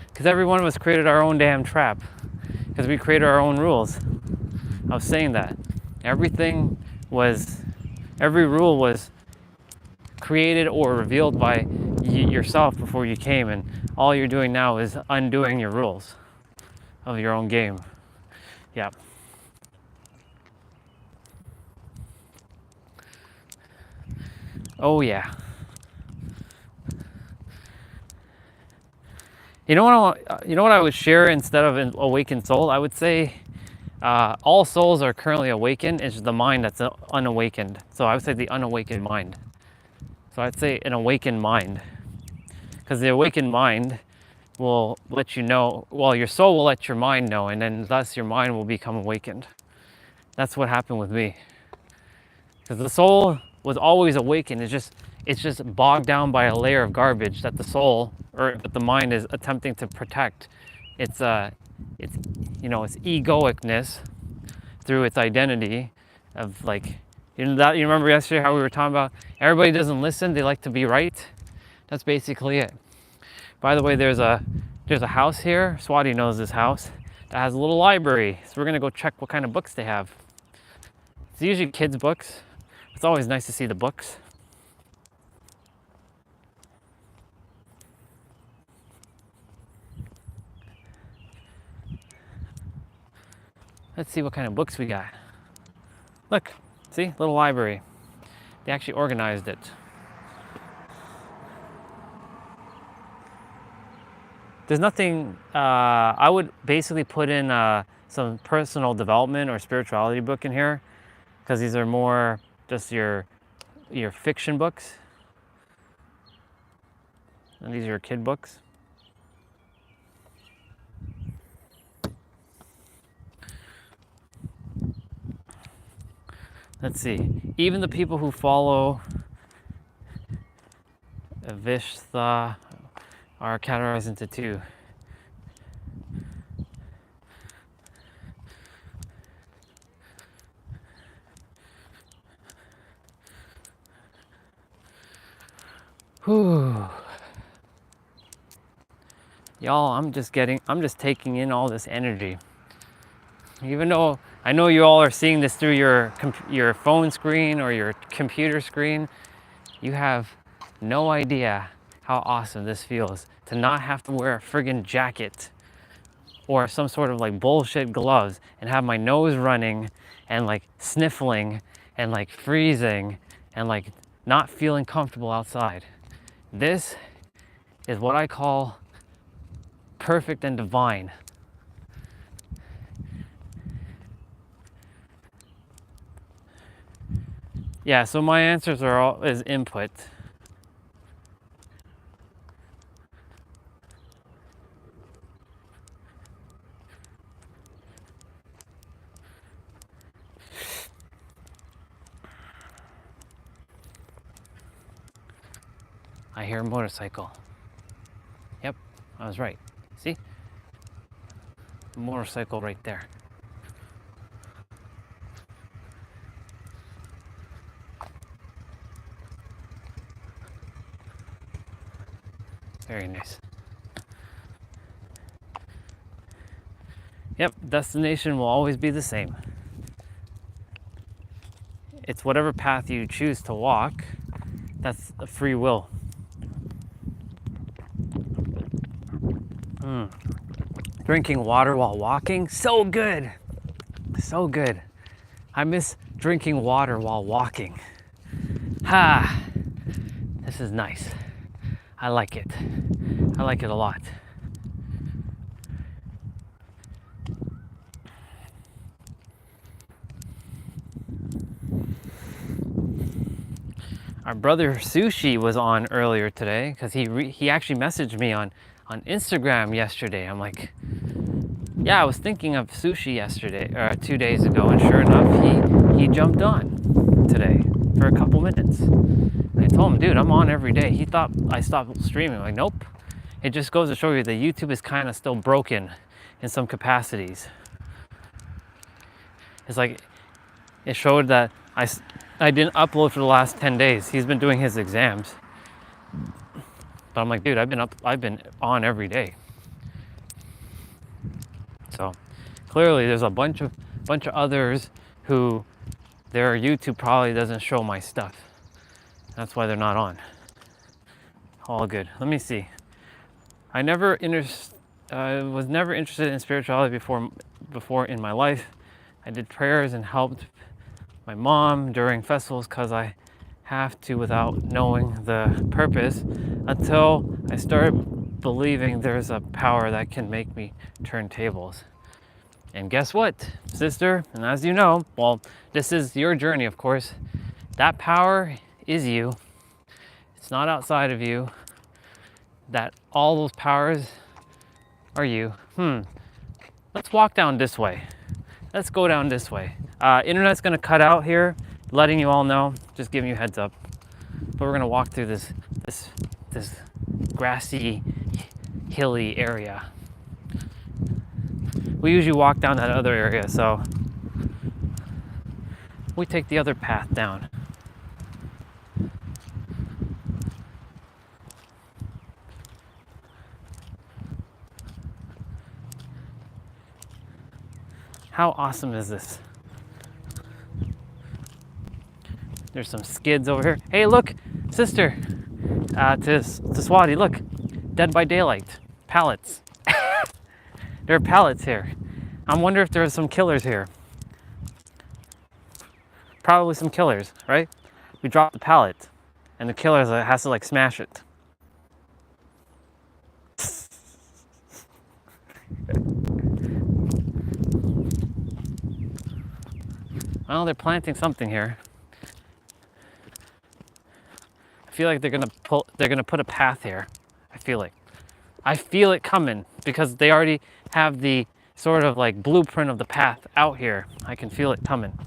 Because every one of us created our own damn trap. Because we created our own rules. I was saying that. Every rule was created or revealed by yourself before you came, and all you're doing now is undoing your rules of your own game. Yeah. Oh yeah. You know what I would share instead of an awakened soul? I would say all souls are currently awakened. It's the mind that's unawakened. So I would say the unawakened mind. So I'd say an awakened mind, because the awakened mind will let you know. Well, your soul will let your mind know, and then thus your mind will become awakened. That's what happened with me. Because the soul was always awakened. It's just bogged down by a layer of garbage that the soul or that the mind is attempting to protect. It's its egoicness through its identity of like, that you remember yesterday how we were talking about everybody doesn't listen, they like to be right. That's basically it. By the way, there's a house here. Swati knows this house that has a little library. So we're gonna go check what kind of books they have. It's usually kids' books. It's always nice to see the books. Let's see what kind of books we got. Look, see, little library. They actually organized it. There's nothing, I would basically put in some personal development or spirituality book in here, because these are more just your fiction books. And these are your kid books. Let's see. Even the people who follow Avishta are categorized into two. Whew. Y'all, I'm just taking in all this energy. Even though I know you all are seeing this through your phone screen or your computer screen, you have no idea how awesome this feels to not have to wear a friggin' jacket or some sort of like bullshit gloves and have my nose running and like sniffling and like freezing and like not feeling comfortable outside. This is what I call perfect and divine. Yeah, so my answers are all is input. I hear a motorcycle. Yep, I was right. See? A motorcycle right there. Very nice. Yep, destination will always be the same. It's whatever path you choose to walk. That's a free will. Drinking water while walking, so good. So good. I miss drinking water while walking. Ha! This is nice. I like it. I like it a lot. Our brother Sushi was on earlier today because he actually messaged me on Instagram yesterday. I'm like, yeah, I was thinking of Sushi yesterday or 2 days ago, and sure enough, he jumped on today for a couple minutes. I told him, dude, I'm on every day. He thought I stopped streaming. I'm like, nope. It just goes to show you that YouTube is kind of still broken in some capacities. It's like it showed that I didn't upload for the last 10 days. He's been doing his exams. But I'm like, dude, I've been on every day. So clearly there's a bunch of others who their YouTube probably doesn't show my stuff. That's why they're not on. All good. Let me see. I was never interested in spirituality before in my life. I did prayers and helped my mom during festivals because I have to without knowing the purpose until I started believing there's a power that can make me turn tables. And guess what, sister? And as you know, well, this is your journey, of course. That power is you. It's not outside of you. That all those powers are you. Let's walk down this way. Let's go down this way. Internet's gonna cut out here, letting you all know, just giving you a heads up. But we're gonna walk through this grassy, hilly area. We usually walk down that other area, so we take the other path down. How awesome is this? There's some skids over here. Hey, look, sister, to Swati, look, Dead by Daylight, pallets. There are pallets here. I wonder if there are some killers here. Probably some killers, right? We drop the pallet, and the killer has to like smash it. Well, they're planting something here. I feel like they're gonna put a path here. I feel it coming because they already have the sort of like blueprint of the path out here. I can feel it coming.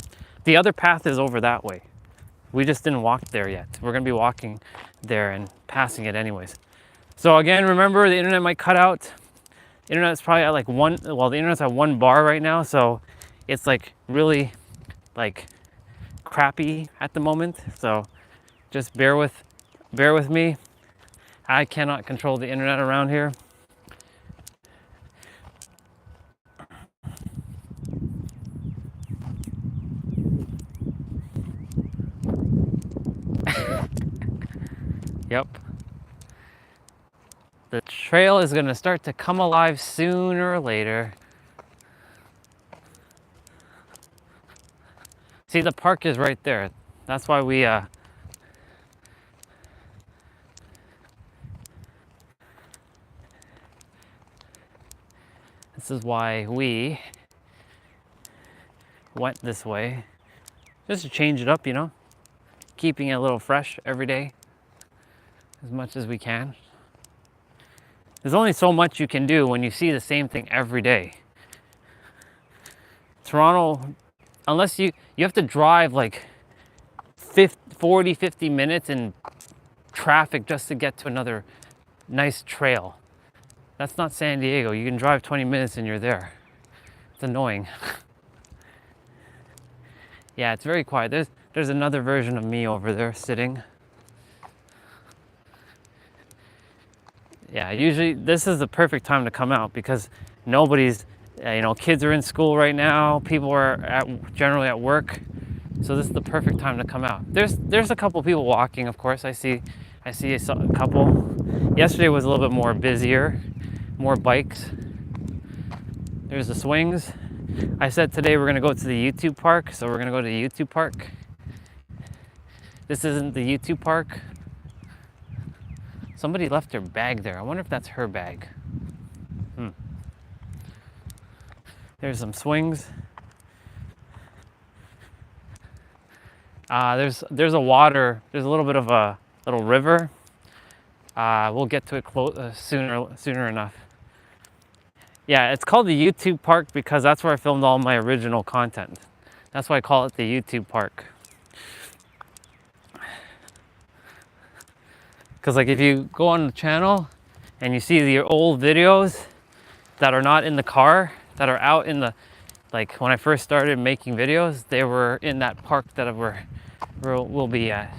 The other path is over that way. We just didn't walk there yet. We're gonna be walking there and passing it anyways. So again, remember the internet might cut out. Internet's probably at like the internet's at 1 bar right now, so it's like really like crappy at the moment. So just bear with me. I cannot control the internet around here. Yep. The trail is going to start to come alive sooner or later. See, the park is right there. That's why we this is why we went this way. Just to change it up, you know? Keeping it a little fresh every day as much as we can. There's only so much you can do when you see the same thing every day. Toronto, unless you have to drive like 40, 50 minutes in traffic just to get to another nice trail. That's not San Diego. You can drive 20 minutes and you're there. It's annoying. Yeah, it's very quiet. There's another version of me over there sitting. Yeah, usually this is the perfect time to come out because nobody's, kids are in school right now. People are generally at work. So this is the perfect time to come out. There's a couple people walking, of course. I see a couple. Yesterday was a little bit more busier, more bikes. There's the swings. I said today we're gonna go to the YouTube park, so we're gonna go to the YouTube park. This isn't the YouTube park. Somebody left their bag there. I wonder if that's her bag. There's some swings. There's a water. There's a little bit of a little river. We'll get to it sooner enough. Yeah, it's called the YouTube park because that's where I filmed all my original content. That's why I call it the YouTube park. Because like if you go on the channel and you see the old videos that are not in the car, that are out in the, like when I first started making videos, they were in that park that we'll be at.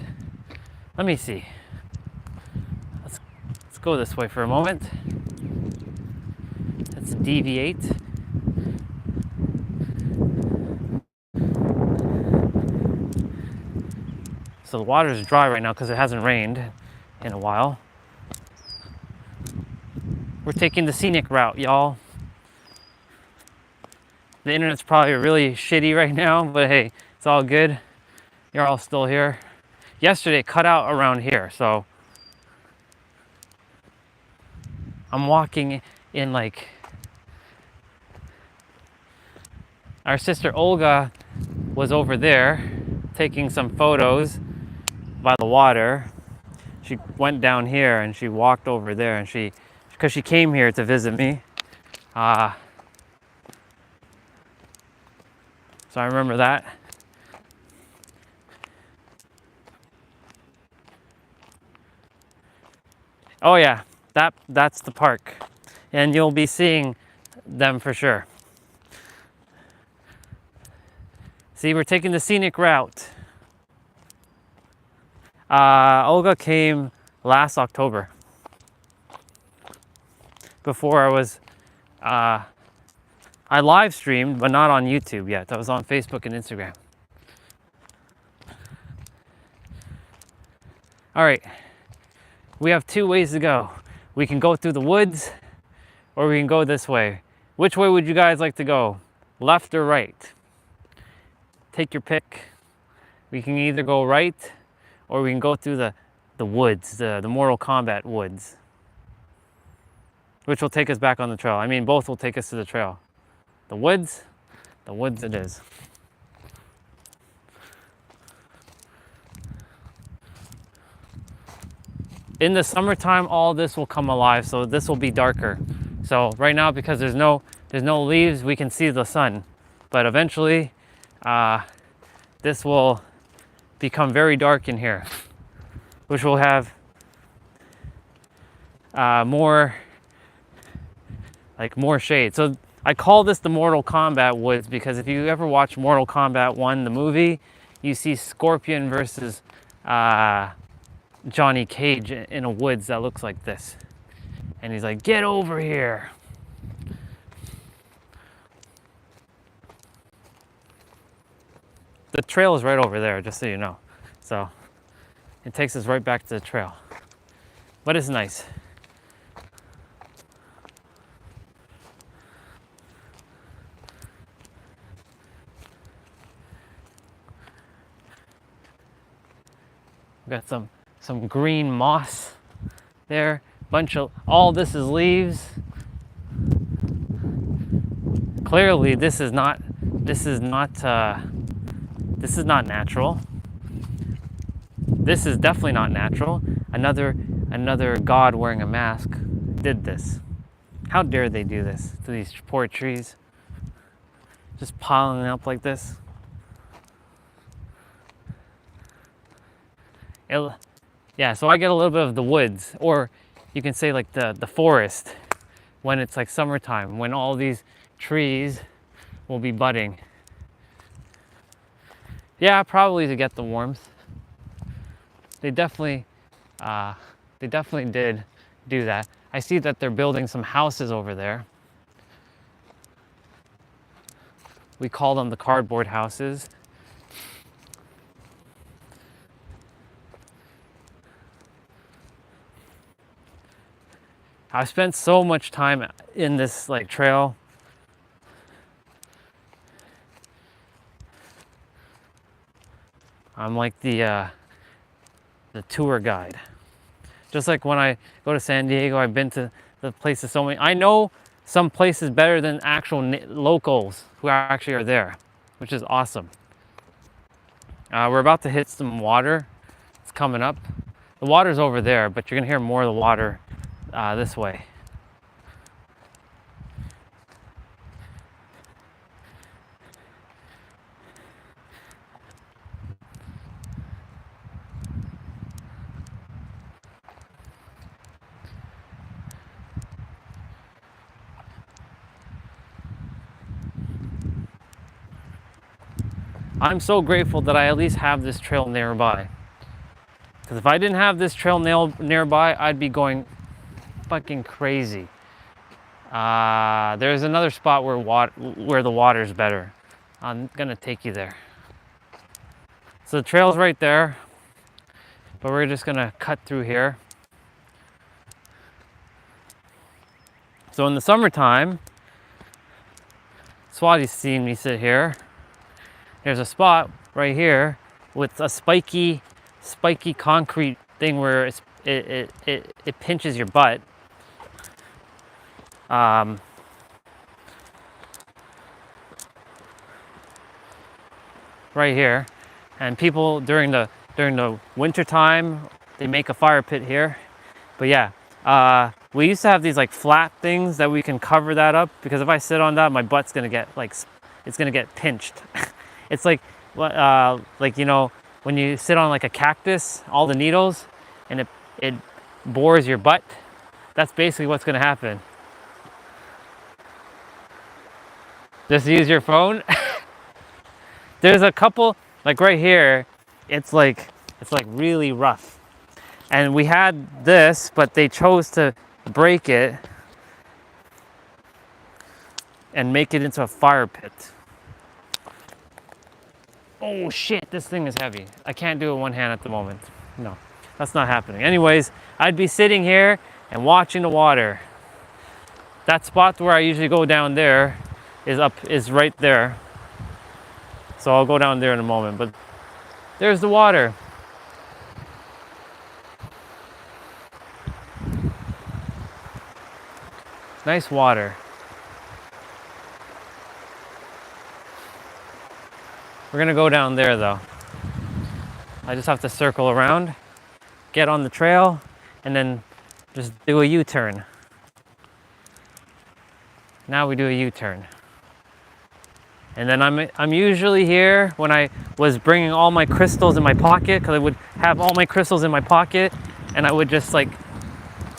Let me see. Let's go this way for a moment. Let's deviate. So the water is dry right now because it hasn't rained in a while. We're taking the scenic route, y'all. The internet's probably really shitty right now, but hey, it's all good. You're all still here. yesterday it cut out around here. So I'm walking in like, our sister Olga was over there taking some photos by the water. She went down here and she walked over there, and because she came here to visit me. So I remember that. Oh yeah, that's the park. And you'll be seeing them for sure. See, we're taking the scenic route. Olga came last October. Before I live streamed, but not on YouTube yet. I was on Facebook and Instagram. All right, we have 2 ways to go. We can go through the woods, or we can go this way. Which way would you guys like to go? Left or right? Take your pick. We can either go right, or we can go through the woods, the Mortal Kombat woods, which will take us back on the trail. I mean, both will take us to the trail. The woods it is. In the summertime, all this will come alive, so this will be darker. So right now, because there's no leaves, we can see the sun. But eventually, this will become very dark in here, which will have more shade. So I call this the Mortal Kombat woods because if you ever watch Mortal Kombat 1, the movie, you see Scorpion versus Johnny Cage in a woods that looks like this. And he's like, get over here. The trail is right over there, just so you know. So it takes us right back to the trail. But it's nice. We got some green moss there. All this is leaves. Clearly, this is not natural. This is definitely not natural. Another god wearing a mask did this. How dare they do this to these poor trees? Just piling up like this. Yeah, so I get a little bit of the woods, or you can say like the forest, when it's like summertime, when all these trees will be budding. Yeah, probably to get the warmth. They definitely did do that. I see that they're building some houses over there. We call them the cardboard houses. I've spent so much time in this like trail. I'm like the tour guide. Just like when I go to San Diego, I've been to the places so many. I know some places better than actual locals who actually are there, which is awesome. We're about to hit some water. It's coming up. The water's over there, but you're gonna hear more of the water this way. I'm so grateful that I at least have this trail nearby. Because if I didn't have this trail nearby, I'd be going fucking crazy. There's another spot where the water's better. I'm gonna take you there. So the trail's right there, but we're just gonna cut through here. So in the summertime, Swati's seen me sit here. There's a spot right here with a spiky spiky concrete thing where it pinches your butt. Right here, and people during the winter time, they make a fire pit here. But yeah, we used to have these like flat things that we can cover that up, because if I sit on that, my butt's gonna get like, it's gonna get pinched. It's like you know, when you sit on like a cactus, all the needles, and it bores your butt. That's basically what's gonna happen. Just use your phone. There's a couple, like right here, it's like really rough. And we had this, but they chose to break it and make it into a fire pit. Oh shit, this thing is heavy. I can't do it one hand at the moment. No, that's not happening. Anyways, I'd be sitting here and watching the water. That spot where I usually go down there is right there. So I'll go down there in a moment, but there's the water. Nice water. We're gonna go down there though. I just have to circle around, get on the trail, and then just do a U-turn. Now we do a U-turn. And then I'm usually here when I was bringing all my crystals in my pocket, because I would have all my crystals in my pocket, and I would just like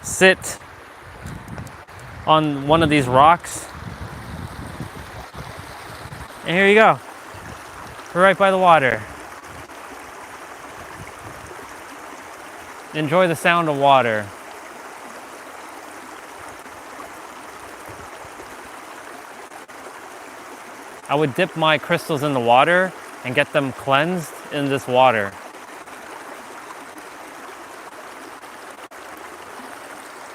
sit on one of these rocks. And here you go. We're right by the water. Enjoy the sound of water. I would dip my crystals in the water and get them cleansed in this water.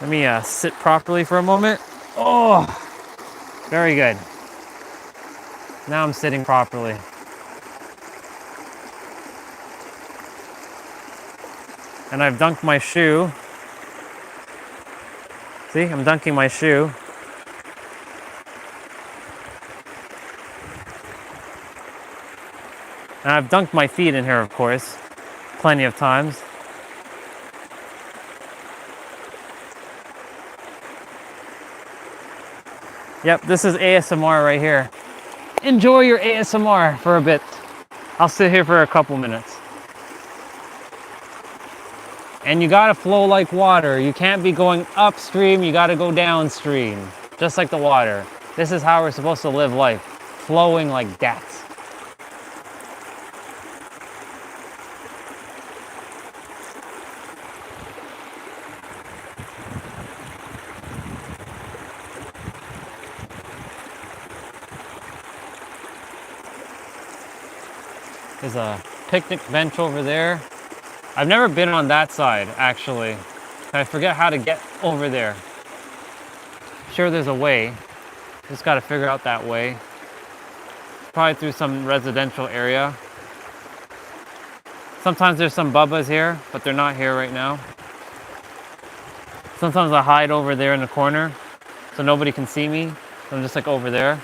Let me sit properly for a moment. Oh, very good. Now I'm sitting properly. And I've dunked my shoe. See, I'm dunking my shoe. And I've dunked my feet in here, of course, plenty of times. Yep, this is ASMR right here. Enjoy your ASMR for a bit. I'll sit here for a couple minutes. And you gotta flow like water. You can't be going upstream, you gotta go downstream. Just like the water. This is how we're supposed to live life. Flowing like that. There's a picnic bench over there. I've never been on that side, actually. I forget how to get over there. Sure, there's a way. Just gotta figure out that way. Probably through some residential area. Sometimes there's some bubbas here, but they're not here right now. Sometimes I hide over there in the corner so nobody can see me. So I'm just like over there.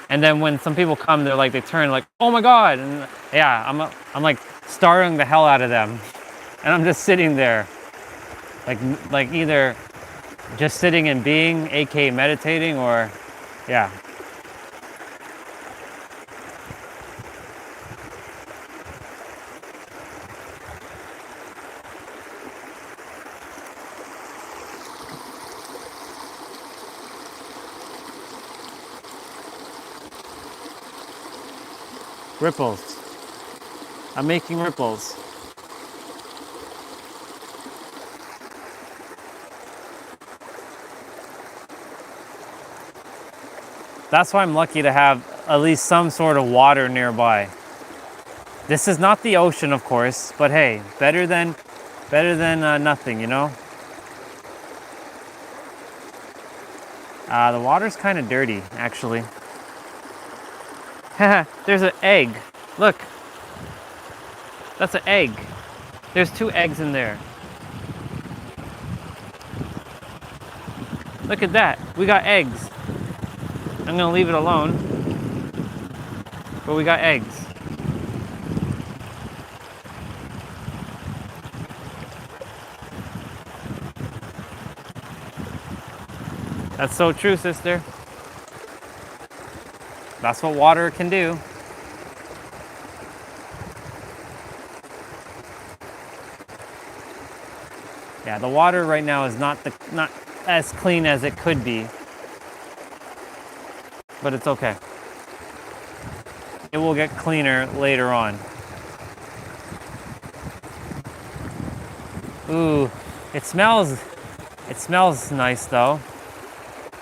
And then when some people come, they're like, they turn like, oh my God. And yeah, I'm like starting the hell out of them. And I'm just sitting there. Like either just sitting and being, aka meditating, or yeah. Ripples. I'm making ripples. That's why I'm lucky to have at least some sort of water nearby. This is not the ocean, of course, but hey, better than nothing, you know? The water's kind of dirty, actually. There's an egg. Look. That's an egg. There's 2 eggs in there. Look at that. We got eggs. I'm gonna leave it alone. But we got eggs. That's so true, sister. That's what water can do. Yeah, the water right now is not as clean as it could be. But it's okay. It will get cleaner later on. Ooh, it smells nice though.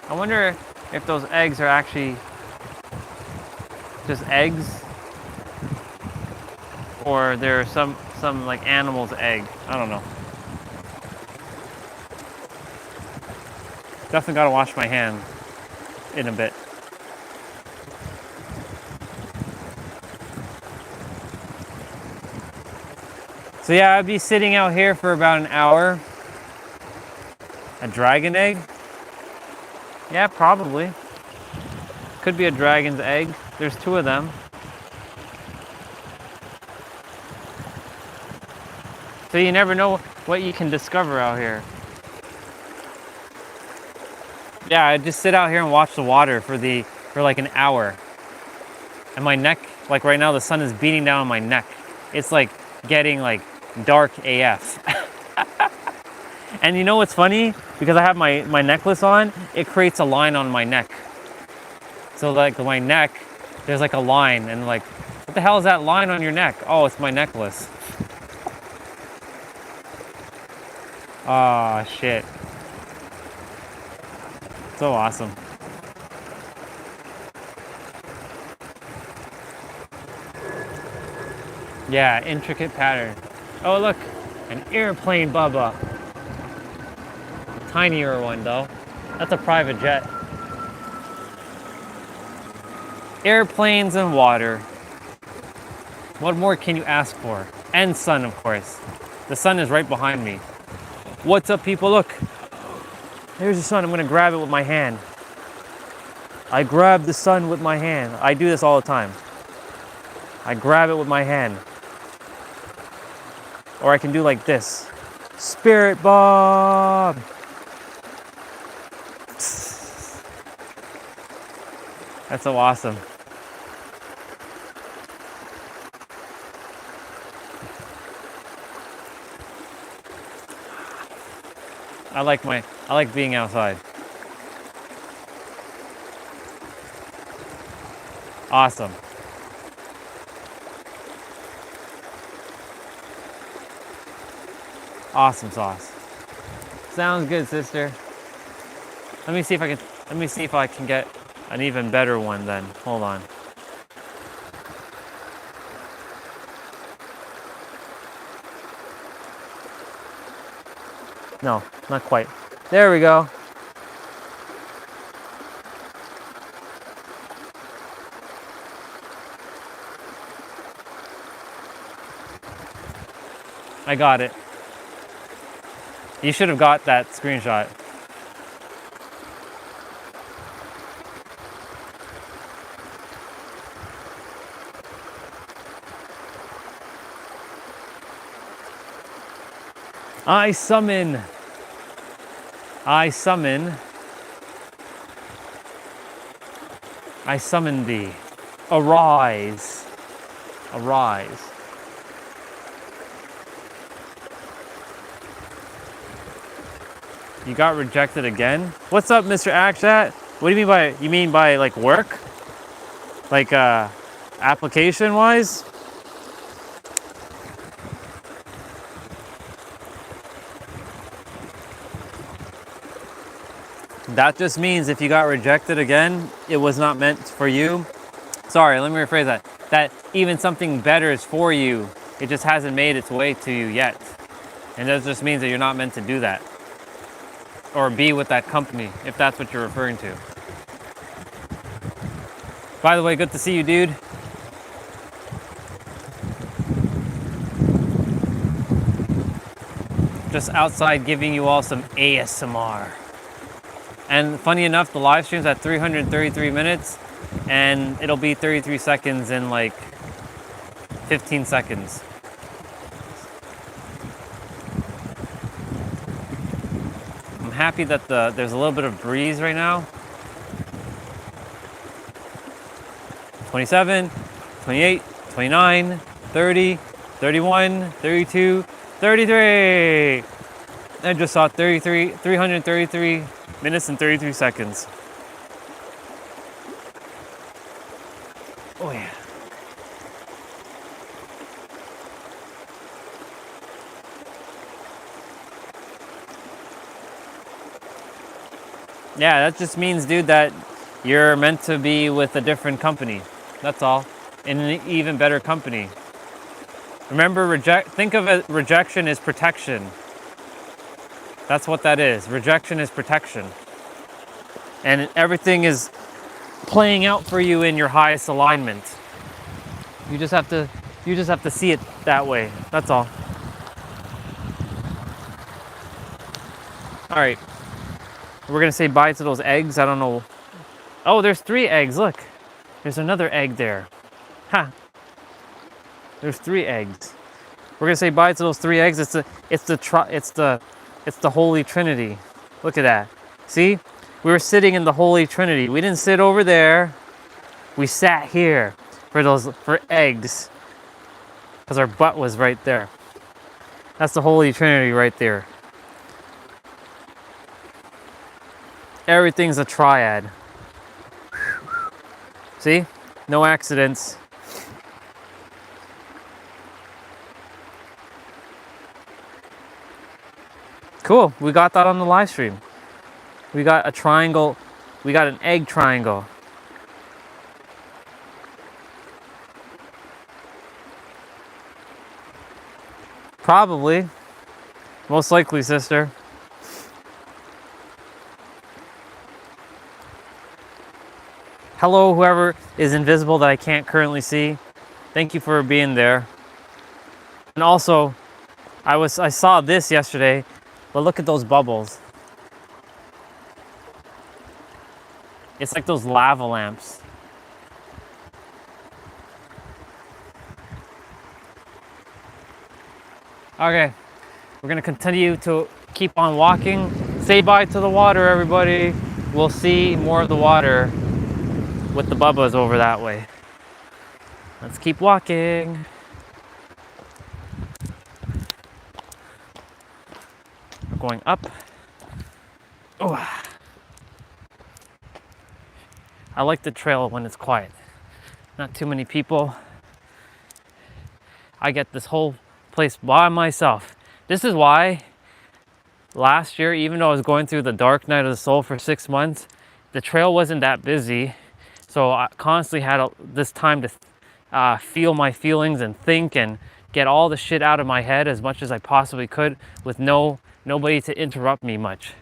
I wonder if those eggs are actually just eggs, or they're some like animal's egg. I don't know. Definitely gotta wash my hand in a bit. So yeah, I'd be sitting out here for about an hour. A dragon egg? Yeah, probably. Could be a dragon's egg. There's 2 of them. So you never know what you can discover out here. Yeah, I just sit out here and watch the water for like an hour. And my neck, like right now the sun is beating down on my neck. It's like getting like dark AF. And you know what's funny? Because I have my necklace on, it creates a line on my neck. So like my neck, there's like a line, and like, what the hell is that line on your neck? Oh, it's my necklace. Oh, shit. So awesome. Yeah, intricate pattern. Oh, look, an airplane, Bubba. Tinier one, though. That's a private jet. Airplanes and water. What more can you ask for? And sun, of course. The sun is right behind me. What's up, people? Look. There's the sun. I'm gonna grab it with my hand. I grab the sun with my hand. I do this all the time. I grab it with my hand. Or I can do like this. Spirit bomb! That's so awesome. I like being outside. Awesome. Awesome sauce. Sounds good, sister. Let me see if I can get an even better one then. Hold on. No, not quite. There we go. I got it. You should have got that screenshot. I summon thee. Arise. Arise. You got rejected again? What's up, Mr. Akshat? What do you mean by like work? Like application wise? That just means if you got rejected again, it was not meant for you. Sorry, let me rephrase that. That even something better is for you. It just hasn't made its way to you yet. And that just means that you're not meant to do that. Or be with that company, if that's what you're referring to. By the way, good to see you, dude. just outside giving you all some ASMR. And funny enough, the live stream's at 333 minutes, and it'll be 33 seconds in like 15 seconds. I'm happy that there's a little bit of breeze right now. 27, 28, 29, 30, 31, 32, 33. I just saw 333 minutes and 33 seconds. Oh yeah. Yeah, that just means, dude, that you're meant to be with a different company. That's all. In an even better company. Remember, think of it, rejection is protection. That's what that is. Rejection is protection. And everything is playing out for you in your highest alignment. You just have to see it that way. That's all. All right. We're going to say bye to those eggs. I don't know. Oh, there's 3 eggs. Look. There's another egg there. Ha. There's 3 eggs. We're going to say bye to those 3 eggs. It's the Holy Trinity. Look at that. See? We were sitting in the Holy Trinity. We didn't sit over there. We sat here for eggs. Because our butt was right there. That's the Holy Trinity right there. Everything's a triad. See? No accidents. Cool. We got that on the live stream. We got a triangle. We got an egg triangle. Probably. Most likely, sister. Hello, whoever is invisible that I can't currently see. Thank you for being there. And also, I saw this yesterday, but look at those bubbles. It's like those lava lamps. Okay, we're gonna continue to keep on walking. Say bye to the water, everybody. We'll see more of the water with the bubbas over that way. Let's keep walking. We're going up. Oh. I like the trail when it's quiet. Not too many people. I get this whole place by myself. This is why last year, even though I was going through the dark night of the soul for 6 months, the trail wasn't that busy. So I constantly had this time to feel my feelings and think and get all the shit out of my head as much as I possibly could with nobody to interrupt me much.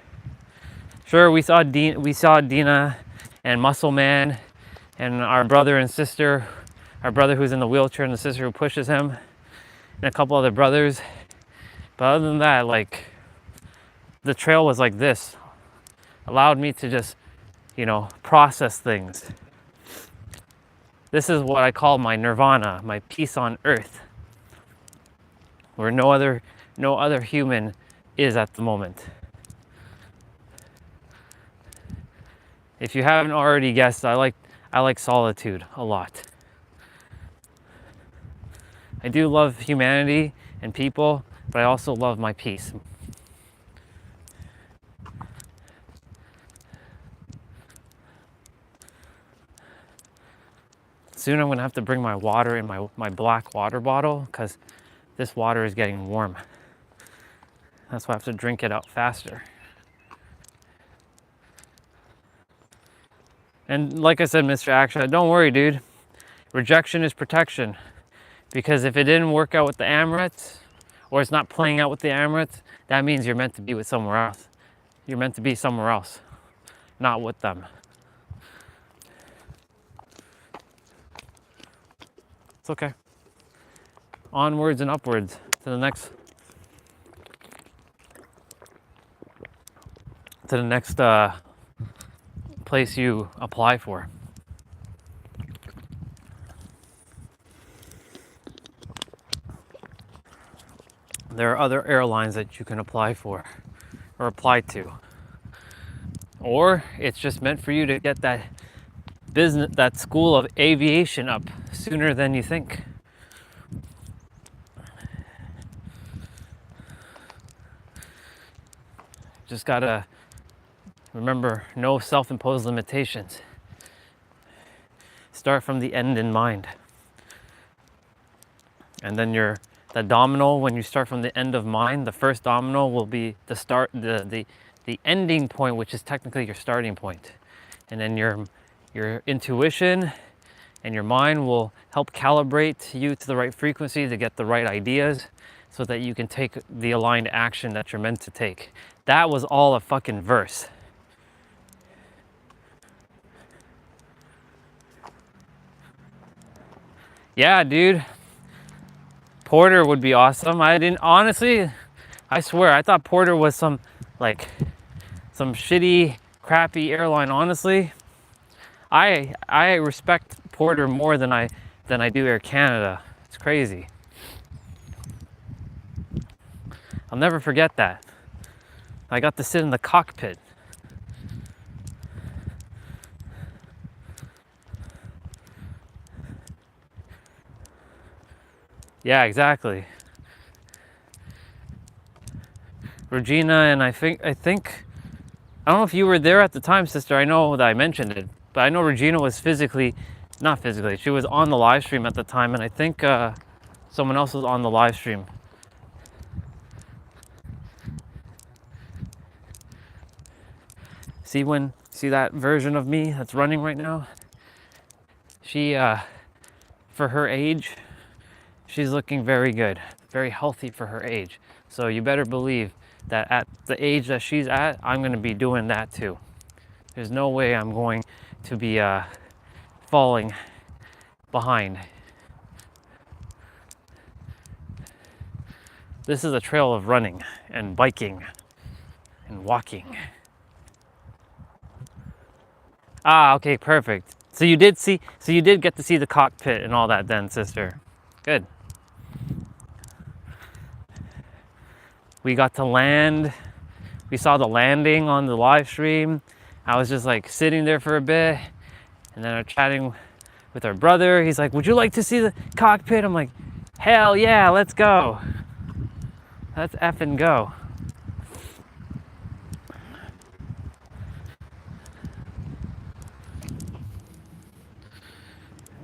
Sure, we saw Dina and Muscle Man and our brother and sister, our brother who's in the wheelchair and the sister who pushes him, and a couple other brothers. But other than that, like, the trail was like this. Allowed me to just, process things. This is what I call my nirvana, my peace on earth, where no other human is at the moment. If you haven't already guessed, I like solitude a lot. I do love humanity and people, but I also love my peace. Soon I'm gonna have to bring my water in my black water bottle because this water is getting warm. That's why I have to drink it out faster. And like I said, Mr. Action, don't worry, dude. Rejection is protection. Because if it didn't work out with the Amorites, or it's not playing out with the Amorites, that means you're meant to be with somewhere else. You're meant to be somewhere else, not with them. It's okay. Onwards and upwards to the next to the next place you apply for. There are other airlines that you can apply for or apply to. Or it's just meant for you to get that business, that school of aviation up sooner than you think. Just gotta remember, no self-imposed limitations. Start from the end in mind. And then the domino, when you start from the end of mind, the first domino will be the ending point, which is technically your starting point. And then your intuition and your mind will help calibrate you to the right frequency to get the right ideas so that you can take the aligned action that you're meant to take. That was all a fucking verse. Yeah, dude. Porter would be awesome. I swear, I thought Porter was some shitty, crappy airline. Honestly, I respect Porter more than I do Air Canada. It's crazy. I'll never forget that. I got to sit in the cockpit. Yeah, exactly. Regina, and I think I don't know if you were there at the time, sister. I know that I mentioned it, but I know Regina was not physically, she was on the live stream at the time, and I think someone else was on the live stream. See that version of me that's running right now? She, for her age, she's looking very good, very healthy for her age. So you better believe that at the age that she's at, I'm going to be doing that too. There's no way I'm going to be falling behind. This is a trail of running and biking and walking. Ah, okay, perfect. So you did get to see the cockpit and all that then, sister. Good. We got to land. We saw the landing on the live stream. I was just like sitting there for a bit, and then I'm chatting with our brother. He's like, "Would you like to see the cockpit?" I'm like, "Hell yeah, let's go. Let's effing go."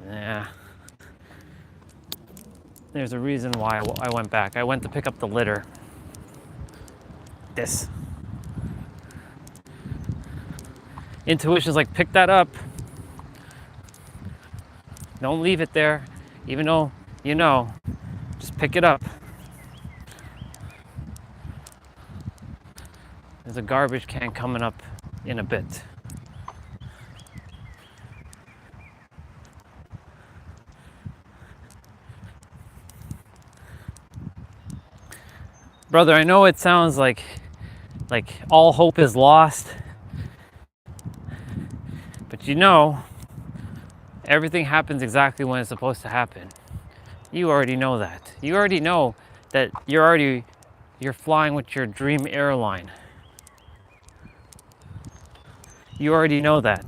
Yeah. There's a reason why I went back. I went to pick up the litter. This. Intuition's like, pick that up. Don't leave it there. Even though you know, just pick it up. There's a garbage can coming up in a bit. Brother, I know it sounds like all hope is lost, but you know, everything happens exactly when it's supposed to happen. You already know that. You already know that you're flying with your dream airline. You already know that.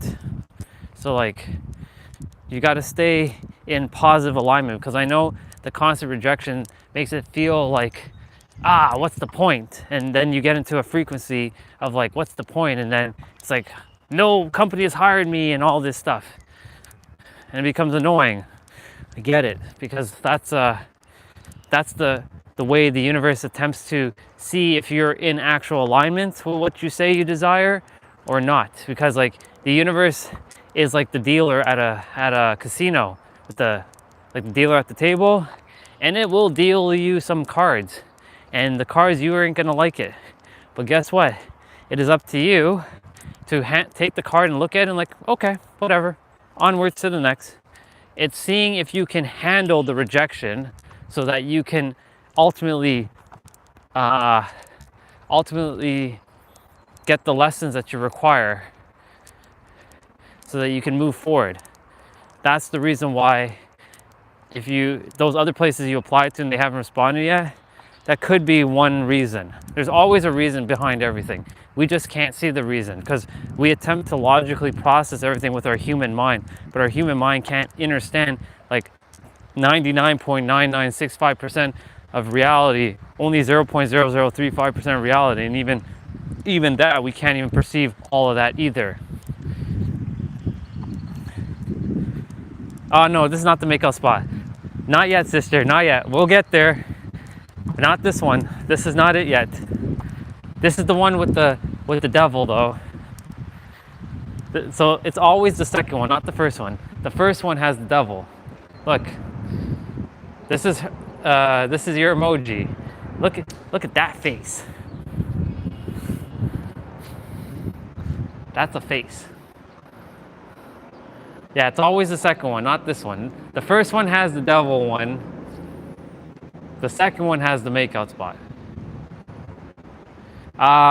So like, you got to stay in positive alignment, because I know the constant rejection makes it feel like, what's the point? And then you get into a frequency of like, what's the point? And then it's like, no company has hired me and all this stuff. And it becomes annoying. I get it, because that's the way the universe attempts to see if you're in actual alignment with what you say you desire or not. Because like the universe is like the dealer at a casino, with the dealer at the table, and it will deal you some cards. And the cards, you aren't gonna like it. But guess what? It is up to you to take the card and look at it and like, okay, whatever, onwards to the next. It's seeing if you can handle the rejection so that you can ultimately get the lessons that you require so that you can move forward. That's the reason why if those other places you applied to and they haven't responded yet, that could be one reason. There's always a reason behind everything. We just can't see the reason because we attempt to logically process everything with our human mind, but our human mind can't understand like 99.9965% of reality, only 0.0035% of reality, and even that we can't even perceive all of that either. Oh no, this is not the makeout spot. Not yet, sister, not yet. We'll get there. Not this one. This is not it yet. This is the one with the devil though. So it's always the second one, not the first one. The first one has the devil. Look. This is your emoji. Look at that face. That's a face. Yeah, it's always the second one, not this one. The first one has the devil one. The second one has the makeout spot.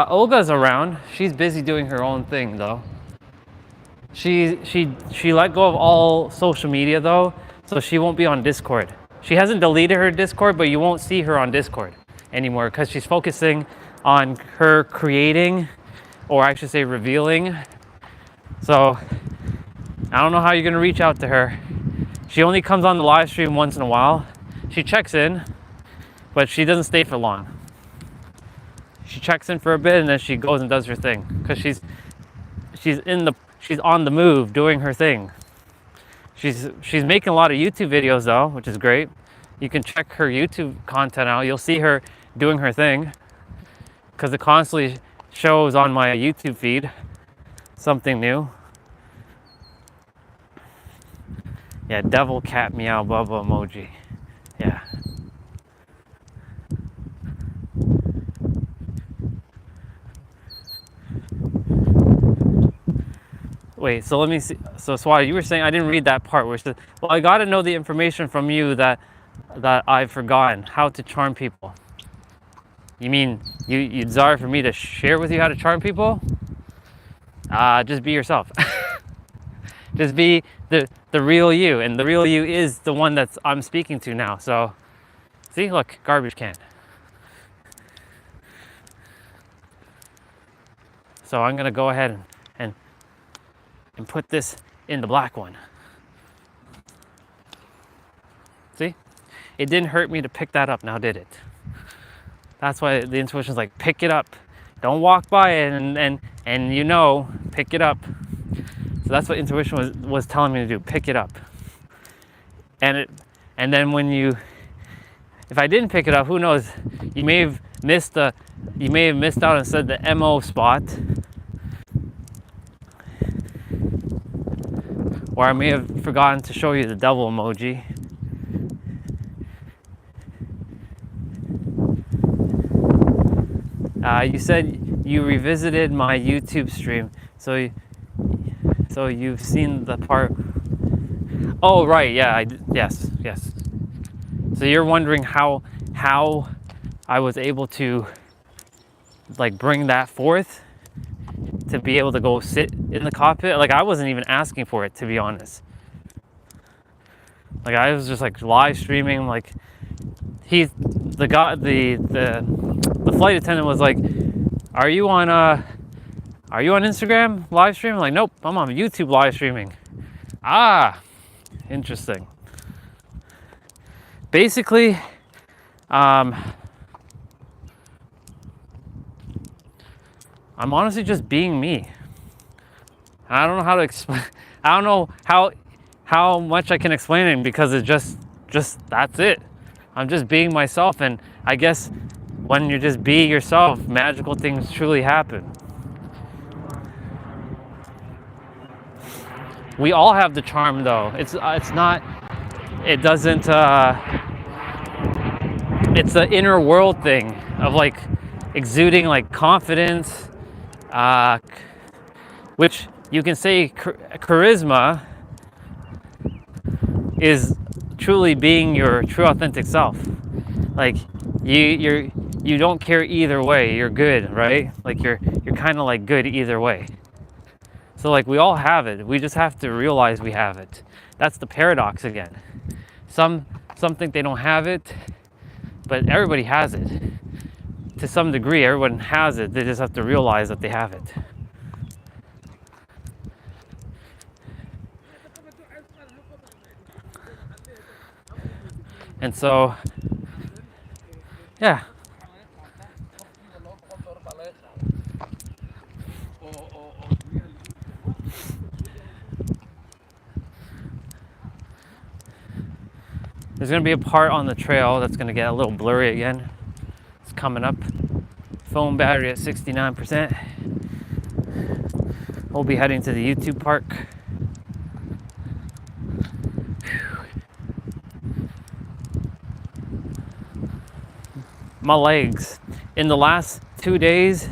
Olga's around. She's busy doing her own thing though. She let go of all social media though, so she won't be on Discord. She hasn't deleted her Discord, but you won't see her on Discord anymore because she's focusing on her creating, or I should say revealing. So I don't know how you're gonna reach out to her. She only comes on the live stream once in a while. She checks in, but she doesn't stay for long. She checks in for a bit and then she goes and does her thing because she's on the move doing her thing. She's making a lot of YouTube videos though, which is great. You can check her YouTube content out. You'll see her doing her thing because it constantly shows on my YouTube feed something new. Yeah, devil, cat, meow, bubba emoji. Yeah. Wait, so let me see. So Swati, you were saying, I didn't read that part where it said, well, I got to know the information from you that I've forgotten, how to charm people. You mean you desire for me to share with you how to charm people? Just be yourself. Just be the real you, and the real you is the one that I'm speaking to now. So, see, look, garbage can. So I'm gonna go ahead and put this in the black one. See? It didn't hurt me to pick that up now, did it? That's why the intuition is like, pick it up. Don't walk by it and pick it up. So that's what intuition was telling me to do, pick it up. And then if I didn't pick it up, who knows? You may have missed out and said the MO spot. Or I may have forgotten to show you the devil emoji. You said you revisited my YouTube stream, so you've seen the part. Oh right, yeah, yes. So you're wondering how I was able to like bring that forth to be able to go sit in the cockpit. Like I wasn't even asking for it, to be honest. Like I was just like live streaming. Like the flight attendant was like, "Are you on Instagram live streaming?" I'm like, nope, I'm on YouTube live streaming. Ah, interesting. Basically, I'm honestly just being me. I don't know how to explain. I don't know how much I can explain it because it's just that's it. I'm just being myself, and I guess when you just be yourself, magical things truly happen. We all have the charm, though. It's not. It doesn't. It's an inner world thing of like exuding like confidence, which you can say charisma is truly being your true authentic self. Like you you don't care either way. You're good, right? Like you're kind of like good either way. So like we all have it. We just have to realize we have it. That's the paradox again. Some think they don't have it, but everybody has it. To some degree, everyone has it. They just have to realize that they have it. And so, yeah. There's gonna be a part on the trail that's gonna get a little blurry again. It's coming up. Phone battery at 69%. We'll be heading to the YouTube park. My legs. In the last 2 days,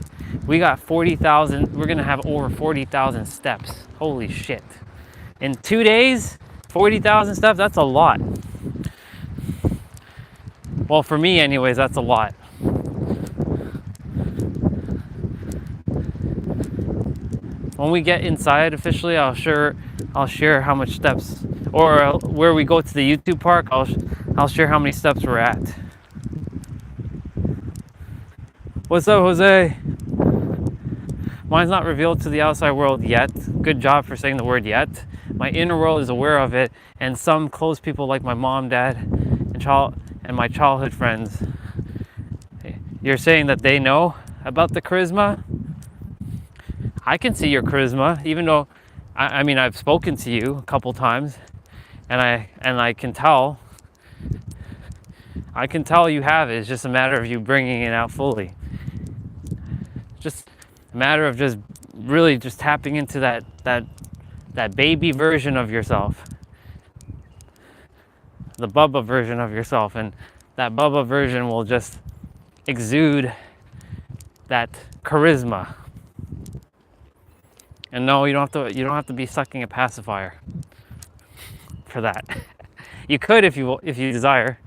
we got 40,000. We're gonna have over 40,000 steps. Holy shit. In 2 days, 40,000 steps, that's a lot. Well, for me anyways, that's a lot. When we get inside officially, I'll share how much steps, or where we go to the YouTube park, I'll share how many steps we're at. What's up, Jose? Mine's not revealed to the outside world yet. Good job for saying the word yet. My inner world is aware of it, and some close people like my mom, dad, and my childhood friends. You're saying that they know about the charisma? I can see your charisma, even though, I mean, I've spoken to you a couple times, and I can tell. I can tell you have it. It's just a matter of you bringing it out fully. Just a matter of just really just tapping into that baby version of yourself, the Bubba version of yourself, and that Bubba version will just exude that charisma. And no, you don't have to be sucking a pacifier for that. You could if you desire.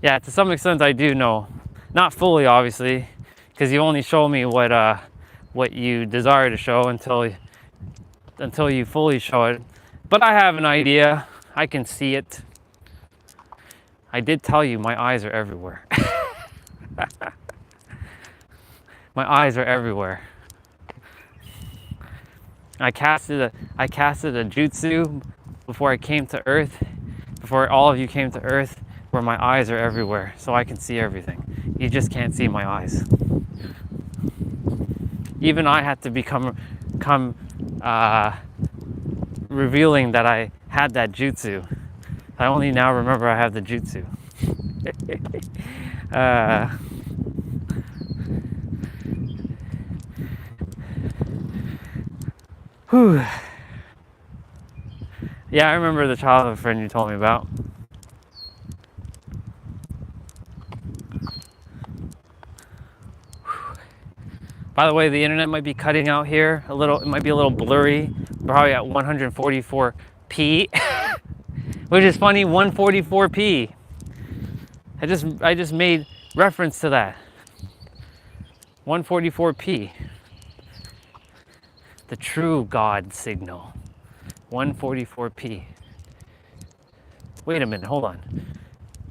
Yeah, to some extent I do know, not fully obviously, because you only show me what you desire to show until you fully show it. But I have an idea. I can see it. I did tell you my eyes are everywhere. My eyes are everywhere. I casted a jutsu before I came to Earth, before all of you came to Earth, where my eyes are everywhere, so I can see everything. You just can't see my eyes. Even I had to become revealing that I had that jutsu. I only now remember I have the jutsu. Whew. Yeah, I remember the childhood friend you told me about. By the way, the internet might be cutting out here a little. It might be a little blurry. Probably at 144p, which is funny. 144p. I just made reference to that. 144p. The true God signal. 144p. Wait a minute, hold on.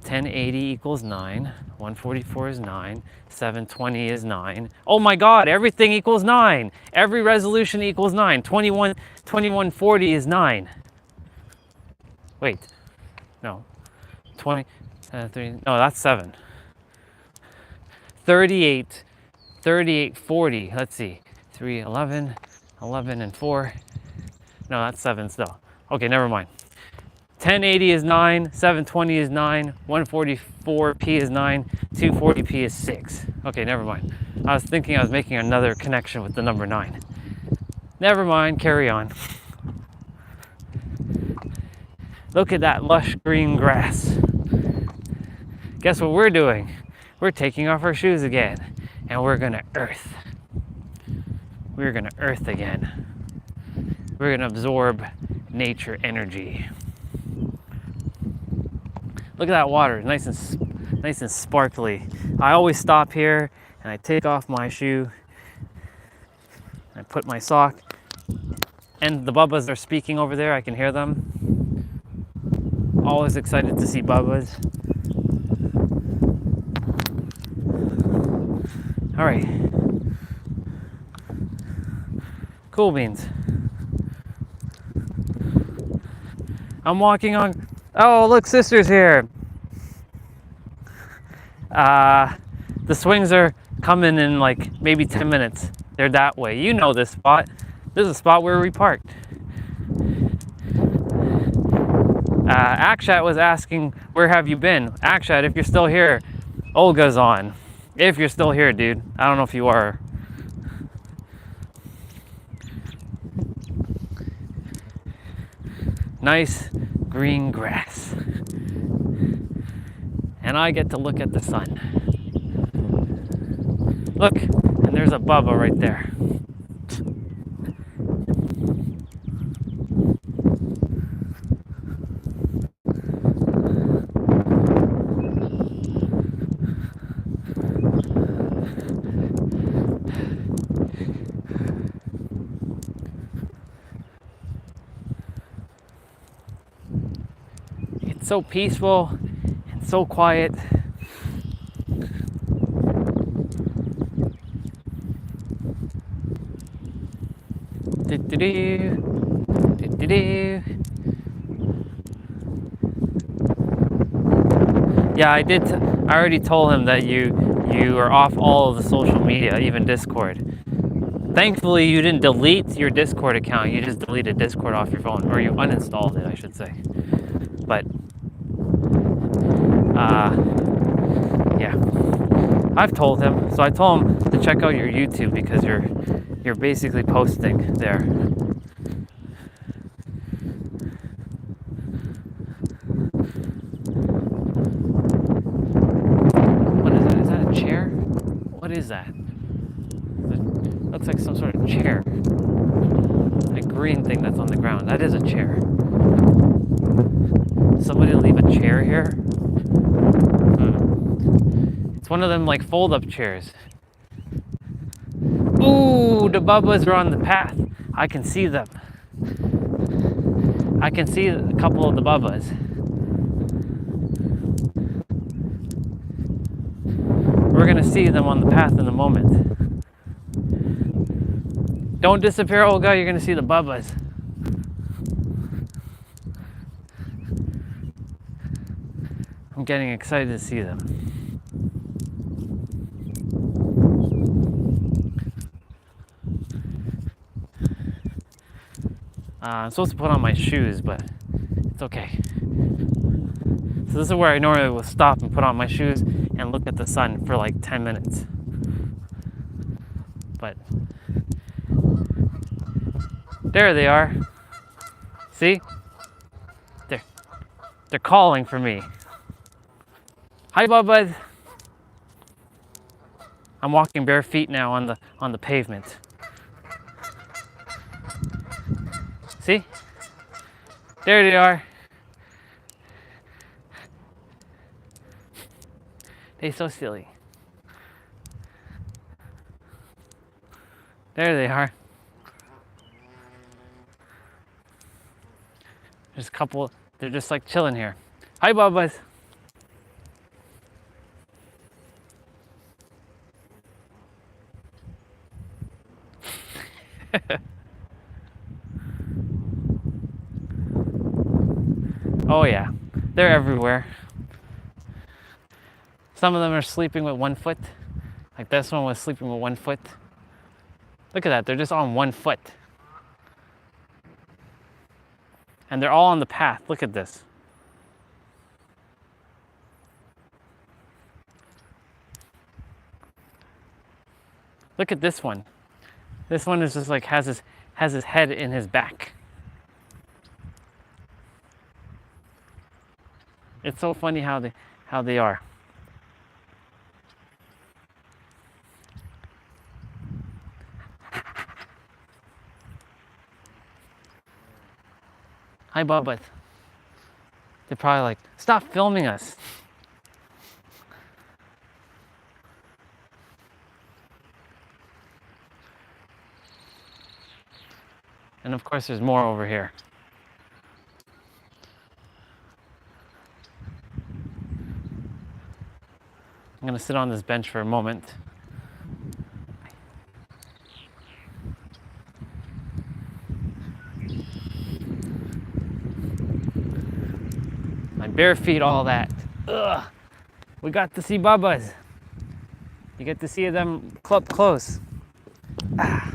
1080 equals 9. 144 is 9. 720 is 9. Oh my God, everything equals 9. Every resolution equals 9. 2140 is 9. Wait, no. 3, no, that's 7. 3840. Let's see. 3, 11 and 4. No, that's 7 still. Okay, never mind. 1080 is 9, 720 is 9, 144p is 9, 240p is 6. Okay, never mind. I was thinking I was making another connection with the number 9. Never mind, carry on. Look at that lush green grass. Guess what we're doing? We're taking off our shoes again, and we're gonna earth. We're gonna earth again. We're gonna absorb nature energy. Look at that water, nice and Nice and sparkly. I always stop here and I take off my shoe. I put my sock. And the bubbas are speaking over there. I can hear them. Always excited to see bubbas. All right. Cool beans. I'm walking on. Oh, look, sister's here. The swings are coming in like maybe 10 minutes. They're that way. You know this spot. This is a spot where we parked. Akshat was asking, where have you been? Akshat, if you're still here, Olga's on. If you're still here, dude. I don't know if you are. Nice green grass. And I get to look at the sun. Look, and there's a bubba right there. It's so peaceful and so quiet. Yeah, I did. I already told him that you are off all of the social media, even Discord. Thankfully, you didn't delete your Discord account. You just deleted Discord off your phone, or you uninstalled it, I should say. But yeah, I've told him. So I told him to check out your YouTube because you're basically posting there. What is that? Is that a chair? What is that? It looks like some sort of chair. A green thing that's on the ground. That is a chair. Somebody leave a chair here? It's one of them like fold-up chairs. Ooh, the bubbas are on the path. I can see them. I can see a couple of the bubbas. We're gonna see them on the path in a moment. Don't disappear, Olga, you're gonna see the bubbas. I'm getting excited to see them. I'm supposed to put on my shoes, but it's okay. So this is where I normally will stop and put on my shoes and look at the sun for like 10 minutes. But there they are. See? They're calling for me. Hi, bubbas. I'm walking bare feet now on the pavement. See? There they are. They're so silly. There they are. There's a couple, they're just like chilling here. Hi, bubbas. Oh yeah, they're everywhere. Some of them are sleeping with one foot. Like this one was sleeping with one foot. Look at that, they're just on one foot. And they're all on the path, look at this. Look at this one. This one is just like has his head in his back. It's so funny how they are. Hi, Bobbit. They're probably like, stop filming us. And of course there's more over here. I'm gonna sit on this bench for a moment. My bare feet, all that. Ugh. We got to see Bubba's. You get to see them up close. Ah.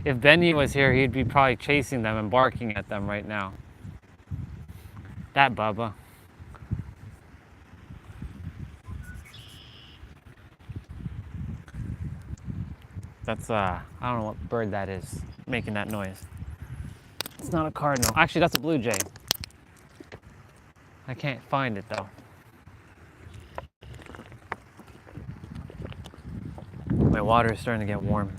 If Benny was here, he'd be probably chasing them and barking at them right now. That Bubba. That's, I don't know what bird that is making that noise. It's not a cardinal. Actually, that's a blue jay. I can't find it though. My water is starting to get warm.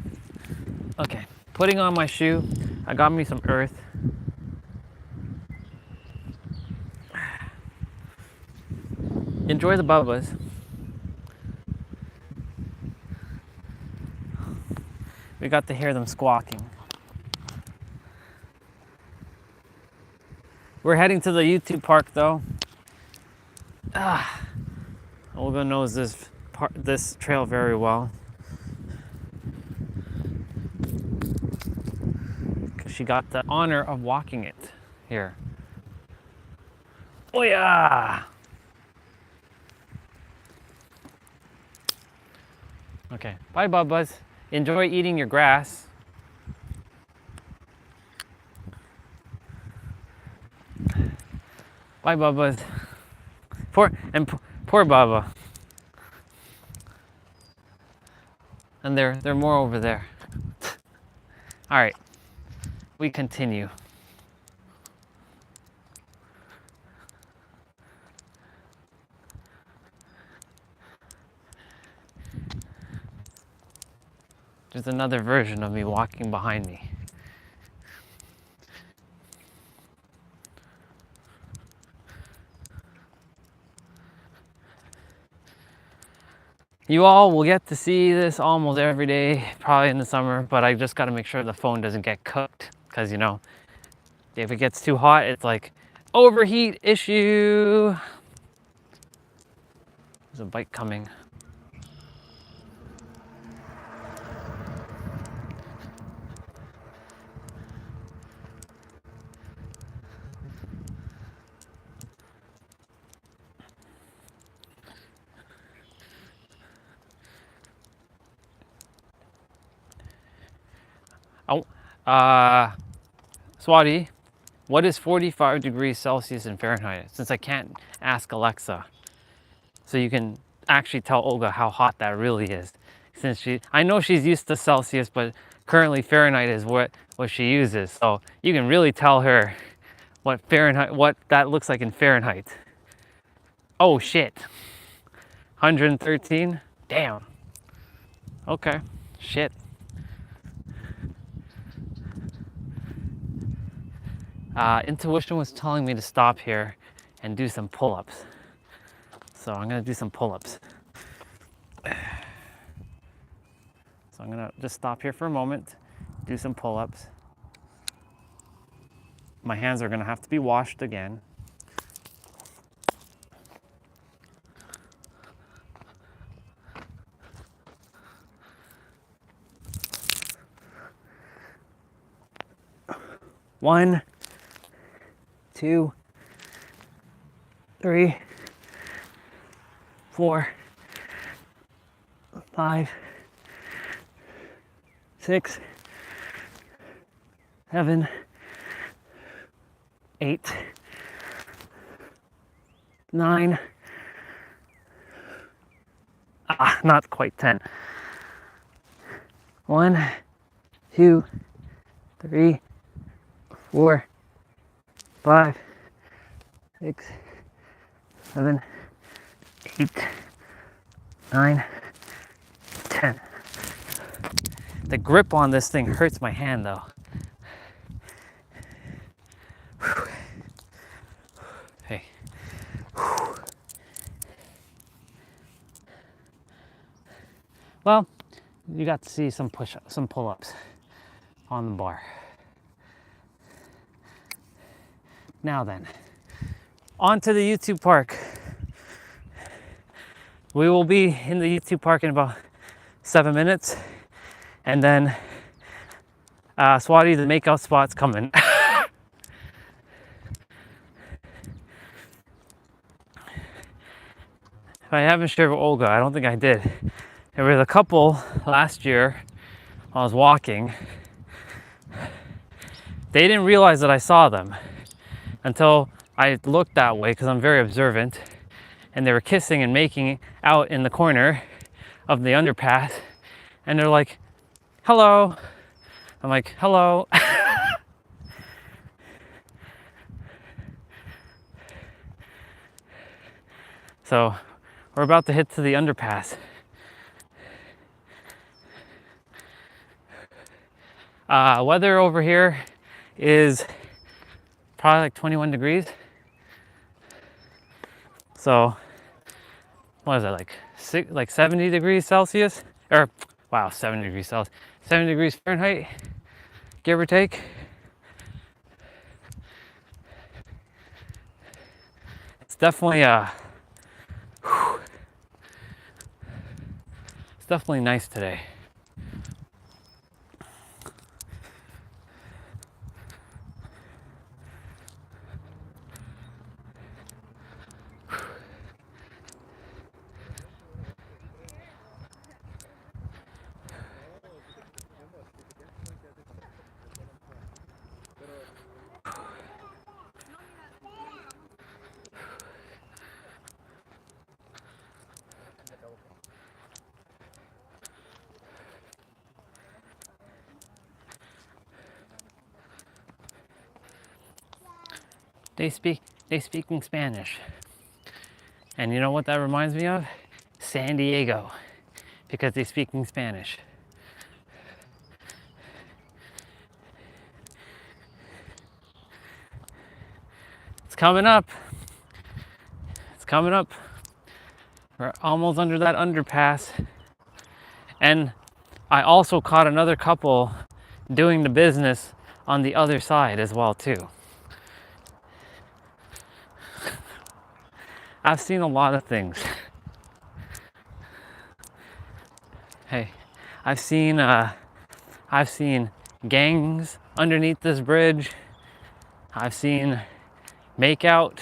Okay, putting on my shoe. I got me some earth. Enjoy the Bubbas. We got to hear them squawking. We're heading to the YouTube park though. Olga knows this trail very well. She got the honor of walking it here. Oh yeah! Okay, bye Bubbas. Enjoy eating your grass. Bye Bubbas. Poor Bubba. And there are more over there. All right, we continue. There's another version of me walking behind me. You all will get to see this almost every day, probably in the summer, but I just got to make sure the phone doesn't get cooked because, you know, if it gets too hot, it's like overheat issue. There's a bike coming. Oh, Swati, what is 45 degrees Celsius in Fahrenheit? Since I can't ask Alexa, so you can actually tell Olga how hot that really is. Since I know she's used to Celsius, but currently Fahrenheit is what she uses. So you can really tell her what that looks like in Fahrenheit. Oh shit, 113? Damn. Okay, shit. Intuition was telling me to stop here and do some pull-ups. So I'm gonna do some pull-ups. So I'm gonna just stop here for a moment, do some pull-ups. My hands are gonna have to be washed again. One, 2, 3, 4, 5, 6, 7, 8, 9. Not quite 10. 1, 2, 3, 4, 5, 6, 7, 8, 9, 10. The grip on this thing hurts my hand though. Hey. Well, you got to see some some pull-ups on the bar. Now then, on to the YouTube park. We will be in the YouTube park in about 7 minutes, and then Swati, the makeout spot's coming. I haven't shared with Olga, I don't think I did. There was a couple last year, I was walking. They didn't realize that I saw them until I looked that way, because I'm very observant, and they were kissing and making out in the corner of the underpass, and they're like, hello. I'm like, hello. So we're about to hit to the underpass. Weather over here is probably like 21 degrees. So what is that, like 70 degrees Celsius? Or wow, 70 degrees Celsius. 70 degrees Fahrenheit, give or take. It's definitely it's definitely nice today. They speaking Spanish. And you know what that reminds me of? San Diego, because they speaking Spanish. It's coming up. It's coming up. We're almost under that underpass. And I also caught another couple doing the business on the other side as well too. I've seen a lot of things. Hey, I've seen gangs underneath this bridge. I've seen makeout.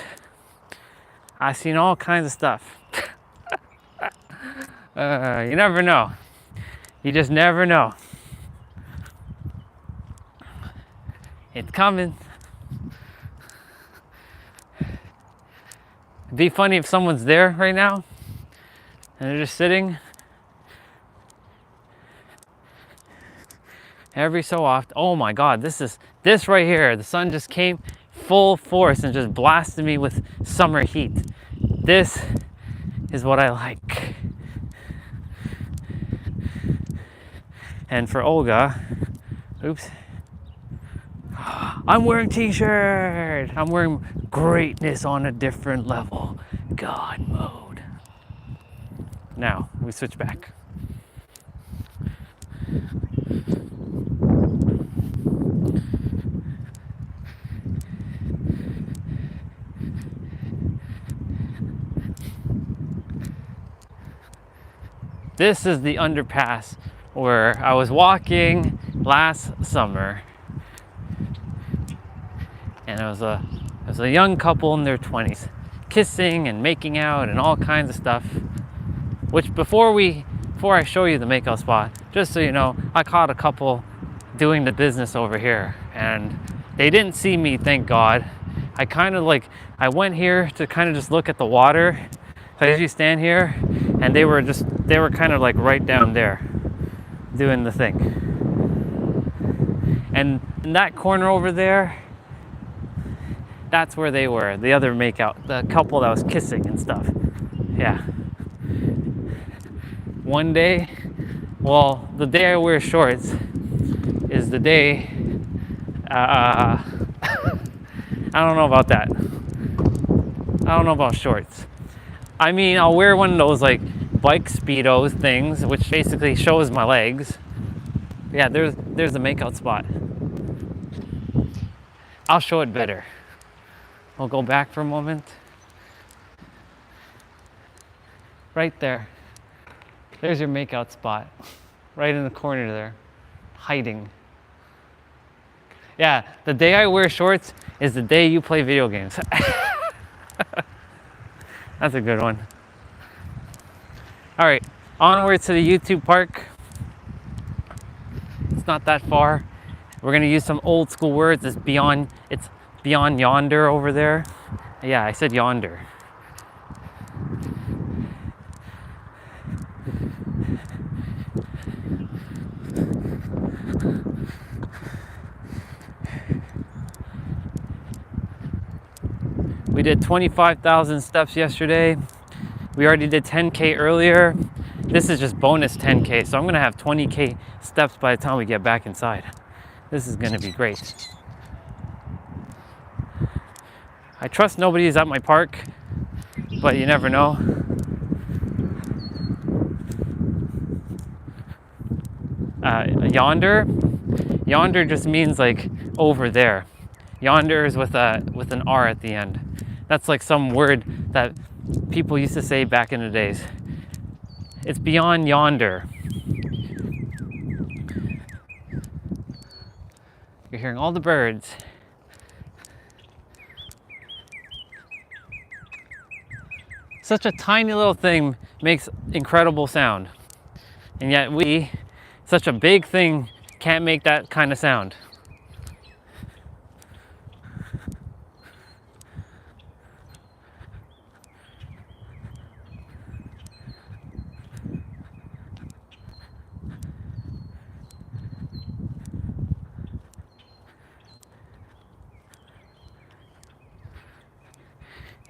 I've seen all kinds of stuff. You never know. You just never know. It's coming. It'd be funny if someone's there right now and they're just sitting. Every so often, oh my God, this right here, the sun just came full force and just blasted me with summer heat. This is what I like. And for Olga, oops, I'm wearing t-shirt. I'm wearing greatness on a different level. God mode. Now, we switch back. This is the underpass where I was walking last summer. And it was a young couple in their 20s, kissing and making out and all kinds of stuff. Which before I show you the makeout spot, just so you know, I caught a couple doing the business over here, and they didn't see me, thank God. I went here to kind of just look at the water. So I usually stand here, and they were kind of like right down there doing the thing. And in that corner over there, that's where they were, the other makeout, the couple that was kissing and stuff. Yeah. One day, well, the day I wear shorts is the day, I don't know about that. I don't know about shorts. I mean, I'll wear one of those like bike speedos things, which basically shows my legs. Yeah, there's the makeout spot. I'll show it better. We'll go back for a moment. Right there. There's your makeout spot. Right in the corner there. Hiding. Yeah, the day I wear shorts is the day you play video games. That's a good one. All right, onward to the YouTube park. It's not that far. We're gonna use some old school words. It's beyond yonder over there. Yeah, I said yonder. We did 25,000 steps yesterday. We already did 10K earlier. This is just bonus 10K, so I'm gonna have 20K steps by the time we get back inside. This is gonna be great. I trust nobody is at my park, but you never know. Yonder just means like over there. Yonder is with an R at the end. That's like some word that people used to say back in the days. It's beyond yonder. You're hearing all the birds. Such a tiny little thing makes incredible sound. And yet such a big thing, can't make that kind of sound.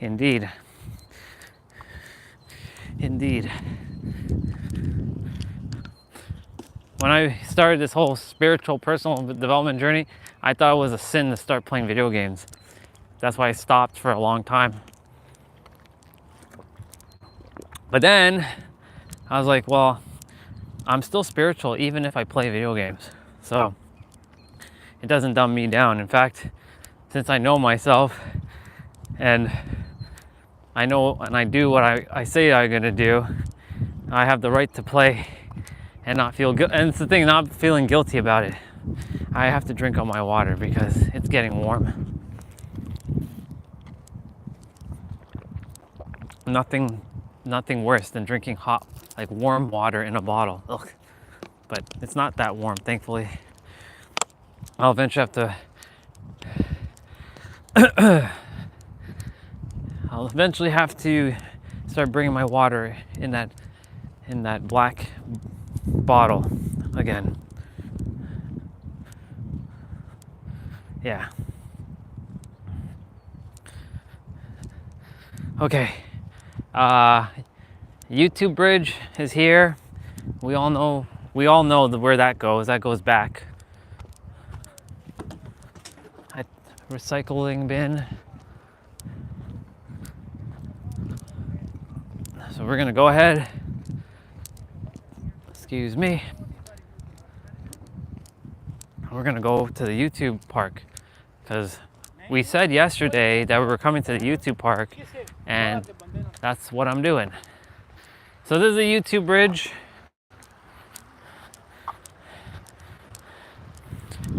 Indeed. Indeed. When I started this whole spiritual personal development journey, I thought it was a sin to start playing video games. That's why I stopped for a long time. But then I was like, well, I'm still spiritual even if I play video games. So it doesn't dumb me down. In fact, since I know myself and I know and I do what I say I'm gonna do, I have the right to play and not feel guilty. And it's the thing, not feeling guilty about it. I have to drink all my water because it's getting warm. Nothing worse than drinking hot, like warm water in a bottle. Ugh. But it's not that warm, thankfully. I'll eventually have to I'll eventually have to start bringing my water in that black bottle again. Yeah. Okay. YouTube bridge is here. We all know where that goes. That goes back. Recycling bin. So we're gonna go ahead. Excuse me. We're gonna go to the YouTube park because we said yesterday that we were coming to the YouTube park, and that's what I'm doing. So this is the YouTube bridge.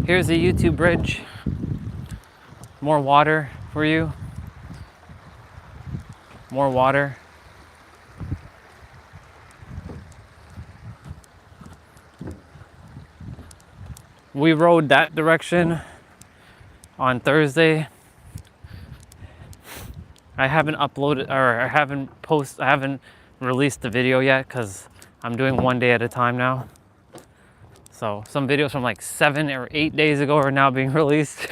Here's the YouTube bridge. More water for you. More water. We rode that direction on Thursday. I haven't uploaded or I haven't released the video yet because I'm doing one day at a time now. So some videos from like 7 or 8 days ago are now being released.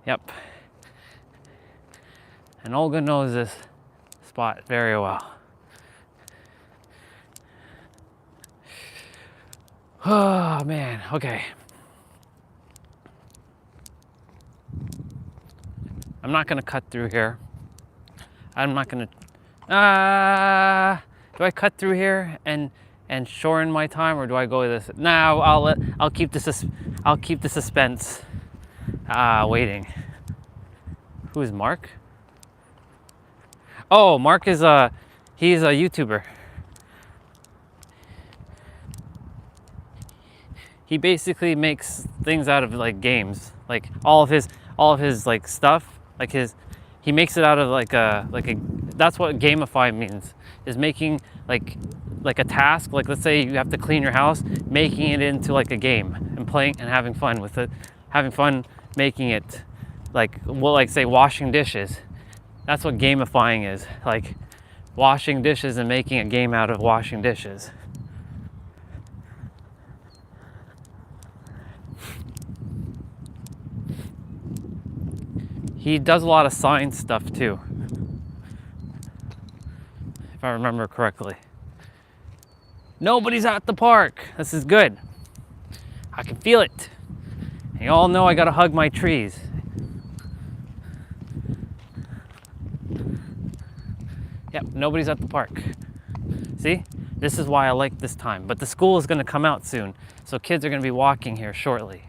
Yep. And Olga knows this spot very well. Oh man, okay. I'm not gonna cut through here. I'm not gonna, do I cut through here and shorten my time, or do I go this? Now I'll keep the suspense. Waiting. Who is Mark? Oh, Mark is he's a YouTuber. He basically makes things out of like games, like all of his like stuff, like he makes it out of like a that's what gamify means, is making like a task, like let's say you have to clean your house, making it into like a game and playing and having fun with it, having fun making it, like, well, like say washing dishes. That's what gamifying is, like washing dishes and making a game out of washing dishes. He does a lot of science stuff too, if I remember correctly. Nobody's at the park. This is good. I can feel it. And you all know I gotta hug my trees. Yep, nobody's at the park. See? This is why I like this time. But the school is gonna come out soon, so kids are gonna be walking here shortly.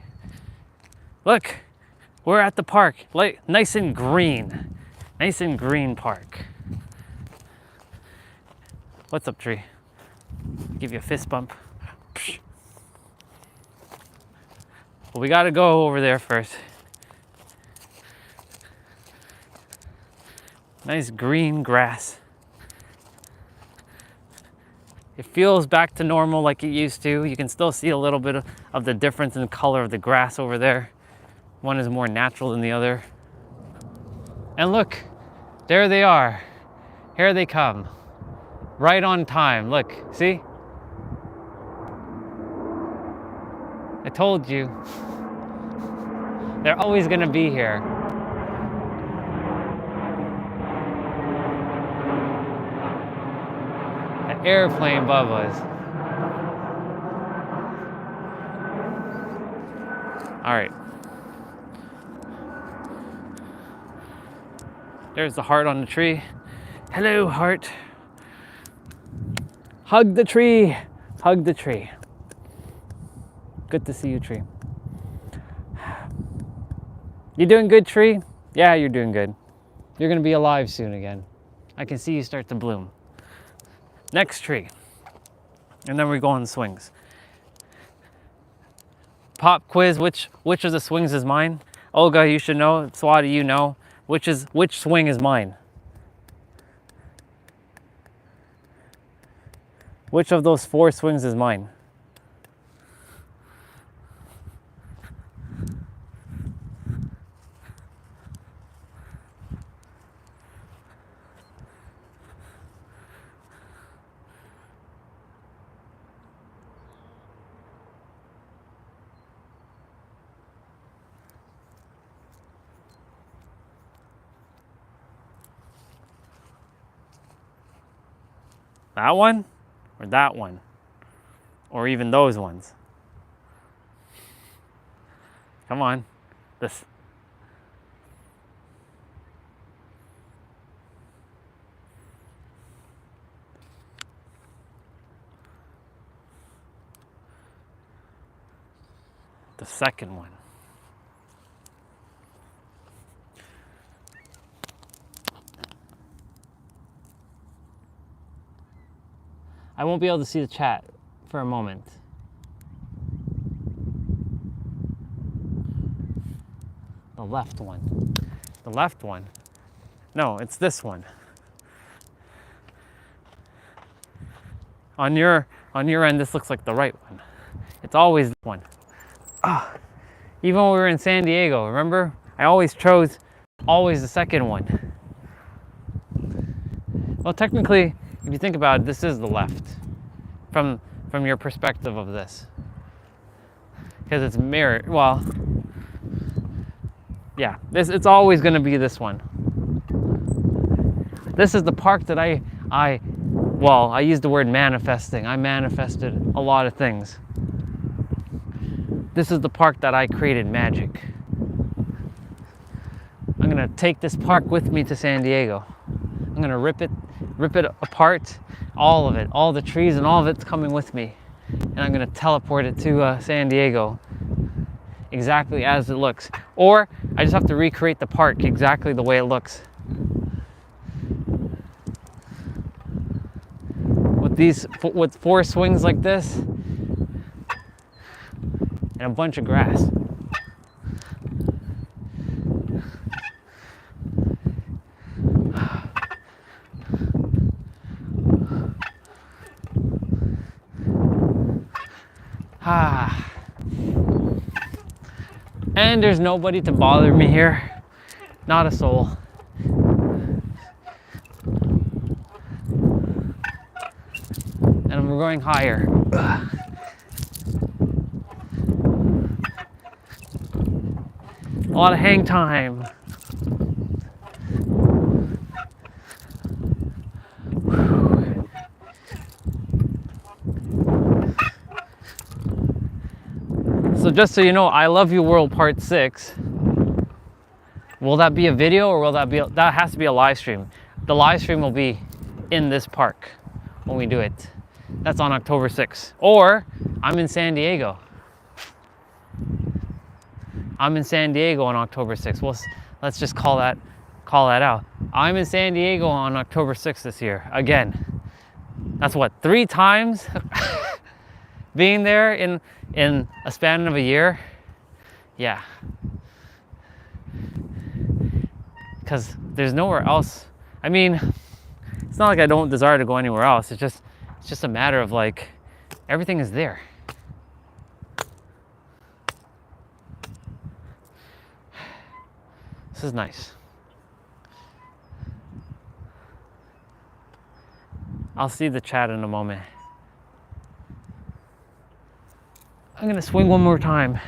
Look, we're at the park, like nice and green. Nice and green park. What's up, tree? Give you a fist bump. Well, we gotta go over there first. Nice green grass. It feels back to normal like it used to. You can still see a little bit of the difference in the color of the grass over there. One is more natural than the other. And look, there they are. Here they come. Right on time. Look, see? I told you. They're always gonna be here. An airplane above us. All right. There's the heart on the tree. Hello, heart. Hug the tree. Hug the tree. Good to see you, tree. You doing good, tree? Yeah, you're doing good. You're gonna be alive soon again. I can see you start to bloom. Next tree. And then we go on swings. Pop quiz, which of the swings is mine? Olga, you should know. Swati, you know. Which swing is mine? Which of those 4 swings is mine? That one? Or that one? Or even those ones? Come on. This. The second one. I won't be able to see the chat for a moment. The left one. The left one. No, it's this one. On your end, this looks like the right one. It's always this one. Even when we were in San Diego, remember? I always chose the second one. Well, technically, if you think about it, this is the left from your perspective of this, because it's mirrored. Well, yeah, it's always going to be this one. This is the park that I use the word manifesting. I manifested a lot of things. This is the park that I created magic. I'm going to take this park with me to San Diego. I'm I'm gonna rip it apart, all of it, all the trees and all of it's coming with me. And I'm gonna teleport it to San Diego exactly as it looks. Or I just have to recreate the park exactly the way it looks. With 4 swings like this and a bunch of grass. And there's nobody to bother me here. Not a soul. And we're going higher. A lot of hang time. So just so you know, I Love You World Part 6. Will that be a video or will that be, that has to be a live stream. The live stream will be in this park when we do it. That's on October 6th. Or I'm in San Diego. I'm in San Diego on October 6th. Well, let's just call that out. I'm in San Diego on October 6th this year. Again, that's what, 3 times being there in a span of a year. Yeah. Because there's nowhere else. I mean, it's not like I don't desire to go anywhere else. It's just a matter of like, everything is there. This is nice. I'll see the chat in a moment. I'm gonna swing one more time.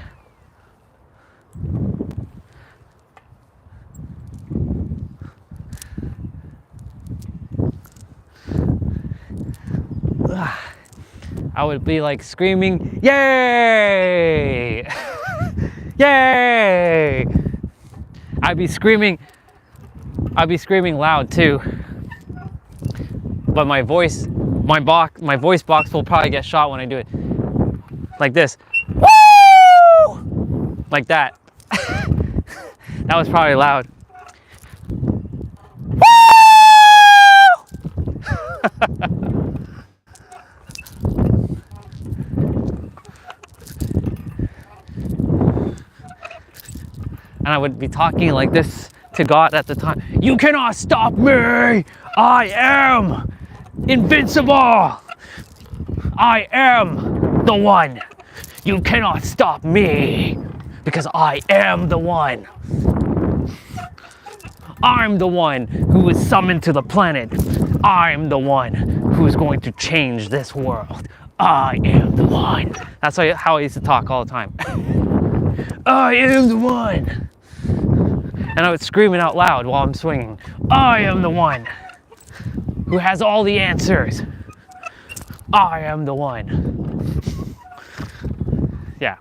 I would be like screaming, yay! Yay! I'd be screaming loud too. But my voice box will probably get shot when I do it. Like this. Woo! Like that. That was probably loud. Woo! And I would be talking like this to God at the time. You cannot stop me! I am invincible! I am the one! You cannot stop me! Because I am the one! I'm the one who is summoned to the planet. I'm the one who is going to change this world. I am the one. That's how I used to talk all the time. I am the one. And I would scream it out loud while I'm swinging. I am the one who has all the answers. I am the one. Yeah.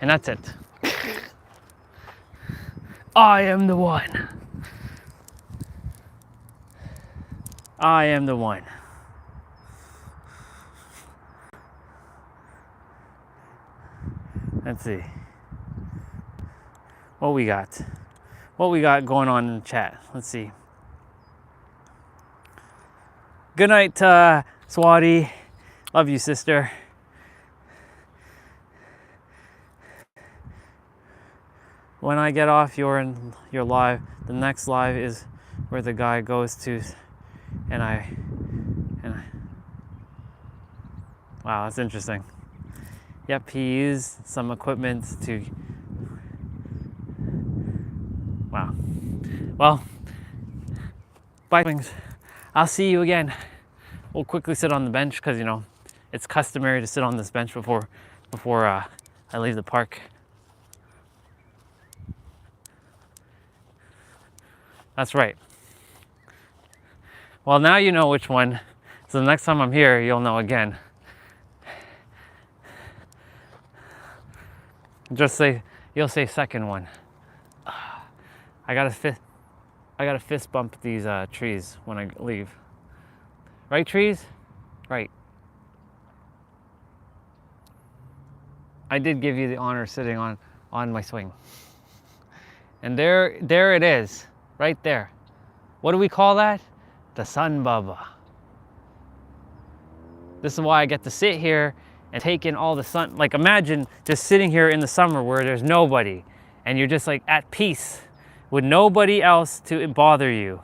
And that's it. I am the one. I am the one. Let's see. What we got going on in the chat. Let's see. Good night, Swati. Love you, sister. When I get off your live, the next live is where the guy goes to, and I wow, that's interesting. Yep, he used some equipment to, wow. Well, bye. I'll see you again. We'll quickly sit on the bench because, you know, it's customary to sit on this bench before I leave the park. That's right. Well, now you know which one. So the next time I'm here, you'll know again. Just say, you'll say second one. I gotta fist bump these trees when I leave. Right, trees? Right. I did give you the honor of sitting on my swing. And there it is, right there. What do we call that? The sun baba. This is why I get to sit here and take in all the sun. Like, imagine just sitting here in the summer where there's nobody and you're just like at peace with nobody else to bother you.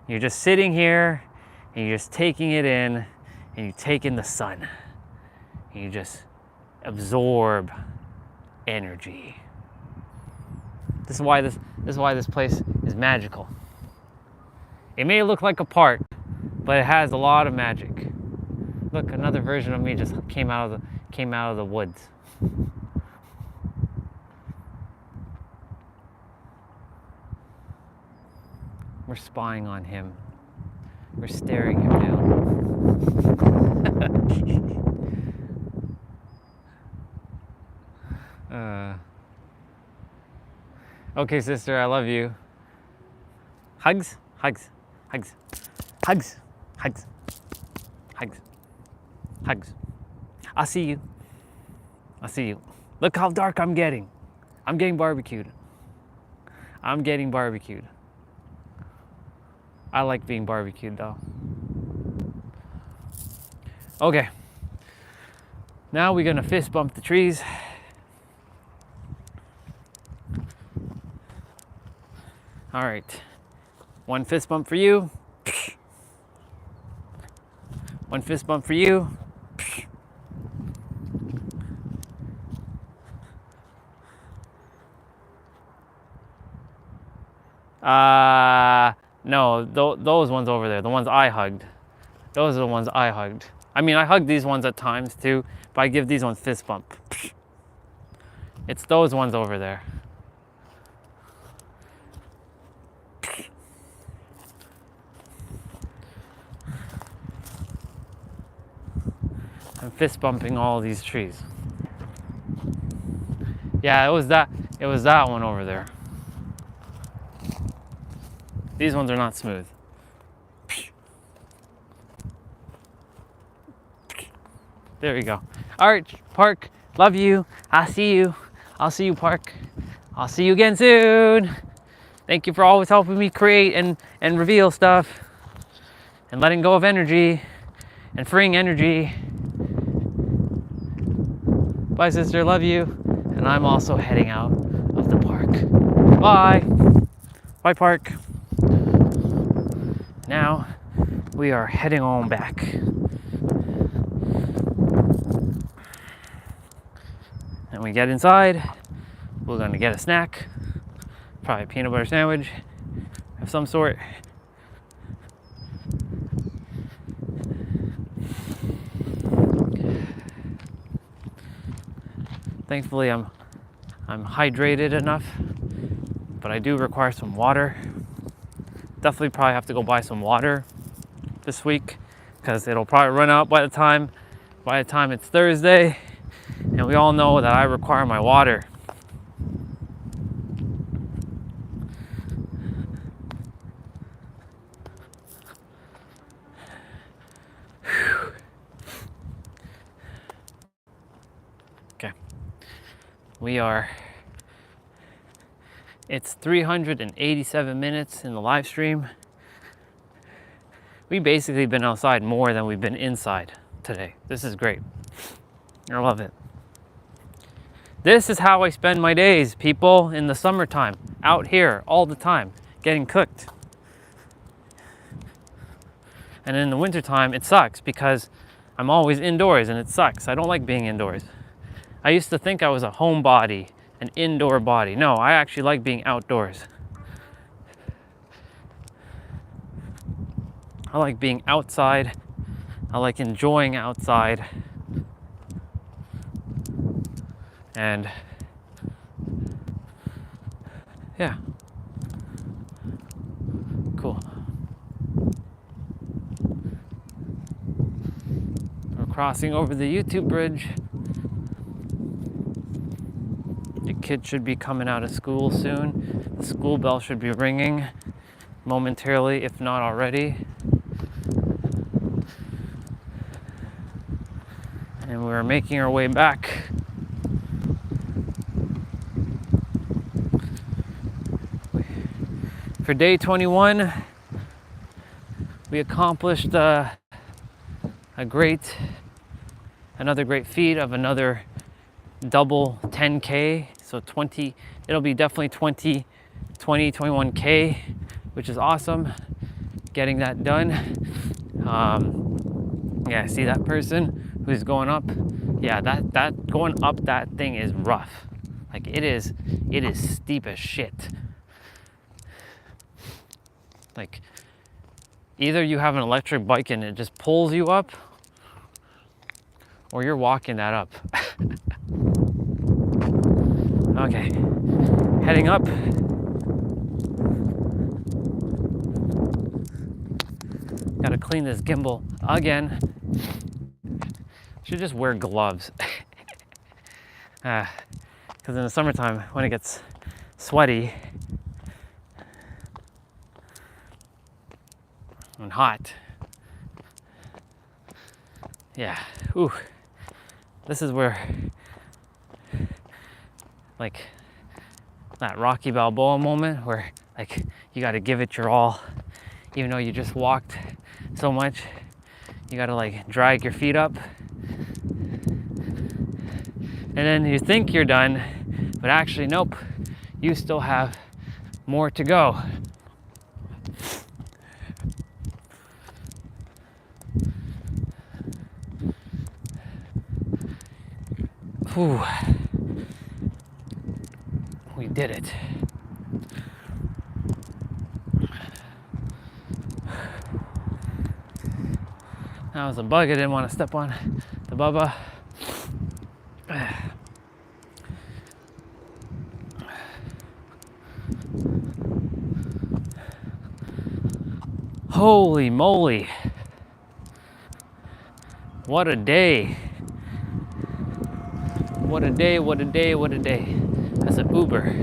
You're just sitting here and you're just taking it in and you take in the sun and you just absorb energy. This is why this place is magical. It may look like a park, but it has a lot of magic. Look, another version of me just came out of the woods. We're spying on him. We're staring him down. Okay, sister, I love you. Hugs, hugs, hugs, hugs, hugs, hugs, hugs. I'll see you. I'll see you. Look how dark I'm getting. I'm getting barbecued. I'm getting barbecued. I like being barbecued though. Okay. Now we're gonna fist bump the trees. All right. One fist bump for you. One fist bump for you. No, those ones over there, the ones I hugged. Those are the ones I hugged. I mean, I hug these ones at times too, but I give these ones fist bump. It's those ones over there. I'm fist bumping all these trees. Yeah, it was that one over there. These ones are not smooth. There we go. All right, Park, love you. I'll see you. I'll see you, Park. I'll see you again soon. Thank you for always helping me create and reveal stuff and letting go of energy and freeing energy. Bye, sister, love you. And I'm also heading out of the park. Bye. Bye, Park. Now we are heading on back. And we get inside, we're gonna get a snack, probably a peanut butter sandwich of some sort. Thankfully I'm hydrated enough, but I do require some water. Definitely probably have to go buy some water this week because it'll probably run out by the time it's Thursday, and we all know that I require my water. Okay, it's 387 minutes in the live stream. We've basically been outside more than we've been inside today. This is great. I love it. This is how I spend my days, people, in the summertime. Out here all the time, getting cooked. And in the wintertime, it sucks because I'm always indoors and it sucks. I don't like being indoors. I used to think I was a homebody, an indoor body. No, I actually like being outdoors. I like being outside. I like enjoying outside. And cool. We're crossing over the YouTube bridge. Your kid should be coming out of school soon. The school bell should be ringing momentarily, if not already. And we're making our way back. For day 21, we accomplished another great feat of another double 10K. So it'll be definitely 21K, which is awesome. Getting that done. Yeah, see that person who's going up? Yeah, that going up that thing is rough. Like it is steep as shit. Like either you have an electric bike and it just pulls you up, or you're walking that up. Okay, heading up. Gotta clean this gimbal again. Should just wear gloves. Because in the summertime, when it gets sweaty and hot, yeah, ooh, this is where, like, that Rocky Balboa moment where, like, you gotta give it your all, even though you just walked so much. You gotta, like, drag your feet up, and then you think you're done, but actually, nope, you still have more to go. Whew. We did it. That was a bug I didn't want to step on. The Bubba. Holy moly. What a day. What a day, what a day, what a day. That's an Uber.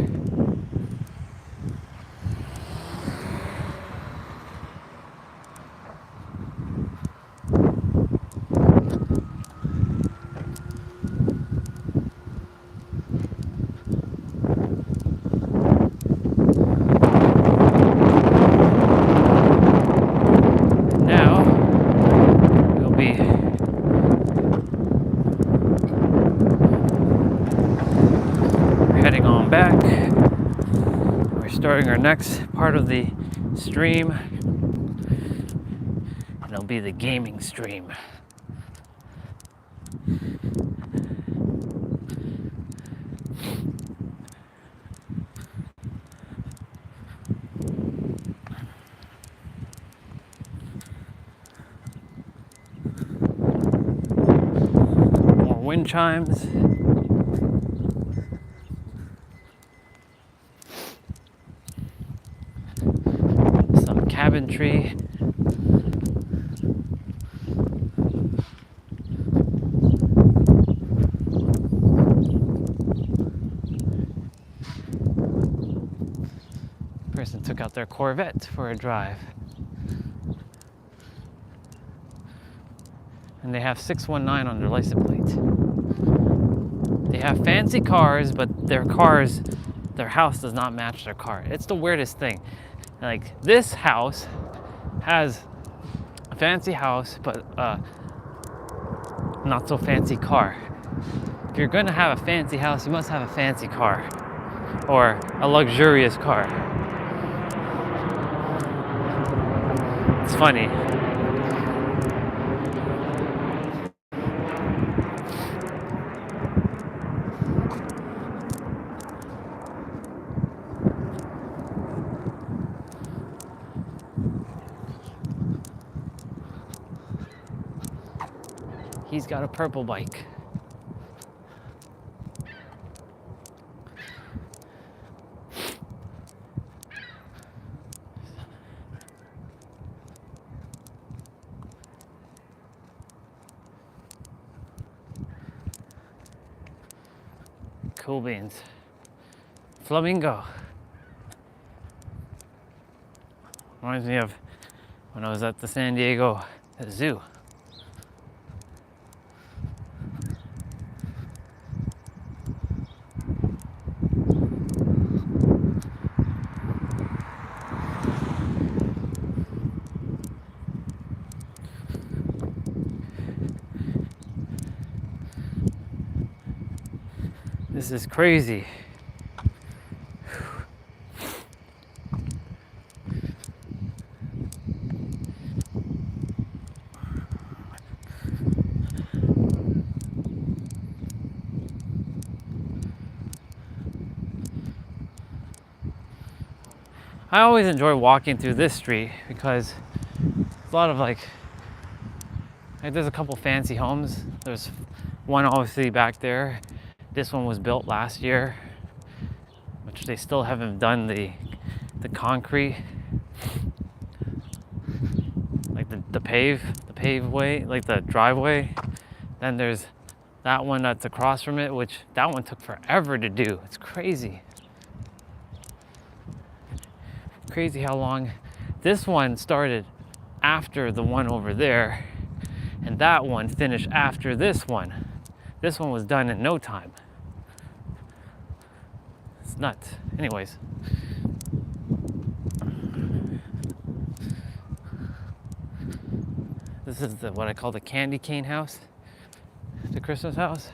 Now, we'll be heading on back. We're starting our next part of the stream, and it'll be the gaming stream. More wind chimes. Cabinetry. Person took out their Corvette for a drive. And they have 619 on their license plate. They have fancy cars, but their house does not match their car. It's the weirdest thing. Like, this house has a fancy house, but not so fancy car. If you're gonna have a fancy house, you must have a fancy car, or a luxurious car. It's funny. He's got a purple bike. Cool beans. Flamingo. Reminds me of when I was at the San Diego Zoo. This is crazy. I always enjoy walking through this street because there's a lot of like there's a couple fancy homes. There's one obviously back there. This one was built last year, which they still haven't done the concrete, like the paveway, like the driveway. Then there's that one that's across from it, which that one took forever to do. It's crazy. Crazy how long. This one started after the one over there, and that one finished after this one. This one was done in no time. It's nuts. Anyways. This is what I call the candy cane house. The Christmas house.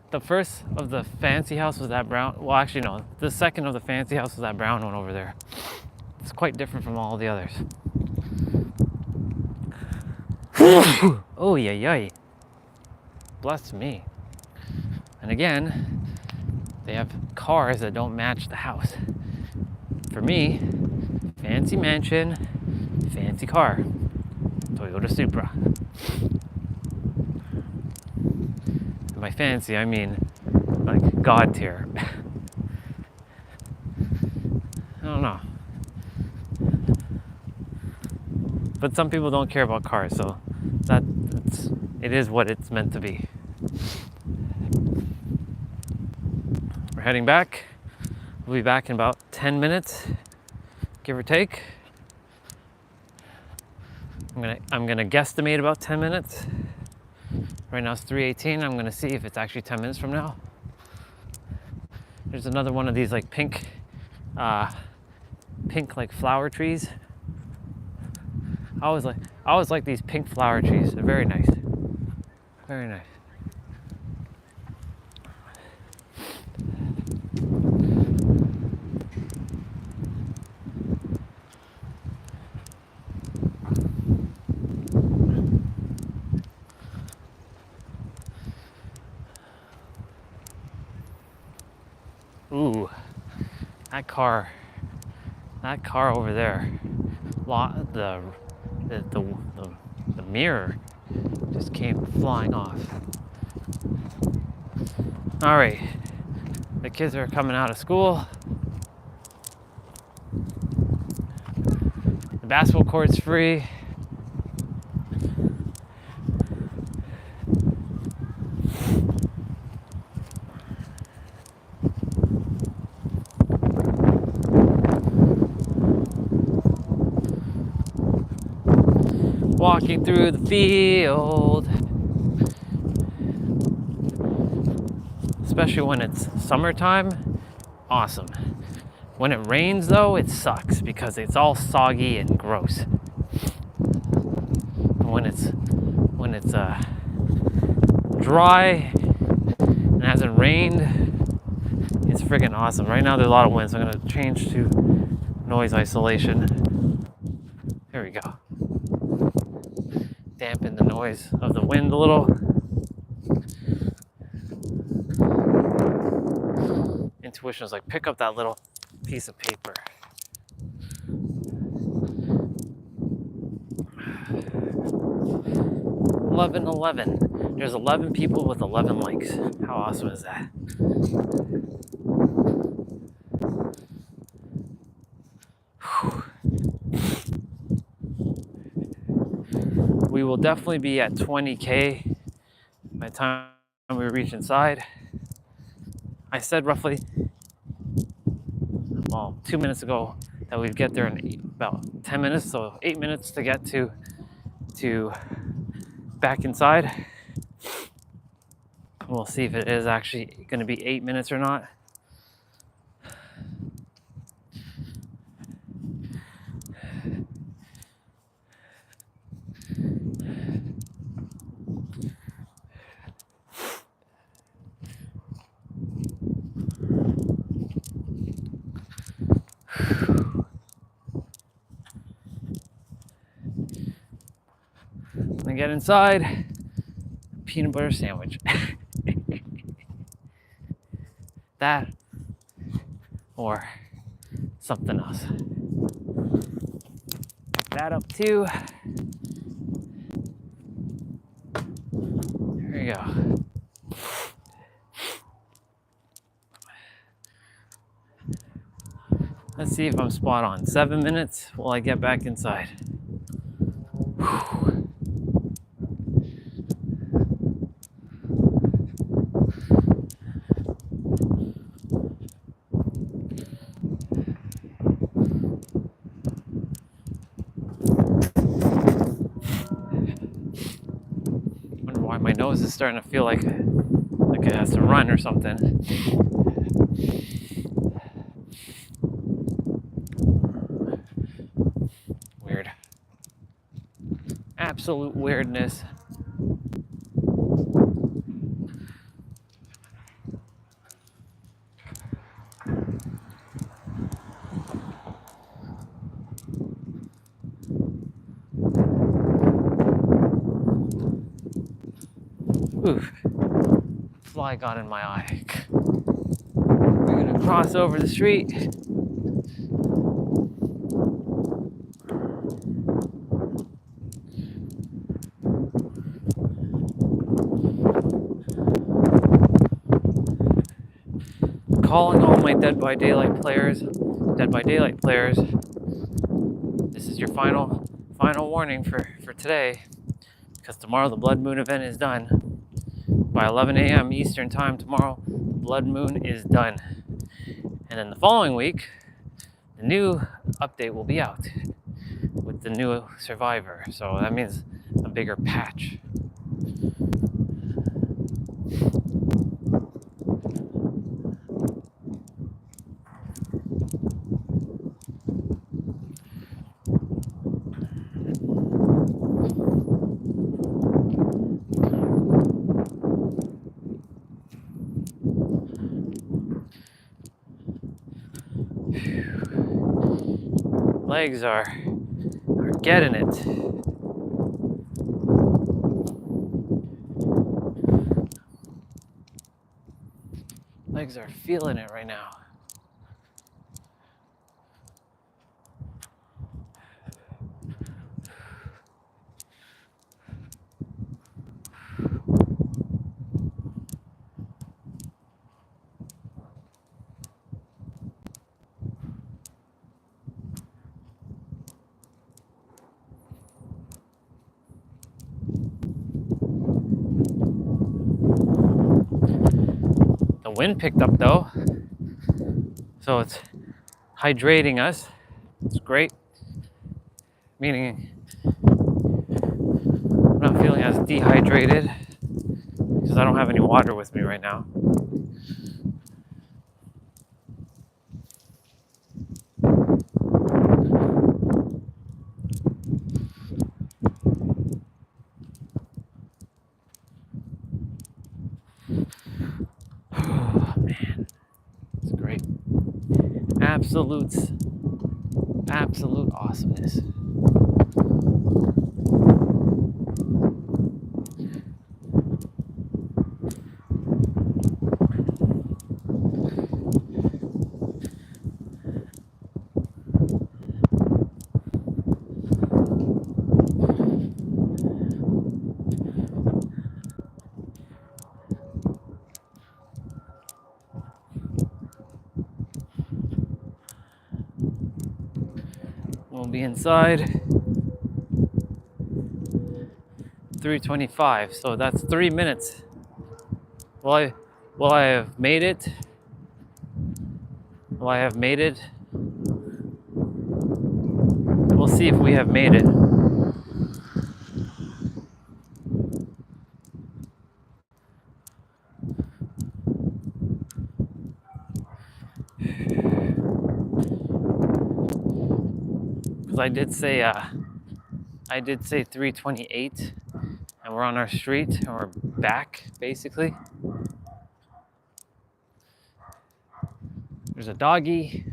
The first of the fancy house was that brown. Well, actually, no. The second of the fancy house was that brown one over there. It's quite different from all the others. Oh, yeah. Bless me. And again, they have cars that don't match the house. For me, fancy mansion, fancy car. Toyota Supra. And by fancy, I mean like God tier. I don't know. But some people don't care about cars, so it is what it's meant to be. We're heading back. We'll be back in about 10 minutes, give or take. I'm gonna guesstimate about 10 minutes. Right now it's 3:18. I'm gonna see if it's actually 10 minutes from now. There's another one of these like pink like flower trees. I always like these pink flower trees. They're very nice. Very nice. Ooh, that car over there, the mirror just came flying off. All right, the kids are coming out of school. The basketball court's free. Walking through the field, especially when it's summertime, awesome. When it rains though, it sucks because it's all soggy and gross. When it's dry and hasn't rained, it's friggin' awesome. Right now there's a lot of wind, so I'm gonna change to noise isolation. There we go. Dampen the noise of the wind a little. Intuition is like, pick up that little piece of paper. $11. There's 11 people with 11 likes. How awesome is that? We will definitely be at 20K by the time we reach inside. I said roughly, well, 2 minutes ago that we'd get there in about 10 minutes, so 8 minutes to get to back inside. We'll see if it is actually going to be 8 minutes or not. When I get inside, peanut butter sandwich. That or something else. That up too. There you go. Let's see if I'm spot on. 7 minutes while I get back inside. Whew. Wonder why my nose is starting to feel like it has to run or something. Weird. Absolute weirdness. Ooh, fly got in my eye. We're gonna cross over the street. Calling all my Dead by Daylight players. This is your final warning for today, because tomorrow the blood moon event is done. By 11 a.m. Eastern time tomorrow, the blood moon is done. And then the following week, the new update will be out with the new survivor. So that means a bigger patch. Legs are getting it. Legs are feeling it right now. The wind picked up though, so it's hydrating us. It's great, meaning I'm not feeling as dehydrated because I don't have any water with me right now. Oh man, it's great. Absolute awesomeness. We'll be inside 3:25, so that's 3 minutes. Will I have made it Will I have made it? We'll see if we have made it. Because I did say 328, and we're on our street, and we're back, basically. There's a doggy.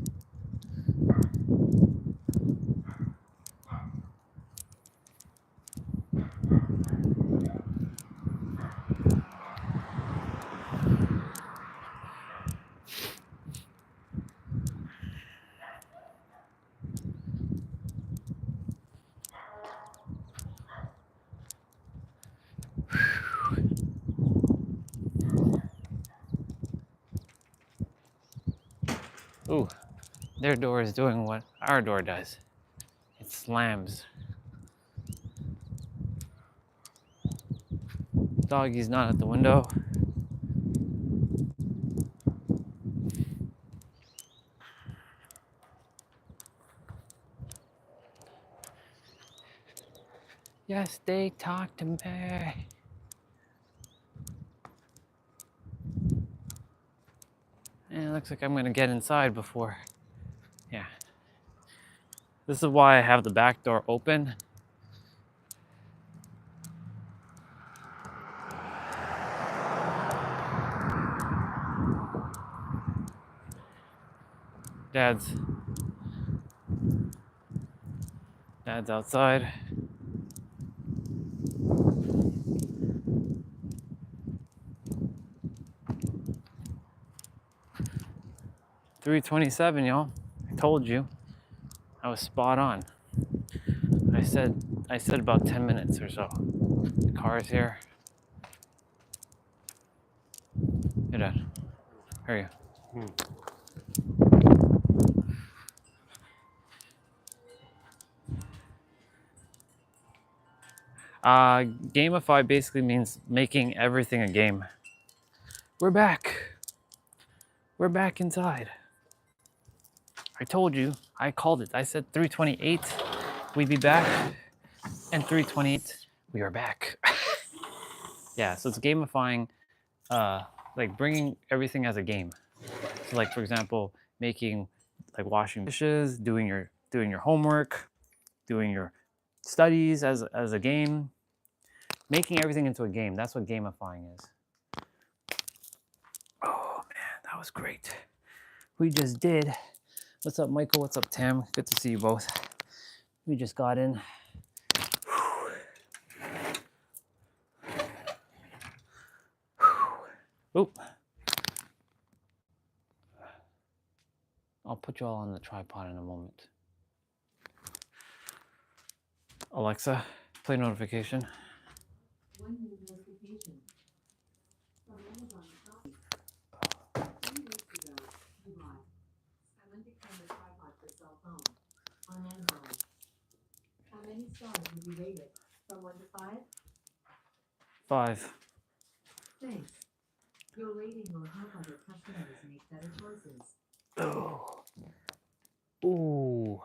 Ooh, their door is doing what our door does. It slams. Doggy's not at the window. Yes, they talk to me. And it looks like I'm gonna get inside before. Yeah. This is why I have the back door open. Dad's outside. $327, y'all. I told you. I was spot on. I said about 10 minutes or so. The car's here. Hey, Dad. How are you? Gamify basically means making everything a game. We're back. We're back inside. I told you. I called it. I said 328. We'd be back. And 328. We are back. Yeah, so it's gamifying, like bringing everything as a game. So like, for example, making, like washing dishes, doing your homework, doing your studies as a game, making everything into a game. That's what gamifying is. Oh man, that was great. We just did. What's up, Michael? What's up, Tam? Good to see you both. We just got in. Oop. I'll put you all on the tripod in a moment. Alexa, play notification. One new notification. From Amazon Shopping. 3 weeks ago, you bought a Olympic camera tripod for cell phone on Amazon. How many stars would you rate it? From 1 to 5? 5. Thanks. Your rating will help other customers make better choices. Oh. Ooh.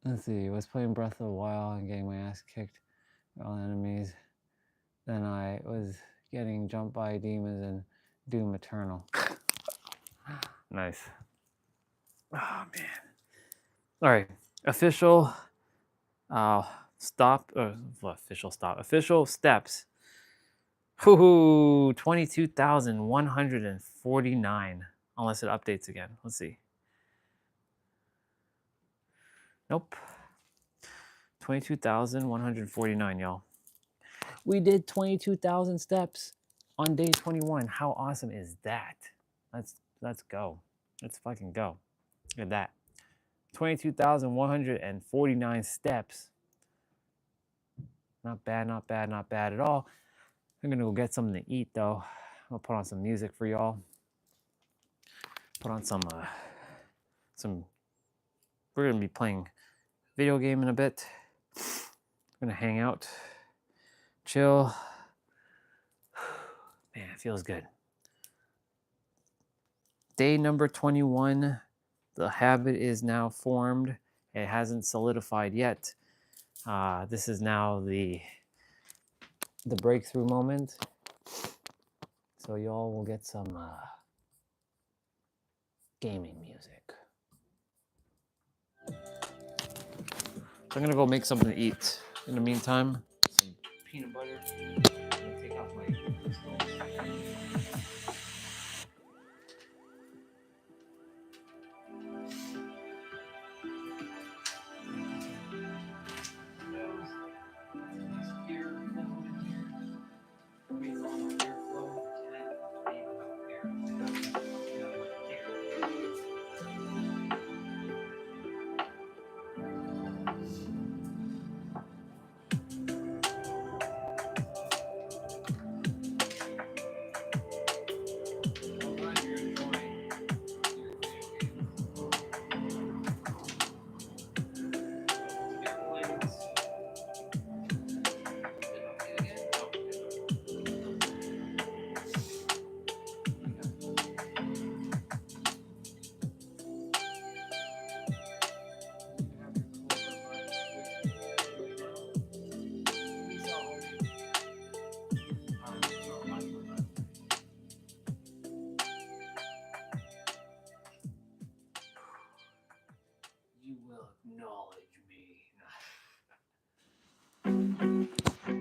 Let's see. I was playing Breath of the Wild and getting my ass kicked by all enemies. Then I was getting jumped by demons in Doom Eternal. Nice. Oh man. All right. Official steps. Woohoo! 22,149. Unless it updates again. Let's see. Nope. 22,149, y'all. We did 22,000 steps on day 21. How awesome is that? Let's go. Let's fucking go. Look at that. 22,149 steps. Not bad, not bad, not bad at all. I'm gonna go get something to eat though. I'll put on some music for y'all. Put on some. We're gonna be playing video game in a bit. We're gonna hang out, chill. Man, it feels good. Day number 21. The habit is now formed. It hasn't solidified yet. This is now the breakthrough moment. So y'all will get some gaming music. So I'm gonna go make something to eat. In the meantime, some peanut butter. I'm gonna take off my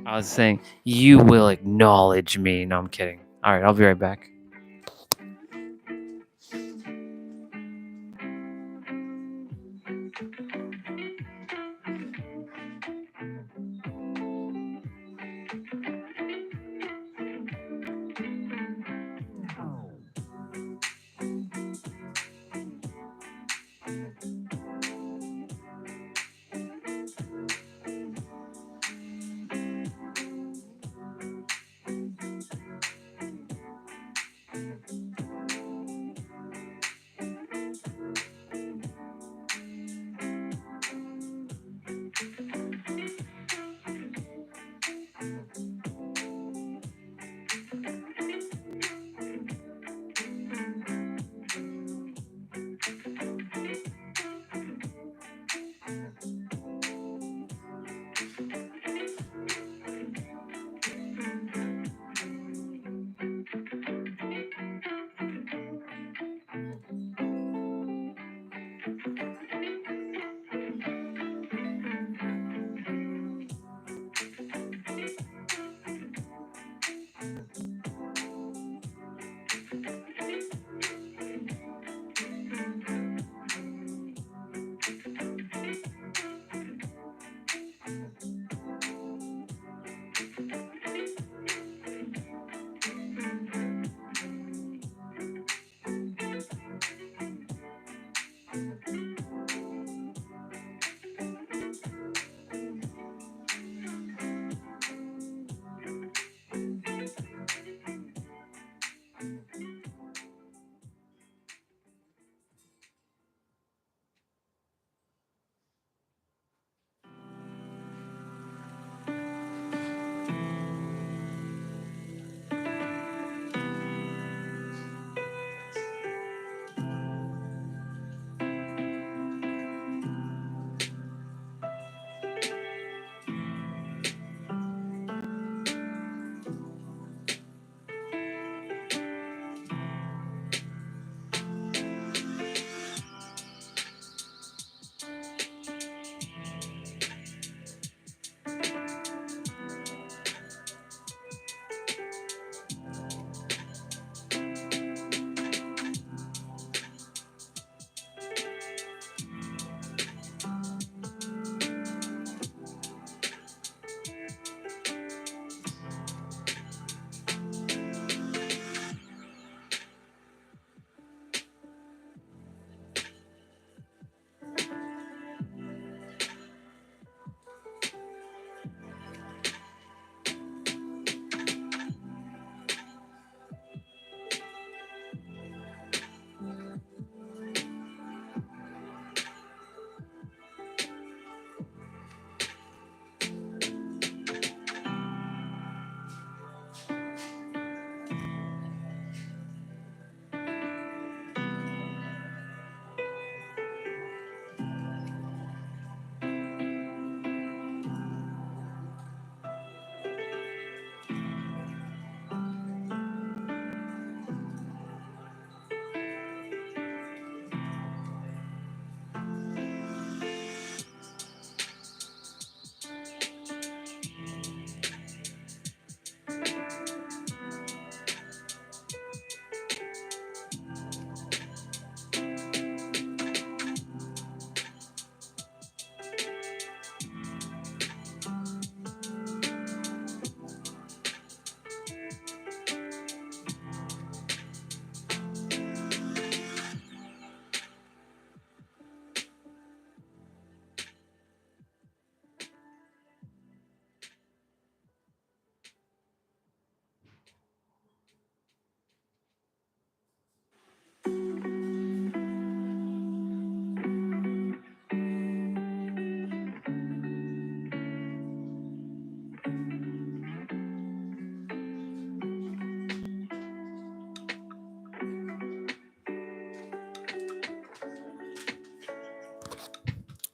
I was saying, you will acknowledge me. No, I'm kidding. All right, I'll be right back.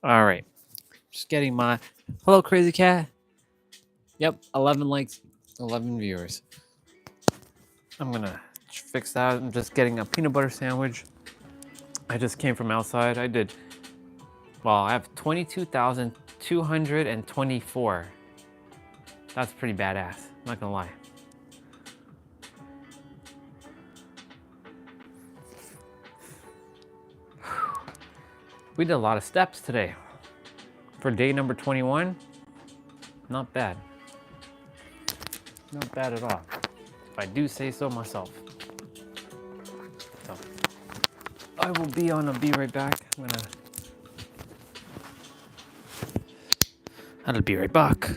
All right. Just getting my hello, crazy cat. Yep, 11 likes, 11 viewers. I'm gonna fix that. I'm just getting a peanut butter sandwich. I just came from outside. I have 22,224. That's pretty badass, not gonna lie. We did a lot of steps today. For day number 21, not bad. Not bad at all, if I do say so myself. So, I will be right back. I'll be right back.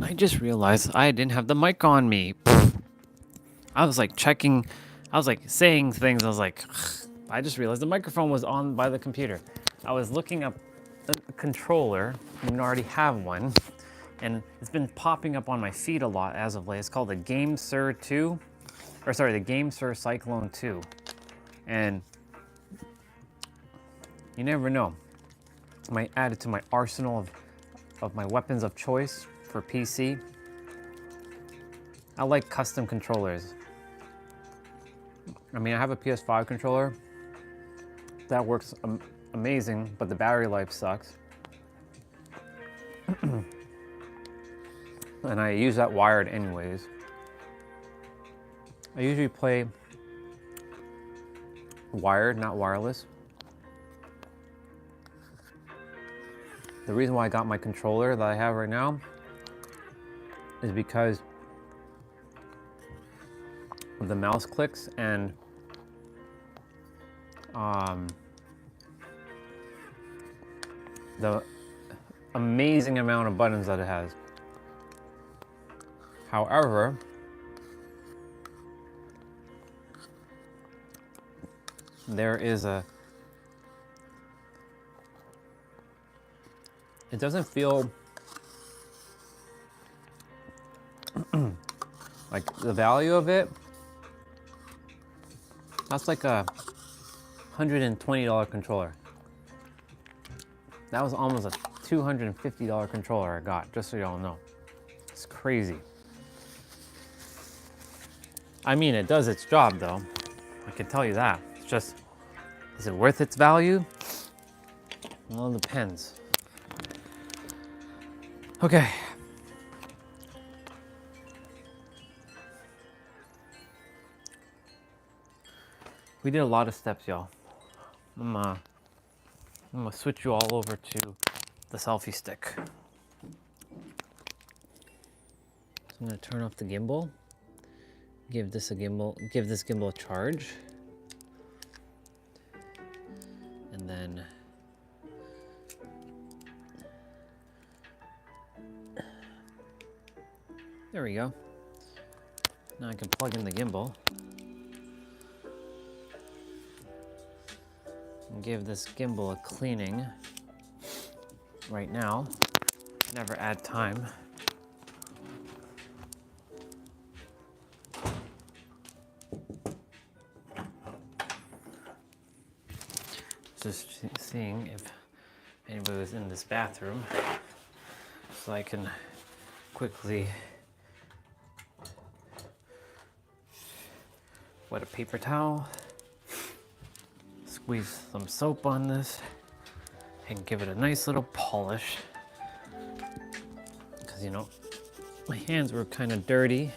I just realized I didn't have the mic on me. I was like checking, I was like saying things. I was like, I just realized the microphone was on by the computer. I was looking up a controller and already have one, and it's been popping up on my feed a lot as of late. It's called the GameSir 2, or sorry, the GameSir Cyclone 2. And you never know. I might add it to my arsenal of my weapons of choice for PC. I like custom controllers. I mean, I have a PS5 controller that works amazing, but the battery life sucks. And I use that wired anyways. I usually play wired, not wireless. The reason why I got my controller that I have right now is because of the mouse clicks and the amazing amount of buttons that it has. However, there is it doesn't feel like the value of it. That's like a $120 controller. That was almost a $250 controller I got, just so y'all know. It's crazy. I mean, it does its job though. I can tell you that. It's just, is it worth its value? Well, it depends. Okay. We did a lot of steps, y'all. I'm gonna switch you all over to the selfie stick. So I'm gonna turn off the gimbal. Give this gimbal a charge. And then there we go. Now I can plug in the gimbal and give this gimbal a cleaning right now. Never add time. Just seeing if anybody was in this bathroom so I can quickly wet a paper towel, squeeze some soap on this, and give it a nice little polish. Because, you know, my hands were kind of dirty.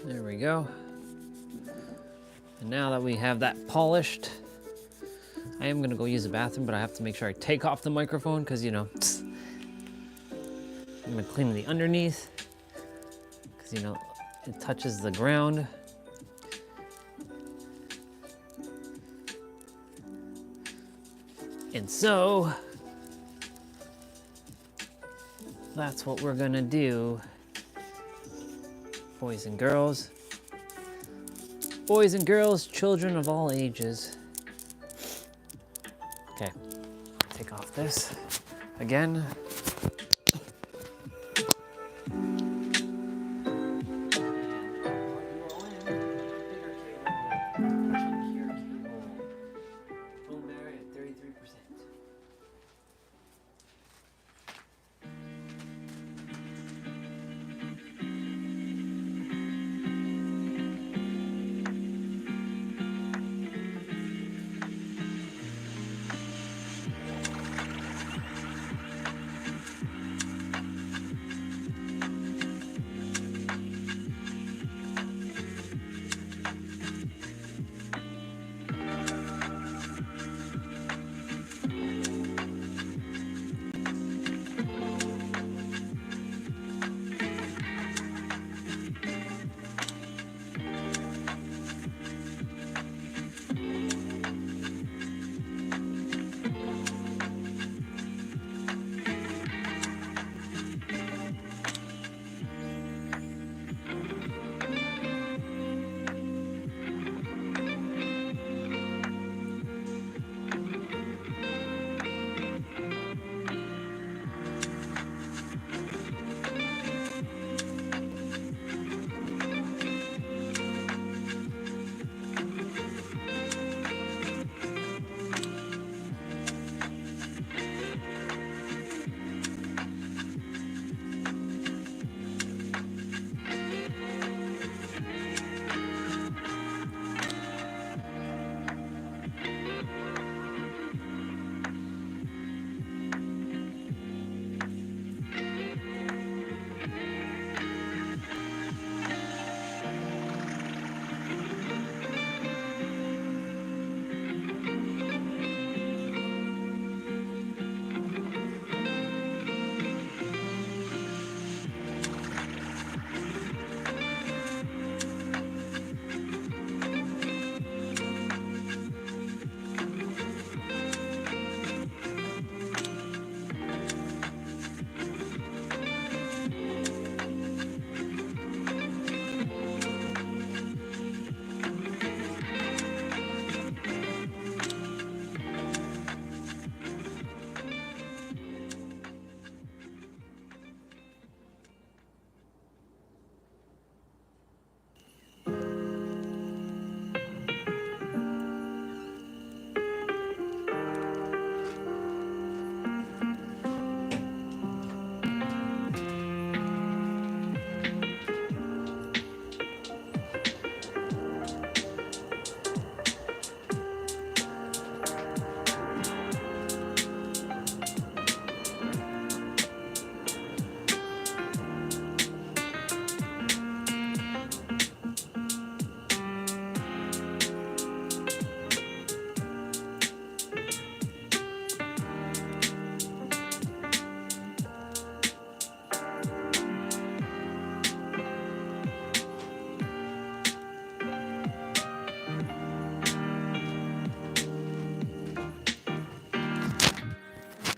There we go. And now that we have that polished, I am gonna go use the bathroom, but I have to make sure I take off the microphone because, you know, I'm gonna clean the underneath because, you know, it touches the ground. And so that's what we're gonna do, boys and girls. Boys and girls, children of all ages. Okay, take off this again.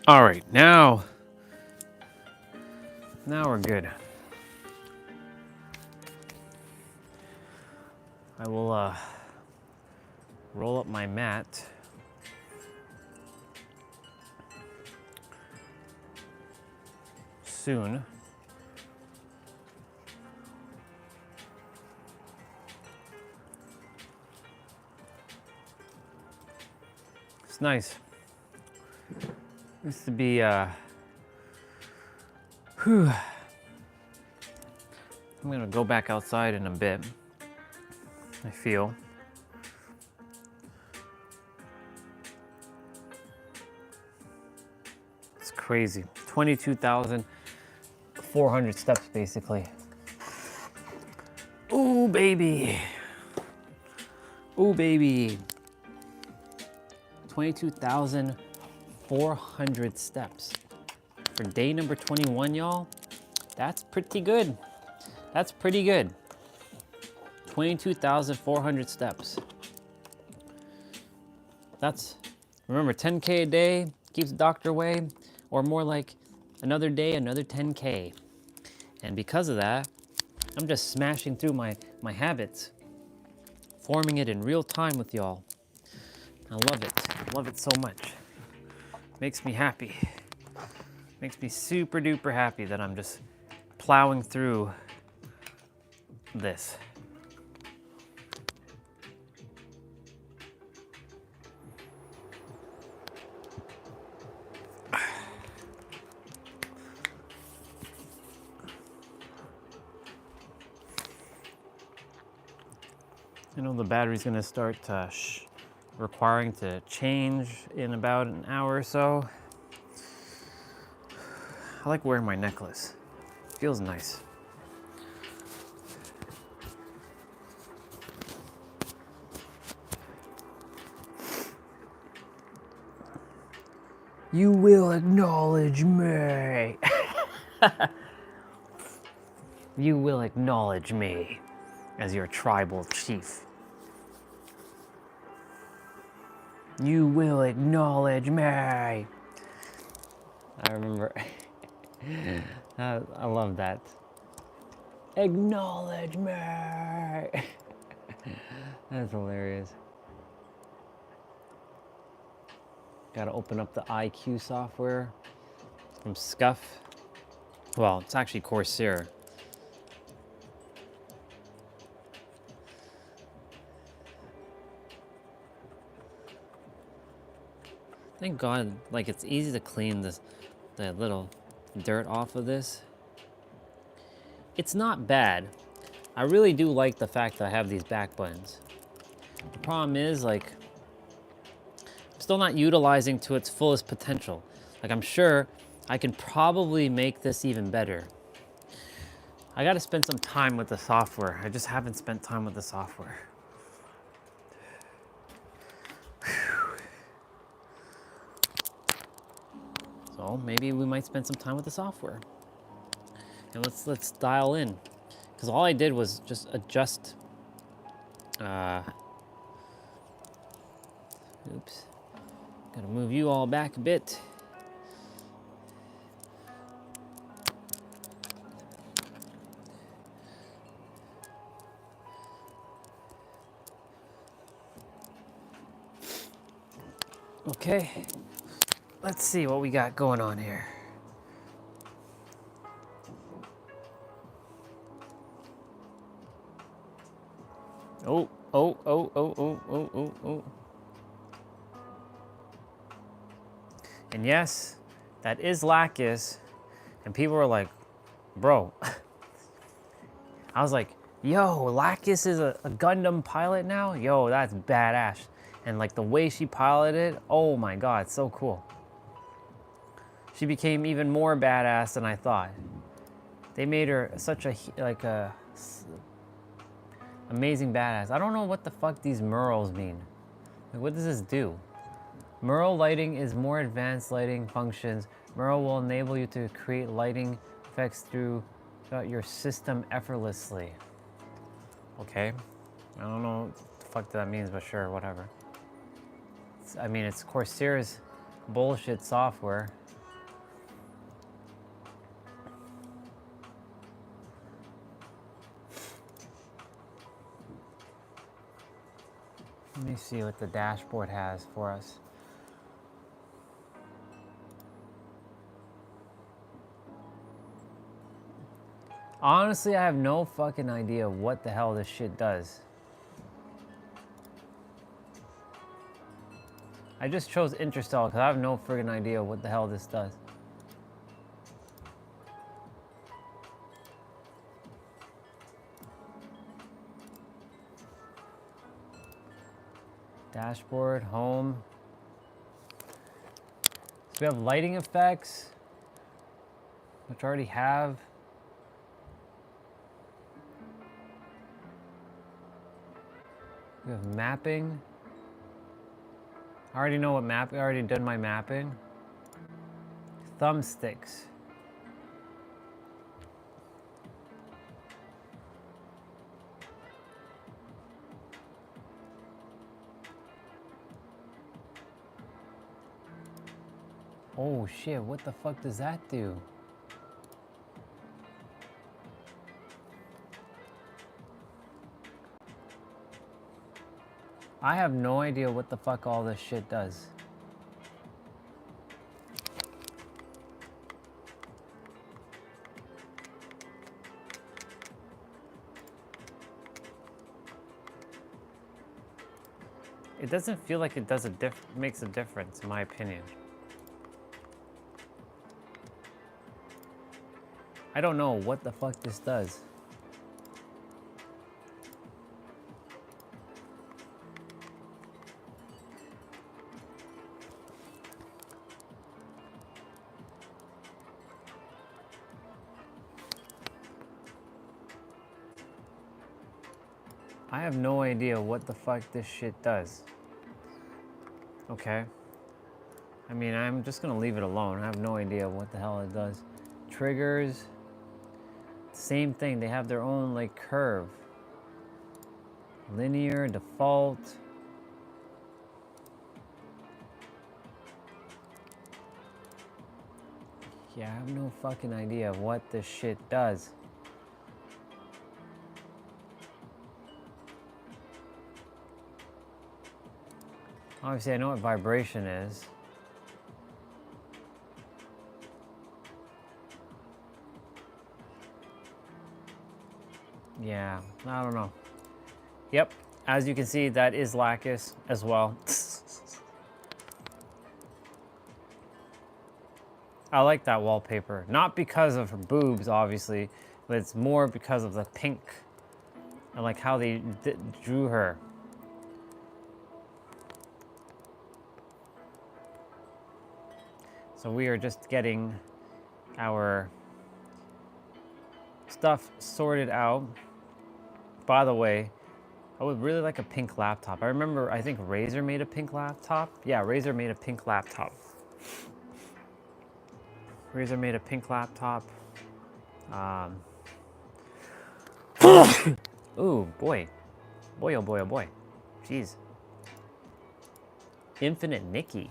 All right, now we're good. I will roll up my mat. Soon. It's nice. Used to be I'm gonna go back outside in a bit. I feel. It's crazy. 22,400 steps basically. Ooh, baby. Ooh, baby. 22,400 steps. For day number 21, y'all, that's pretty good. That's pretty good. 22,400 steps. That's, remember, 10K a day keeps the doctor away, or more like another day, another 10K. And because of that, I'm just smashing through my habits, forming it in real time with y'all. I love it. I love it so much. Makes me happy. Makes me super duper happy that I'm just plowing through this. I know the battery's gonna start requiring to change in about an hour or so. I like wearing my necklace. It feels nice. You will acknowledge me. You will acknowledge me as your tribal chief. You will acknowledge me. I remember. I love that. Acknowledge me. That's hilarious. Gotta open up the IQ software from Scuff. Well, it's actually Corsair. Thank God, like it's easy to clean the little dirt off of this. It's not bad. I really do like the fact that I have these back buttons. The problem is, like, I'm still not utilizing to its fullest potential. Like, I'm sure I can probably make this even better. I gotta spend some time with the software. I just haven't spent time with the software. So maybe we might spend some time with the software. And let's dial in. Because all I did was just adjust. Oops. Gotta move you all back a bit. Okay. Let's see what we got going on here. Oh. And yes, that is Lacus. And people were like, bro. I was like, yo, Lacus is a Gundam pilot now? Yo, that's badass. And like the way she piloted it, oh my God, so cool. She became even more badass than I thought. They made her such a amazing badass. I don't know what the fuck these Merles mean. Like, what does this do? Merle lighting is more advanced lighting functions. Merle will enable you to create lighting effects throughout your system effortlessly. Okay. I don't know what the fuck that means, but sure, whatever. I mean, it's Corsair's bullshit software. Let me see what the dashboard has for us. Honestly, I have no fucking idea what the hell this shit does. I just chose Interstellar because I have no friggin' idea what the hell this does. Dashboard, home. So we have lighting effects, which I already have. We have mapping. I already know what map. I already done my mapping. Thumbsticks. Oh shit, what the fuck does that do? I have no idea what the fuck all this shit does. It doesn't feel like it does makes a difference, in my opinion. I don't know what the fuck this does. I have no idea what the fuck this shit does. Okay. I mean, I'm just gonna leave it alone. I have no idea what the hell it does. Triggers. Same thing. They have their own, like, curve. Linear, default. Yeah, I have no fucking idea what this shit does. Obviously, I know what vibration is. Yeah, I don't know. Yep, as you can see, that is Lacus as well. I like that wallpaper. Not because of her boobs, obviously, but it's more because of the pink. I like how they drew her. So we are just getting our stuff sorted out. By the way, I would really like a pink laptop. I remember, I think Razer made a pink laptop. Yeah, Razer made a pink laptop. Razer made a pink laptop. Ooh, boy. Boy, oh boy, oh boy. Jeez. Infinite Nikki.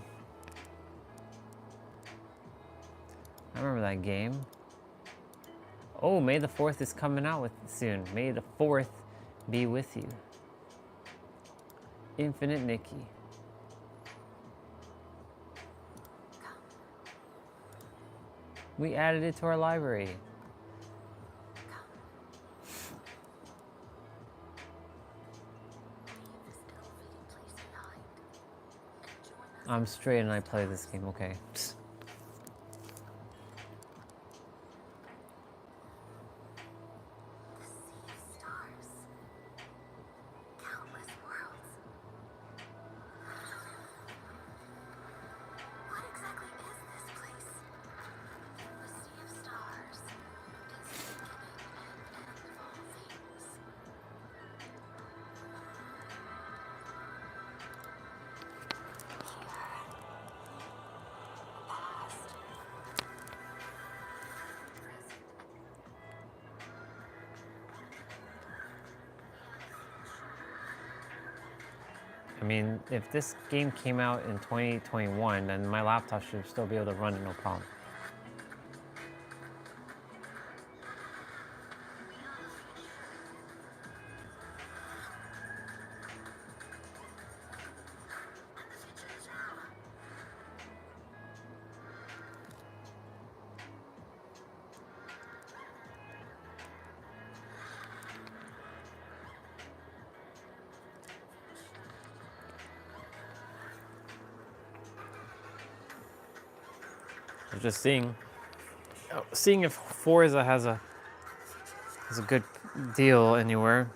I remember that game. Oh, May the 4th is coming out soon. May the 4th be with you. Infinite Nikki. We added it to our library. I'm straight and I play this game, okay. Psst. I mean, if this game came out in 2021, then my laptop should still be able to run it, no problem. Just seeing if Forza has a good deal anywhere.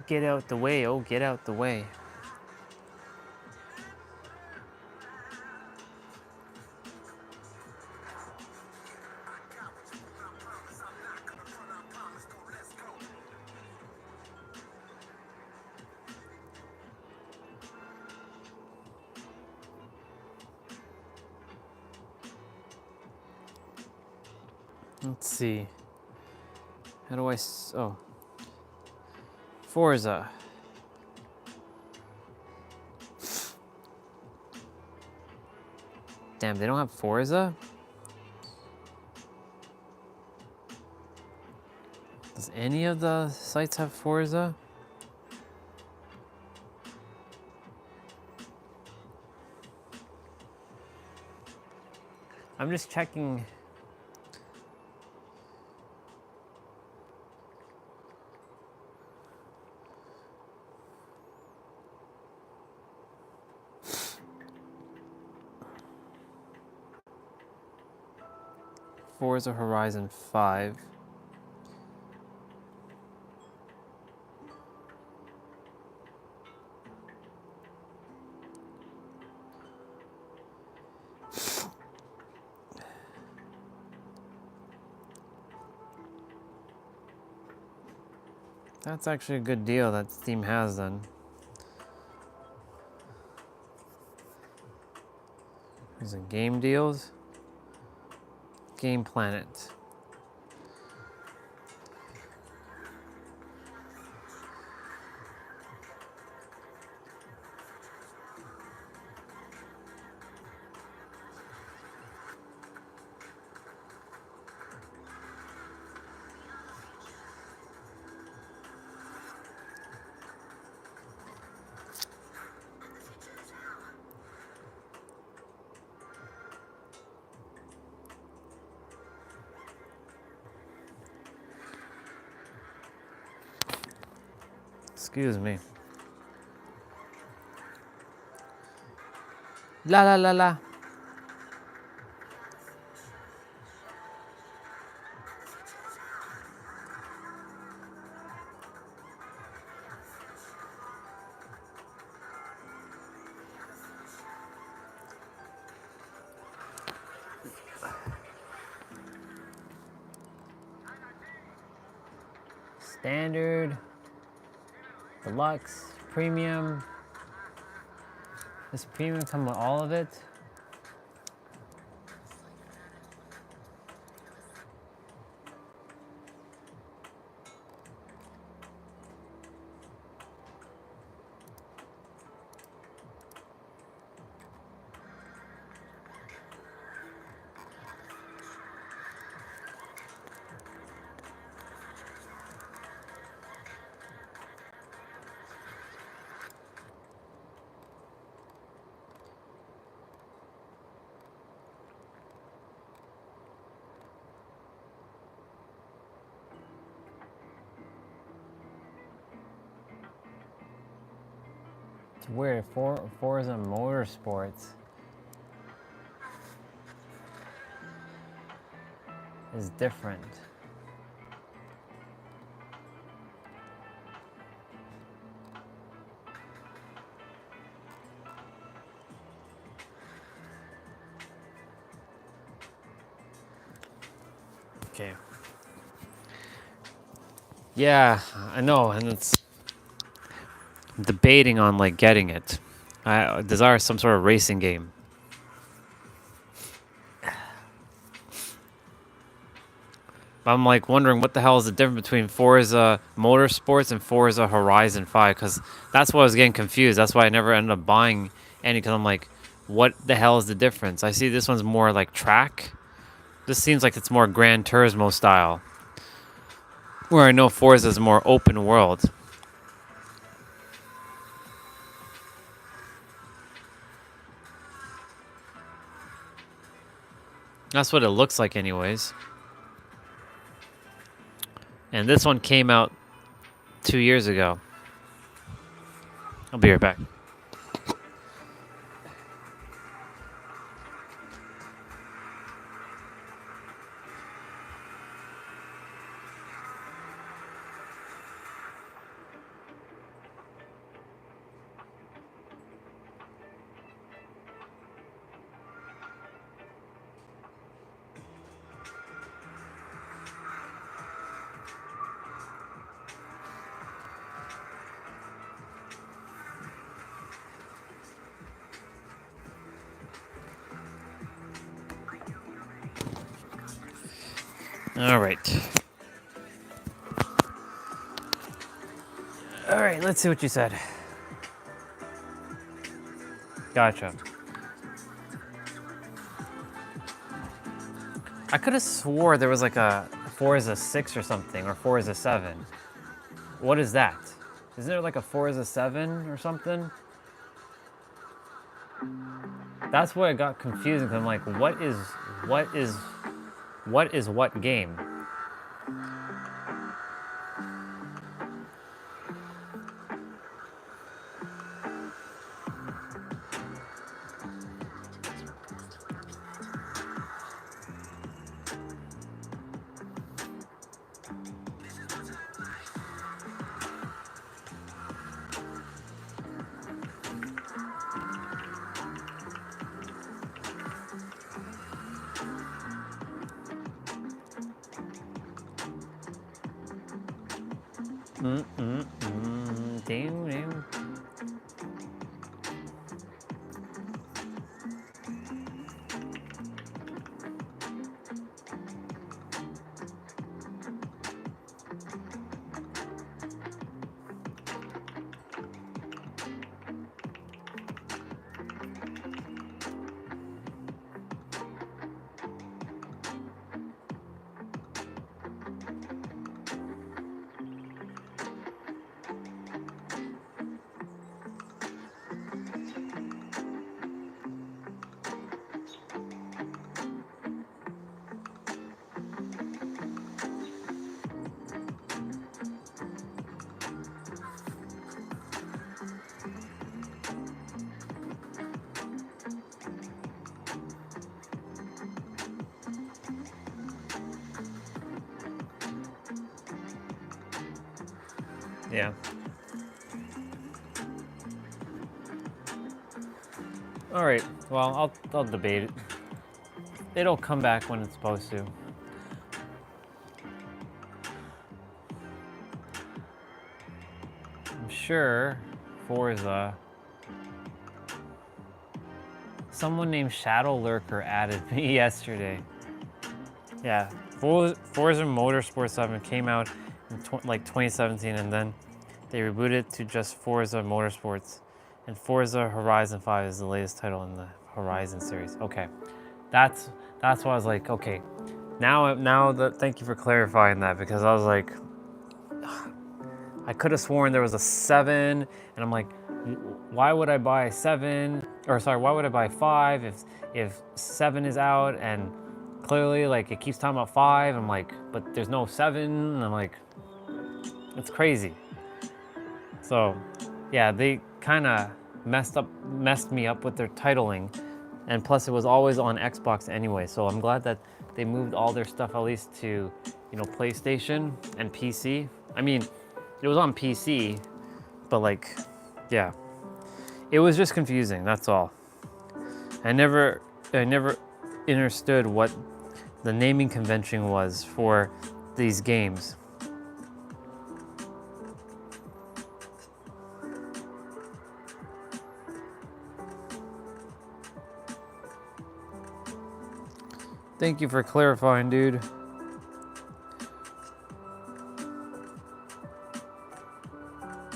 Get out the way, oh, get out the way. Let's see. How do I, oh. Forza. Damn, they don't have Forza? Does any of the sites have Forza? I'm just checking. Forza Horizon 5. That's actually a good deal that Steam has then. These are game deals. Game Planet. Excuse me. La la la la. Standard, deluxe, premium. Does premium come with all of it? It's weird. Forza Motorsports. is different. Okay. Yeah, I know, and it's debating on like getting it. I desire some sort of racing game. I'm like wondering what the hell is the difference between Forza Motorsports and Forza Horizon 5, because that's why I was getting confused. That's why I never ended up buying any, because I'm like, what the hell is the difference? I see this one's more like track. This seems like it's more Gran Turismo style, where I know Forza is more open world. That's what it looks like anyways. And this one came out 2 years ago. I'll be right back. All right, let's see what you said. Gotcha. I could have swore there was like a Forza 6 or something, or Forza 7. What is that? Isn't there like a Forza 7 or something? That's why I got confusing, because I'm like, what is what game? Damn. Yeah. All right. Well, I'll debate it. It'll come back when it's supposed to. I'm sure Forza. Someone named Shadow Lurker added me yesterday. Yeah, Forza Motorsport 7 came out in like 2017, and then they rebooted to just Forza Motorsports. And Forza Horizon 5 is the latest title in the Horizon series. Okay, that's why I was like, okay, now that, thank you for clarifying that, because I was like, I could have sworn there was a 7, and I'm like, why would I buy 7? Or sorry, why would I buy 5 if 7 is out, and clearly like it keeps talking about 5. I'm like, but there's no 7, and I'm like, it's crazy. So yeah, they kind of messed me up with their titling, and plus it was always on Xbox anyway, so I'm glad that they moved all their stuff at least to, you know, PlayStation and PC. I mean, it was on PC, but like, yeah, it was just confusing. That's all. I never understood what the naming convention was for these games. Thank you for clarifying, dude.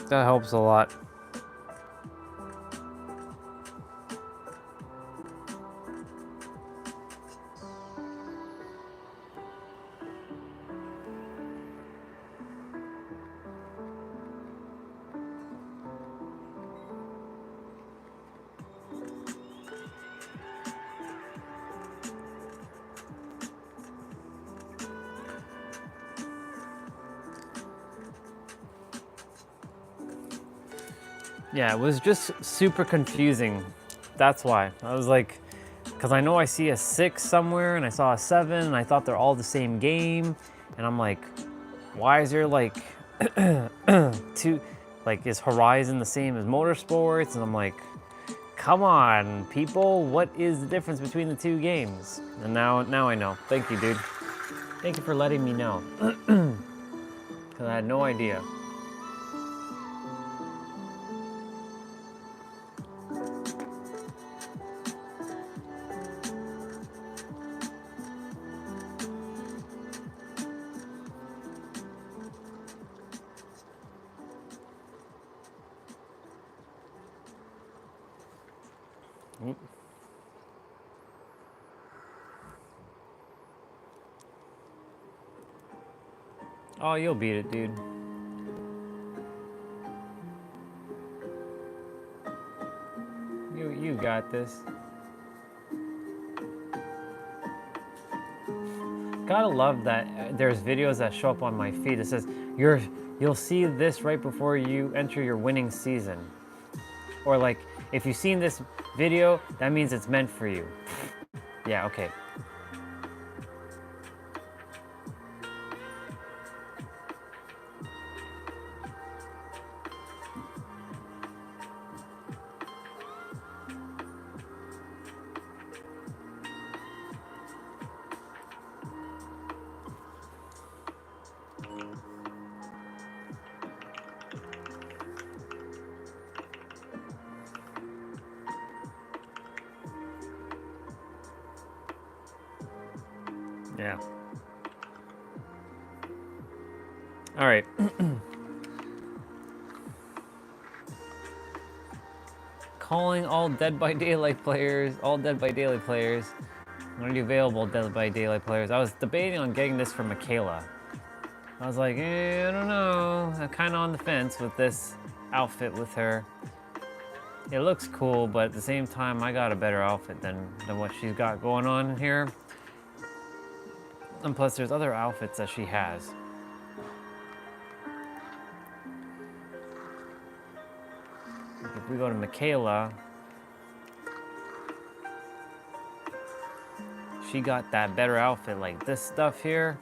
That helps a lot. Yeah, it was just super confusing. That's why. I was like, because I know I see a 6 somewhere and I saw a 7 and I thought they're all the same game. And I'm like, why is there like two, like is Horizon the same as Motorsports? And I'm like, come on, people, what is the difference between the two games? And now I know. Thank you, dude. Thank you for letting me know. Because I had no idea. Oh, you'll beat it, dude. You got this. Gotta love that there's videos that show up on my feed that says you'll see this right before you enter your winning season. Or like, if you've seen this video, that means it's meant for you. Yeah, okay. Yeah. All right. Calling all Dead by Daylight players, already available Dead by Daylight players. I was debating on getting this for Michaela. I was like, I don't know. I'm kind of on the fence with this outfit with her. It looks cool, but at the same time, I got a better outfit than what she's got going on here. And plus, there's other outfits that she has. If we go to Michaela, she got that better outfit, like this stuff here.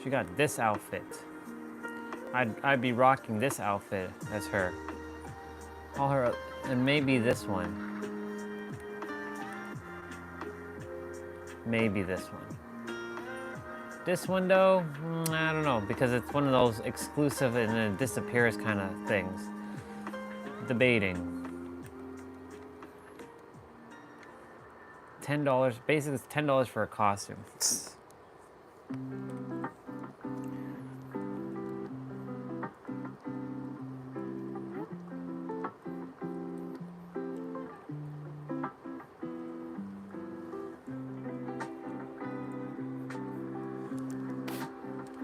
She got this outfit. I'd be rocking this outfit as her. All her, and maybe this one. Maybe this one. This one though, I don't know, because it's one of those exclusive and then it disappears kind of things. Debating. $10, basically it's $10 for a costume.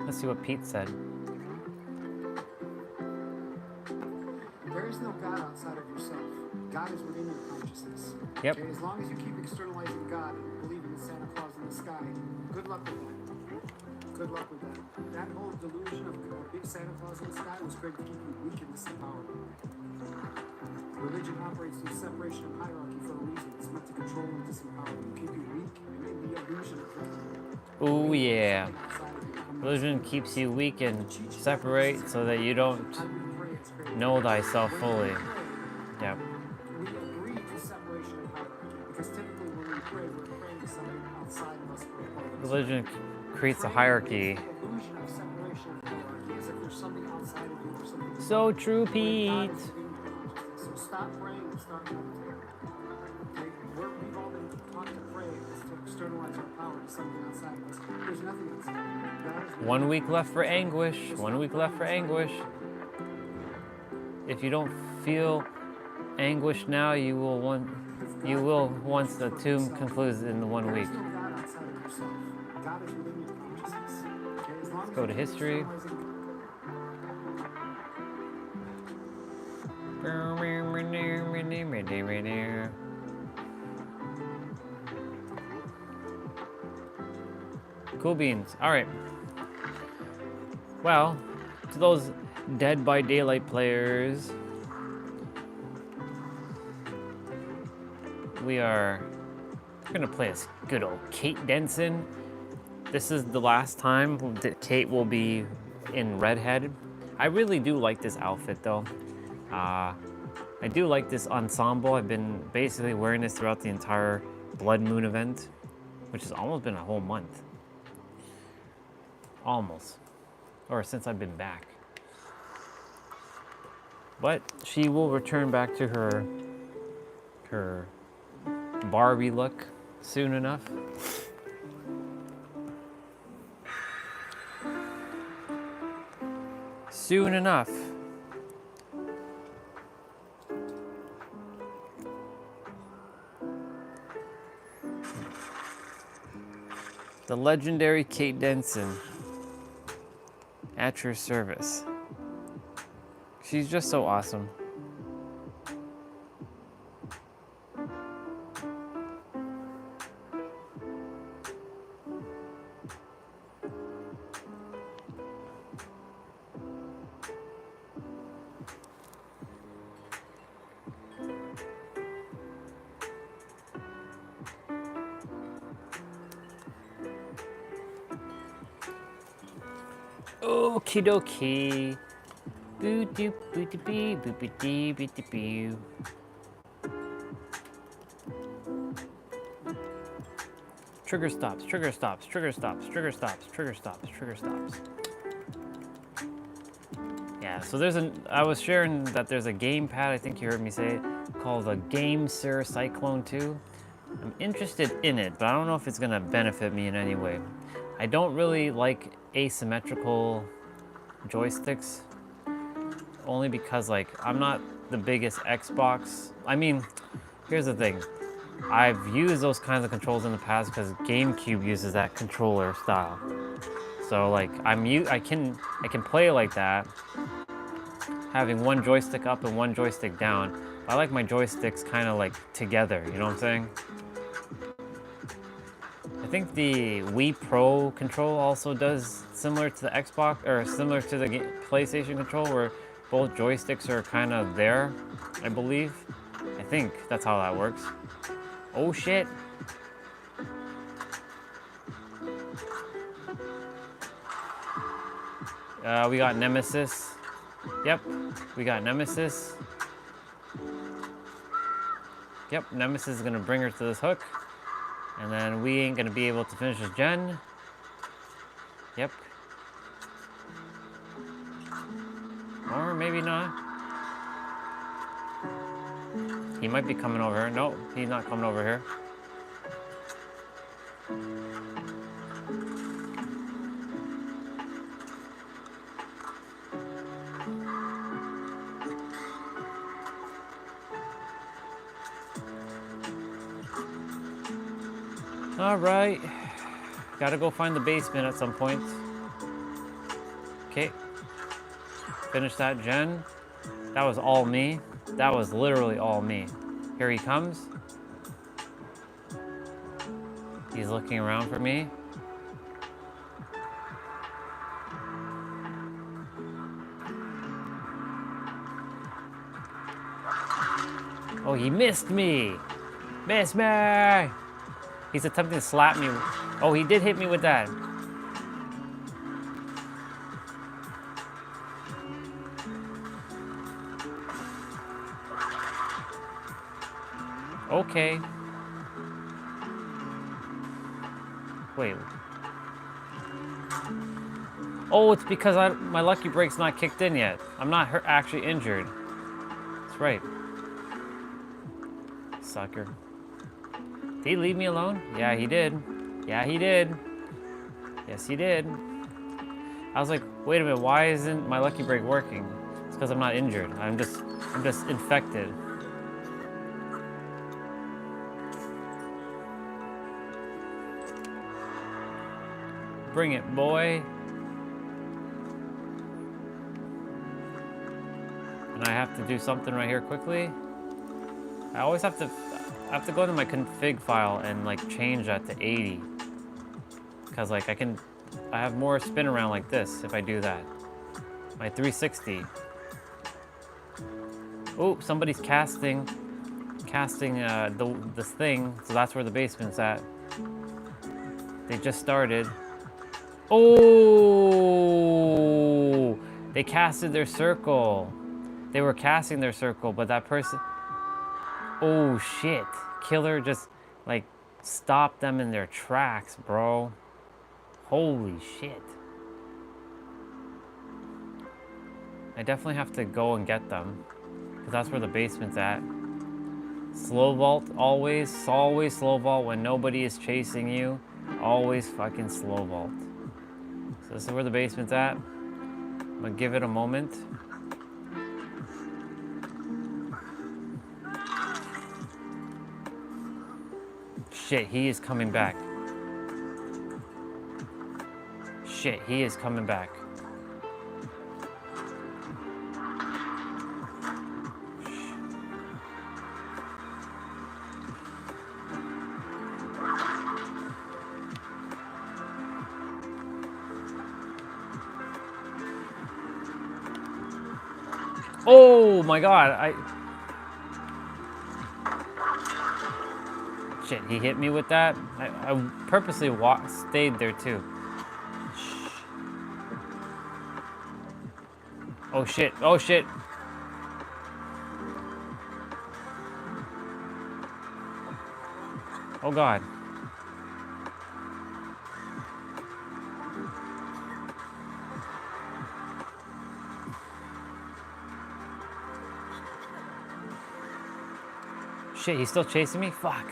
Let's see what Pete said. There is no God outside of yourself. God is within your consciousness. Yep. Okay, as long as you keep externalizing God and believing in Santa Claus in the sky, good luck with that. Good luck with that. That whole delusion of a big Santa Claus in the sky was created to keep you weak and disempowered. Religion operates through separation and hierarchy for a reason. It's meant to control and disempower you, keep you weak, and maybe illusion of God. Oh yeah. Something outside of you coming Religion keeps you weak and separate so that you don't How do we pray? It's great. know thyself When fully. we pray, Yep. we agree to separation and hierarchy. Because typically when we pray, we're praying to somebody outside of us or above us. Religion creates a Praying hierarchy. is the illusion of separation and hierarchy, as if there's something outside of you or something So above you, true, when God Pete. is within your consciousness. So stop praying and start meditating. Okay? We've all been taught to pray is to externalize our power to something outside of us. There's nothing outside of you. God is 1 week left for anguish. So 1 stop week left for praying and start anguish. meditating. If you don't feel anguish now, you will once the tomb concludes in the 1 week. There's no God outside of yourself. God is within your consciousness. Okay? As long Let's as go you to keep history. externalizing Cool beans. All right. Well, to those Dead by Daylight players, we are gonna play as good old Kate Denson. This is the last time that Kate will be in Redhead. I really do like this outfit though. I do like this ensemble. I've been basically wearing this throughout the entire Blood Moon event, which has almost been a whole month. Almost. Or since I've been back. But she will return back to her Barbie look soon enough. Soon enough. The legendary Kate Denson at your service. She's just so awesome. Okie dokie. Boo doo boo doo bee boo boo dee boo doo boo. Trigger stops, trigger stops, trigger stops, trigger stops, trigger stops, trigger stops. Yeah, so I was sharing that there's a gamepad, I think you heard me say it, called the Game Sir Cyclone 2. I'm interested in it, but I don't know if it's gonna benefit me in any way. I don't really like asymmetrical joysticks, only because like I'm not the biggest Xbox. I mean, here's the thing. I've used those kinds of controls in the past because GameCube uses that controller style. So like I can play like that, having one joystick up and one joystick down. I like my joysticks kind of like together, you know what I'm saying? I think the Wii Pro control also does similar to the Xbox, or similar to the PlayStation control, where both joysticks are kind of there, I believe. I think that's how that works. Oh shit. We got Nemesis. Yep, we got Nemesis. Yep, Nemesis is gonna bring her to this hook. And then we ain't gonna be able to finish this gen. Yep. Or maybe not. He might be coming over here. No, he's not coming over here. All right. Gotta go find the basement at some point. Okay. Finish that gen. That was all me. That was literally all me. Here he comes. He's looking around for me. Oh, he missed me. Missed me. He's attempting to slap me. Oh, he did hit me with that. Okay. Wait. Oh, it's because my lucky break's not kicked in yet. I'm not actually injured. That's right. Sucker. Did he leave me alone? Yeah, he did. Yeah, he did. Yes, he did. I was like, wait a minute, why isn't my lucky break working? It's because I'm not injured. I'm just infected. Bring it, boy. And I have to do something right here quickly. I always have to go to my config file and like change that to 80. Because like I have more spin around like this if I do that. My 360. Oh, somebody's casting this thing, so that's where the basement's at. They just started. Oh, they casted their circle. They were casting their circle, but that person, oh shit. Killer just like stopped them in their tracks, bro. Holy shit. I definitely have to go and get them, because that's where the basement's at. Slow vault, always slow vault when nobody is chasing you. Always fucking slow vault. So this is where the basement's at. I'm gonna give it a moment. Shit, he is coming back. Shit, he is coming back. Oh my god, shit, he hit me with that. I purposely stayed there too. Oh shit, oh shit. Oh god. Shit, he's still chasing me? Fuck.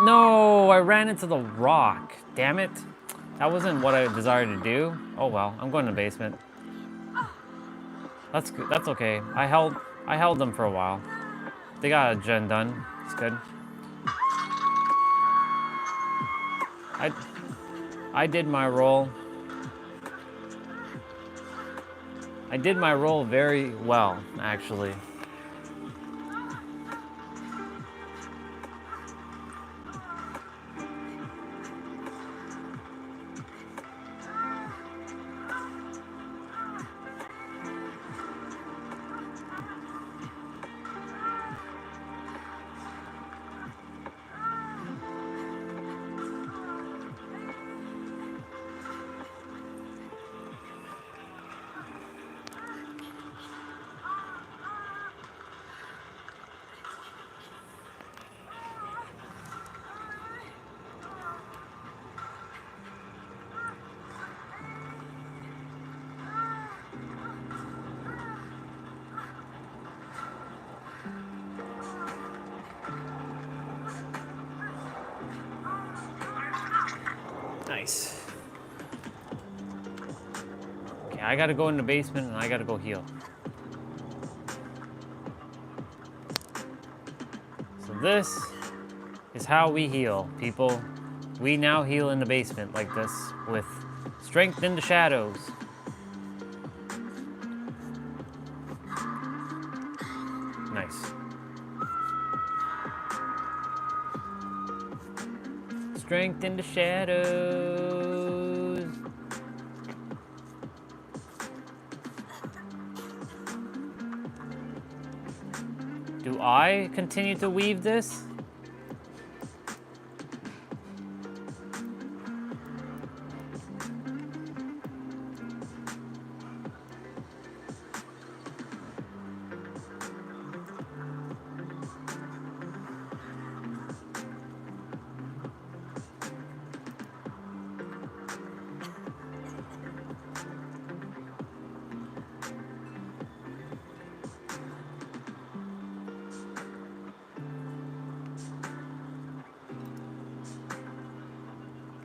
No, I ran into the rock. Damn it. That wasn't what I desired to do. Oh well, I'm going to the basement. That's good. That's okay. I held them for a while. They got a gen done. It's good. I did my role. I did my role very well, actually. Nice. Okay, I gotta go in the basement and I gotta go heal. So this is how we heal, people. We now heal in the basement like this with strength in the shadows. Nice. Strength in the shadows. Do I continue to weave this?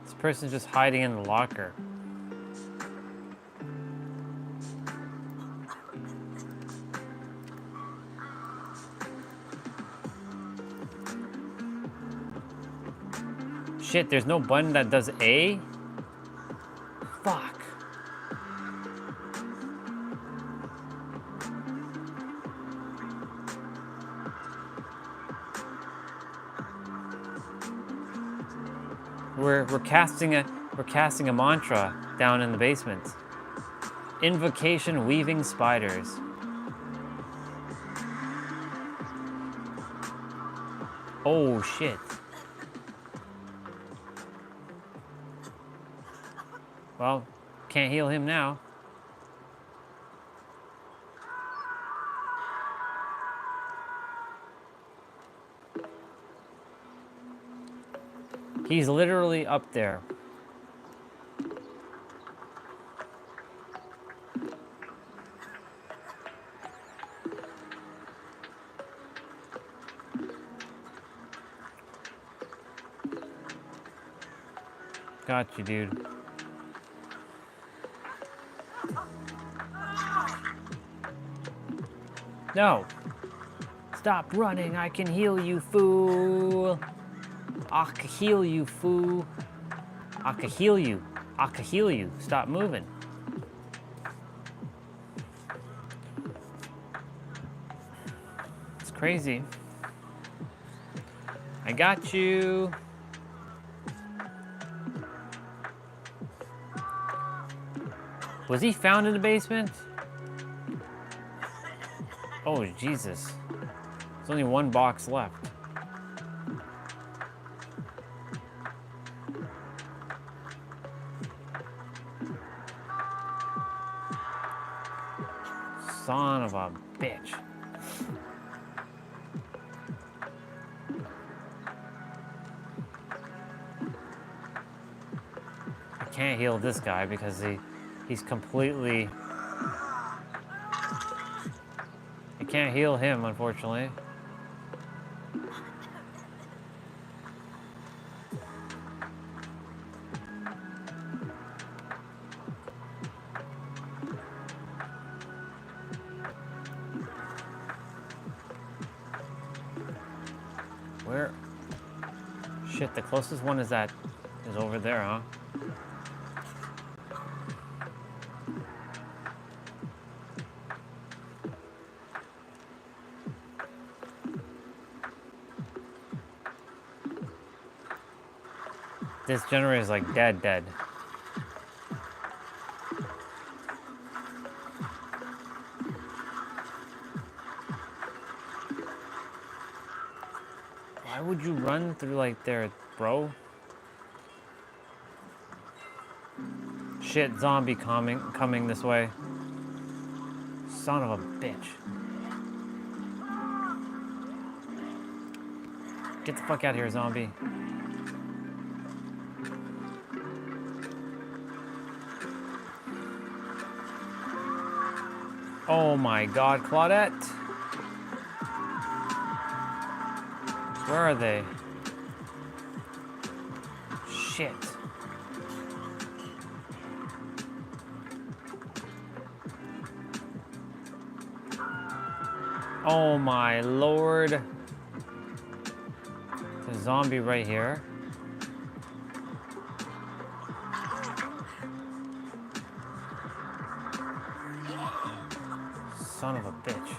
This person's just hiding in the locker. Shit, there's no button that does A? Fuck. We're casting a mantra down in the basement. Invocation weaving spiders. Oh shit. Well, can't heal him now. He's literally up there. Got you, dude. No. Stop running. I can heal you, fool. I can heal you, fool. I can heal you. I can heal you. Stop moving. It's crazy. I got you. Was he found in the basement? Oh, Jesus. There's only one box left. Son of a bitch. I can't heal this guy because he's completely... I can't heal him, unfortunately. Where? Shit, the closest one is over there, huh? This generator is like dead. Why would you run through like there, bro? Shit, zombie coming this way. Son of a bitch. Get the fuck out of here, zombie. Oh my God, Claudette. Where are they? Shit. Oh my Lord. There's a zombie right here. Son of a bitch.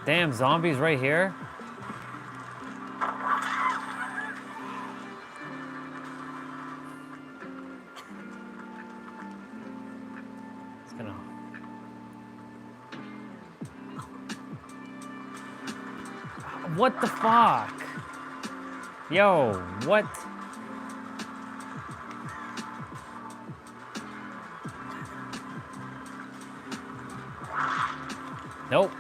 Damn, zombies right here. What the fuck? Yo, what? Nope.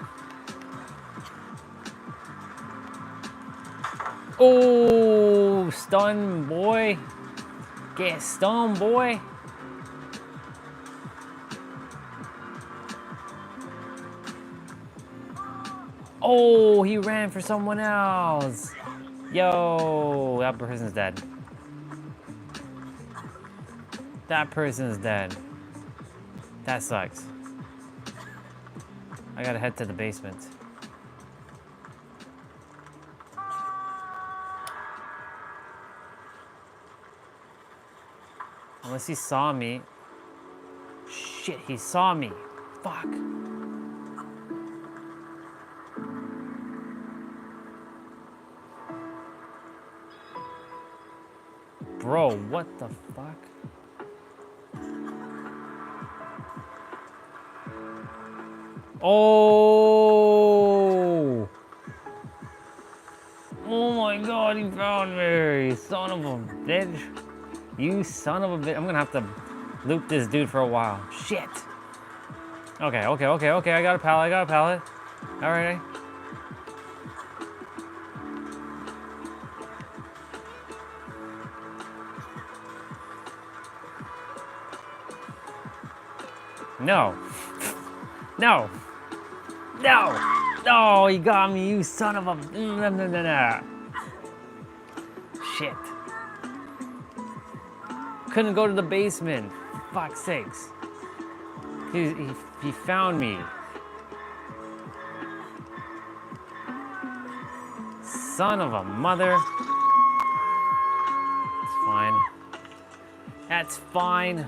Oh, stun, boy. Get stung, boy. Oh, he ran for someone else. Yo, that person's dead. That person's dead. That sucks. I gotta head to the basement. Unless he saw me. Shit, he saw me. Fuck. Bro, what the fuck? Oh! Oh my god, he found me! Son of a bitch. You son of a bitch. I'm gonna have to loop this dude for a while. Shit! Okay. I got a pallet. Alright. No. No! He got me, you son of a... Shit. Couldn't go to the basement. Fuck's sakes. He found me. Son of a mother. It's fine. That's fine.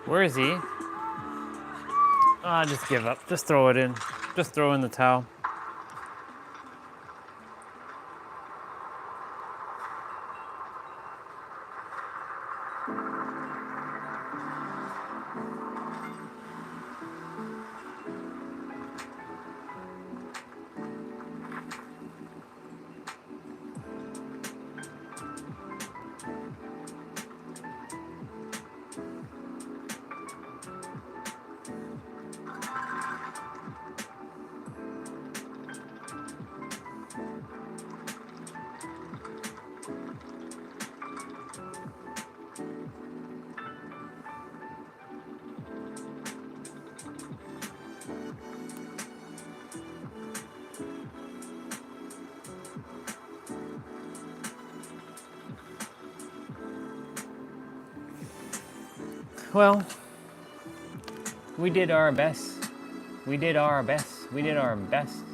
Where is he? Just give up. Just throw it in. Just throw in the towel. Well, we did our best. We did our best. We did our best.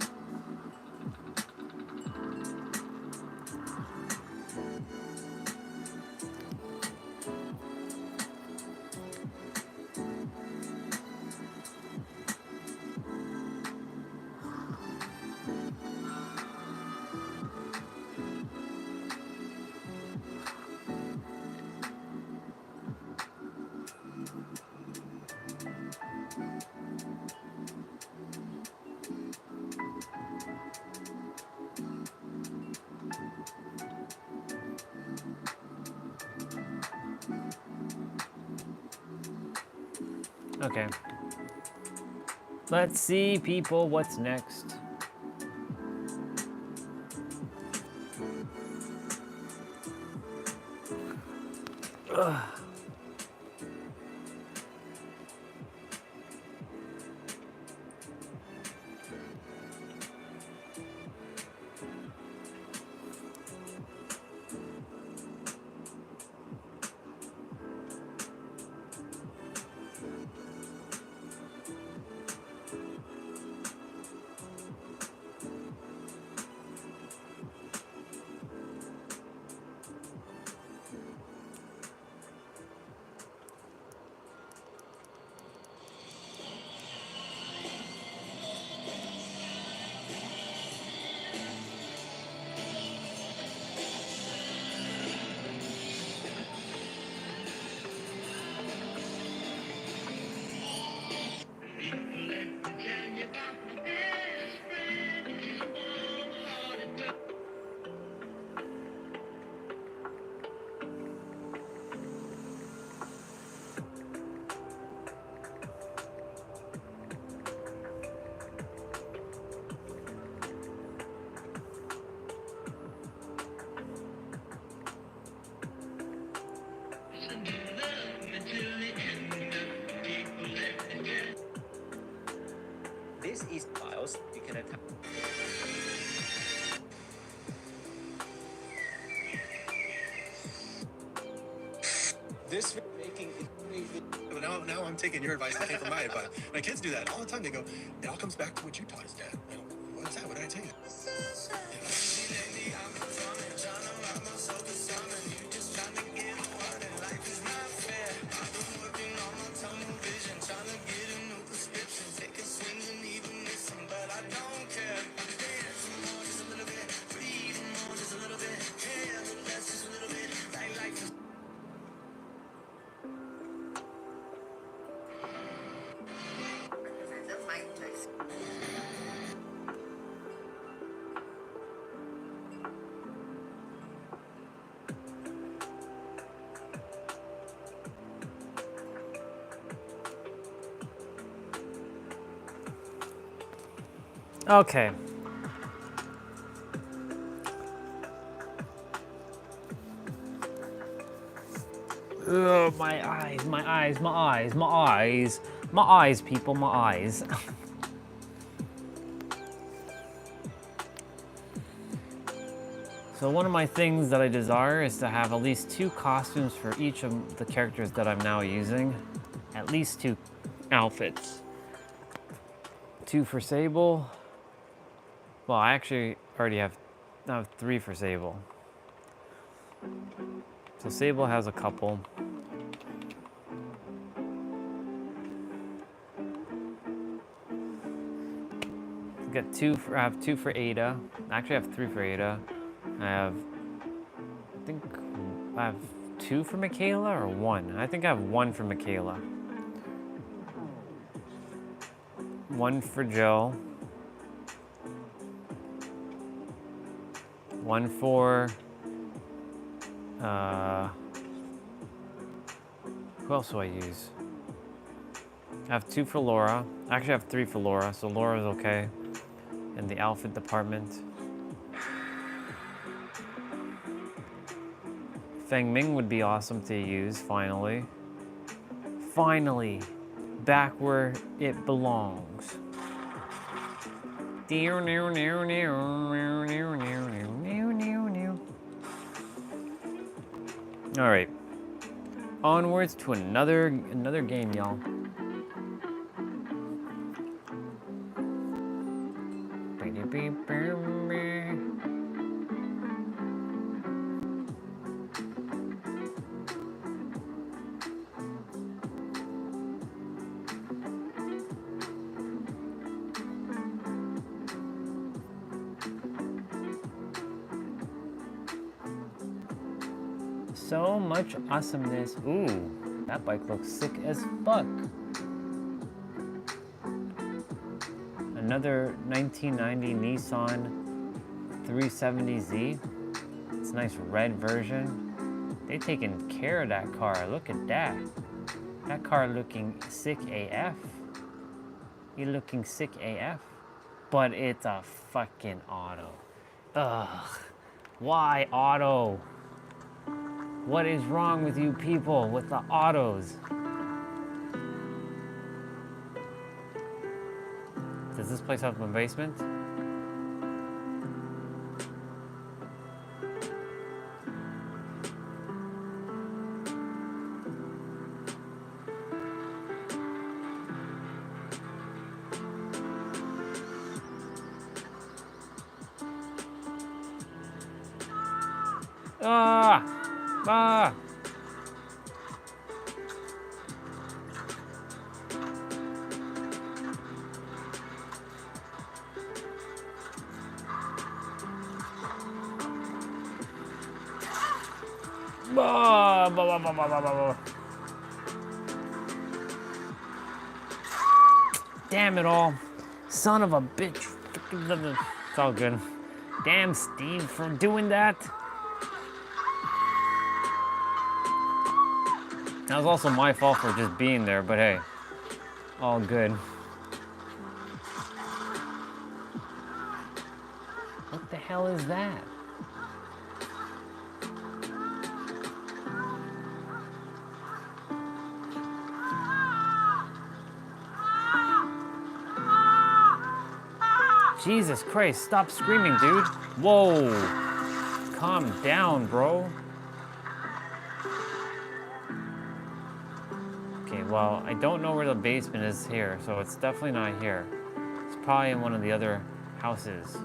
Okay. Let's see, people, what's next. This is files you can attach. This making now I'm taking your advice. I came from my advice. My kids do that all the time. They go, it all comes back to what you taught us, Dad. I go, what's that? What did I tell you? Okay. Ugh, my eyes, my eyes, my eyes, my eyes. My eyes, people, my eyes. So one of my things that I desire is to have at least 2 costumes for each of the characters that I'm now using. At least 2 outfits. 2 for Sable. Well, I actually already have 3 for Sable. So Sable has a couple. I have 2 for Ada. Actually, I have 3 for Ada. I think I have 2 for Michaela or 1. I think I have 1 for Michaela. 1 for Joe. 1 for who else do I use? I have 2 for Laura. Actually, I have 3 for Laura, so Laura's okay in the outfit department. Feng Ming would be awesome to use, finally. Finally, back where it belongs. All right, onwards to another game, y'all. So much awesomeness. Ooh, that bike looks sick as fuck. Another 1990 Nissan 370Z. It's a nice red version. They taking care of that car. Look at that. That car looking sick AF. You looking sick AF. But it's a fucking auto. Ugh. Why auto? What is wrong with you people with the autos? Does this place have a basement? Ah! Ah! Bah, bah, bah, bah, bah, bah, bah. Damn it all. Son of a bitch. It's all good. Damn, Steve, for doing that. That was also my fault for just being there, but hey, all good. What the hell is that? Jesus Christ, stop screaming, dude. Whoa. Calm down, bro. Okay, well, I don't know where the basement is here, so it's definitely not here. It's probably in one of the other houses.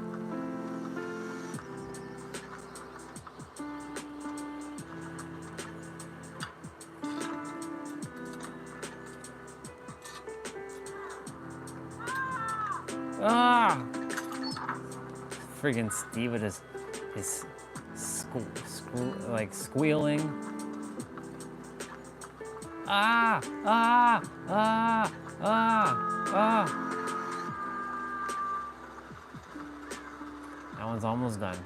Ah! Friggin' Steve with his squealing. Ah! Ah! Ah! Ah! Ah! That one's almost done.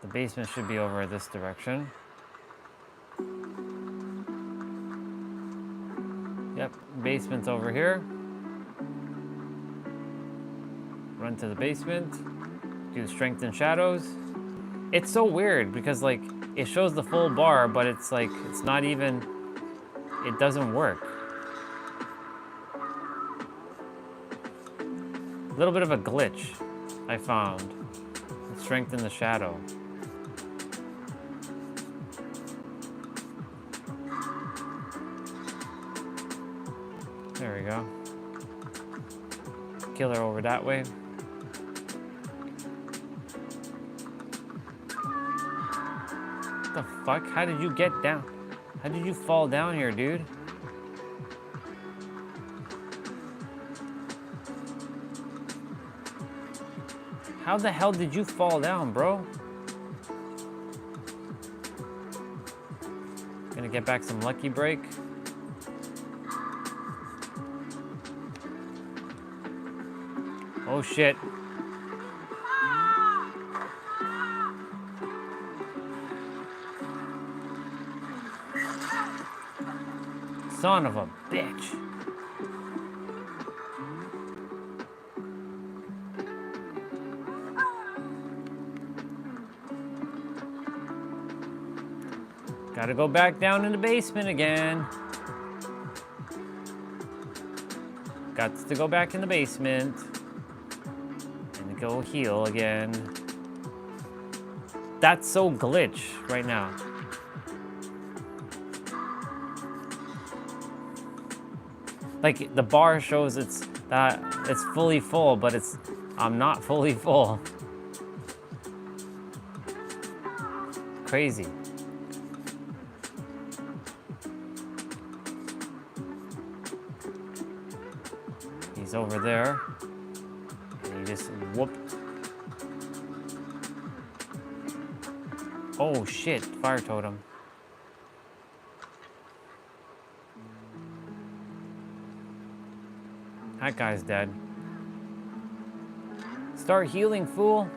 The basement should be over this direction. Yep, basement's over here. Run to the basement. Do strength and shadows. It's so weird because like it shows the full bar, but it's like it's not even. It doesn't work. A little bit of a glitch, I found. Strength in the shadow. There we go. Killer over that way. What the fuck? How did you get down? How did you fall down here, dude? How the hell did you fall down, bro? Gonna get back some lucky break. Oh shit. Son of a bitch. Gotta go back down in the basement again. Got to go back in the basement. And go heal again. That's so glitch right now. Like the bar shows it's fully full, but I'm not fully full. Crazy. He's over there. And he just whooped. Oh shit, fire totem. That guy's dead. Start healing, fool.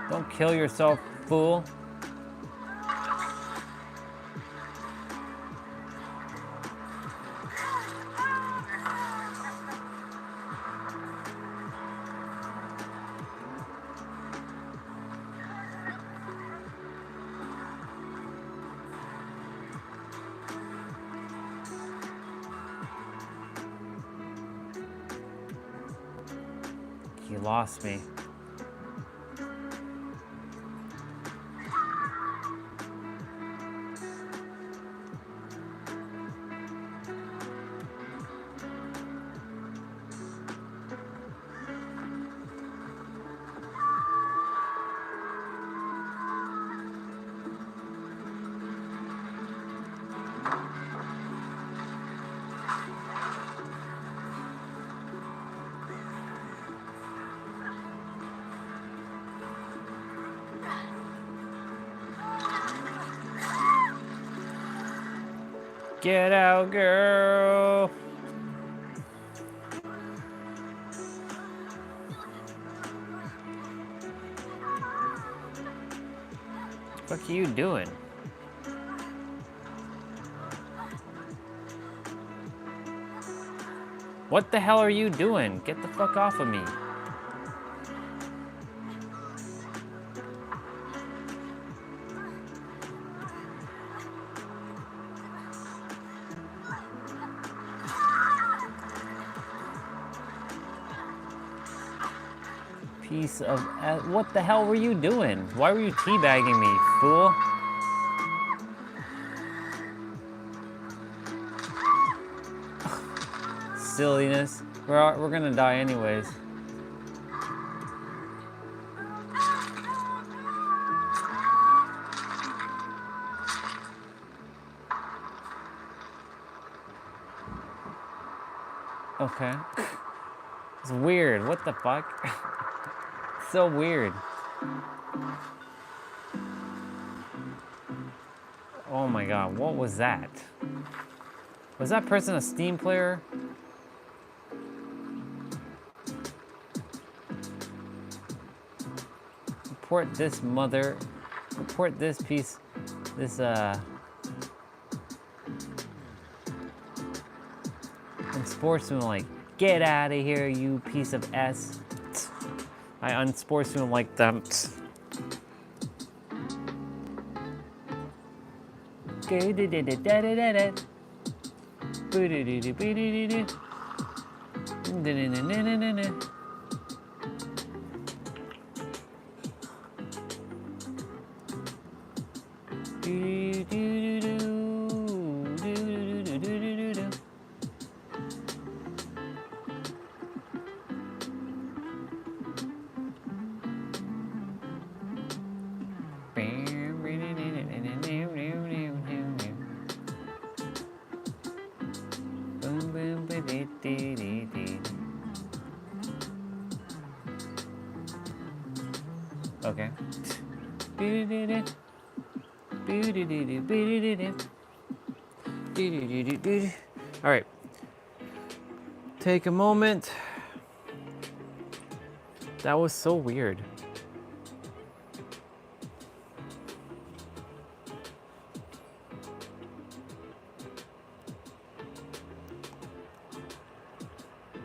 Don't kill yourself, fool. You lost me. Get out, girl. What are you doing? What the hell are you doing? Get the fuck off of me. Piece of... what the hell were you doing? Why were you teabagging me, fool? Silliness. We're gonna die anyways. Okay. It's weird. What the fuck? So weird. Oh my god, what was that? Was that person a Steam player? Report this mother. Report this piece. This, and sportsman like, get out of here, you piece of S. I unsportsman like them. Okay. All right. Take a moment. That was so weird.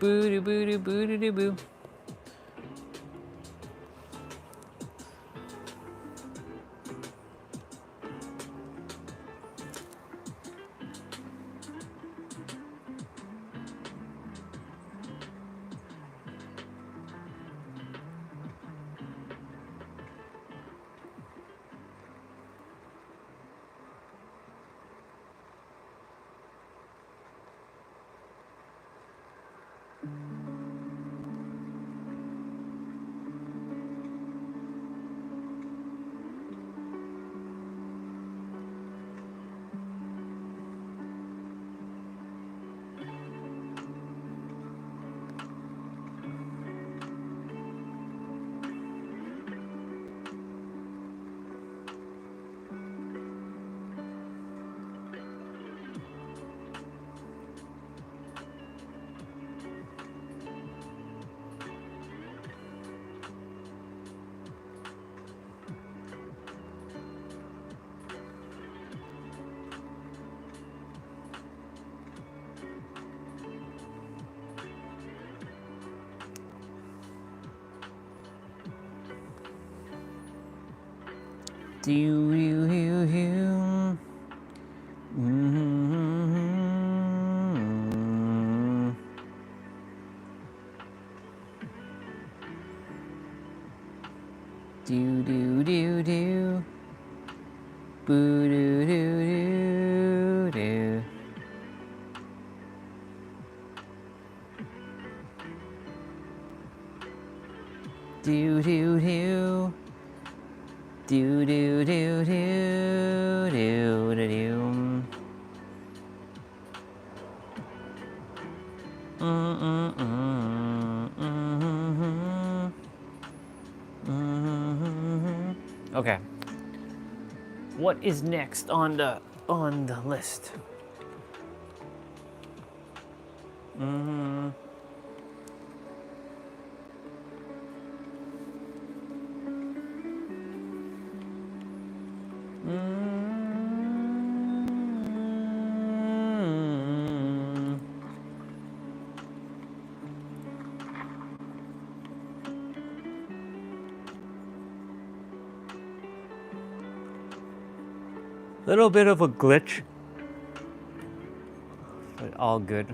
Boo boo boo boo boo. Do you you. Do do do do. Boo do do do do. Do do do. Do do do do do do do. Okay. What is next on the list? Little bit of a glitch, but all good.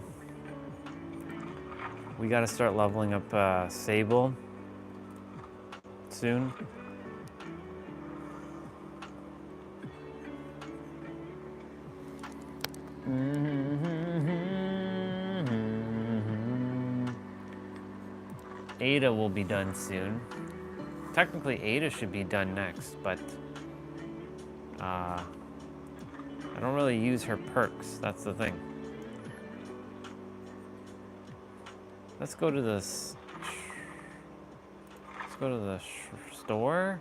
We gotta start leveling up Sable soon. Ada will be done soon. Technically, Ada should be done next, but I don't really use her perks. That's the thing. Let's go to this. Let's go to the store.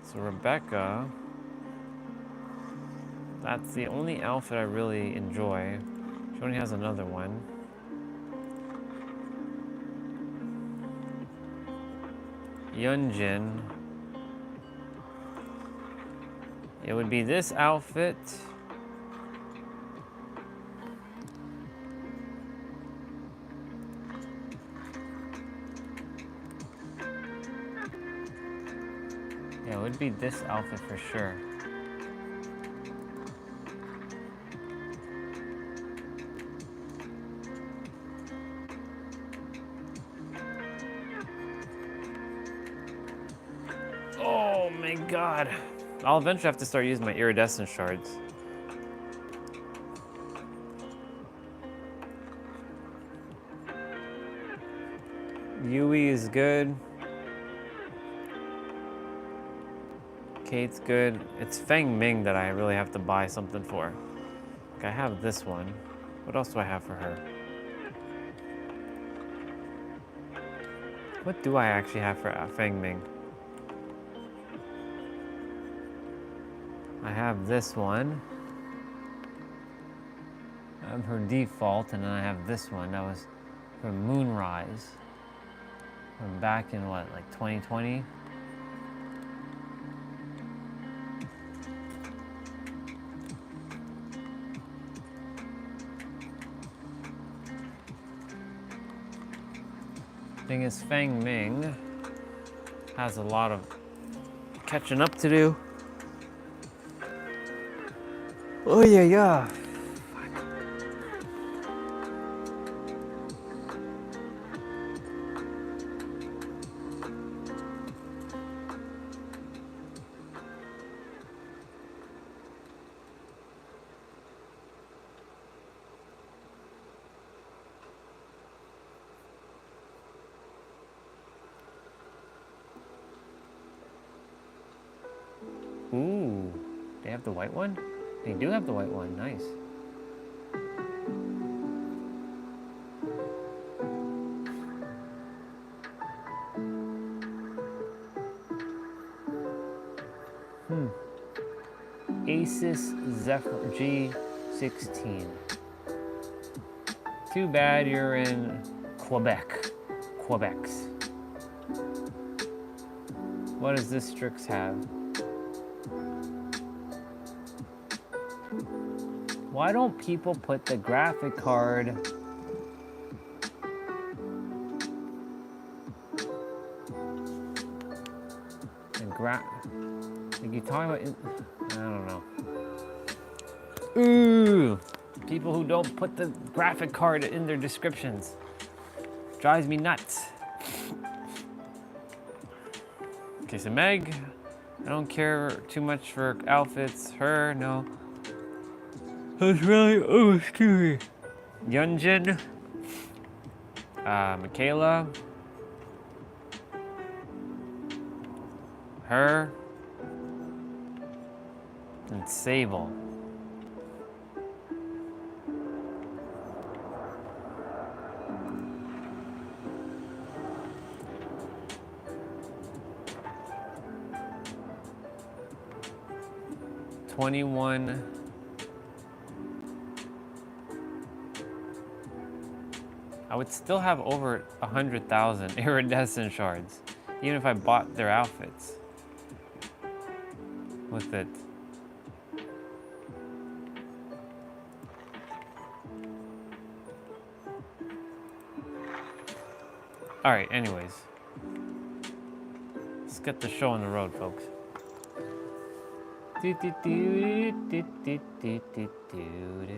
So Rebecca. That's the only outfit I really enjoy. She only has another one. Yunjin. It would be this outfit. Yeah, it would be this outfit for sure. Oh my god. I'll eventually have to start using my iridescent shards. Yui is good. Kate's good. It's Feng Ming that I really have to buy something for. Like, I have this one. What else do I have for her? What do I actually have for Feng Ming? I have this one. I have her default, and then I have this one. That was from Moonrise. From back in what, like 2020? Thing is, Feng Ming has a lot of catching up to do. Oh yeah, yeah. Ooh, they have the white one? They do have the white one, nice. Asus Zephyr G16. Too bad you're in Quebec. Quebecs. What does this Strix have? Why don't people put the graphic card And like you talking about, I don't know. Ooh, people who don't put the graphic card in their descriptions. Drives me nuts. Okay, so Meg, I don't care too much for outfits. Her, no. That's really, oh, excuse me. Yunjin, Michaela, her, and Sable. $21. I would still have over 100,000 iridescent shards, even if I bought their outfits with it. All right, anyways. Let's get the show on the road, folks. Do, do, do, do, do, do, do, do.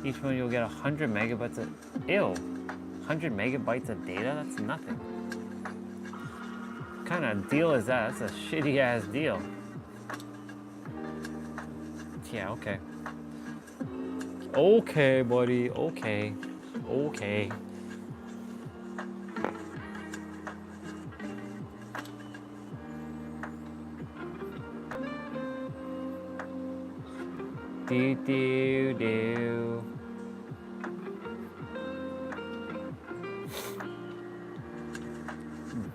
Each one you'll get 100 megabytes of, ew, 100 megabytes of data? That's nothing. What kind of deal is that? That's a shitty ass deal. Yeah, okay. Okay, buddy, okay. Okay. Do do do.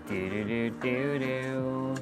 Do do do do do.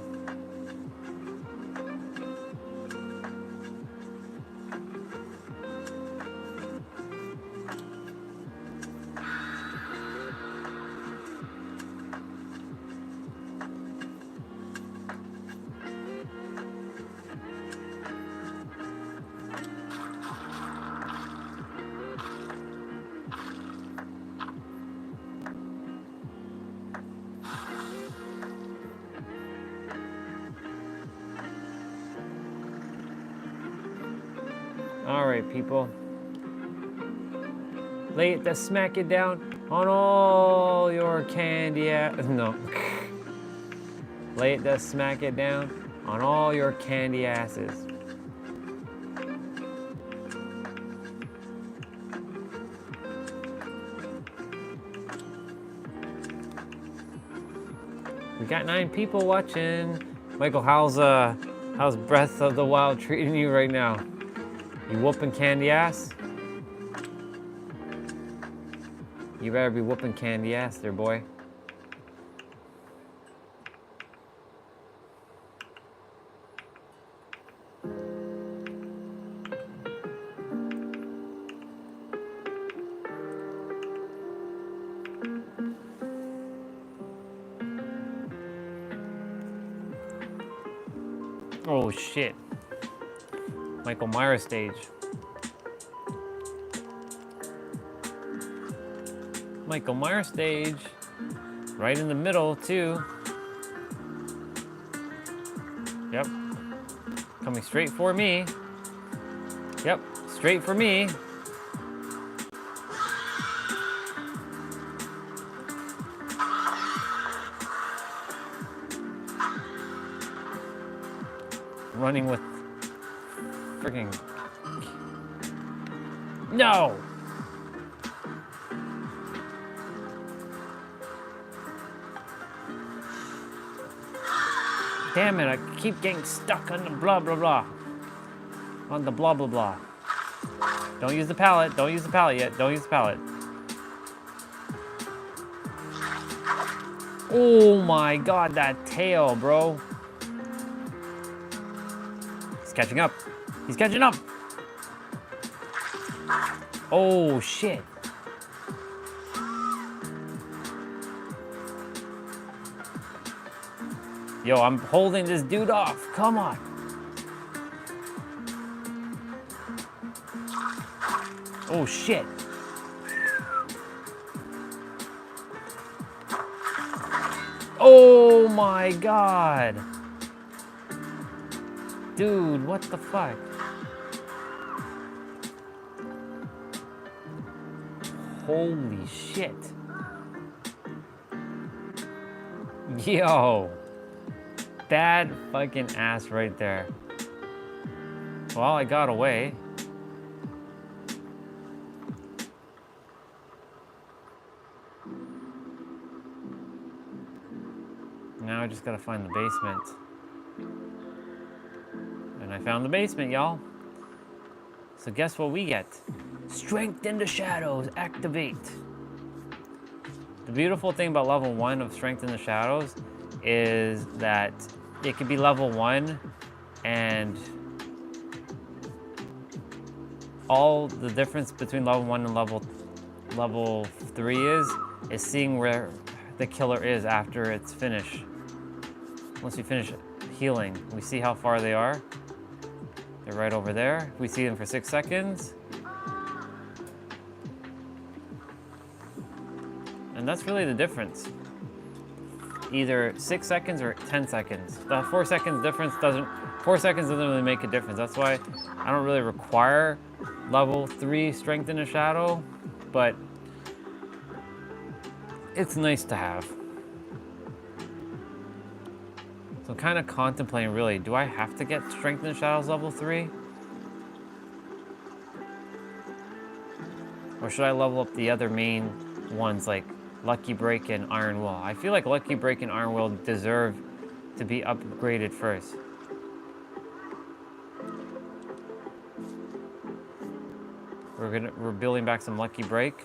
All right, people. Lay it to smack it down on all your candy ass. No. Lay it to smack it down on all your candy asses. We got 9 people watching. Michael, how's Breath of the Wild treating you right now? You whooping candy ass? You better be whooping candy ass there, boy. Oh shit. Michael Myers stage. Michael Myers stage. Right in the middle, too. Yep. Coming straight for me. Yep, straight for me. Running with freaking... No! Damn it, I keep getting stuck on the blah blah blah. On the blah blah blah. Don't use the pallet, don't use the pallet yet, don't use the pallet. Oh my god, that tail, bro. catching up. He's catching up. Oh, shit. Yo, I'm holding this dude off. Come on. Oh, shit. Oh, my God. Dude, what the fuck? Holy shit. Yo. That fucking ass right there. Well, I got away. Now I just gotta find the basement. And I found the basement, y'all. So guess what we get? Strength in the shadows, activate. The beautiful thing about level 1 of Strength in the Shadows is that it could be level 1 and all the difference between level 1 and level 3 is seeing where the killer is after it's finished. Once we finish healing, we see how far they are. They're right over there. We see them for 6 seconds. And that's really the difference. Either 6 seconds or 10 seconds. The 4 seconds difference doesn't really make a difference. That's why I don't really require level 3 Strength in the Shadow, but it's nice to have. So I'm kind of contemplating, really, do I have to get Strength in the Shadows level 3? Or should I level up the other main ones like Lucky Break and Iron Will? I feel like Lucky Break and Iron Will deserve to be upgraded first. We're building back some Lucky Break.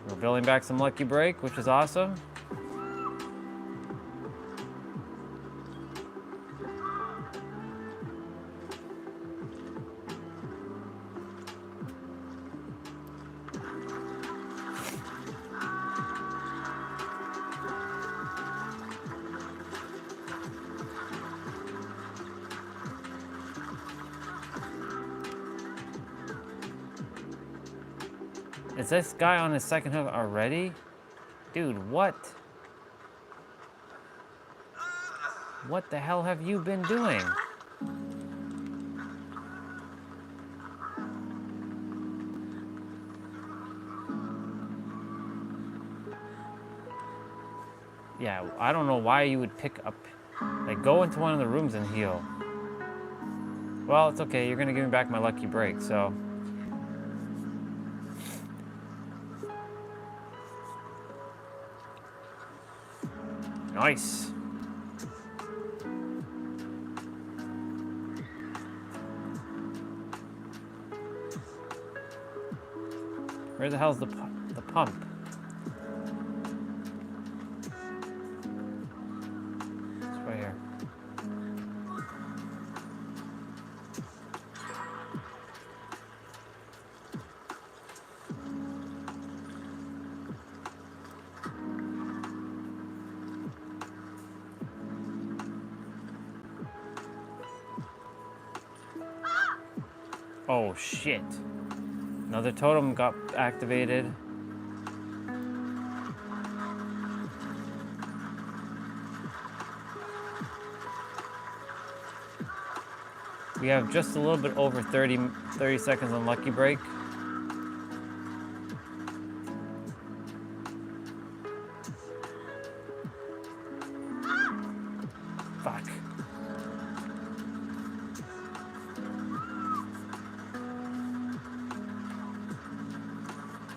We're building back some Lucky Break, which is awesome. Is this guy on his second hook already? Dude, what? What the hell have you been doing? Yeah, I don't know why you would pick up, like, go into one of the rooms and heal. Well, it's okay, you're gonna give me back my Lucky Break, so. Nice. Where the hell's the pump? It's right here. Oh shit. Another totem got activated. We have just a little bit over 30 seconds on Lucky Break. Fuck.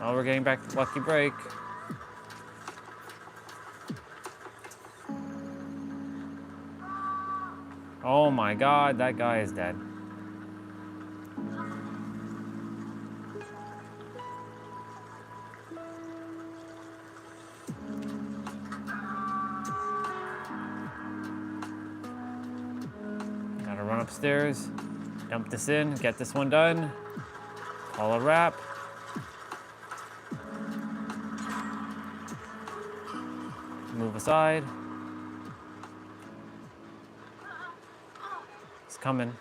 Oh, we're getting back to Lucky Break. Oh my god, that guy is dead. upstairs, dump this in, get this one done, call a wrap. Move aside. It's coming.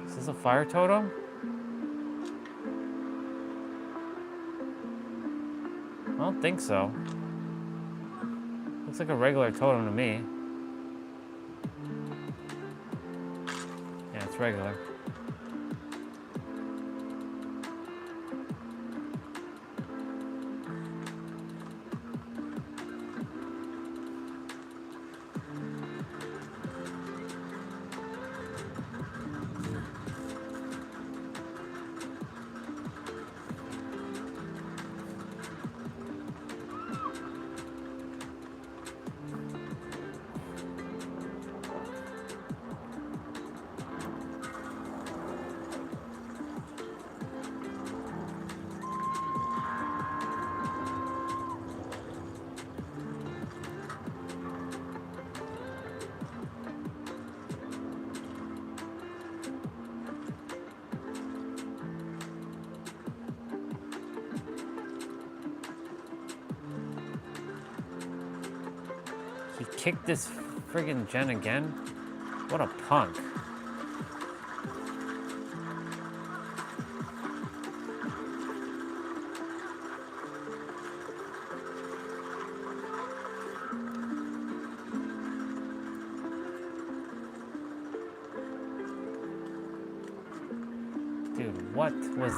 Is this a fire totem? I don't think so. Looks like a regular totem to me. Yeah, it's regular. He kicked this friggin' gen again? What a punk. Dude, what was...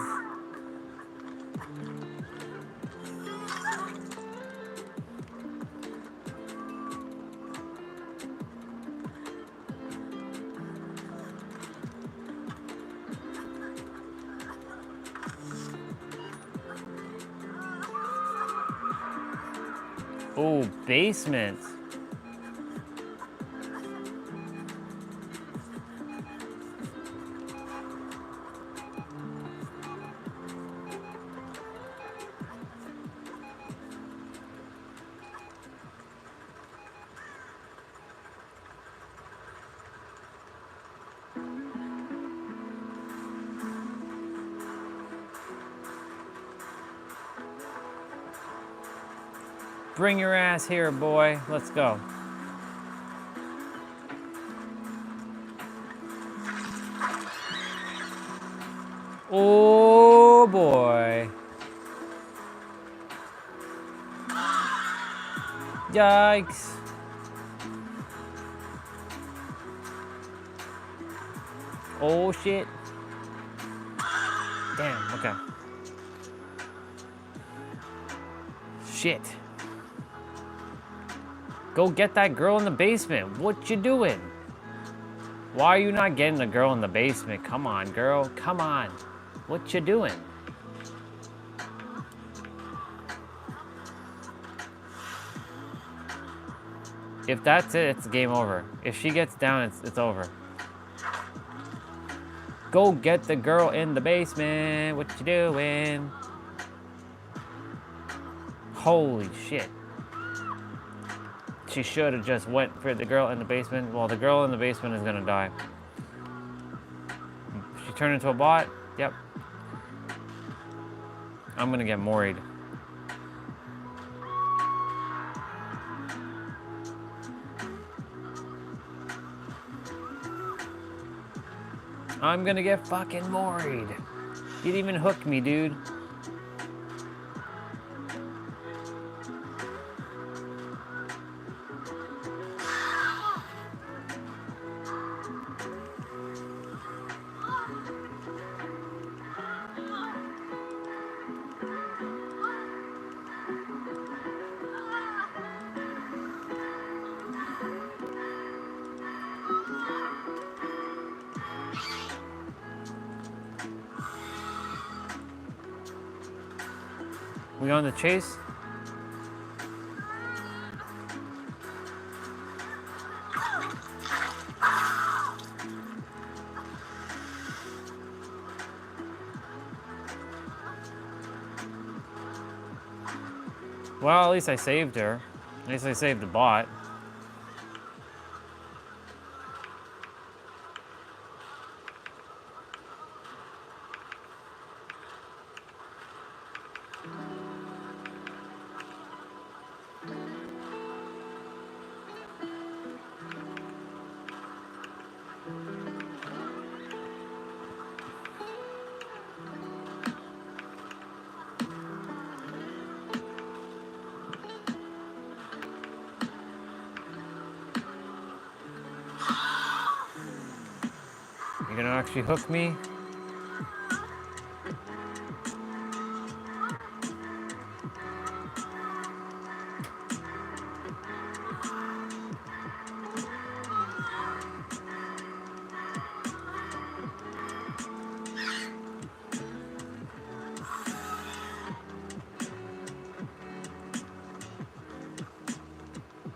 Oh, basement. Bring your ass here, boy. Let's go. Oh, boy. Yikes. Oh, shit. Damn, okay. Shit. Go get that girl in the basement. What you doing? Why are you not getting the girl in the basement? Come on, girl. Come on. What you doing? If that's it, it's game over. If she gets down, it's over. Go get the girl in the basement. What you doing? Holy shit. She should have just went for the girl in the basement. Well, the girl in the basement is gonna die. She turned into a bot? Yep. I'm gonna get moried. I'm gonna get fucking moried. You didn't even hook me, dude. We on the chase? Well, at least I saved her. At least I saved the bot. You gonna actually hook me?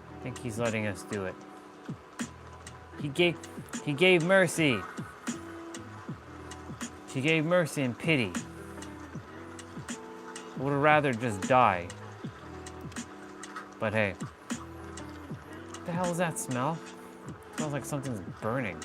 I think he's letting us do it. He gave mercy. She gave mercy and pity. I would have rather just die. But hey. What the hell is that smell? It smells like something's burning.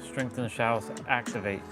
Strengthen the showers activate.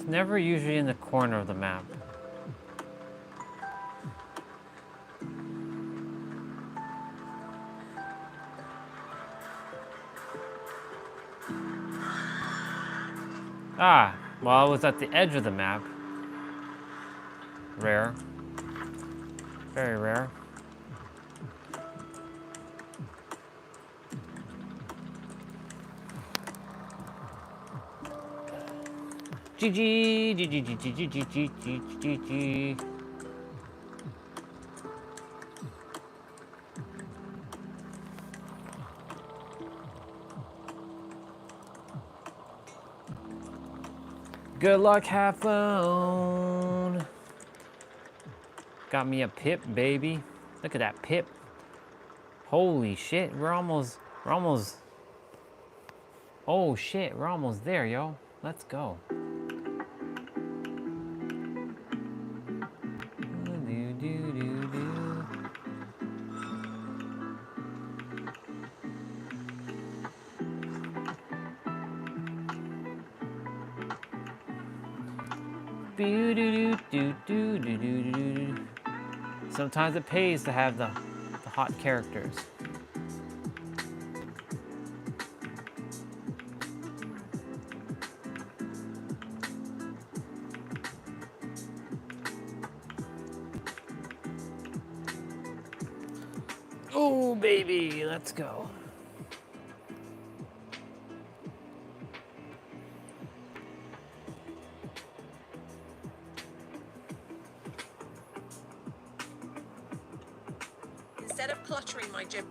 It's never usually in the corner of the map. Ah, well, it was at the edge of the map. Rare. Very rare. GG, GG, GG, GG, GG, GG. Good luck, have fun. Got me a pip, baby. Look at that pip. Holy shit, we're almost, oh shit, we're almost there, yo. Let's go. Sometimes it pays to have the hot characters. Oh, baby, let's go. Instead of cluttering my gym.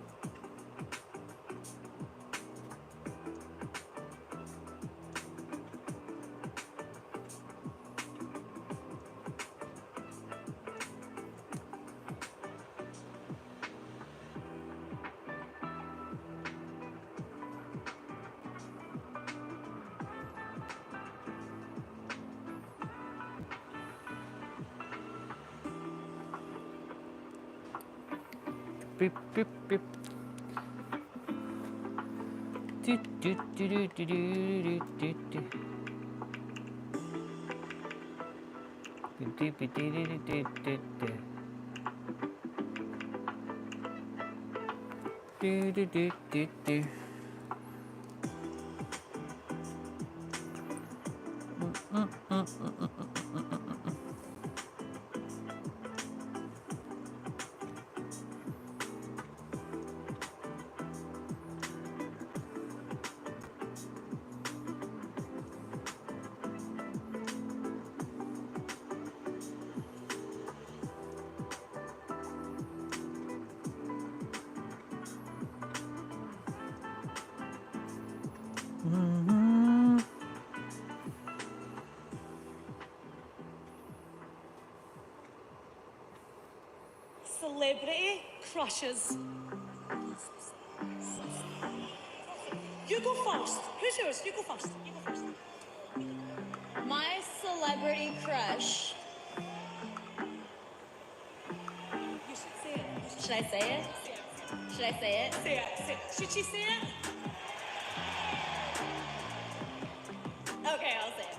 Beep, beep, beep. Do, do, do, do, do, do, do, do. Do, do, do, do, do, do, do, do. Do, do, do, do, do. Celebrity crushes. You go first. Who's yours? You go first. You go first. My celebrity crush. You should say it. Should I say it? Should I say it? Say it. Say it. Should she say it? Okay, I'll say it.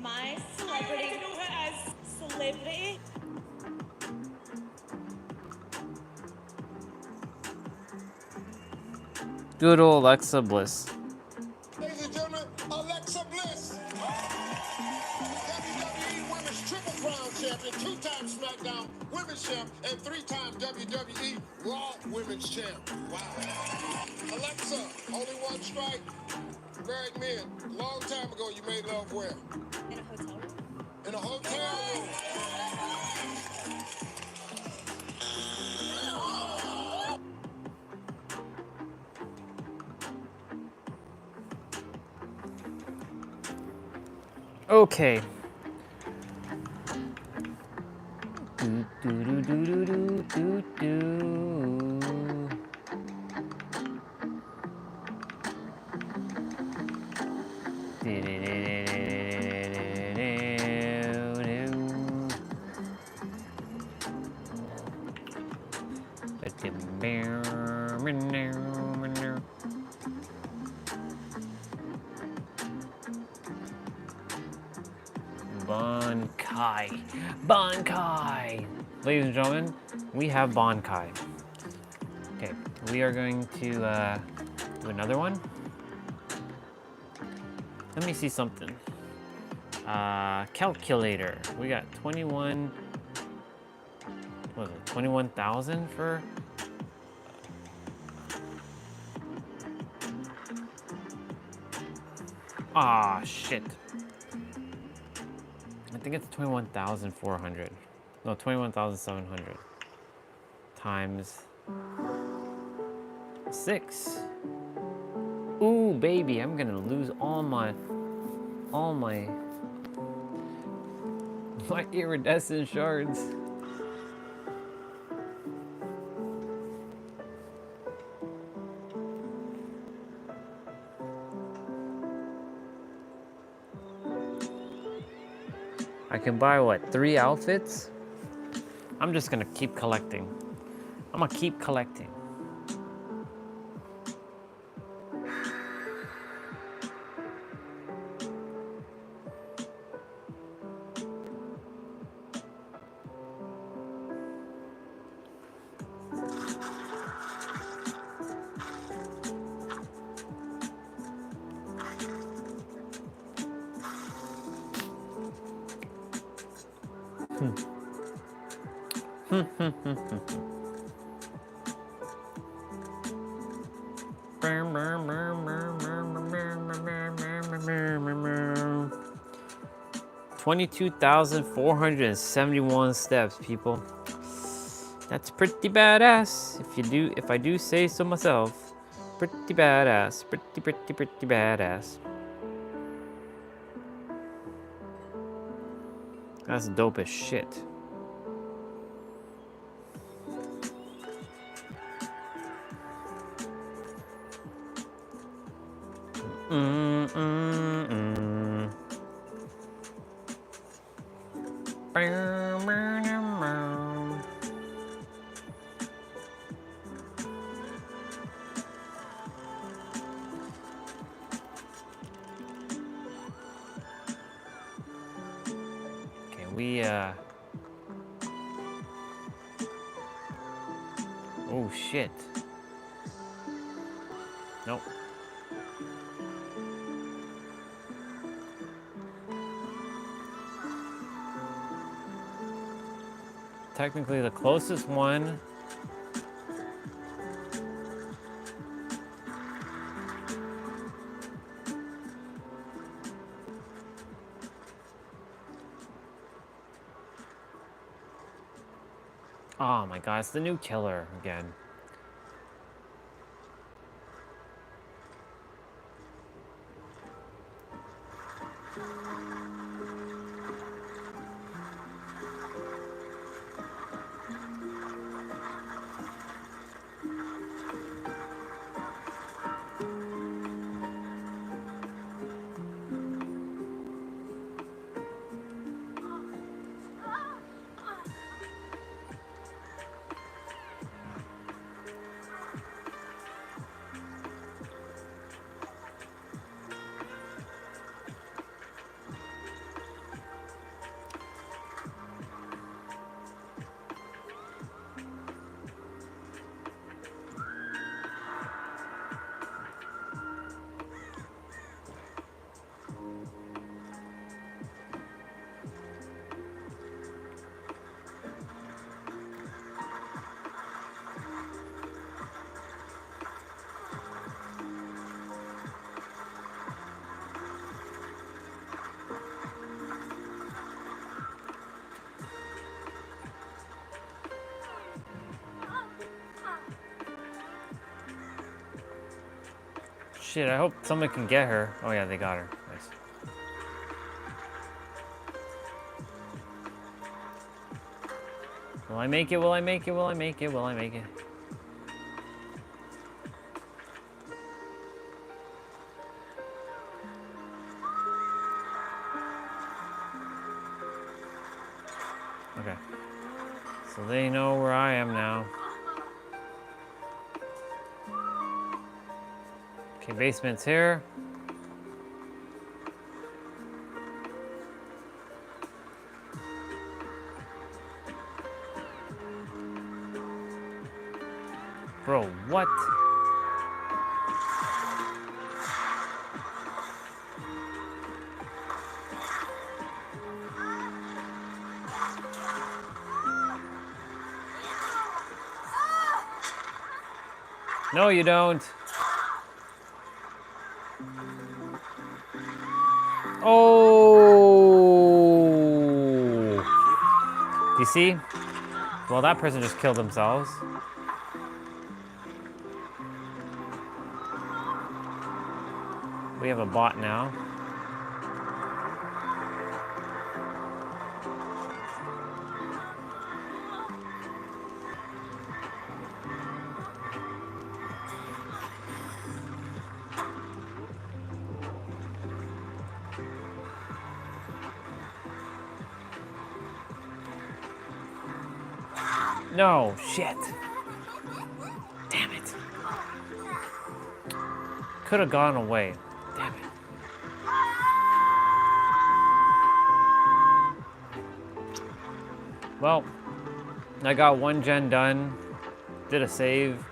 My I celebrity. know who it is. Celebrity. Good old Alexa Bliss. Ladies and gentlemen, Alexa Bliss. WWE Women's Triple Crown Champion, 2-time SmackDown Women's Champ, and 3-time WWE Raw Women's Champ. Wow. Alexa, only one strike. Married men. Long time ago, you made love where? In a hotel room? In a hotel room. Okay. Do, do, do, do, do, do, do. Bankai. Bankai! Ladies and gentlemen, we have Bankai. Okay, we are going to do another one. Let me see something. Calculator. We got 21. What was it? 21,000 for. Ah, shit. I think it's 21,400. No, 21,700 times 6. Ooh, baby, I'm gonna lose all my iridescent shards. I can buy what, 3 outfits? I'm just gonna keep collecting. I'm gonna keep collecting. $22,471 steps, people. That's pretty badass. If I do say so myself. Pretty badass. Pretty badass. That's dope as shit. Oh shit. Nope. Technically the closest one. Oh my god, it's the new killer again. Shit, I hope someone can get her. Oh yeah, they got her. Nice. Will I make it? Will I make it? Will I make it? Will I make it? Okay. So they know where I am now. Okay, basement's here. Bro, what? No, you don't. Oh! Do you see? Well, that person just killed themselves. We have a bot now. No, shit. Damn it. Could have gone away. Damn it. Well, I got one gen done. Did a save.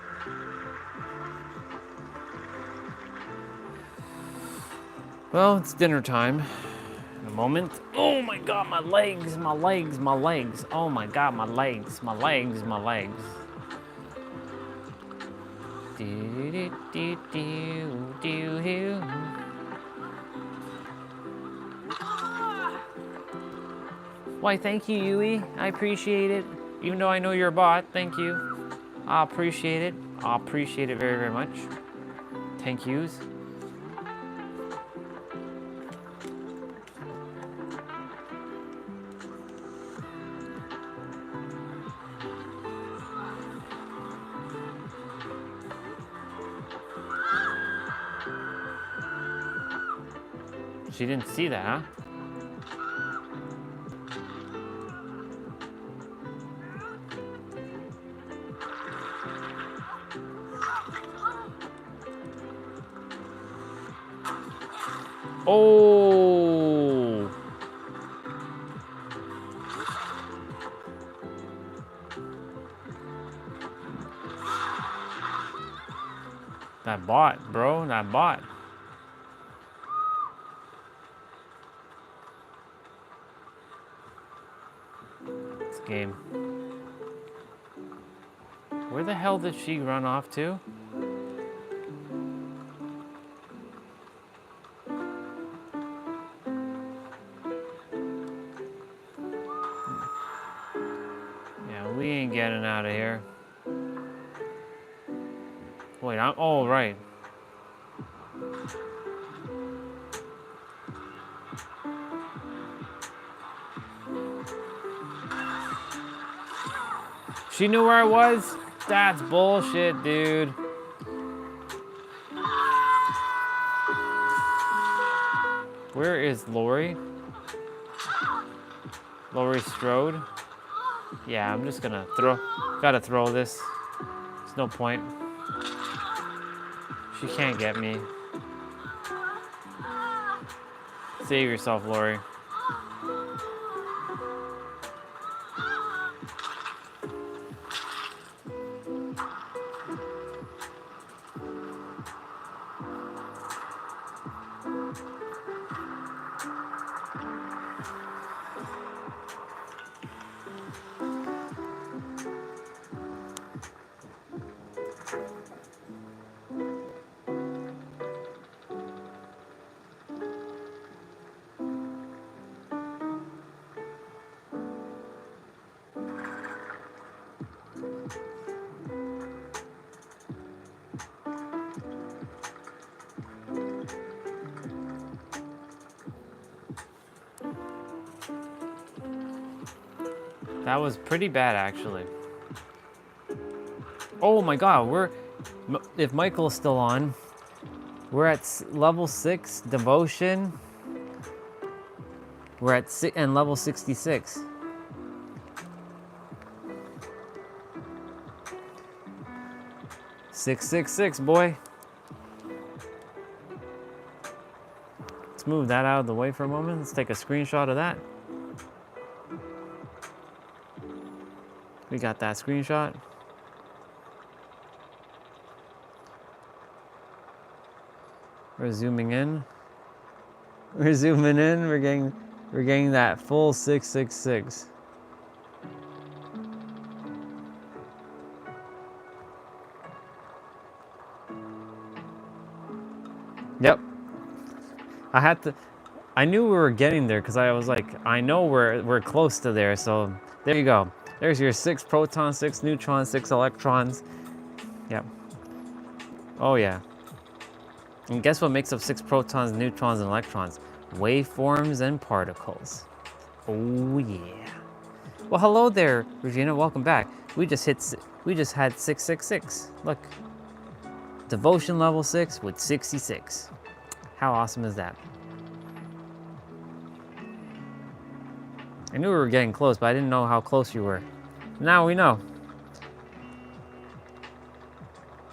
Well, it's dinner time. In a moment. Oh my god, my legs, my legs, my legs. Oh my god, my legs, my legs, my legs. Do, do, do, do, do. Why, thank you, Yui. I appreciate it. Even though I know you're a bot, thank you. I appreciate it. I appreciate it very, very much. Thank yous. She didn't see that, huh? Oh! That bot, bro, that bot. This game. Where the hell did she run off to? Yeah, we ain't getting out of here. Wait, I'm, oh, right. She knew where I was? That's bullshit, dude. Where is Lori? Lori Strode? Yeah, I'm just gonna gotta throw this. There's no point. She can't get me. Save yourself, Lori. That was pretty bad, actually. Oh my god, if Michael's still on, we're at level 6, devotion. We're at level 66. Six, boy. Let's move that out of the way for a moment. Let's take a screenshot of that. We got that screenshot. We're zooming in. We're zooming in. We're getting that full 666. Yep. I knew we were getting there because I was like, I know we're close to there. So there you go. There's your 6 protons, 6 neutrons, 6 electrons. Yep. Oh yeah. And guess what makes up 6 protons, neutrons, and electrons? Waveforms and particles. Oh yeah. Well, hello there, Regina. Welcome back. We just had 666. Look. Devotion level 6 with 66. How awesome is that? I knew we were getting close, but I didn't know how close you were. Now we know.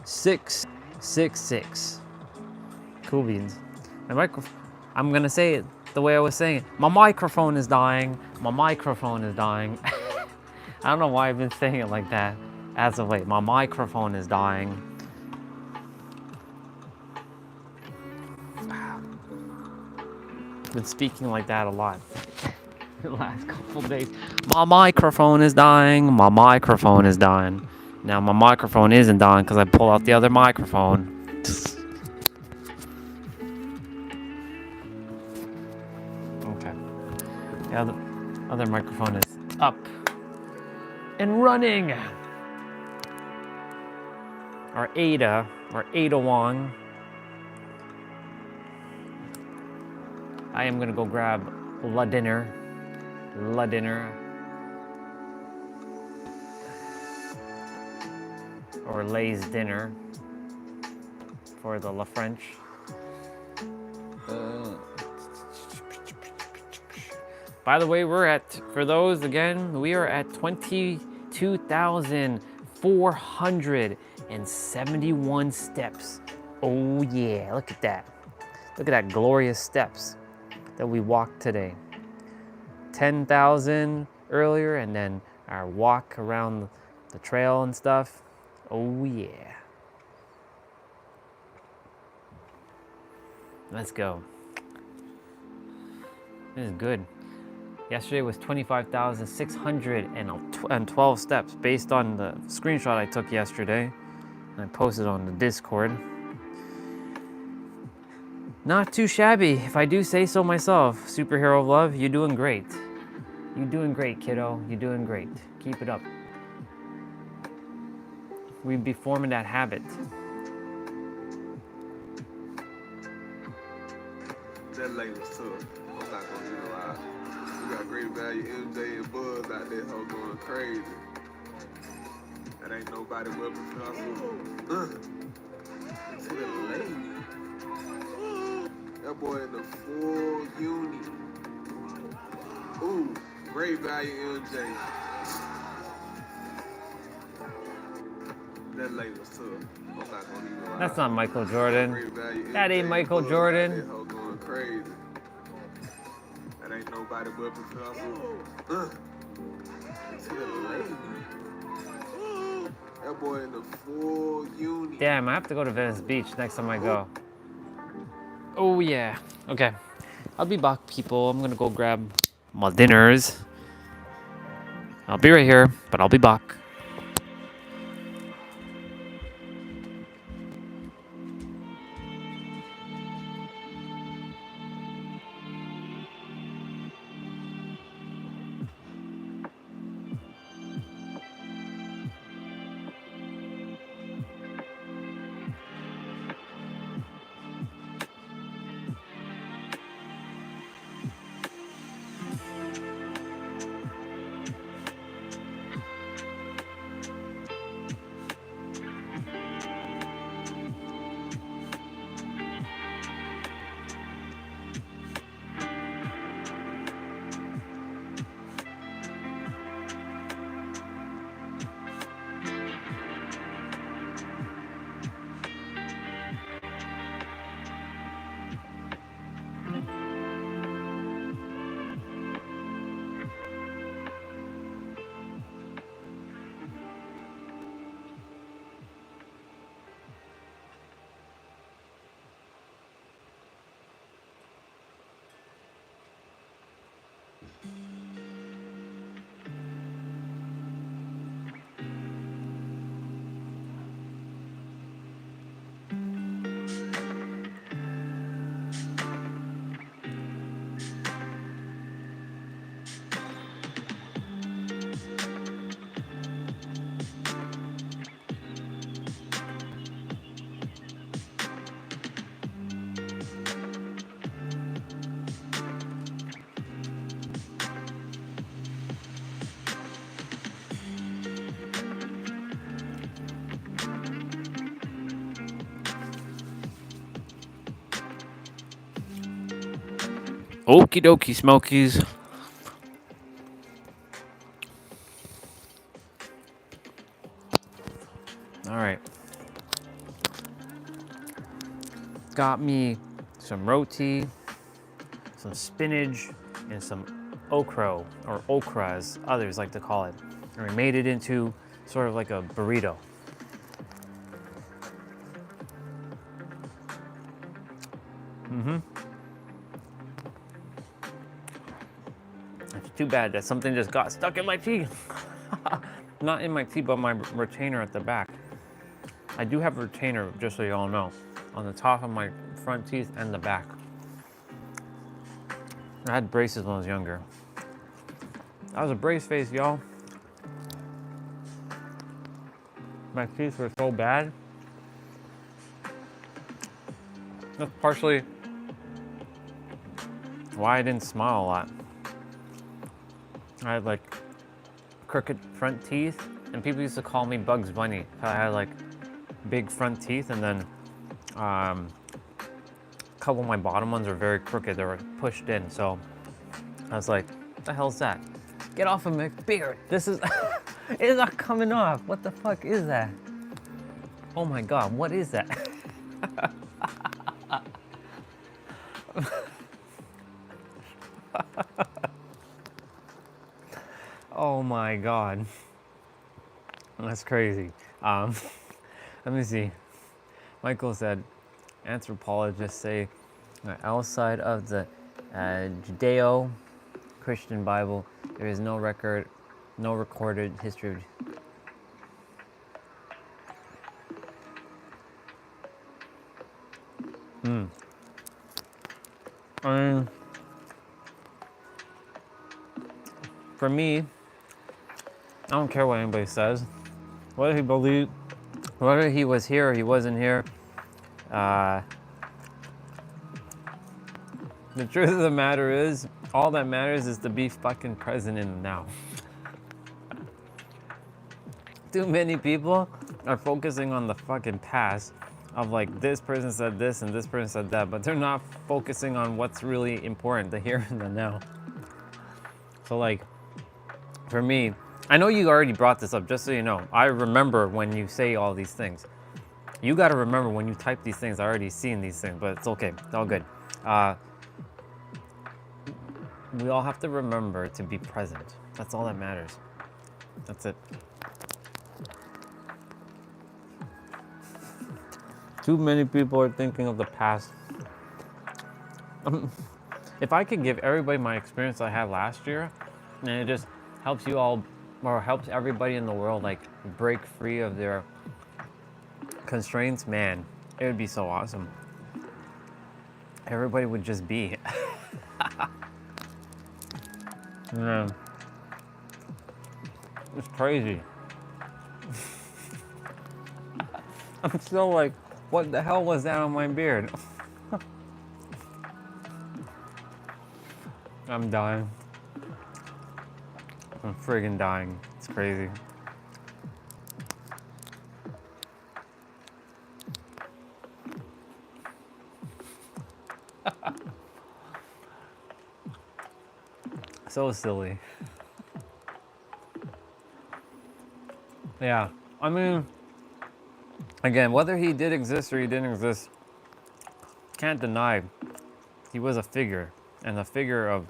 666. Cool beans. I'm gonna say it the way I was saying it. My microphone is dying. My microphone is dying. I don't know why I've been saying it like that as of late. My microphone is dying. been speaking like that a lot the last couple days. My microphone is dying. My microphone is dying. Now my microphone isn't dying because I pulled out the other microphone. Okay. The other microphone is up and running. Or Ada, or Ada Wong. I am gonna go grab La Dinner. Or Lay's dinner for the La French. By the way, for those again, we are at 22,471 steps. Oh yeah, look at that. Look at that glorious steps that we walked today. 10,000 earlier, and then our walk around the trail and stuff. Oh yeah. Let's go. This is good. Yesterday was 25,612 steps based on the screenshot I took yesterday and I posted on the Discord. Not too shabby, if I do say so myself. Superhero of Love, you're doing great. You're doing great, kiddo. You're doing great. Keep it up. We'd be forming that habit. That lady was tough. I'm not gonna even lie. We got great value MJ and Buzz out there hoe going crazy. That ain't nobody but Picasso. See that lady. That boy in the full uni. Ooh, great value MJ. That lady was tough. I'm not gonna even lie. That's not Michael Jordan. That ain't Michael Jordan. Crazy. That ain't nobody but Picasso. See that lady. That boy in the full uni. Damn, I have to go to Venice Beach next time I go. Oh yeah. Okay. I'll be back, people. I'm gonna go grab my dinners. I'll be right here, but I'll be back. Okie dokie, Smokies. All right. Got me some roti, some spinach, and some okra, or okra as others like to call it. And we made it into sort of like a burrito. It's too bad that something just got stuck in my teeth. Not in my teeth, but my retainer at the back. I do have a retainer, just so you all know, on the top of my front teeth and the back. I had braces when I was younger. I was a brace face, y'all. My teeth were so bad. That's partially why I didn't smile a lot. I had like crooked front teeth, and people used to call me Bugs Bunny. I had like big front teeth, and then a couple of my bottom ones were very crooked. They were pushed in, so I was like, what the hell's that? Get off of my beard. This is, it's not coming off. What the fuck is that? Oh my God, what is that? Oh my God. That's crazy. Let me see. Michael said, anthropologists say outside of the Judeo-Christian Bible, there is no recorded history of... I mean, for me, I don't care what anybody says. Whether he believed, whether he was here or he wasn't here. The truth of the matter is, all that matters is to be fucking present in the now. Too many people are focusing on the fucking past of like, this person said this and this person said that, but they're not focusing on what's really important, the here and the now. So like, for me, I know you already brought this up, just so you know. I remember when you say all these things. You got to remember when you type these things. I already seen these things, but it's okay. It's all good. We all have to remember to be present. That's all that matters. That's it. Too many people are thinking of the past. If I could give everybody my experience I had last year, and it just helps you all, or helps everybody in the world like break free of their constraints, man, it would be so awesome. Everybody would just be. Yeah. It's crazy. I'm still like, what the hell was that on my beard? I'm dying. I'm friggin' dying. It's crazy. So silly. Yeah, I mean, again, whether he did exist or he didn't exist, can't deny he was a figure, and a figure of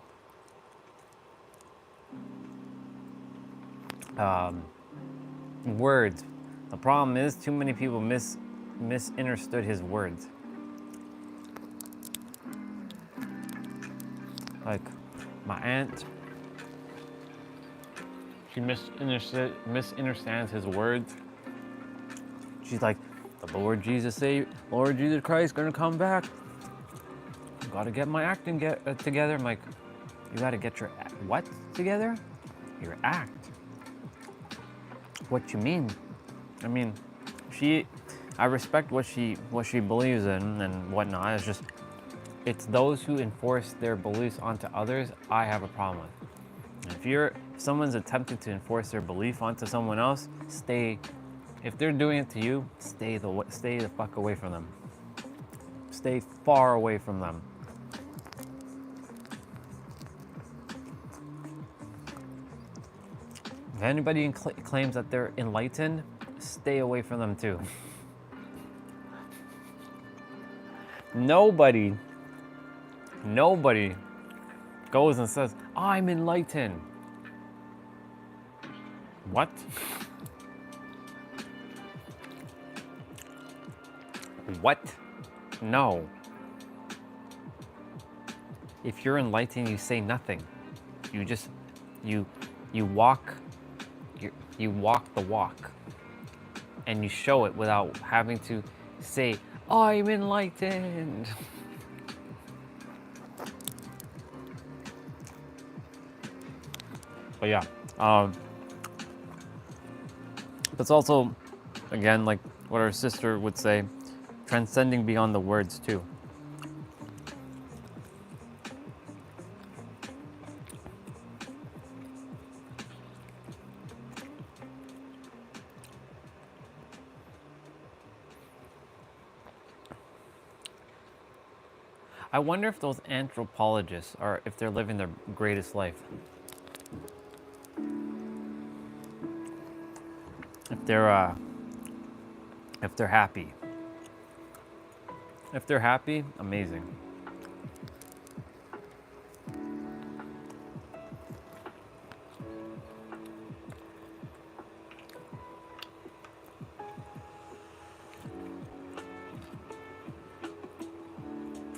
words. The problem is too many people misunderstood his words. Like my aunt, she misunderstands his words. She's like, the Lord Jesus Christ gonna come back. Gotta get my acting together. I'm like, you gotta get your what together? Your act. What you mean? I mean, I respect what she believes in and whatnot. It's just, it's those who enforce their beliefs onto others I have a problem with. If someone's attempting to enforce their belief onto someone else, if they're doing it to you, stay the fuck away from them. Stay far away from them. If anybody claims that they're enlightened, stay away from them too. Nobody goes and says, I'm enlightened. What? What? No. If you're enlightened, you say nothing. You just, you walk, you walk the walk, and you show it without having to say, I'm enlightened. But yeah, that's also, again, like what our sister would say, transcending beyond the words too. I wonder if those anthropologists are, if they're living their greatest life. If they're happy. If they're happy, amazing.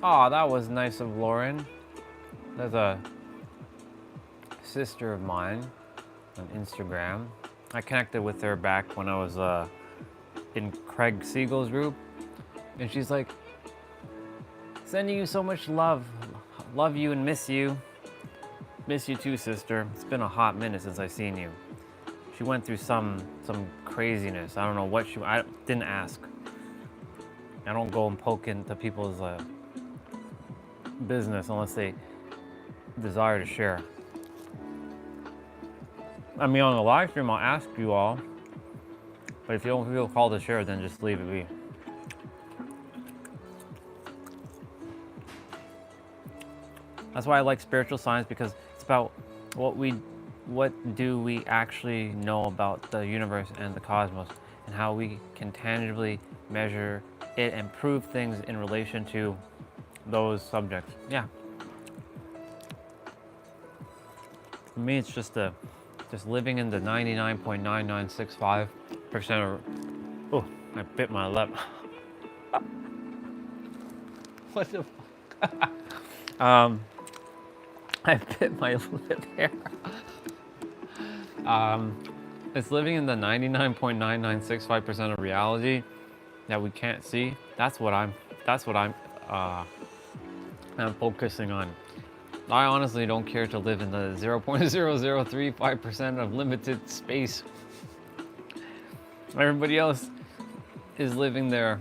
Oh, that was nice of Lauren. There's a sister of mine on Instagram. I connected with her back when I was in Craig Siegel's group. And she's like, sending you so much love. Love you and miss you. Miss you too, sister. It's been a hot minute since I've seen you. She went through some craziness. I don't know what I didn't ask. I don't go and poke into people's business unless they desire to share. I mean, on the live stream, I'll ask you all, but if you don't feel called to share, then just leave it be. That's why I like spiritual science, because it's about what do we actually know about the universe and the cosmos, and how we can tangibly measure it and prove things in relation to those subjects. Yeah. For me, it's just living in the 99.9965% of. Oh, I bit my lip. What the fuck? I bit my lip here. It's living in the 99.9965% of reality that we can't see. That's what I'm focusing on. I honestly don't care to live in the 0.0035% of limited space. Everybody else is living there.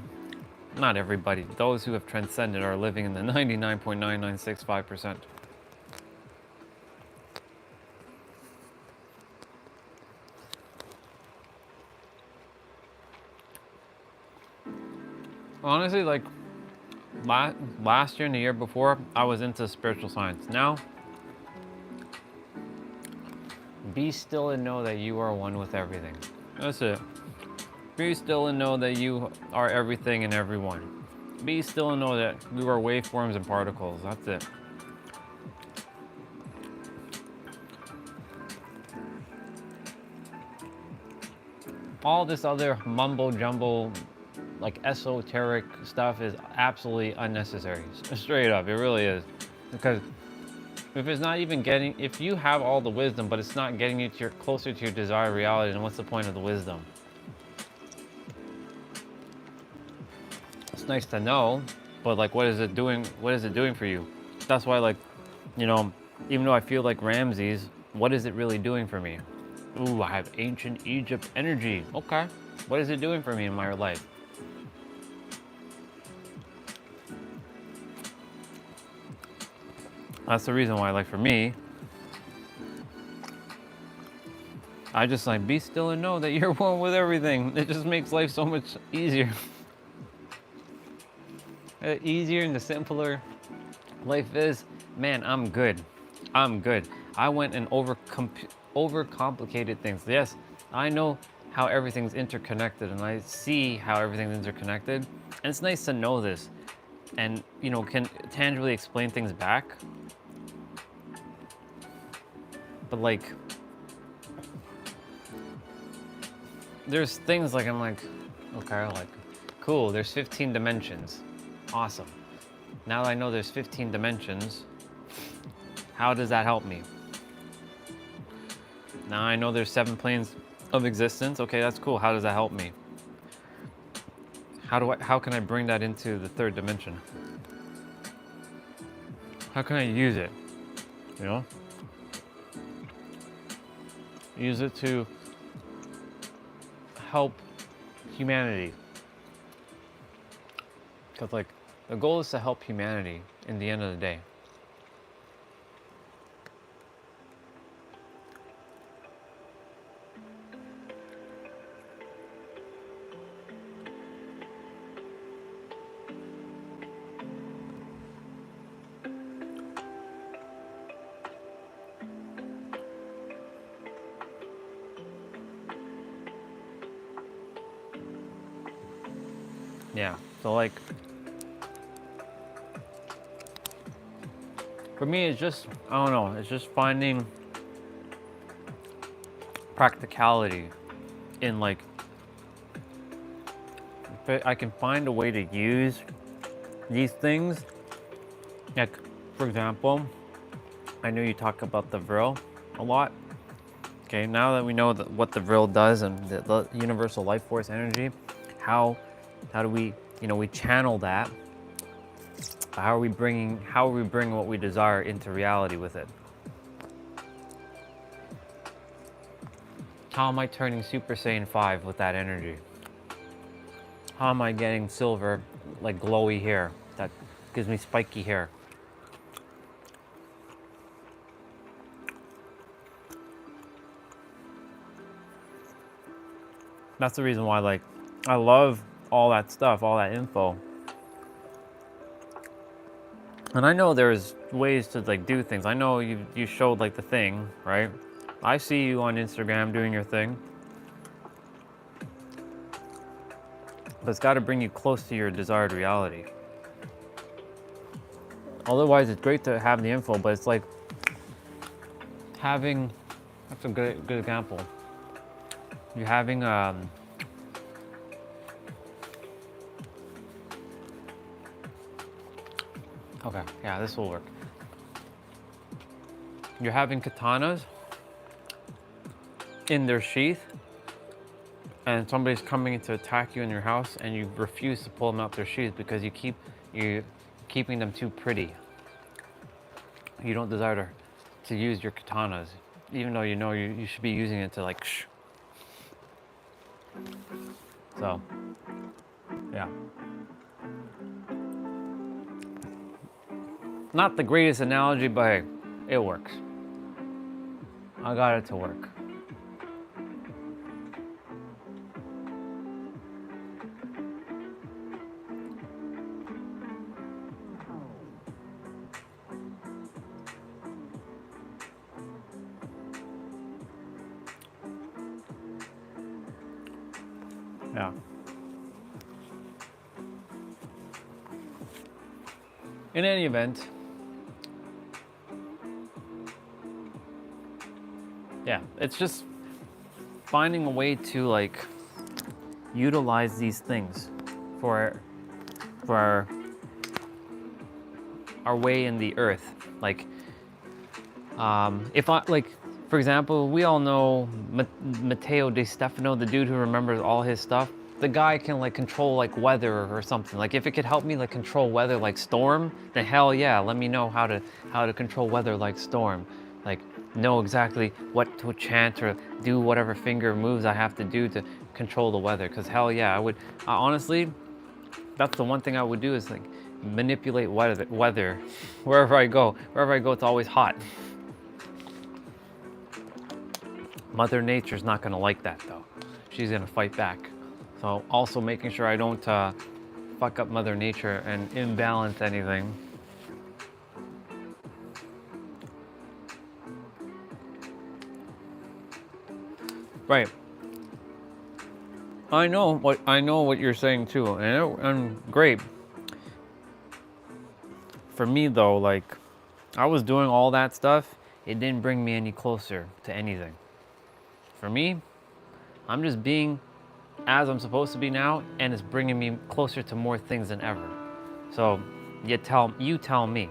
Not everybody. Those who have transcended are living in the 99.9965%. Honestly, like last year and the year before, I was into spiritual science. Now, be still and know that you are one with everything. That's it. Be still and know that you are everything and everyone. Be still and know that we are waveforms and particles. That's it. All this other mumbo jumbo, like esoteric stuff, is absolutely unnecessary. Straight up, it really is. Because if it's not even if you have all the wisdom, but it's not getting you to closer to your desired reality, then what's the point of the wisdom? It's nice to know, but like, what is it doing? What is it doing for you? That's why, like, you know, even though I feel like Ramses, what is it really doing for me? Ooh, I have ancient Egypt energy. Okay, what is it doing for me in my life? That's the reason why, like, for me, I just like, be still and know that you're one with everything. It just makes life so much easier. Easier and the simpler life is, man, I'm good. I'm good. I went and overcomplicated things. Yes, I know how everything's interconnected, and I see how everything's interconnected. And it's nice to know this and, you know, can tangibly explain things back. But like, there's things like, I'm like, okay, like, cool, there's 15 dimensions. Awesome. Now that I know there's 15 dimensions, how does that help me? Now I know there's 7 planes of existence. Okay, that's cool. How does that help me? How can I bring that into the 3rd dimension? How can I use it? You know? Use it to help humanity. Because like the goal is to help humanity in the end of the day. Yeah, so like, for me, it's just, I don't know, it's just finding practicality in like, if I can find a way to use these things. Like, for example, I know you talk about the vril a lot. Okay, now that we know what the vril does and the universal life force energy, how do we, we channel that? How are we bringing what we desire into reality with it? How am I turning Super Saiyan 5 with that energy? How am I getting silver, like glowy hair that gives me spiky hair? That's the reason why, like, I love all that stuff, all that info. And I know there's ways to like do things. I know you showed like the thing, right? I see you on Instagram doing your thing. But it's got to bring you close to your desired reality. Otherwise, it's great to have the info, but it's like having, that's a good example. You're having okay, yeah, this will work. You're having katanas in their sheath, and somebody's coming in to attack you in your house, and you refuse to pull them out their sheath because you're keeping them too pretty. You don't desire to use your katanas, even though you know you should be using it to like shh. So, yeah. Not the greatest analogy, but hey, it works. I got it to work. Yeah. In any event, yeah, it's just finding a way to like utilize these things for our way in the earth. Like, if I like, for example, we all know Matteo De Stefano, the dude who remembers all his stuff. The guy can like control like weather or something. Like if it could help me like control weather like storm, then hell yeah, let me know how to control weather like storm. Like know exactly what to chant or do whatever finger moves I have to do to control the weather. Cause hell yeah, I would honestly, that's the one thing I would do is like manipulate weather wherever I go. Wherever I go, it's always hot. Mother Nature's not gonna like that though. She's gonna fight back. So also making sure I don't fuck up Mother Nature and imbalance anything. Right. I know what you're saying too, and great. For me though, like I was doing all that stuff, it didn't bring me any closer to anything. For me, I'm just being as I'm supposed to be now, and it's bringing me closer to more things than ever. So you tell me.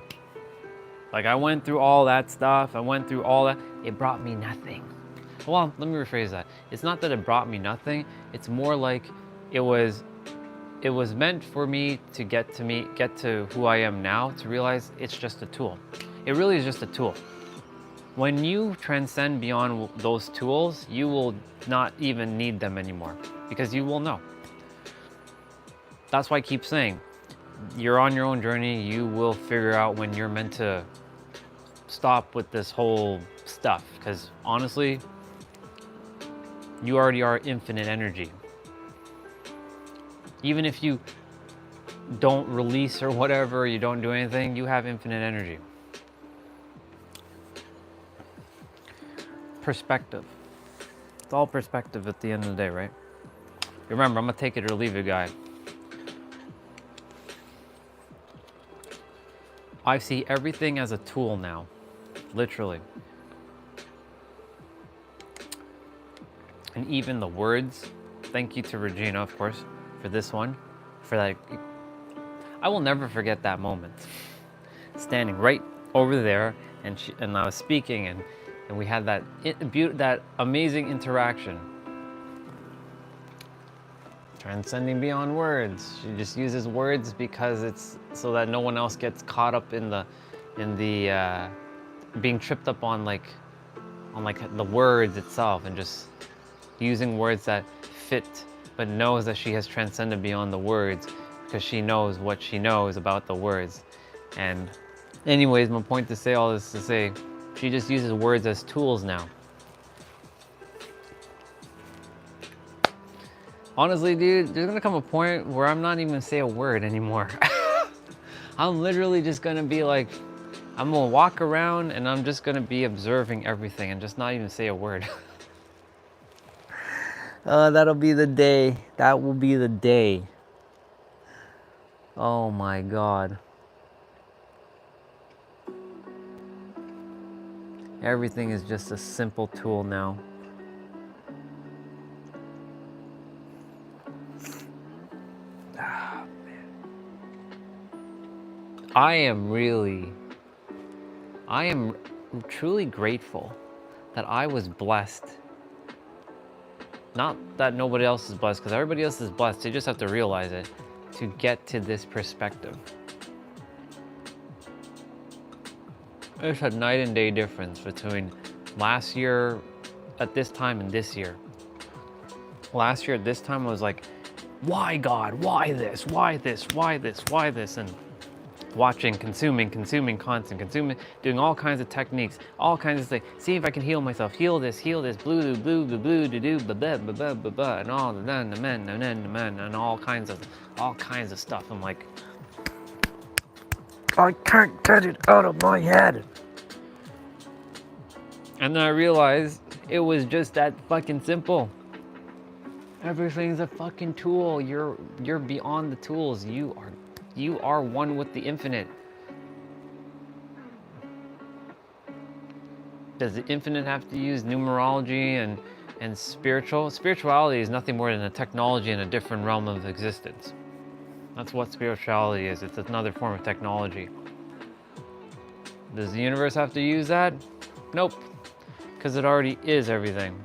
Like I went through all that stuff, I went through all that, it brought me nothing. Well, let me rephrase that. It's not that it brought me nothing. It's more like it was meant for me to get to who I am now, to realize it's just a tool. It really is just a tool. When you transcend beyond those tools, you will not even need them anymore, because you will know. That's why I keep saying, you're on your own journey. You will figure out when you're meant to stop with this whole stuff, because honestly, you already are infinite energy. Even if you don't release or whatever, you don't do anything, you have infinite energy. Perspective. It's all perspective at the end of the day, right? Remember, I'm a take it or leave it guy. I see everything as a tool now, literally. And even the words, thank you to Regina, of course, for this one, for that. I will never forget that moment. Standing right over there, and I was speaking, and we had that amazing interaction. Transcending beyond words. She just uses words because it's so that no one else gets caught up in the being tripped up on like the words itself, and just using words that fit, but knows that she has transcended beyond the words because she knows what she knows about the words. And anyways, my point to say all this to say, she just uses words as tools now. Honestly, dude, there's gonna come a point where I'm not even gonna say a word anymore. I'm literally just gonna be like, I'm gonna walk around and I'm just gonna be observing everything and just not even say a word. That'll be the day. That will be the day. Oh my God. Everything is just a simple tool now. I am truly grateful that I was blessed. Not that nobody else is blessed, because everybody else is blessed. They just have to realize it to get to this perspective. There's a night and day difference between last year at this time and this year. Last year at this time I was like, why God? Why this? Why this? Why this? Why this? And watching, consuming content, doing all kinds of techniques, all kinds of things. See if I can heal myself. Heal this, blue, do do, and all the men, and all kinds of stuff. I'm like, I can't get it out of my head. And then I realized it was just that fucking simple. Everything's a fucking tool. You're beyond the tools. You are one with the infinite. Does the infinite have to use numerology and spiritual? Spirituality is nothing more than a technology in a different realm of existence. That's what spirituality is. It's another form of technology. Does the universe have to use that? Nope, because it already is everything.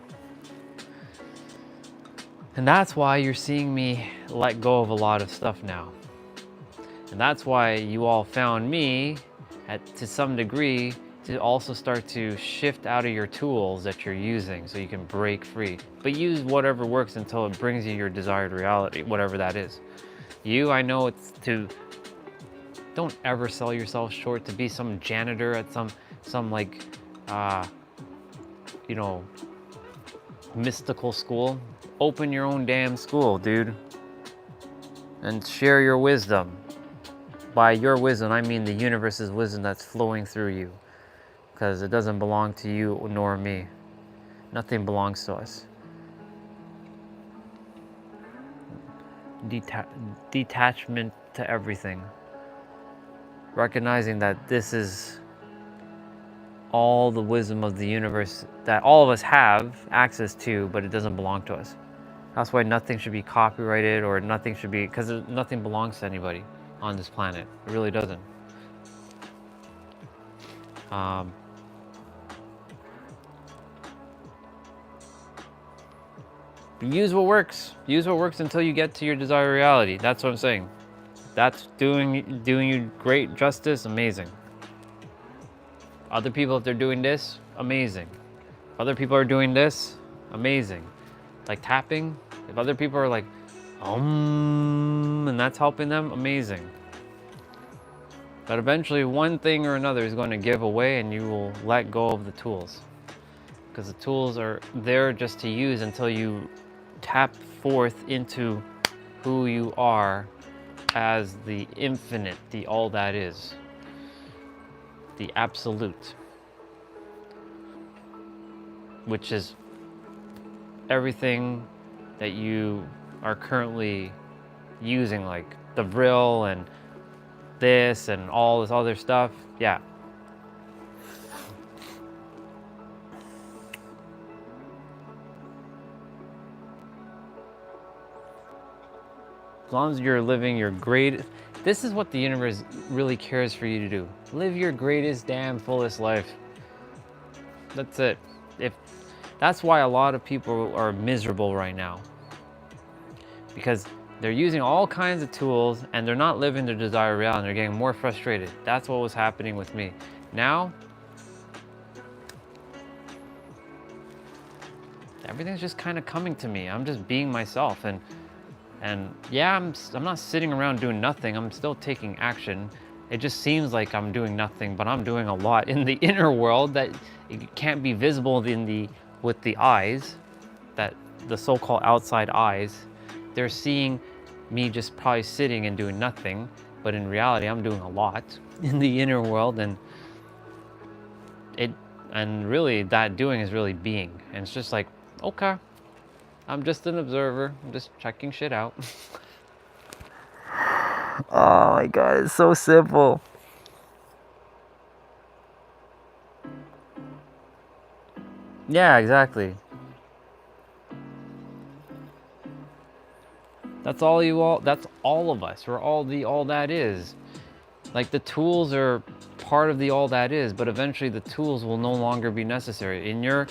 And that's why you're seeing me let go of a lot of stuff now. And that's why you all found me, to some degree, to also start to shift out of your tools that you're using so you can break free. But use whatever works until it brings you your desired reality, whatever that is. I know it's to, don't ever sell yourself short to be some janitor at some like, mystical school. Open your own damn school, dude. And share your wisdom. By your wisdom, I mean the universe's wisdom that's flowing through you. Because it doesn't belong to you nor me. Nothing belongs to us. Detachment to everything. Recognizing that this is all the wisdom of the universe that all of us have access to, but it doesn't belong to us. That's why nothing should be copyrighted, or nothing should be, because nothing belongs to anybody on this planet. It really doesn't. use what works. Use what works until you get to your desired reality. That's what I'm saying. That's doing you great justice. Amazing. Other people, if they're doing this, amazing. If other people are doing this, amazing. Like tapping, if other people are like, and that's helping them, amazing. But eventually one thing or another is going to give away and you will let go of the tools. Because the tools are there just to use until you tap forth into who you are as the infinite, the all that is, the absolute, which is everything that you are currently using, like the vril and this and all this other stuff. Yeah. As long as you're living your great, this is what the universe really cares for you to do. Live your greatest, damn, fullest life. That's it. That's why a lot of people are miserable right now. Because they're using all kinds of tools and they're not living their desired reality and they're getting more frustrated. That's what was happening with me. Now, everything's just kind of coming to me. I'm just being myself, and yeah, I'm not sitting around doing nothing. I'm still taking action. It just seems like I'm doing nothing, but I'm doing a lot in the inner world that it can't be visible with the eyes, that the so-called outside eyes. They're seeing me just probably sitting and doing nothing, but in reality, I'm doing a lot in the inner world, and really that doing is really being. And it's just like, okay, I'm just an observer. I'm just checking shit out. Oh my God, it's so simple. Yeah, exactly. That's all of us. We're all that is. Like the tools are part of the all that is, but eventually the tools will no longer be necessary. In your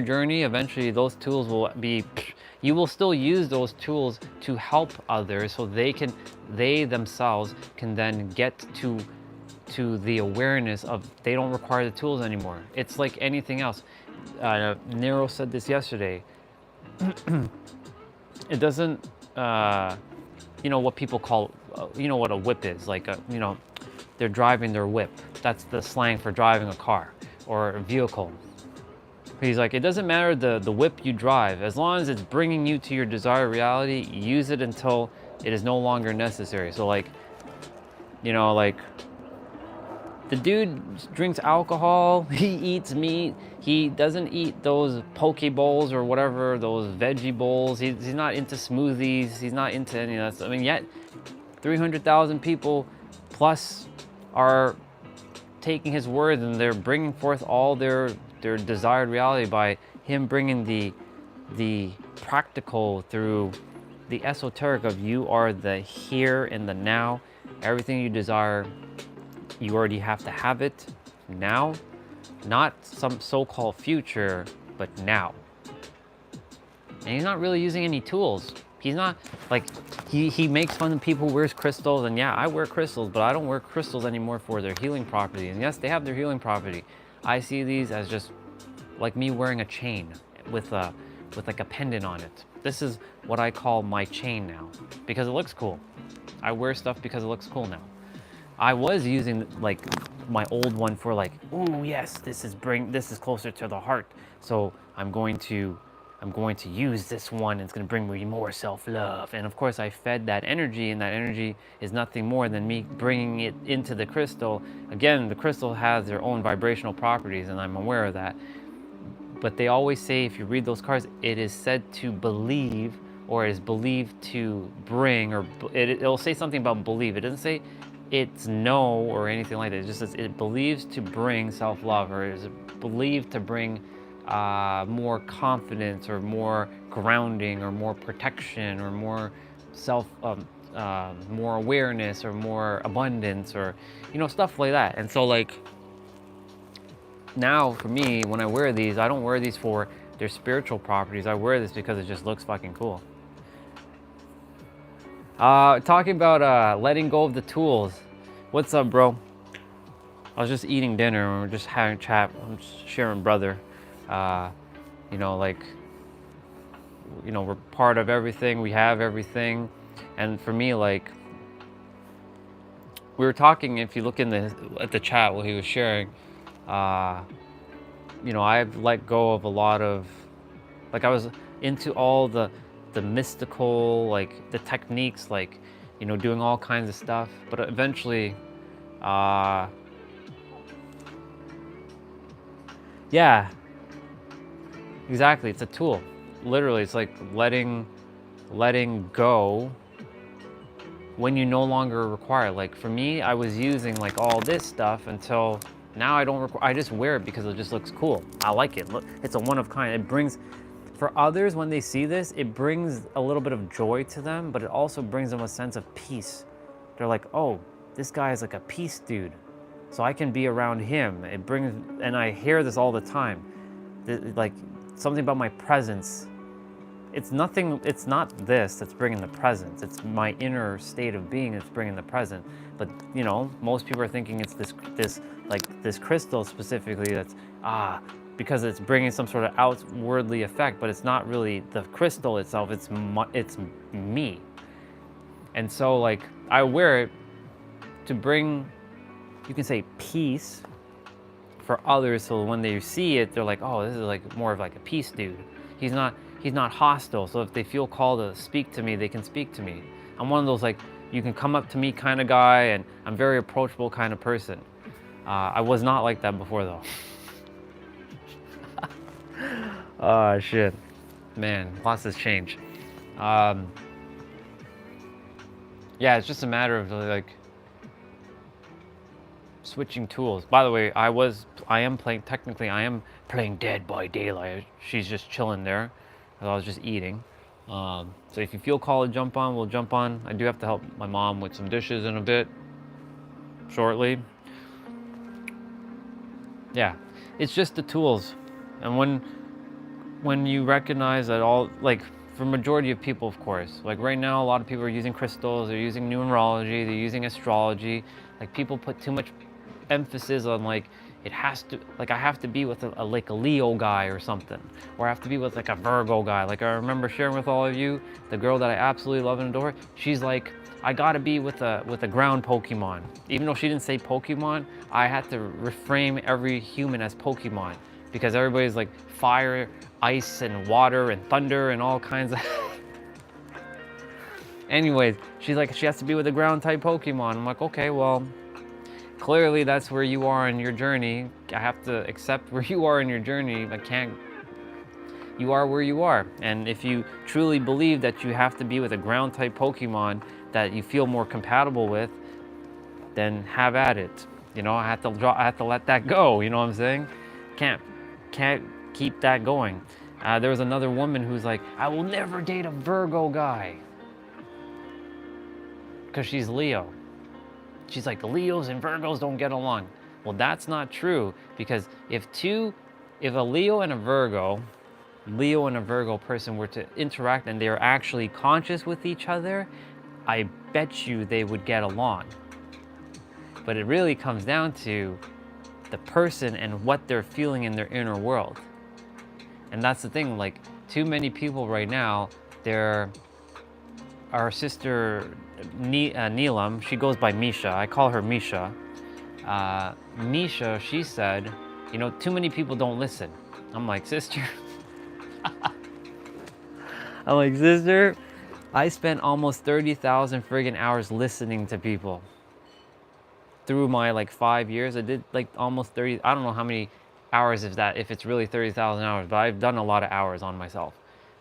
journey, eventually those tools will be, you will still use those tools to help others so they themselves can then get to the awareness of they don't require the tools anymore. It's like anything else. Nero said this yesterday. It doesn't, what people call, what a whip is, like, they're driving their whip. That's the slang for driving a car or a vehicle. He's like, it doesn't matter the whip you drive, as long as it's bringing you to your desired reality, use it until it is no longer necessary. So like, the dude drinks alcohol, he eats meat, he doesn't eat those poke bowls or whatever, those veggie bowls. He's not into smoothies, he's not into any of that stuff. I mean, yet 300,000 people plus are taking his word and they're bringing forth all their desired reality by him bringing the practical through the esoteric of you are the here and the now. Everything you desire, you already have to have it now, not some so-called future, but now. And he's not really using any tools. He's not, like, he makes fun of people who wears crystals, and yeah, I wear crystals, but I don't wear crystals anymore for their healing property. And yes, they have their healing property. I see these as just like me wearing a chain with like a pendant on it. This is what I call my chain now, because it looks cool. I wear stuff because it looks cool now. I was using like my old one for like, oh yes, this is closer to the heart. So I'm going to use this one. It's going to bring me more self-love. And of course I fed that energy, and that energy is nothing more than me bringing it into the crystal. Again, the crystal has their own vibrational properties, and I'm aware of that. But they always say, if you read those cards, it is said to believe, or it is believed to bring, or it'll say something about believe. It doesn't say it's no or anything like that. It just says it believes to bring self-love, or is believed to bring more confidence, or more grounding, or more protection, or more more awareness, or more abundance, or stuff like that. And so like now for me, when I wear these, I don't wear these for their spiritual properties. I wear this because it just looks fucking cool. Talking about letting go of the tools. What's up, bro? I was just eating dinner and we're just having a chat. I'm just sharing brother. You know, like, you know, we're part of everything. We have everything. And for me, like, we were talking, if you look in at the chat what he was sharing, you know, I've let go of a lot of, like, I was into all the mystical, like the techniques, like, you know, doing all kinds of stuff. But eventually, yeah, exactly. It's a tool. Literally, it's like letting go when you no longer require. Like for me, I was using like all this stuff until now I don't require. I just wear it because it just looks cool. I like it. Look, it's a one of kind. It brings, for others, when they see this, it brings a little bit of joy to them, but it also brings them a sense of peace. They're like, oh, this guy is like a peace dude, so I can be around him. It brings, and I hear this all the time, like something about my presence. It's nothing, it's not this that's bringing the presence. It's my inner state of being that's bringing the present. But, you know, most people are thinking it's this crystal specifically that's, because it's bringing some sort of outwardly effect, but it's not really the crystal itself, it's me. And so, like, I wear it to bring, you can say, peace for others, so when they see it, they're like, oh, this is like more of like a peace dude. He's not hostile, so if they feel called to speak to me, they can speak to me. I'm one of those, like, you can come up to me kind of guy, and I'm very approachable kind of person. I was not like that before, though. Oh, shit. Man, lots has changed. Yeah, it's just a matter of, like, switching tools. By the way, I am playing Dead by Daylight. She's just chilling there. I was just eating. So if you feel called to jump on, we'll jump on. I do have to help my mom with some dishes in a bit, shortly. Yeah, it's just the tools. And when you recognize that all, like, for majority of people, of course, like right now, a lot of people are using crystals, they're using numerology, they're using astrology. Like, people put too much emphasis on, like, it has to, like, I have to be with a Leo guy or something, or I have to be with like a Virgo guy. Like, I remember sharing with all of you, the girl that I absolutely love and adore, she's like, I gotta be with a ground Pokemon. Even though she didn't say Pokemon, I had to reframe every human as Pokemon, because everybody's like fire, ice, and water, and thunder, and all kinds of anyways, she's like, she has to be with a ground type Pokemon. I'm like, okay, well, clearly that's where you are in your journey. I have to accept where you are in your journey. You are where you are. And if you truly believe that you have to be with a ground type Pokemon that you feel more compatible with, then have at it. You know, I have to let that go. You know what I'm saying? Can't keep that going. There was another woman who's like, I will never date a Virgo guy, because she's Leo. She's like, the Leos and Virgos don't get along. Well, that's not true, because if a Leo and a Virgo person were to interact and they're actually conscious with each other, I bet you they would get along. But it really comes down to the person and what they're feeling in their inner world. And that's the thing, like, too many people right now, our sister Neelam, she goes by Misha. I call her Misha. Misha, she said, you know, too many people don't listen. I'm like, sister. I'm like, sister, I spent almost 30,000 friggin' hours listening to people. Through my, like, 5 years, I did, like, almost 30, I don't know how many hours is that, if it's really 30,000 hours, but I've done a lot of hours on myself.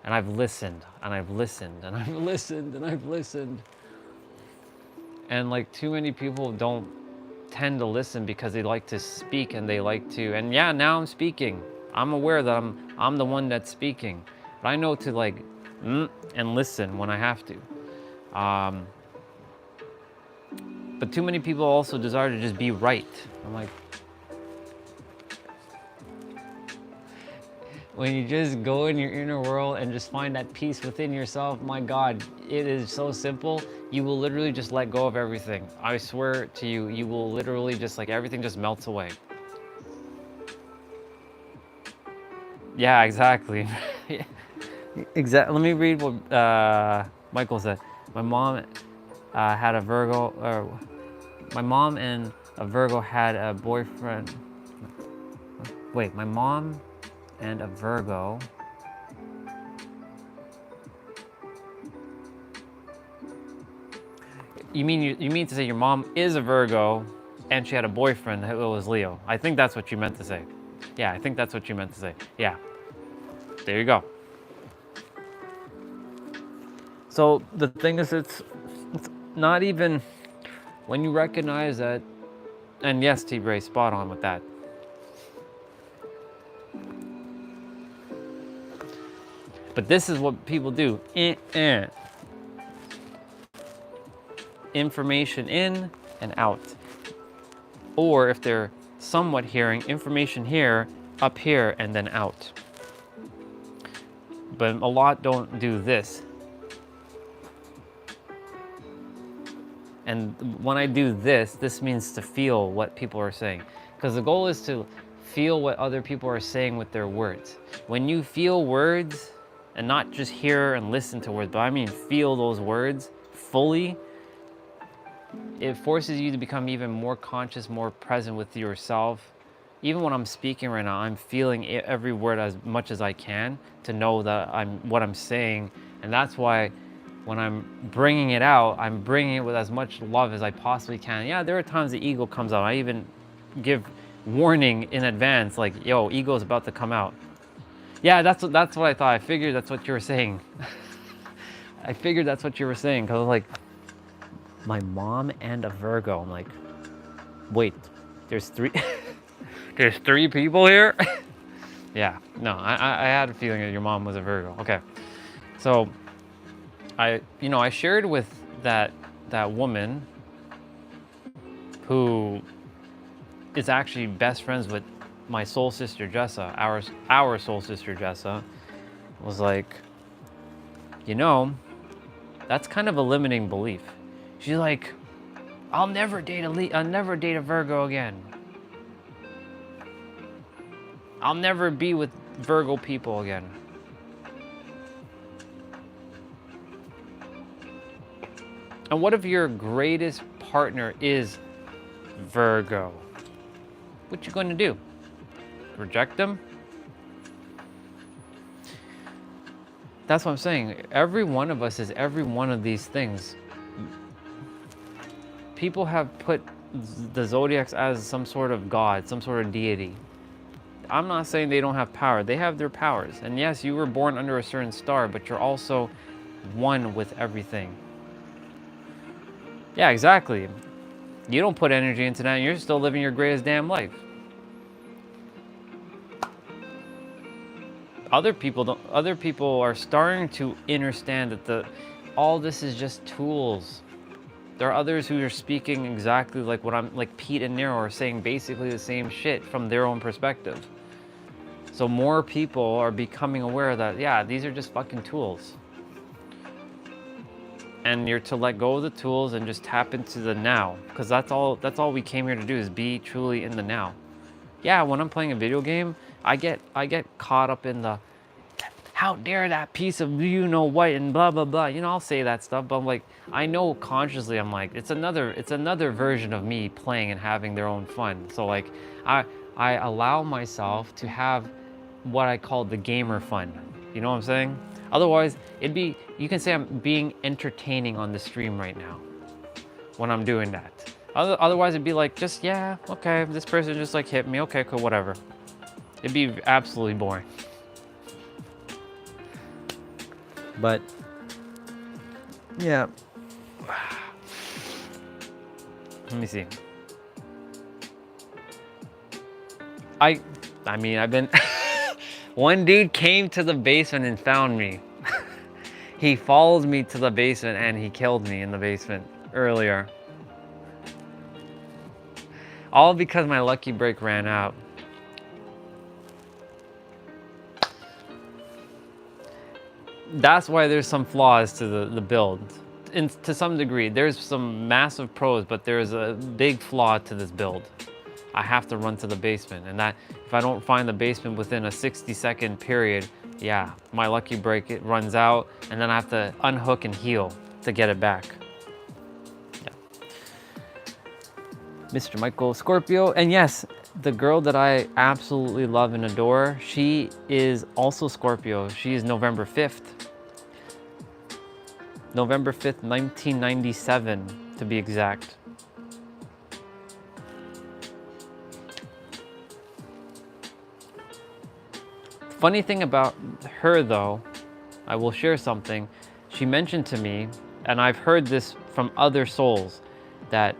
And I've listened, and I've listened, and I've listened, and I've listened. And, like, too many people don't tend to listen because they like to speak, and they like to, and yeah, now I'm speaking. I'm aware that I'm the one that's speaking. But I know to, like, and listen when I have to. But too many people also desire to just be right. I'm like, when you just go in your inner world and just find that peace within yourself, my God, it is so simple. You will literally just let go of everything. I swear to you, you will literally just like everything just melts away. Yeah, exactly. Exactly. Let me read what Michael said. My mom had a Virgo, or my mom and a Virgo had a boyfriend. Wait, my mom and a Virgo. You mean to say your mom is a Virgo and she had a boyfriend who was Leo? I think that's what you meant to say. Yeah, I think that's what you meant to say. Yeah. There you go. So the thing is, it's not even when you recognize that, and yes, T-Bray, spot on with that. But this is what people do. Information in and out. Or if they're somewhat hearing, information here, up here, and then out. But a lot don't do this. And when I do this, this means to feel what people are saying. Because the goal is to feel what other people are saying with their words. When you feel words, and not just hear and listen to words, but I mean feel those words fully, it forces you to become even more conscious, more present with yourself. Even when I'm speaking right now, I'm feeling every word as much as I can to know that what I'm saying. And that's why when I'm bringing it out, I'm bringing it with as much love as I possibly can. Yeah, there are times the ego comes out. I even give warning in advance, like, yo, ego's about to come out. Yeah, that's what I thought. I figured that's what you were saying. I figured that's what you were saying, because I was like, my mom and a Virgo. I'm like, wait, there's three, there's 3 people here? Yeah, no, I had a feeling that your mom was a Virgo. Okay, so I shared with that woman who is actually best friends with my soul sister Jessa, our soul sister Jessa, was like, that's kind of a limiting belief. She's like, I'll never date a Virgo again. I'll never be with Virgo people again. And what if your greatest partner is Virgo? What you going to do? Reject them? That's what I'm saying. Every one of us is every one of these things. People have put the zodiacs as some sort of god, some sort of deity. I'm not saying they don't have power. They have their powers. And yes, you were born under a certain star, but you're also one with everything. Yeah, exactly. You don't put energy into that and you're still living your greatest damn life. Other people are starting to understand that all this is just tools. There are others who are speaking exactly like Pete and Nero are saying basically the same shit from their own perspective. So more people are becoming aware that, yeah, these are just fucking tools. And you're to let go of the tools and just tap into the now. Because that's all we came here to do, is be truly in the now. Yeah, when I'm playing a video game, I get caught up in the, how dare that piece of what and blah blah blah. I'll say that stuff, but I'm like, I know consciously, I'm like, it's another version of me playing and having their own fun. So like, I allow myself to have what I call the gamer fun. You know what I'm saying? Otherwise, you can say I'm being entertaining on the stream right now when I'm doing that. Otherwise, it'd be like, just, yeah, okay, this person just like hit me, okay, cool, whatever. It'd be absolutely boring. But, yeah. Let me see. I mean, I've been... One dude came to the basement and found me. He followed me to the basement and he killed me in the basement earlier. All because my lucky break ran out. that's why there's some flaws to the build. To some degree, there's some massive pros, but there's a big flaw to this build. I have to run to the basement, and that if I don't find the basement within a 60-second period, yeah, my lucky break, it runs out, and then I have to unhook and heal to get it back. Yeah. Mr. Michael Scorpio, and yes, the girl that I absolutely love and adore, she is also Scorpio. She is November 5th. November 5th, 1997, to be exact. Funny thing about her though, I will share something. She mentioned to me, and I've heard this from other souls, that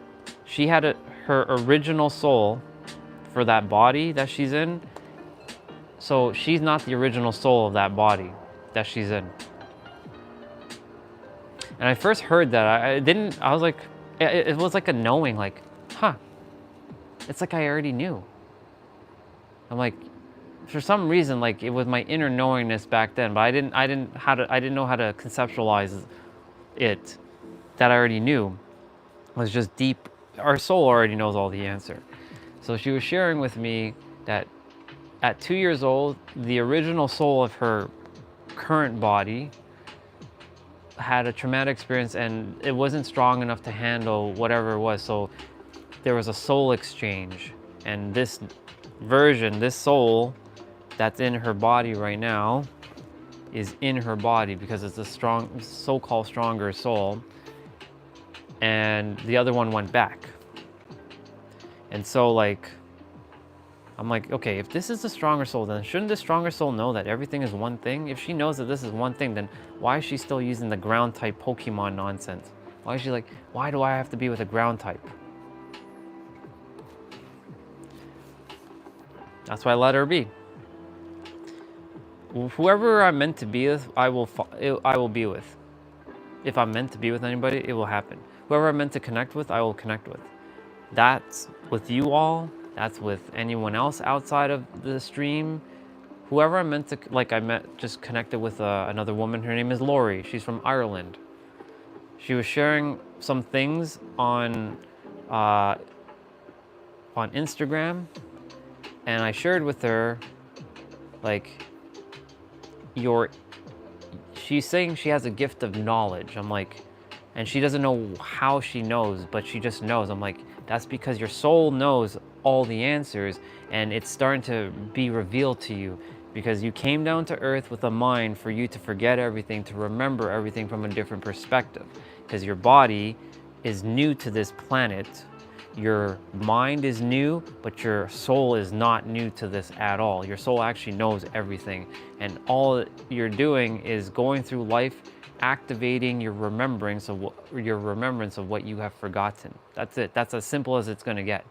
she had her original soul for that body that she's in. So she's not the original soul of that body that she's in. And I first heard that, I was like, it was like a knowing, like, huh, it's like I already knew. I'm like, for some reason, like it was my inner knowingness back then, but I didn't know how to conceptualize it, that I already knew. It was just deep. Our soul already knows all the answer. So she was sharing with me that at 2 years old, the original soul of her current body had a traumatic experience, and it wasn't strong enough to handle whatever it was. So there was a soul exchange, and this version, this soul that's in her body right now, is in her body because it's a strong, so-called stronger soul, and the other one went back. And so like, I'm like, okay, if this is the stronger soul, then shouldn't the stronger soul know that everything is one thing? If she knows that this is one thing, then why is she still using the ground type Pokemon nonsense? Why is she like, why do I have to be with a ground type? That's why I let her be. Whoever I'm meant to be with, I will be with. If I'm meant to be with anybody, it will happen. Whoever I'm meant to connect with, I will connect with. That's with you all. That's with anyone else outside of the stream. Whoever I'm meant to, like I just connected with another woman. Her name is Lori. She's from Ireland. She was sharing some things on Instagram, and I shared with her, like, she's saying she has a gift of knowledge. I'm like, and she doesn't know how she knows, but she just knows. I'm like, that's because your soul knows all the answers, and it's starting to be revealed to you because you came down to earth with a mind for you to forget everything, to remember everything from a different perspective, because your body is new to this planet. Your mind is new, but your soul is not new to this at all. Your soul actually knows everything, and all you're doing is going through life, activating your remembrance of what you have forgotten. That's it. That's as simple as it's going to get.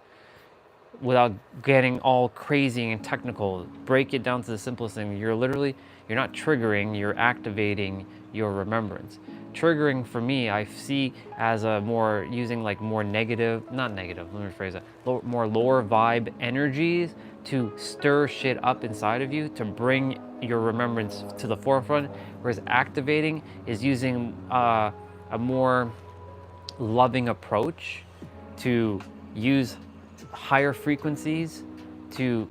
Without getting all crazy and technical, break it down to the simplest thing. You're not triggering, you're activating your remembrance. Triggering for me, I see as a more using like more negative, not negative, let me rephrase that, more lower vibe energies to stir shit up inside of you to bring your remembrance to the forefront, whereas activating is using a more loving approach to use higher frequencies to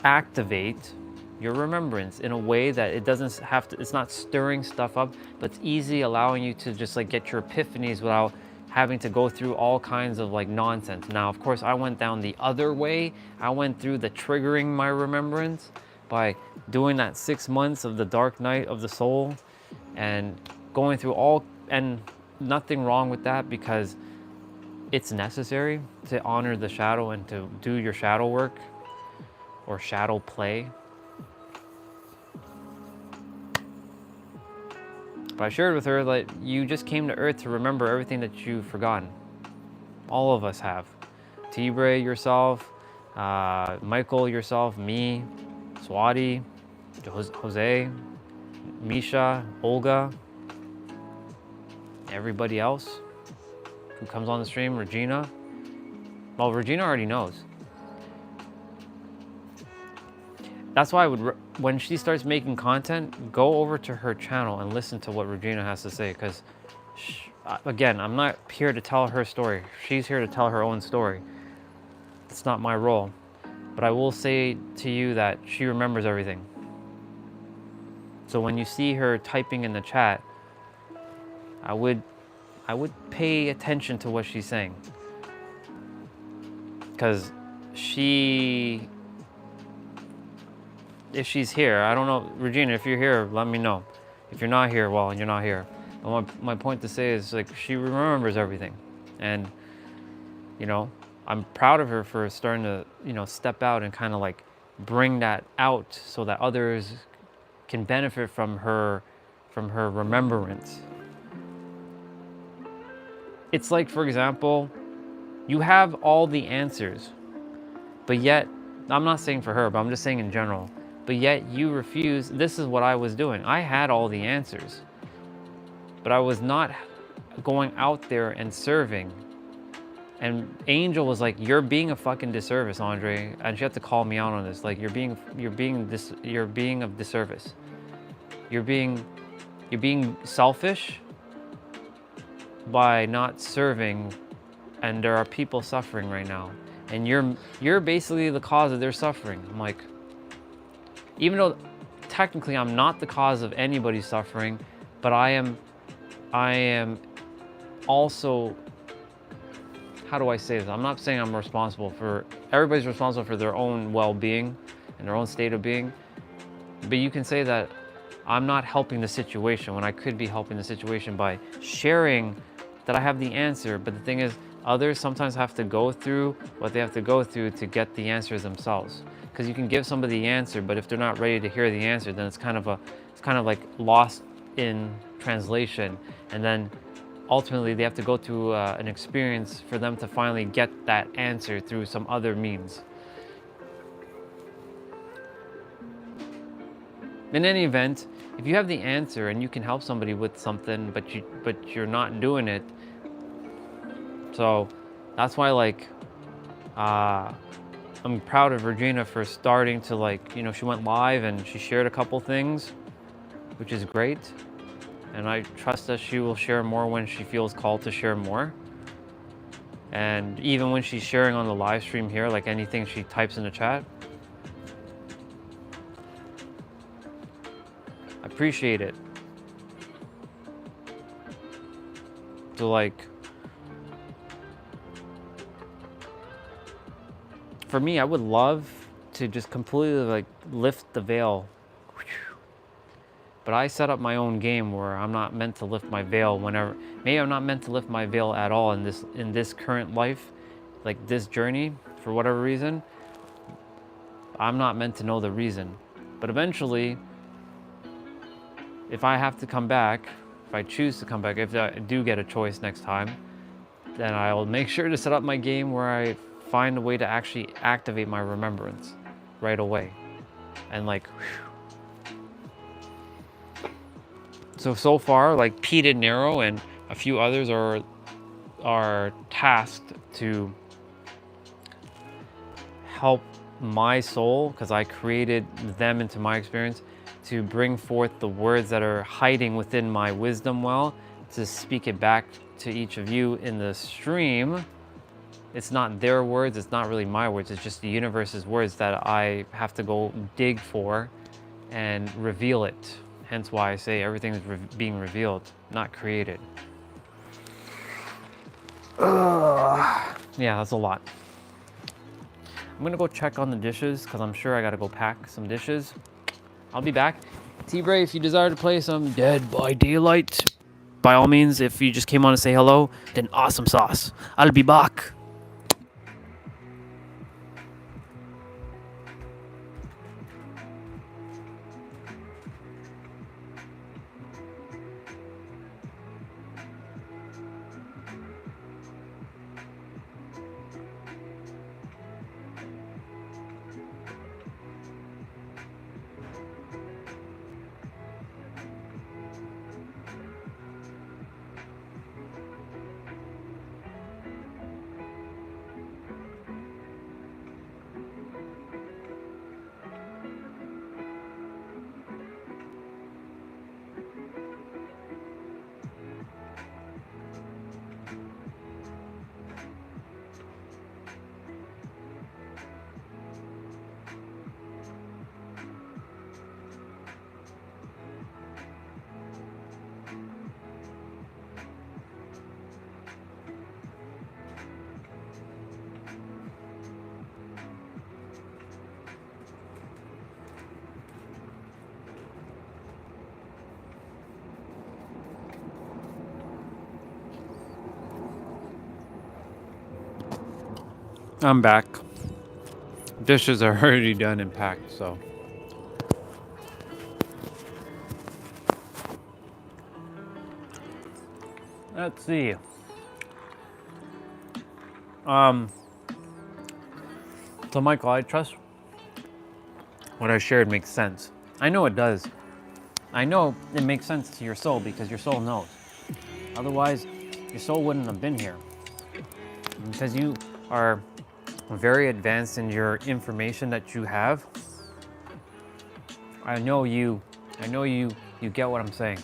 activate your remembrance in a way that it doesn't have to, it's not stirring stuff up, but it's easy allowing you to just like get your epiphanies without having to go through all kinds of like nonsense. Now, of course, I went down the other way. I went through the triggering my remembrance by doing that 6 months of the dark night of the soul and going through all, and nothing wrong with that because it's necessary to honor the shadow and to do your shadow work or shadow play. But I shared with her that you just came to Earth to remember everything that you've forgotten. All of us have. Tibre, yourself, Michael, yourself, me, Swati, Jose, Misha, Olga, everybody else who comes on the stream, Regina. Well, Regina already knows. that's why I would, when she starts making content, go over to her channel and listen to what Regina has to say. Because, again, I'm not here to tell her story. She's here to tell her own story. It's not my role. But I will say to you that she remembers everything. So when you see her typing in the chat, I would pay attention to what she's saying. Because if she's here, I don't know, Regina, if you're here, let me know. If you're not here, well, you're not here. But my point to say is, like, she remembers everything. And, you know, I'm proud of her for starting to, you know, step out and kind of like bring that out so that others can benefit from her remembrance. It's like, for example, you have all the answers, but yet, I'm not saying for her, but I'm just saying in general, but yet you refuse. This is what I was doing. I had all the answers, but I was not going out there and serving. And Angel was like, "You're being a fucking disservice, Andre," and she had to call me out on this. Like, you're being of disservice. You're being selfish by not serving, and there are people suffering right now, and you're basically the cause of their suffering. I'm like, even though technically I'm not the cause of anybody's suffering, but I am also, how do I say this? I'm not saying I'm responsible for, everybody's responsible for their own well-being and their own state of being, but you can say that I'm not helping the situation when I could be helping the situation by sharing that I have the answer. But the thing is, others sometimes have to go through what they have to go through to get the answers themselves. Because you can give somebody the answer, but if they're not ready to hear the answer, then it's kind of like lost in translation. And then ultimately they have to go through an experience for them to finally get that answer through some other means. In any event, if you have the answer and you can help somebody with something, but you're not doing it, so that's why, like, I'm proud of Regina for starting to, like, you know, she went live and she shared a couple things, which is great. And I trust that she will share more when she feels called to share more. And even when she's sharing on the live stream here, like anything she types in the chat, I appreciate it. So, like, for me, I would love to just completely, like, lift the veil. But I set up my own game where I'm not meant to lift my veil whenever, maybe I'm not meant to lift my veil at all in this current life, like this journey, for whatever reason. I'm not meant to know the reason. But eventually, if I have to come back, if I choose to come back, if I do get a choice next time, then I'll make sure to set up my game where I find a way to actually activate my remembrance right away. And, like, whew. So far, like, Pete and Nero and a few others are tasked to help my soul, because I created them into my experience, to bring forth the words that are hiding within my wisdom well, to speak it back to each of you in the stream. It's not their words, it's not really my words, it's just the universe's words that I have to go dig for and reveal it. Hence why I say everything is being revealed, not created. Yeah, that's a lot. I'm gonna go check on the dishes because I'm sure I gotta go pack some dishes. I'll be back. T-Bray, if you desire to play some Dead by Daylight, by all means, if you just came on to say hello, then awesome sauce. I'll be back. I'm back. Dishes are already done and packed, so. Let's see. So Michael, I trust what I shared makes sense. I know it does. I know it makes sense to your soul because your soul knows. Otherwise, your soul wouldn't have been here. Because you are very advanced in your information that you have. I know you get what I'm saying.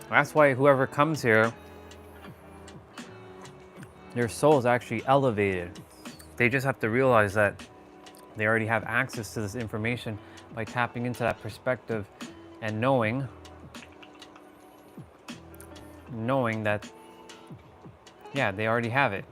That's why whoever comes here, their soul is actually elevated. They just have to realize that they already have access to this information by tapping into that perspective and knowing that, yeah, they already have it.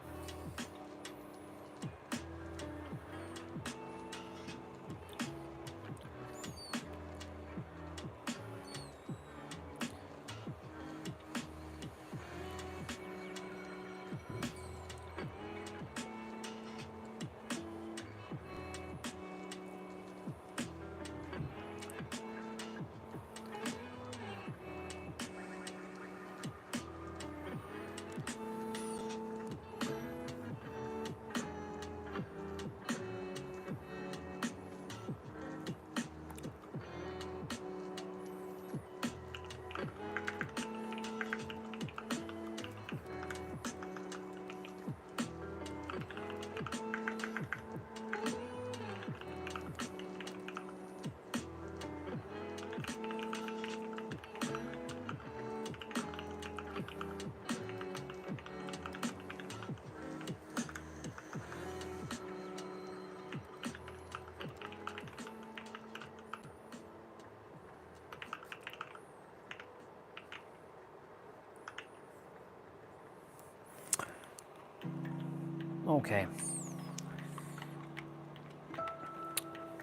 Okay.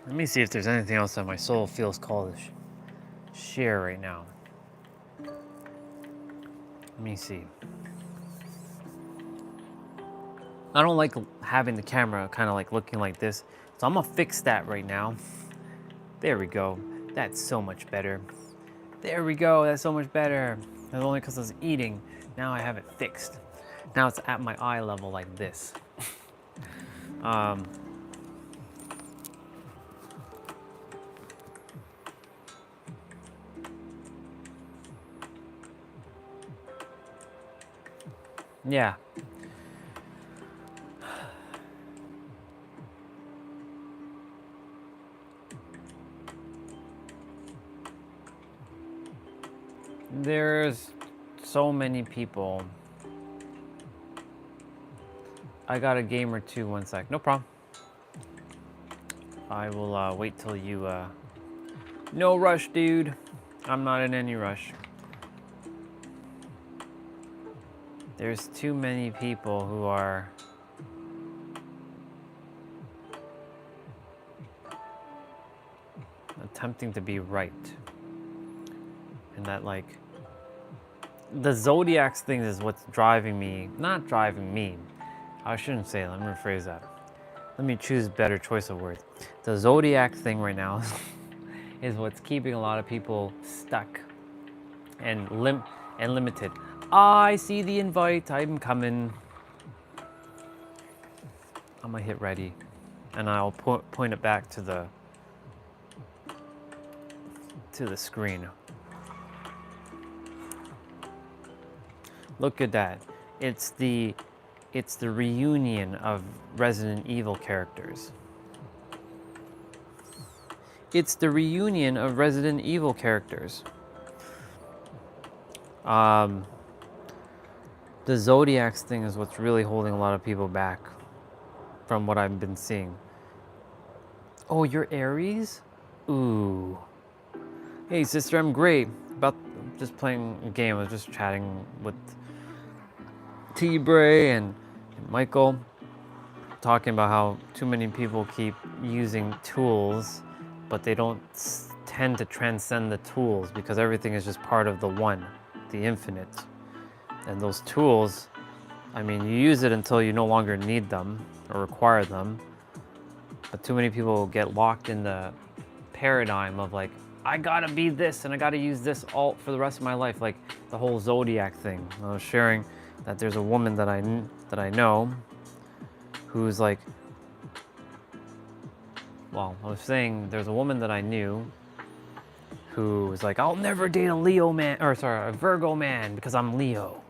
Let me see if there's anything else that my soul feels called to share right now. Let me see. I don't like having the camera kind of like looking like this, so I'm gonna fix that right now. There we go. That's so much better. There we go. That's so much better. That's only because I was eating. Now I have it fixed. Now it's at my eye level like this. Yeah. There's so many people. I got a game or two, 1 sec. No problem. I will wait till you, no rush, dude. I'm not in any rush. There's too many people who are attempting to be right. And that, like, the zodiacs thing is what's driving me. Not driving me. I shouldn't say that. Let me rephrase that. Let me choose a better choice of words. The zodiac thing right now is what's keeping a lot of people stuck and limited. I see the invite. I'm coming. I'm gonna hit ready, and I'll point it back to the screen. Look at that. It's the reunion of Resident Evil characters. It's the reunion of Resident Evil characters. The Zodiacs thing is what's really holding a lot of people back from what I've been seeing. Oh, you're Aries? Ooh. Hey, sister, I'm great. Just playing a game. I was just chatting with T-Bray and Michael, talking about how too many people keep using tools, but they don't tend to transcend the tools because everything is just part of the one, the infinite. And those tools, I mean, you use it until you no longer need them or require them. But too many people get locked in the paradigm of like, I gotta be this and I gotta use this all for the rest of my life. Like the whole zodiac thing. I was sharing that there's a woman that I know who's like, well, I was saying there's a woman that I knew who was like, I'll never date a Leo man, or sorry, a Virgo man because I'm Leo.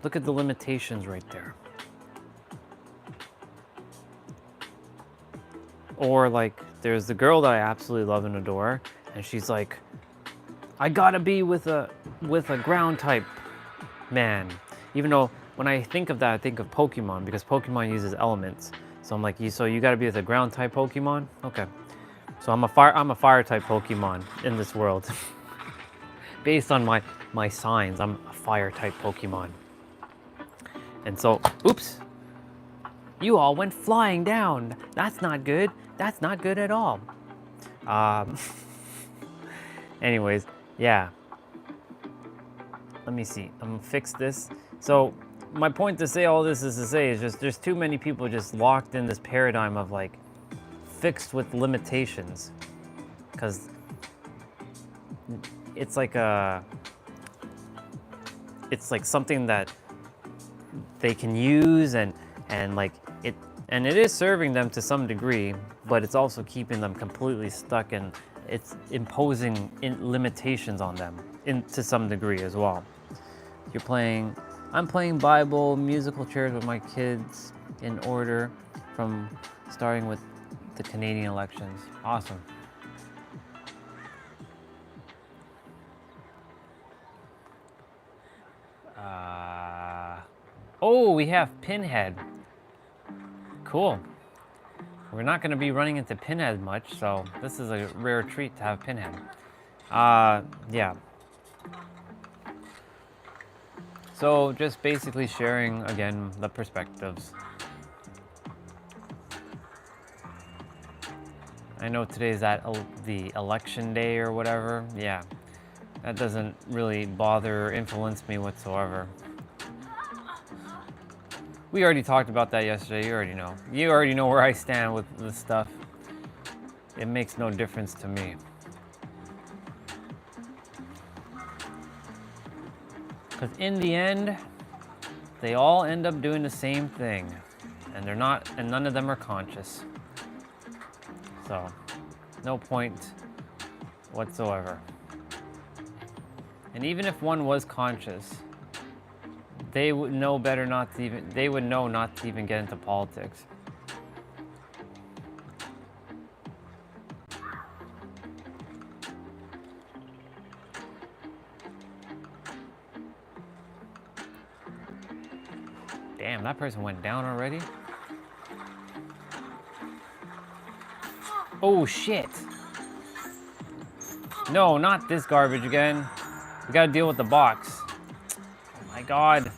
Look at the limitations right there. Or like, there's the girl that I absolutely love and adore, and she's like, I gotta be with a ground type man. Even though when I think of that, I think of Pokemon because Pokemon uses elements. So I'm like, so you gotta be with a ground type Pokemon? Okay. So I'm a fire type Pokemon in this world. Based on my signs, I'm a fire type Pokemon. And so, oops. You all went flying down. That's not good. That's not good at all. Anyways, yeah. Let me see. I'm gonna fix this. So my point to say all this is to say is just there's too many people just locked in this paradigm of like fixed with limitations. Because it's like something that they can use and like it is serving them to some degree, but it's also keeping them completely stuck and it's imposing limitations on them to some degree as well. I'm playing Bible musical chairs with my kids in order from starting with the Canadian elections. Awesome. Oh, we have Pinhead. Cool. We're not going to be running into Pinhead much, so this is a rare treat to have Pinhead. Yeah. So just basically sharing, again, the perspectives. I know today's the election day or whatever. Yeah, that doesn't really bother or influence me whatsoever. We already talked about that yesterday. You already know. You already know where I stand with this stuff. It makes no difference to me. Because in the end, they all end up doing the same thing. And none of them are conscious. So, no point whatsoever. And even if one was conscious, they would know better not to even, they would know not to even get into politics. Damn, that person went down already? Oh shit. No, not this garbage again. We gotta deal with the box. Oh my god.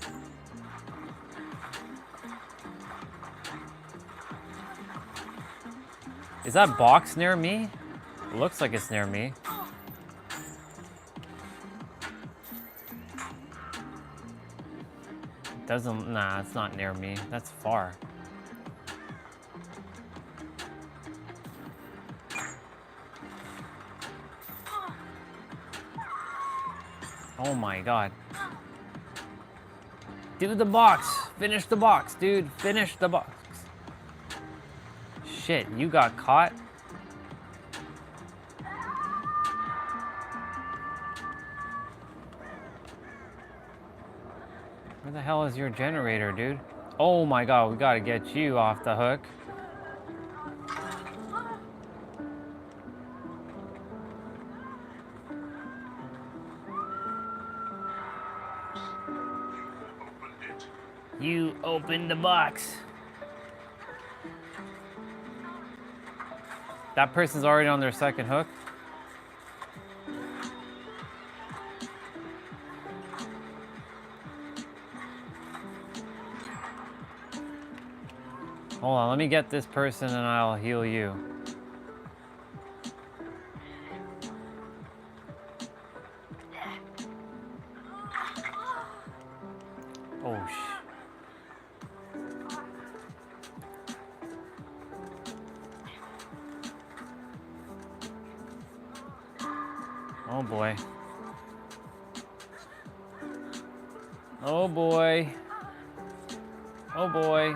Is that box near me? It looks like it's near me. Nah, it's not near me. That's far. Oh my god. Do the box. Finish the box, dude. Finish the box. Shit, you got caught? Where the hell is your generator, dude? Oh my god, we gotta get you off the hook. You opened the box. That person's already on their second hook. Hold on, let me get this person and I'll heal you. Oh boy. Oh boy. Oh boy.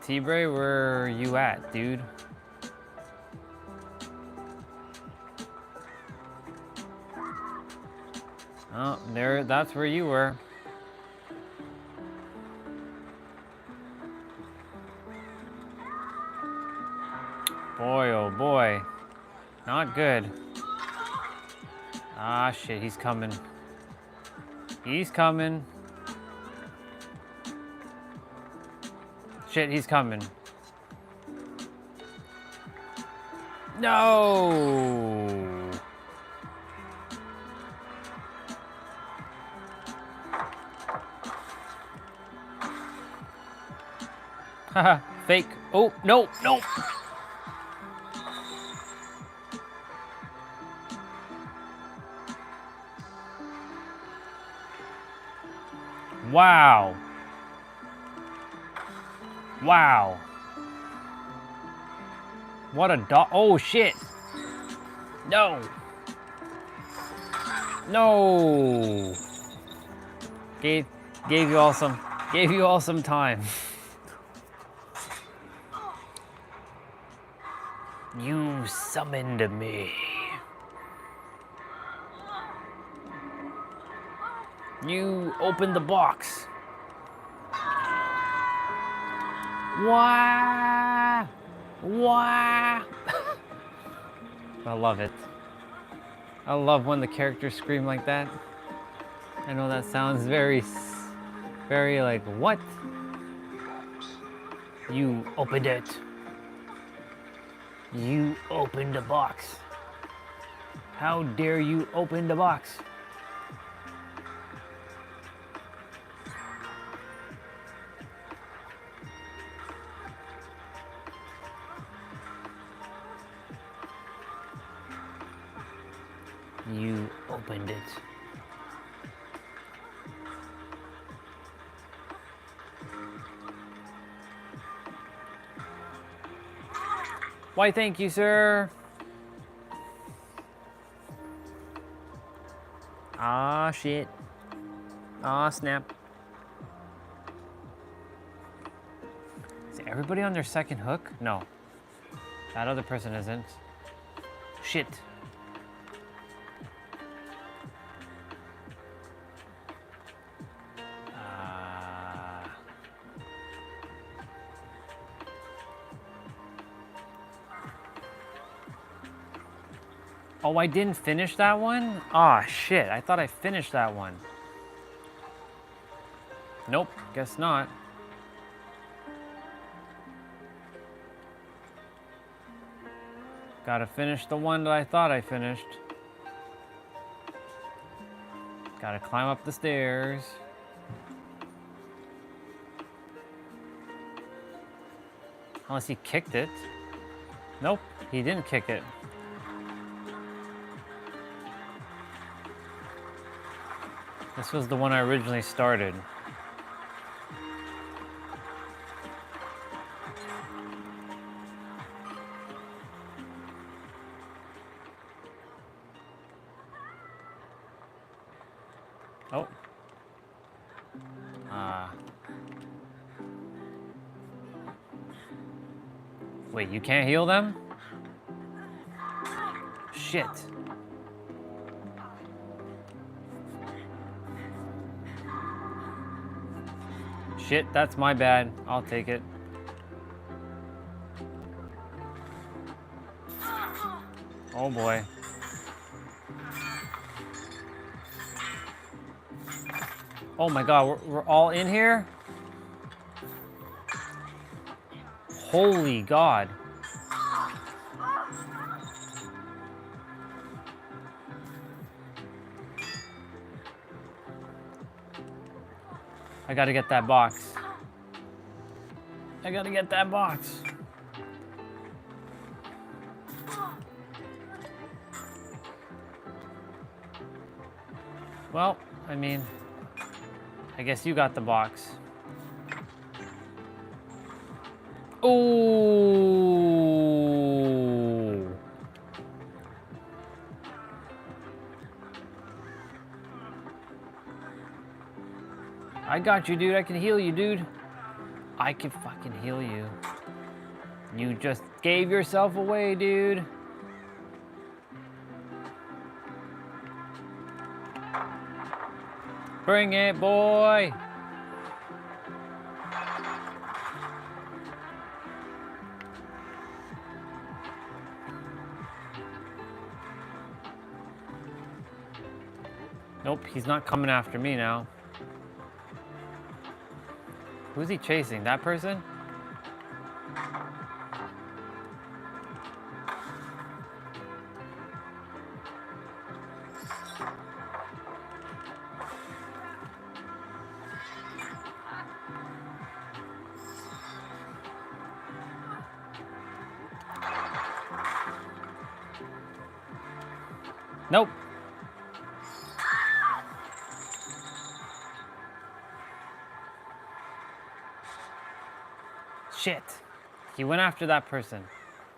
T-Bray, where are you at, dude? Oh, there, that's where you were. Boy, oh boy. Not good. Ah, shit, he's coming. He's coming. Shit, he's coming. No! Haha, fake. Oh, no, no! Wow. Wow. What a dog. Oh, shit. No. No. Gave you all some time. You summoned me. You opened the box. Wah! Wah! I love it. I love when the characters scream like that. I know that sounds very like, what? You opened it. You opened the box. How dare you open the box? You opened it. Why, thank you, sir. Ah, shit. Ah, snap. Is everybody on their second hook? No. That other person isn't. Shit. Oh, I didn't finish that one? Ah, shit. I thought I finished that one. Nope, guess not. Gotta finish the one that I thought I finished. Gotta climb up the stairs. Unless he kicked it. Nope, he didn't kick it. This was the one I originally started. Oh. Wait, you can't heal them? Shit. Shit, that's my bad. I'll take it. Oh boy. Oh my god, we're all in here? Holy god. I gotta get that box. I gotta get that box. Well, I mean, I guess you got the box. Oh. I got you, dude. I can heal you, dude. I can fucking heal you. You just gave yourself away, dude. Bring it, boy. Nope, he's not coming after me now. Who's he chasing? That person? Nope. Shit. He went after that person.